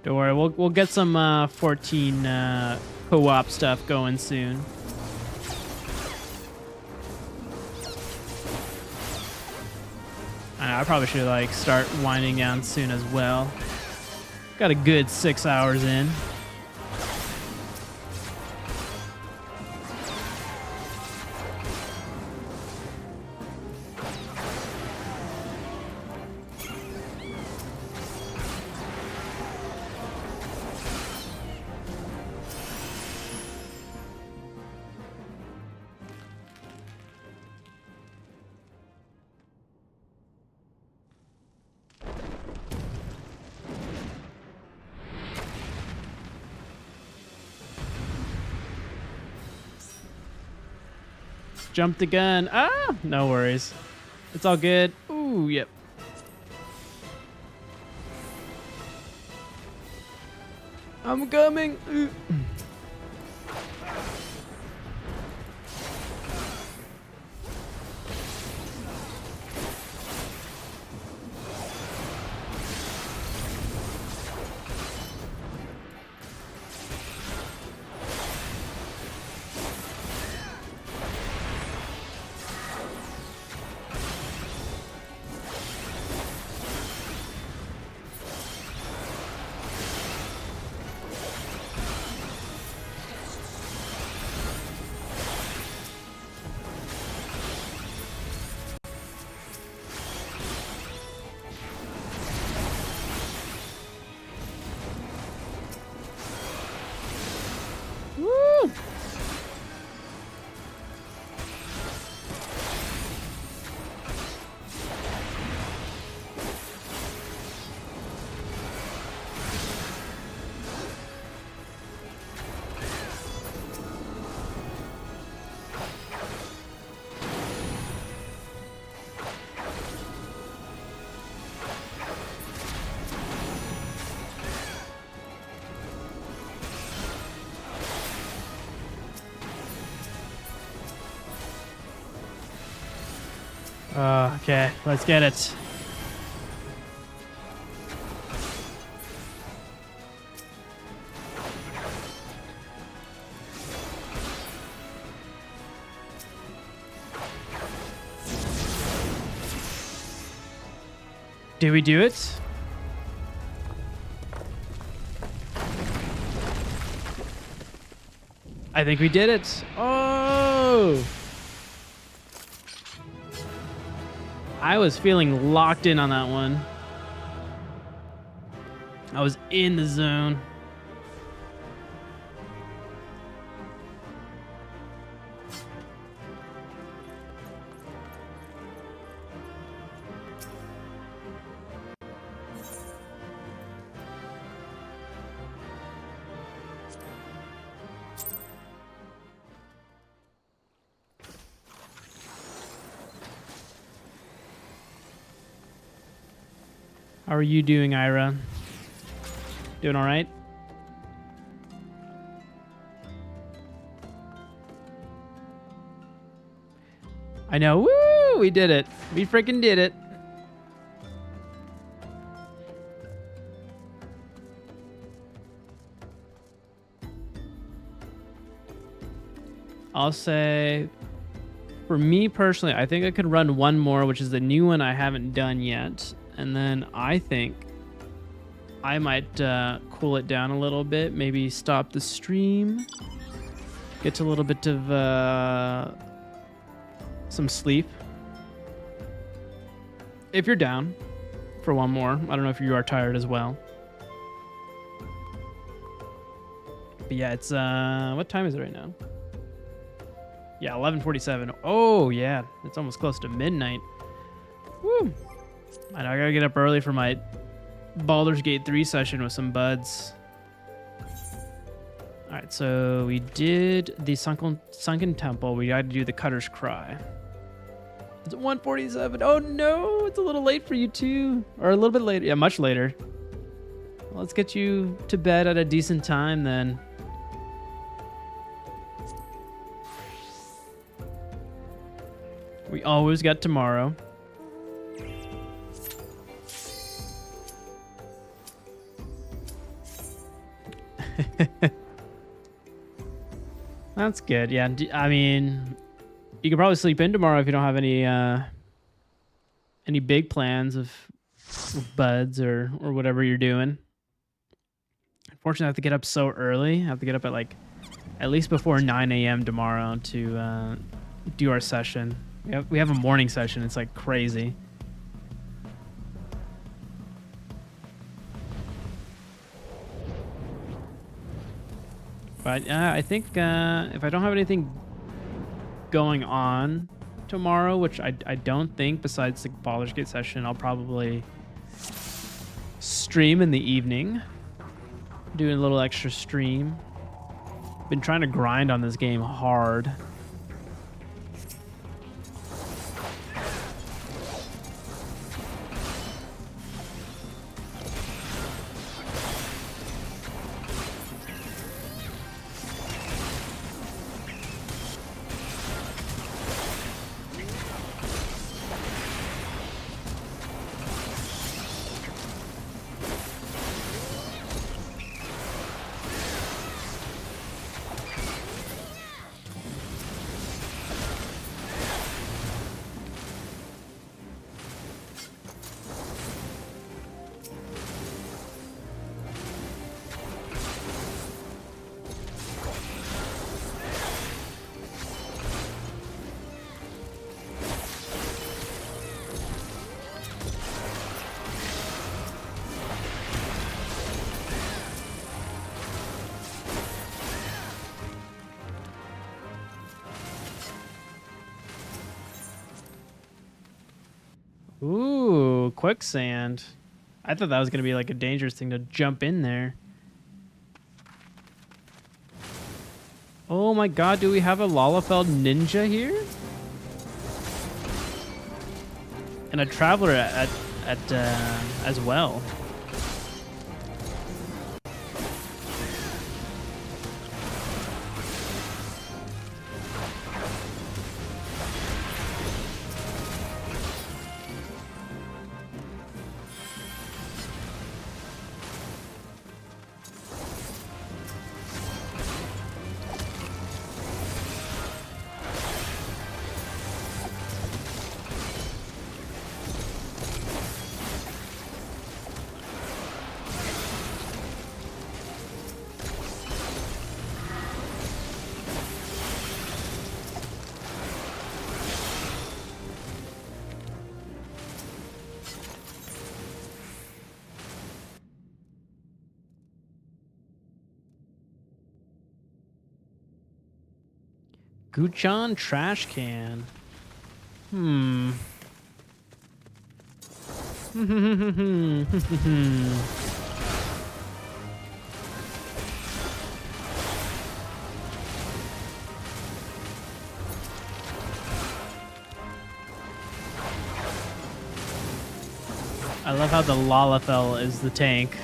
Don't worry, we'll get some 14 co-op stuff going soon. I probably should like start winding down soon as well. Got a good 6 hours in. Jumped the gun. Ah, no worries. It's all good. Ooh, yep. I'm coming. Ooh. Okay, let's get it. Did we do it? I think we did it. Oh! I was feeling locked in on that one. I was in the zone. How are you doing, Ira? Doing all right? I know. Woo! We did it. We freaking did it. I'll say, for me personally, I think I could run one more, which is the new one I haven't done yet. And then I think I might cool it down a little bit. Maybe stop the stream. Get to a little bit of some sleep. If you're down for one more. I don't know if you are tired as well. But yeah, it's what time is it right now? Yeah, 11:47. Oh yeah, it's almost close to midnight. Woo! I know I gotta get up early for my Baldur's Gate 3 session with some buds. All right, so we did the sunken temple. We got to do the Cutter's Cry. It's 1:47. Oh no, it's a little late for you too, or a little bit later. Yeah, much later. Well, let's get you to bed at a decent time then. We always got tomorrow. That's good. Yeah, I mean, you could probably sleep in tomorrow if you don't have any big plans of buds or whatever you're doing. Unfortunately, I have to get up so early. I have to get up at like at least before 9 a.m. tomorrow to do our session. We have a morning session. It's like crazy. But I think if I don't have anything going on tomorrow, which I don't think besides the Baldur's Gate session, I'll probably stream in the evening. Doing a little extra stream. Been trying to grind on this game hard. Ooh, quicksand. I thought that was going to be like a dangerous thing to jump in there. Oh my god, do we have a Lalafell ninja here? And a traveler as well. Guchan trash can. Hmm. I love how the Lalafell is the tank.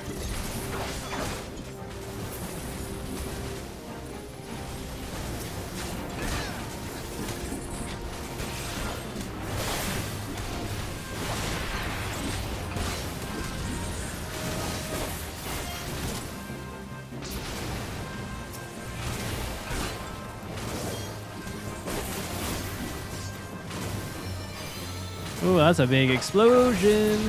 Ooh, that's a big explosion.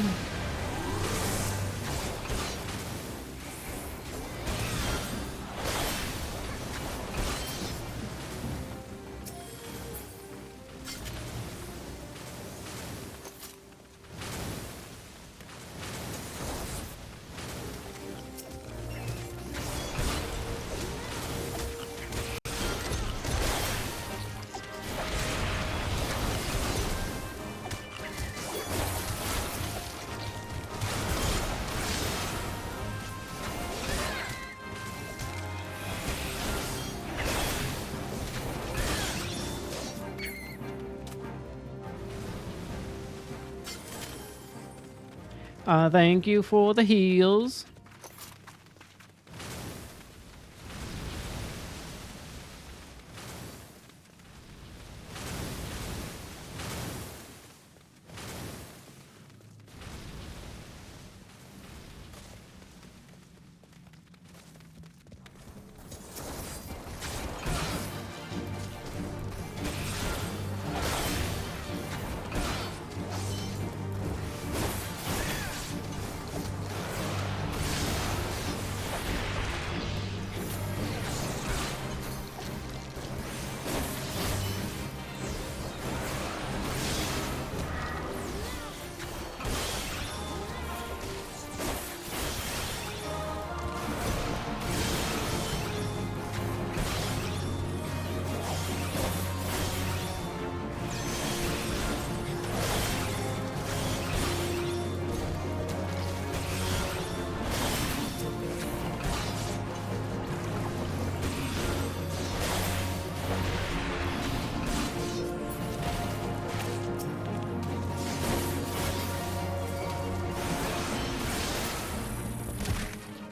Thank you for the heals.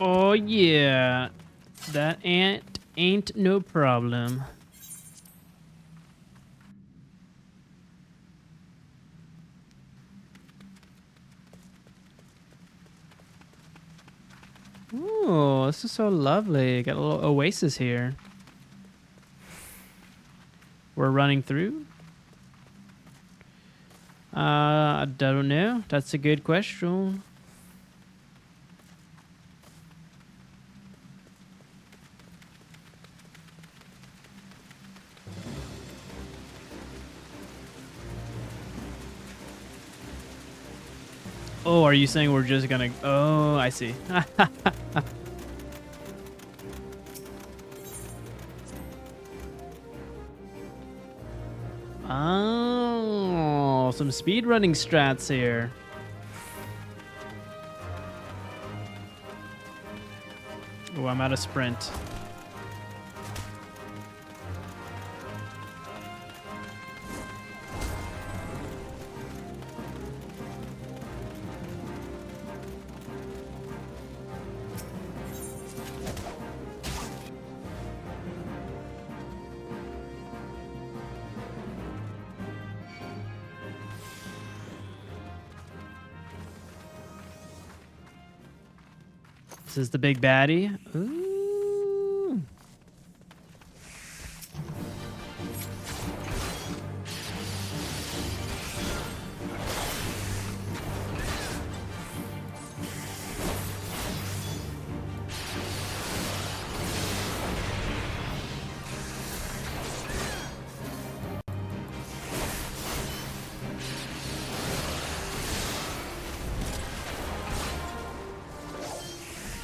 Oh yeah, that ant ain't no problem. Ooh, this is so lovely. Got a little oasis here. We're running through. I don't know. That's a good question. Oh, are you saying we're just gonna... Oh, I see. Oh, some speedrunning strats here. Oh, I'm out of sprint. This is the big baddie. Ooh.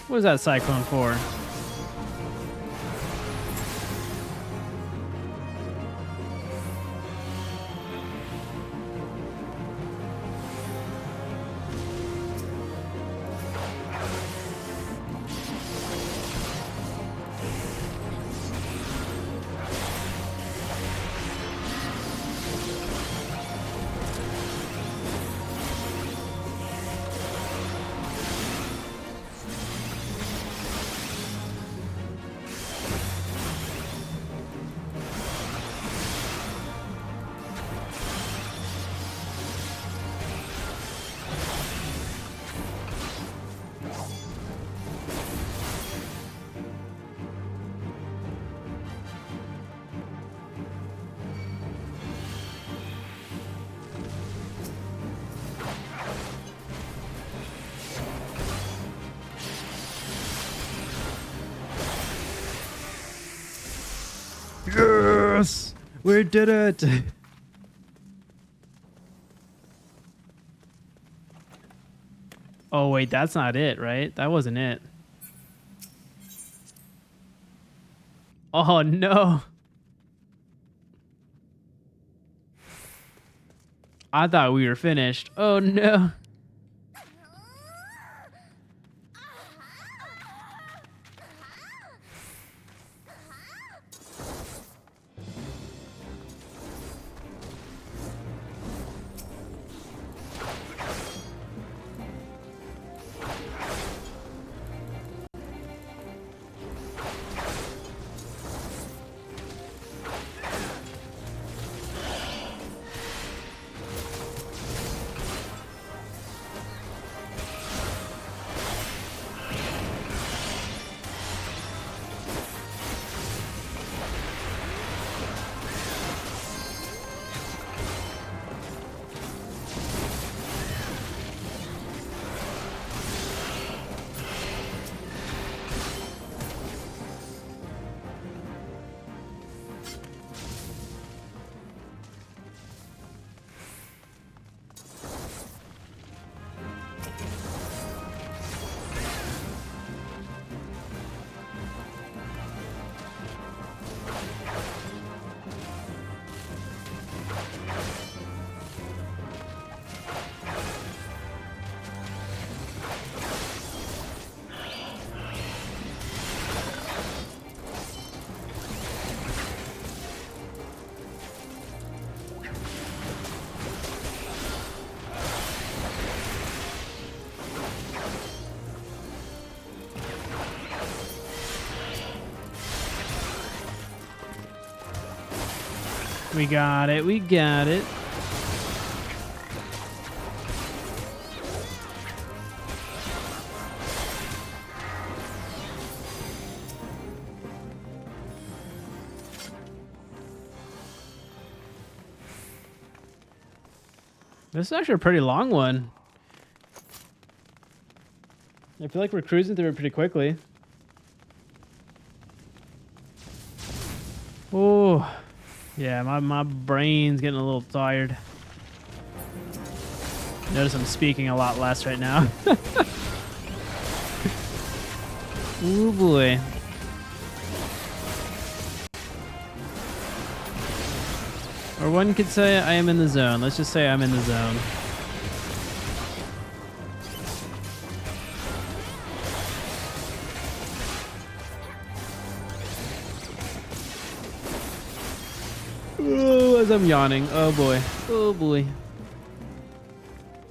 What is that cyclone for? Yes! We did it! Oh, wait, that's not it, right? That wasn't it. Oh, no. I thought we were finished. Oh, no. We got it. We got it. This is actually a pretty long one. I feel like we're cruising through it pretty quickly. Oh, yeah, my brain's getting a little tired. Notice I'm speaking a lot less right now. Oh boy. Or one could say I am in the zone. Let's just say I'm in the zone. Oh, as I'm yawning. Oh boy. Oh boy.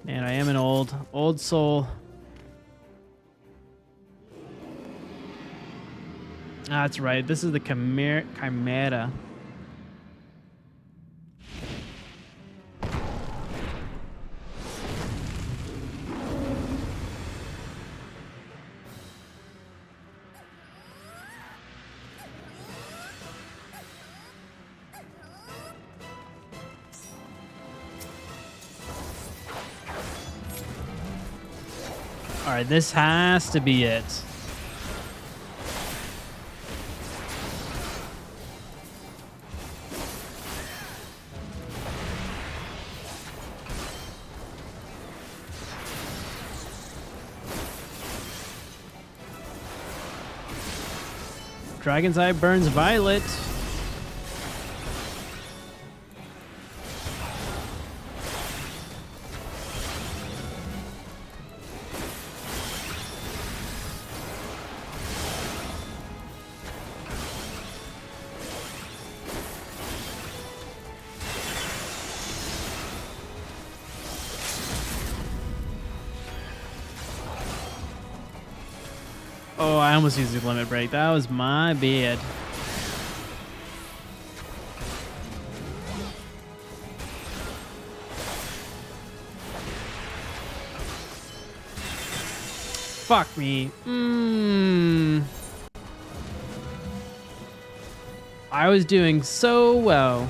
Man, I am an old soul. Ah, that's right. This is the Chimera. All right, this has to be it. Dragon's Eye burns violet. Oh, I almost used the limit break. That was my bad. Fuck me. I was doing so well.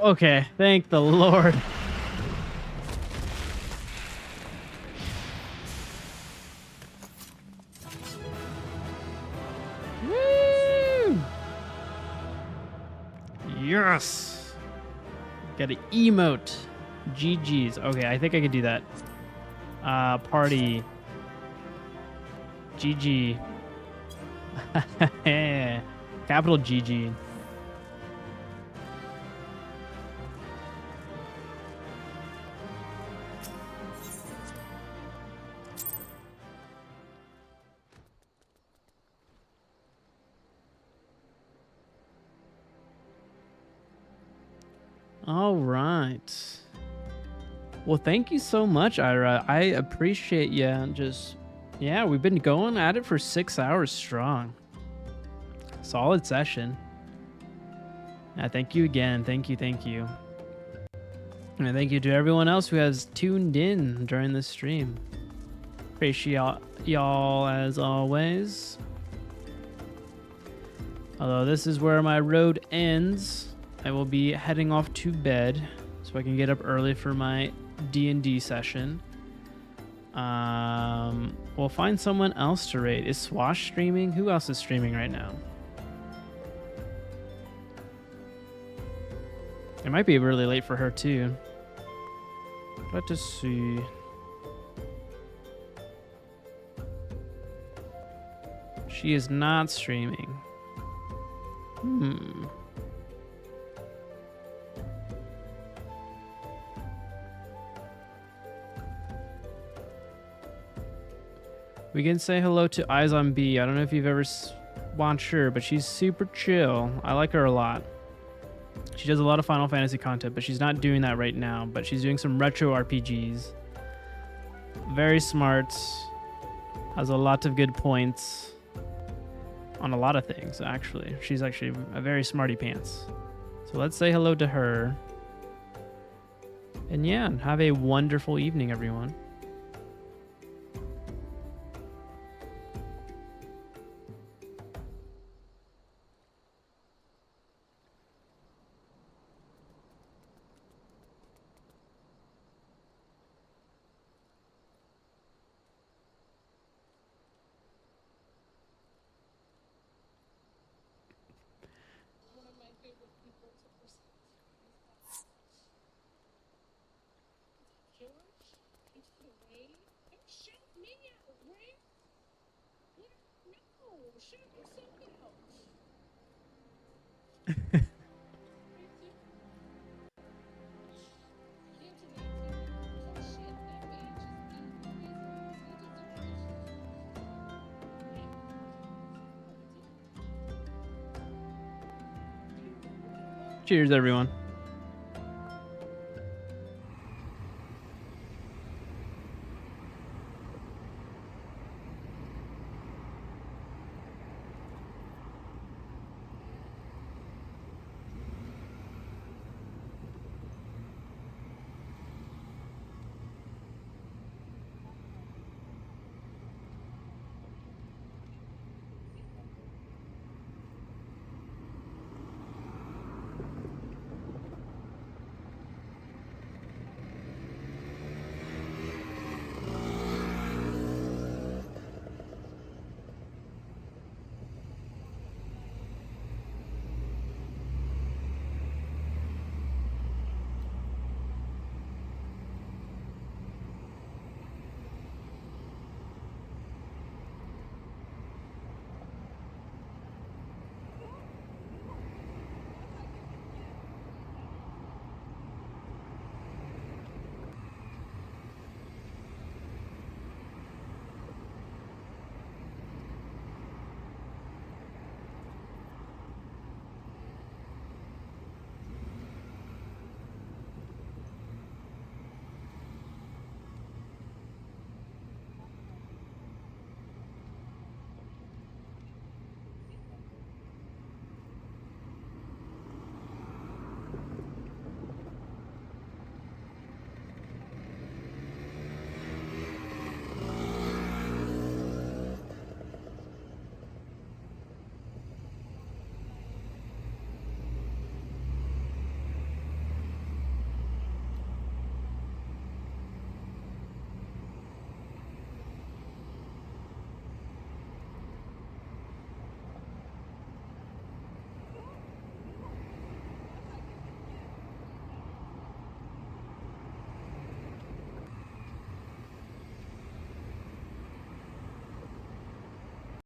okay. Thank the Lord. Woo! Yes. Got an emote. GG's. Okay, I think I could do that. Party. GG. Capital GG. All right. Well, thank you so much, Ira. I appreciate you. Yeah, we've been going at it for 6 hours strong. Solid session. Yeah, thank you again. Thank you. And thank you to everyone else who has tuned in during this stream. Appreciate y'all as always. Although this is where my road ends, I will be heading off to bed so I can get up early for my D&D session. We'll find someone else to raid. Is Swash streaming? Who else is streaming right now? It might be really late for her too. Let us see. She is not streaming. We can say hello to Eyes on B. I don't know if you've ever watched her, but she's super chill. I like her a lot. She does a lot of Final Fantasy content, but she's not doing that right now. But she's doing some retro RPGs. Very smart. Has a lot of good points on a lot of things, actually. She's actually a very smarty pants. So let's say hello to her. And yeah, have a wonderful evening, everyone. Cheers, everyone.